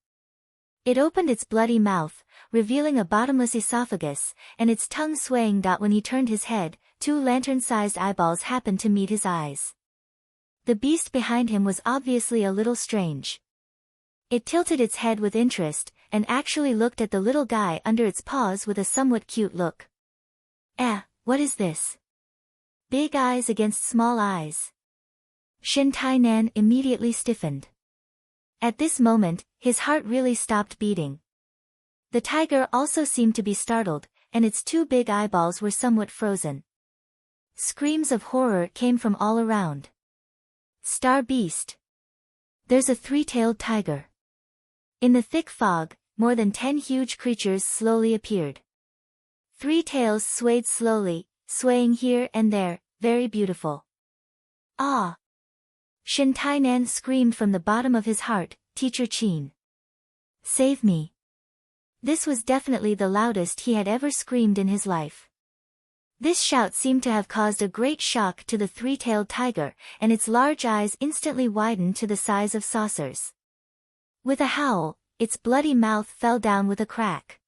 It opened its bloody mouth, revealing a bottomless esophagus, and its tongue swaying. When he turned his head, 2 lantern-sized eyeballs happened to meet his eyes. The beast behind him was obviously a little strange. It tilted its head with interest, and actually looked at the little guy under its paws with a somewhat cute look. What is this? Big eyes against small eyes. Shin Tainan immediately stiffened. At this moment, his heart really stopped beating. The tiger also seemed to be startled, and its 2 big eyeballs were somewhat frozen. Screams of horror came from all around. Star Beast. There's a 3-tailed tiger. In the thick fog, more than 10 huge creatures slowly appeared. 3 tails swayed slowly, swaying here and there, very beautiful. Ah! Shin Tainan screamed from the bottom of his heart, Teacher Qin. Save me. This was definitely the loudest he had ever screamed in his life. This shout seemed to have caused a great shock to the 3-tailed tiger, and its large eyes instantly widened to the size of saucers. With a howl, its bloody mouth fell down with a crack.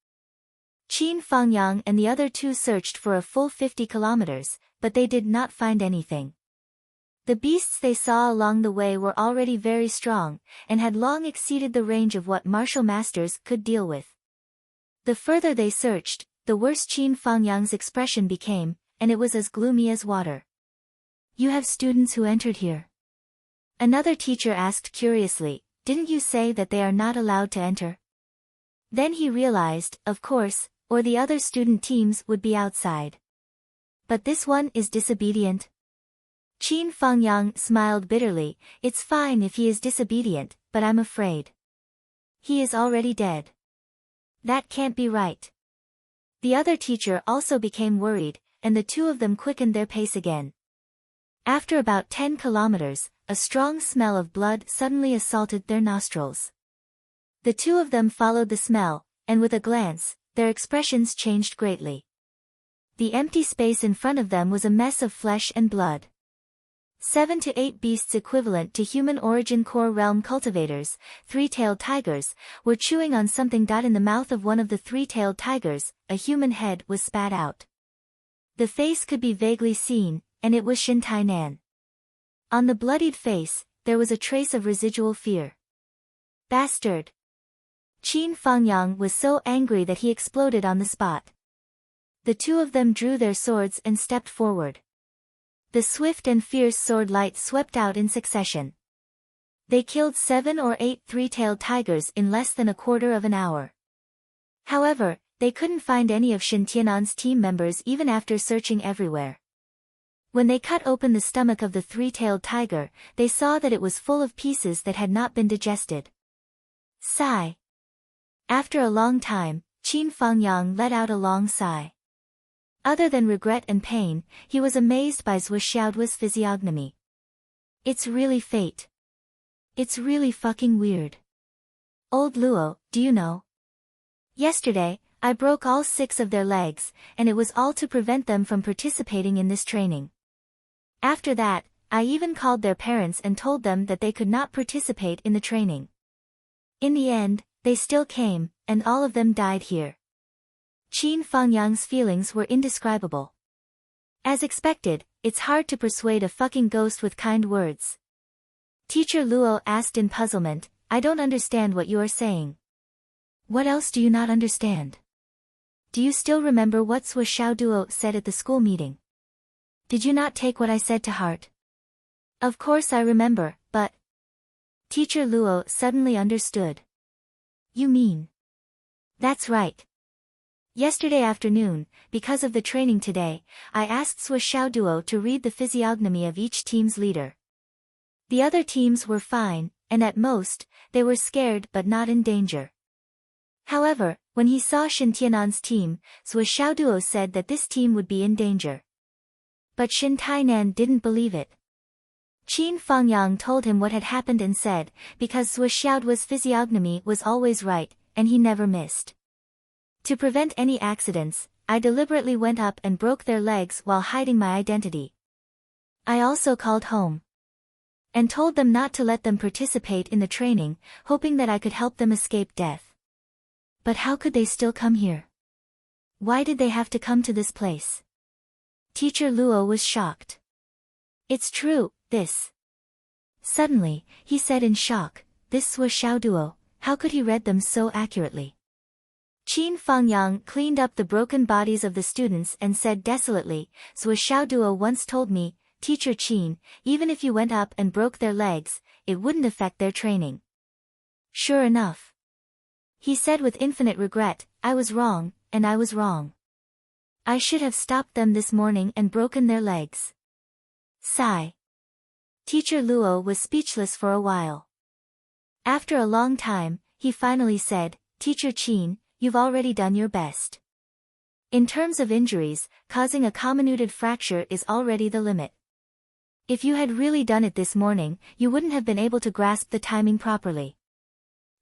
Qin Fangyang and the other 2 searched for a full 50 kilometers, but they did not find anything. The beasts they saw along the way were already very strong, and had long exceeded the range of what martial masters could deal with. The further they searched, the worse Qin Fangyang's expression became, and it was as gloomy as water. You have students who entered here? Another teacher asked curiously, didn't you say that they are not allowed to enter? Then he realized, of course, or the other student teams would be outside. But this one is disobedient? Qin Fangyang smiled bitterly, it's fine if he is disobedient, but I'm afraid. He is already dead. That can't be right. The other teacher also became worried, and the 2 of them quickened their pace again. After about 10 kilometers, a strong smell of blood suddenly assaulted their nostrils. The 2 of them followed the smell, and with a glance, their expressions changed greatly. The empty space in front of them was a mess of flesh and blood. 7 to 8 beasts equivalent to human origin core realm cultivators, 3-tailed tigers, were chewing on something. In the mouth of one of the 3-tailed tigers, a human head was spat out. The face could be vaguely seen, and it was Shin Tainan. On the bloodied face, there was a trace of residual fear. Bastard! Qin Fangyang was so angry that he exploded on the spot. The 2 of them drew their swords and stepped forward. The swift and fierce sword light swept out in succession. They killed 7 or 8 3-tailed tigers in less than a quarter of an hour. However, they couldn't find any of Shin Tianan's team members even after searching everywhere. When they cut open the stomach of the 3-tailed tiger, they saw that it was full of pieces that had not been digested. Sigh. After a long time, Qin Fangyang let out a long sigh. Other than regret and pain, he was amazed by Zhou Xiaoduo's physiognomy. It's really fate. It's really fucking weird. Old Luo, do you know? Yesterday, I broke all 6 of their legs, and it was all to prevent them from participating in this training. After that, I even called their parents and told them that they could not participate in the training. In the end, they still came, and all of them died here. Qin Fangyang's feelings were indescribable. As expected, it's hard to persuade a fucking ghost with kind words. Teacher Luo asked in puzzlement, I don't understand what you are saying. What else do you not understand? Do you still remember what Zhou Xiaoduo said at the school meeting? Did you not take what I said to heart? Of course I remember, but... Teacher Luo suddenly understood. You mean? That's right. Yesterday afternoon, because of the training today, I asked Zhou Xiaoduo to read the physiognomy of each team's leader. The other teams were fine, and at most, they were scared but not in danger. However, when he saw Shin Tianan's team, Zhou Xiaoduo said that this team would be in danger. But Shin Tainan didn't believe it. Qin Fangyang told him what had happened and said, because Zhou Xiaoduo's physiognomy was always right, and he never missed. To prevent any accidents, I deliberately went up and broke their legs while hiding my identity. I also called home and told them not to let them participate in the training, hoping that I could help them escape death. But how could they still come here? Why did they have to come to this place? Teacher Luo was shocked. It's true, this. Suddenly, he said in shock, this was Xiao Duo, how could he read them so accurately? Qin Fangyang cleaned up the broken bodies of the students and said desolately, Zhuo Xiao Duo once told me, Teacher Qin, even if you went up and broke their legs, it wouldn't affect their training. Sure enough. He said with infinite regret, I was wrong, and I was wrong. I should have stopped them this morning and broken their legs. Sigh. Teacher Luo was speechless for a while. After a long time, he finally said, Teacher Qin, you've already done your best. In terms of injuries, causing a comminuted fracture is already the limit. If you had really done it this morning, you wouldn't have been able to grasp the timing properly.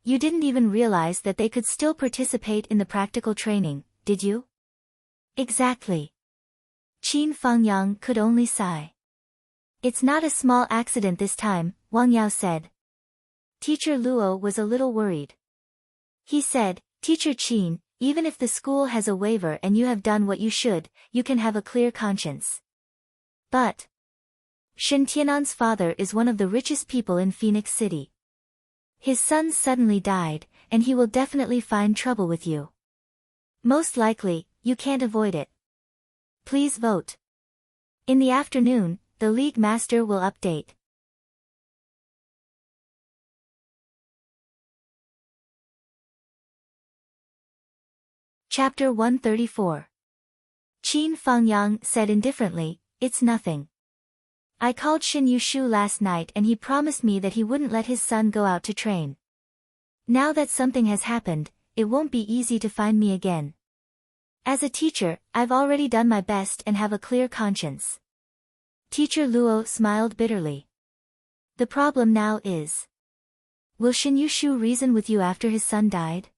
You didn't even realize that they could still participate in the practical training, did you? Exactly. Qin Fangyang could only sigh. It's not a small accident this time, Wang Yao said. Teacher Luo was a little worried. He said, Teacher Qin, even if the school has a waiver and you have done what you should, you can have a clear conscience. But Shen Tianan's father is one of the richest people in Phoenix City. His son suddenly died, and he will definitely find trouble with you. Most likely, you can't avoid it. Please vote. In the afternoon, the League Master will update. Chapter 134. Qin Fangyang said indifferently, It's nothing. I called Xin Yushu last night and he promised me that he wouldn't let his son go out to train. Now that something has happened, it won't be easy to find me again. As a teacher, I've already done my best and have a clear conscience. Teacher Luo smiled bitterly. The problem now is, will Xin Yushu reason with you after his son died?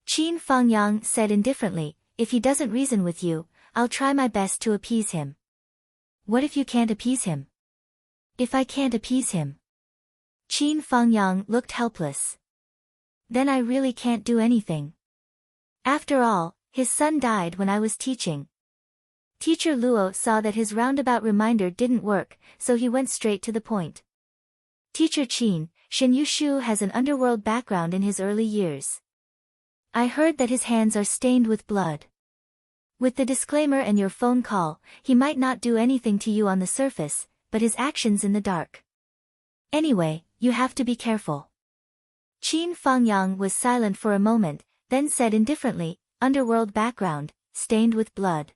Qin Fangyang said indifferently, if he doesn't reason with you, I'll try my best to appease him. What if you can't appease him? If I can't appease him? Qin Fangyang looked helpless. Then I really can't do anything. After all, his son died when I was teaching. Teacher Luo saw that his roundabout reminder didn't work, so he went straight to the point. Teacher Qin, Shen Yushu has an underworld background in his early years. I heard that his hands are stained with blood. With the disclaimer and your phone call, he might not do anything to you on the surface, but his actions in the dark. Anyway, you have to be careful. Qin Fangyang was silent for a moment, then said indifferently, underworld background, stained with blood.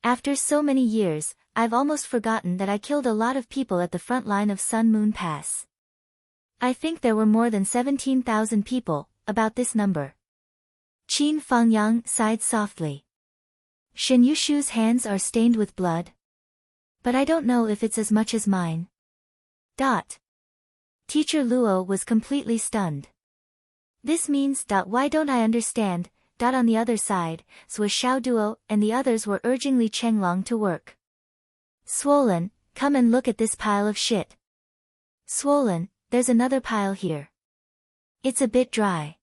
After so many years, I've almost forgotten that I killed a lot of people at the front line of Sun Moon Pass. I think there were more than 17,000 people, about this number. Qin Fangyang sighed softly. Shen Yushu's hands are stained with blood. But I don't know if it's as much as mine. Teacher Luo was completely stunned. This means. Why don't I understand? On the other side, Zhuo Xiao Duo and the others were urging Li Chenglong to work. Swollen, come and look at this pile of shit. Swollen, there's another pile here. It's a bit dry.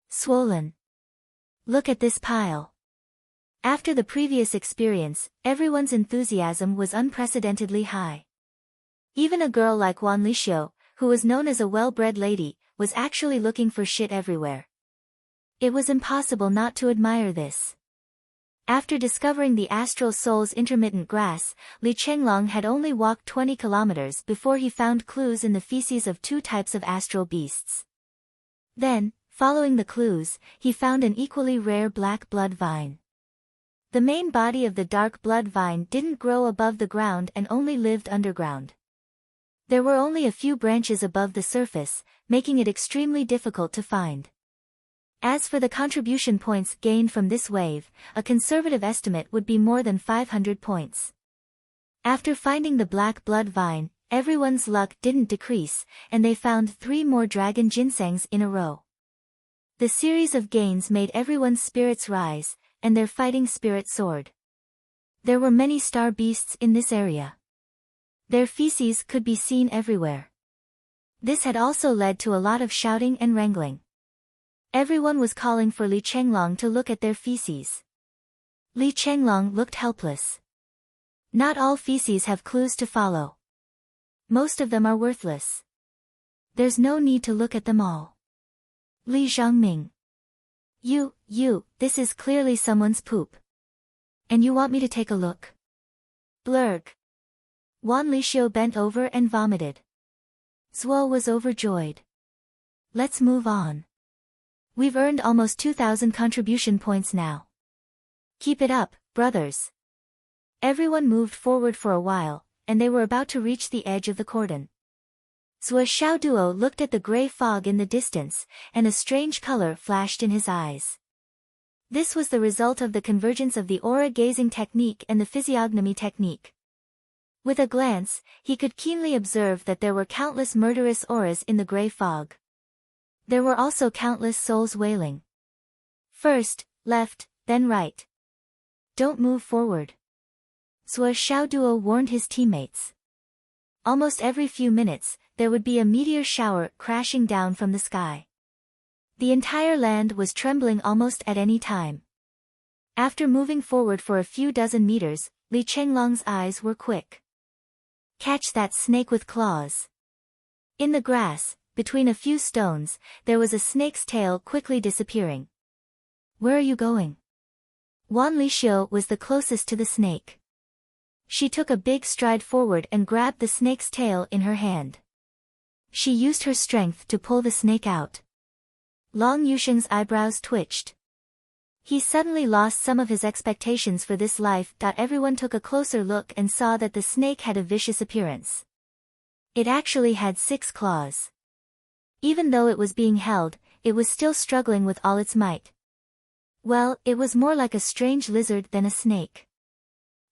Swollen. Look at this pile. After the previous experience, everyone's enthusiasm was unprecedentedly high. Even a girl like Wan Lixio, who was known as a well-bred lady, was actually looking for shit everywhere. It was impossible not to admire this. After discovering the astral soul's intermittent grass, Li Chenglong had only walked 20 kilometers before he found clues in the feces of 2 types of astral beasts. Then, following the clues, he found an equally rare black blood vine. The main body of the dark blood vine didn't grow above the ground and only lived underground. There were only a few branches above the surface, making it extremely difficult to find. As for the contribution points gained from this wave, a conservative estimate would be more than 500 points. After finding the black blood vine, everyone's luck didn't decrease, and they found 3 more dragon ginsengs in a row. The series of gains made everyone's spirits rise, and their fighting spirit soared. There were many star beasts in this area. Their feces could be seen everywhere. This had also led to a lot of shouting and wrangling. Everyone was calling for Li Chenglong to look at their feces. Li Chenglong looked helpless. Not all feces have clues to follow. Most of them are worthless. There's no need to look at them all. Li Zhangming. This is clearly someone's poop. And you want me to take a look? Blurg. Wan Lixiu bent over and vomited. Zuo was overjoyed. Let's move on. We've earned almost 2,000 contribution points now. Keep it up, brothers. Everyone moved forward for a while, and they were about to reach the edge of the cordon. Zuo Xiaoduo looked at the gray fog in the distance, and a strange color flashed in his eyes. This was the result of the convergence of the aura-gazing technique and the physiognomy technique. With a glance, he could keenly observe that there were countless murderous auras in the gray fog. There were also countless souls wailing. First, left, then right. Don't move forward. Zuo Xiaoduo warned his teammates. Almost every few minutes, there would be a meteor shower crashing down from the sky. The entire land was trembling almost at any time. After moving forward for a few dozen meters, Li Chenglong's eyes were quick. Catch that snake with claws. In the grass, between a few stones, there was a snake's tail quickly disappearing. Where are you going? Wan Lixiu was the closest to the snake. She took a big stride forward and grabbed the snake's tail in her hand. She used her strength to pull the snake out. Long Yusheng's eyebrows twitched. He suddenly lost some of his expectations for this life. Everyone took a closer look and saw that the snake had a vicious appearance. It actually had 6 claws. Even though it was being held, it was still struggling with all its might. Well, it was more like a strange lizard than a snake.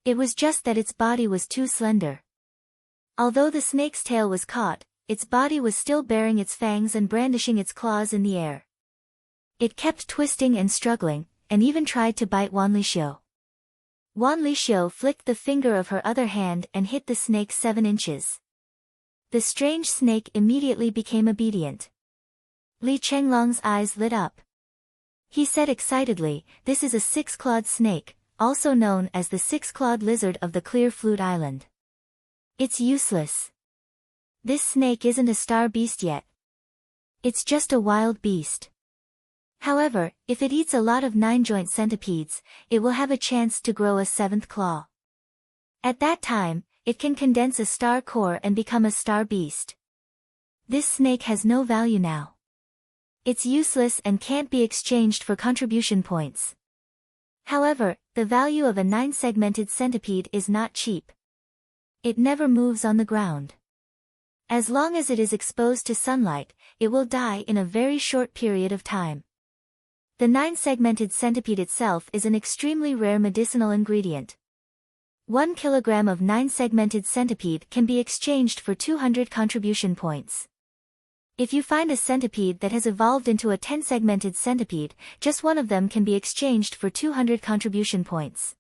It was just that its body was too slender. Although the snake's tail was caught, its body was still baring its fangs and brandishing its claws in the air. It kept twisting and struggling, and even tried to bite Wan Lixiu. Wan Lixiu flicked the finger of her other hand and hit the snake 7 inches. The strange snake immediately became obedient. Li Chenglong's eyes lit up. He said excitedly, "This is a 6-clawed snake, also known as the 6-clawed lizard of the Clear Flute Island. It's useless. This snake isn't a star beast yet. It's just a wild beast. However, if it eats a lot of 9-joint centipedes, it will have a chance to grow a 7th claw. At that time, it can condense a star core and become a star beast. This snake has no value now. It's useless and can't be exchanged for contribution points. However, the value of a 9-segmented centipede is not cheap. It never moves on the ground. As long as it is exposed to sunlight, it will die in a very short period of time. The 9-segmented centipede itself is an extremely rare medicinal ingredient. 1 kilogram of 9-segmented centipede can be exchanged for 200 contribution points. If you find a centipede that has evolved into a 10-segmented centipede, just one of them can be exchanged for 200 contribution points.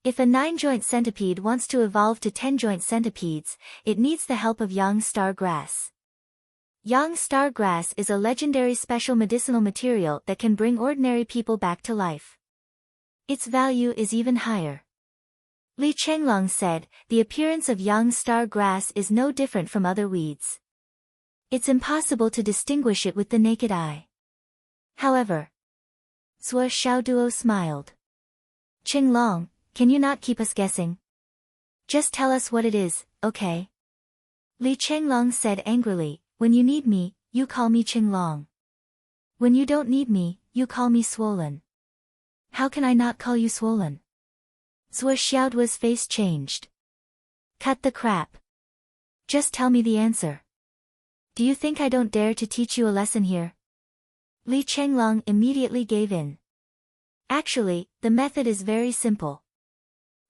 If a 9-joint centipede wants to evolve to 10-joint centipedes, it needs the help of Yang Star Grass. Yang Star Grass is a legendary special medicinal material that can bring ordinary people back to life. Its value is even higher. Li Chenglong said, "The appearance of Yang Star Grass is no different from other weeds. It's impossible to distinguish it with the naked eye." However, Zuo Xiaoduo smiled. "Chenglong, can you not keep us guessing? Just tell us what it is, okay?" Li Chenglong said angrily, "When you need me, you call me Chenglong. When you don't need me, you call me Swollen. How can I not call you Swollen?" Zuo Xiaoduo's face changed. "Cut the crap. Just tell me the answer. Do you think I don't dare to teach you a lesson here?" Li Chenglong immediately gave in. "Actually, the method is very simple.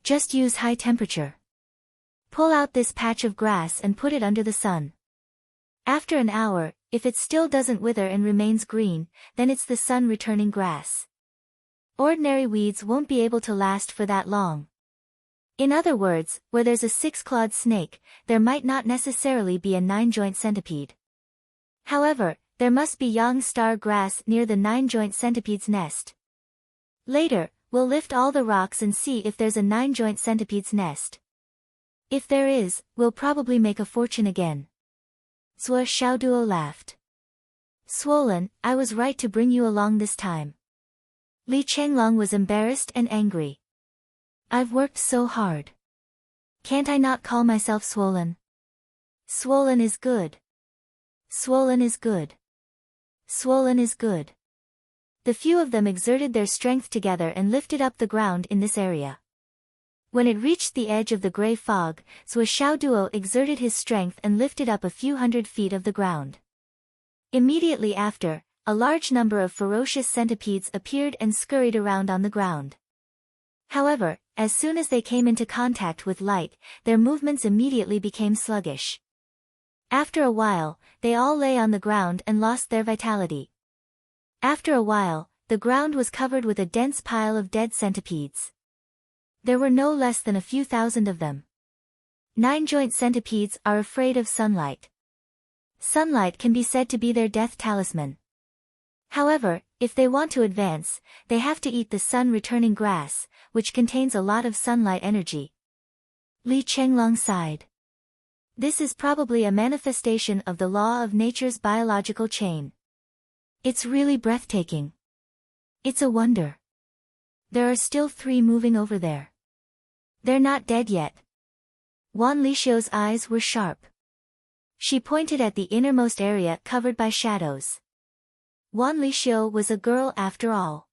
Just use high temperature. Pull out this patch of grass and put it under the sun. After an hour, if it still doesn't wither and remains green, then it's the sun returning grass. Ordinary weeds won't be able to last for that long. In other words, where there's a 6-clawed snake, there might not necessarily be a 9-joint centipede. However, there must be young star grass near the 9-joint centipede's nest. Later, we'll lift all the rocks and see if there's a 9-joint centipede's nest. If there is, we'll probably make a fortune again. Zhou Xiaoduo laughed. Swollen, I was right to bring you along this time. Li Chenglong was embarrassed and angry. I've worked so hard. Can't I not call myself swollen? Swollen is good. Swollen is good. Swollen is good. The few of them exerted their strength together and lifted up the ground in this area. When it reached the edge of the gray fog, Zhou Xiaoduo exerted his strength and lifted up a few hundred feet of the ground. Immediately after, a large number of ferocious centipedes appeared and scurried around on the ground. However, as soon as they came into contact with light, their movements immediately became sluggish. After a while, they all lay on the ground and lost their vitality. After a while, the ground was covered with a dense pile of dead centipedes. There were no less than a few thousand of them. 9-joint centipedes are afraid of sunlight. Sunlight can be said to be their death talisman. However, if they want to advance, they have to eat the sun-returning grass, which contains a lot of sunlight energy. Li Chenglong sighed. This is probably a manifestation of the law of nature's biological chain. It's really breathtaking. It's a wonder. There are still 3 moving over there. They're not dead yet. Wan Lixiu's eyes were sharp. She pointed at the innermost area covered by shadows. Wan Lixiu was a girl after all.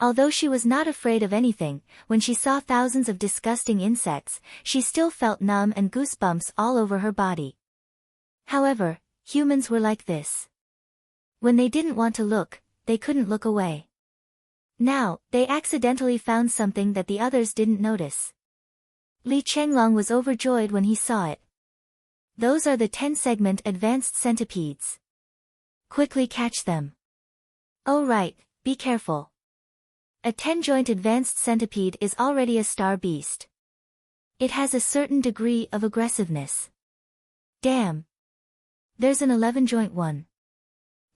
Although she was not afraid of anything, when she saw thousands of disgusting insects, she still felt numb and goosebumps all over her body. However, humans were like this. When they didn't want to look, they couldn't look away. Now, they accidentally found something that the others didn't notice. Li Chenglong was overjoyed when he saw it. Those are the 10-segment advanced centipedes. Quickly catch them. Oh right, be careful. A 10-joint advanced centipede is already a star beast. It has a certain degree of aggressiveness. Damn. There's an 11-joint one.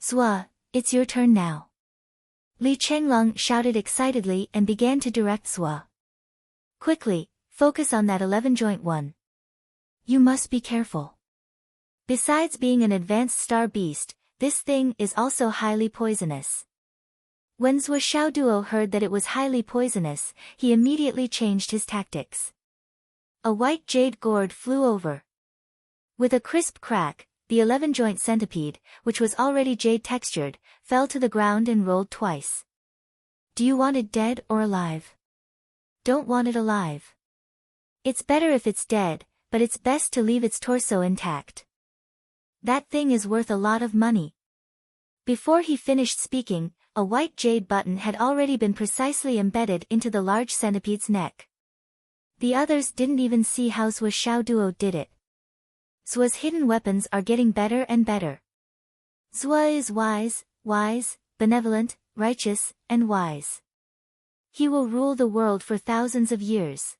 Zhou, it's your turn now. Li Chenglong shouted excitedly and began to direct Zhou. Quickly, focus on that 11-joint one. You must be careful. Besides being an advanced star beast, this thing is also highly poisonous. When Zhou Xiaoduo heard that it was highly poisonous, he immediately changed his tactics. A white jade gourd flew over. With a crisp crack, the 11-joint centipede, which was already jade-textured, fell to the ground and rolled twice. Do you want it dead or alive? Don't want it alive. It's better if it's dead, but it's best to leave its torso intact. That thing is worth a lot of money. Before he finished speaking, a white jade button had already been precisely embedded into the large centipede's neck. The others didn't even see how Zhou Xiaoduo did it. Zhuo's hidden weapons are getting better and better. Zhou is wise, benevolent, righteous, and wise. He will rule the world for thousands of years.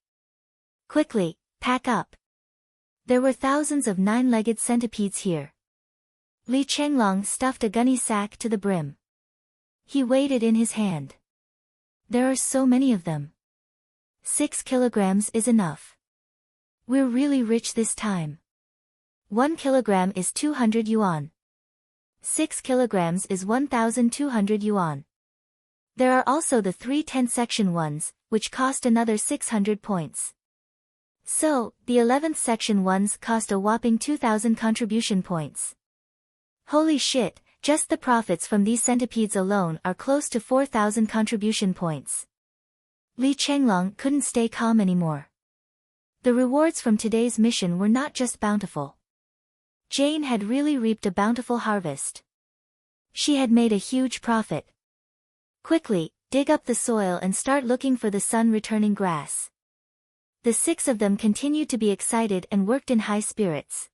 Quickly, pack up. There were thousands of 9-legged centipedes here. Li Chenglong stuffed a gunny sack to the brim. He weighed it in his hand. There are so many of them. 6 kilograms is enough. We're really rich this time. 1 kilogram is 200 yuan. 6 kilograms is 1,200 yuan. There are also the 3 10-section ones, which cost another 600 points. So, the 11th section ones cost a whopping 2,000 contribution points. Holy shit, just the profits from these centipedes alone are close to 4,000 contribution points. Li Chenglong couldn't stay calm anymore. The rewards from today's mission were not just bountiful. Jane had really reaped a bountiful harvest. She had made a huge profit. Quickly, dig up the soil and start looking for the sun-returning grass. The 6 of them continued to be excited and worked in high spirits.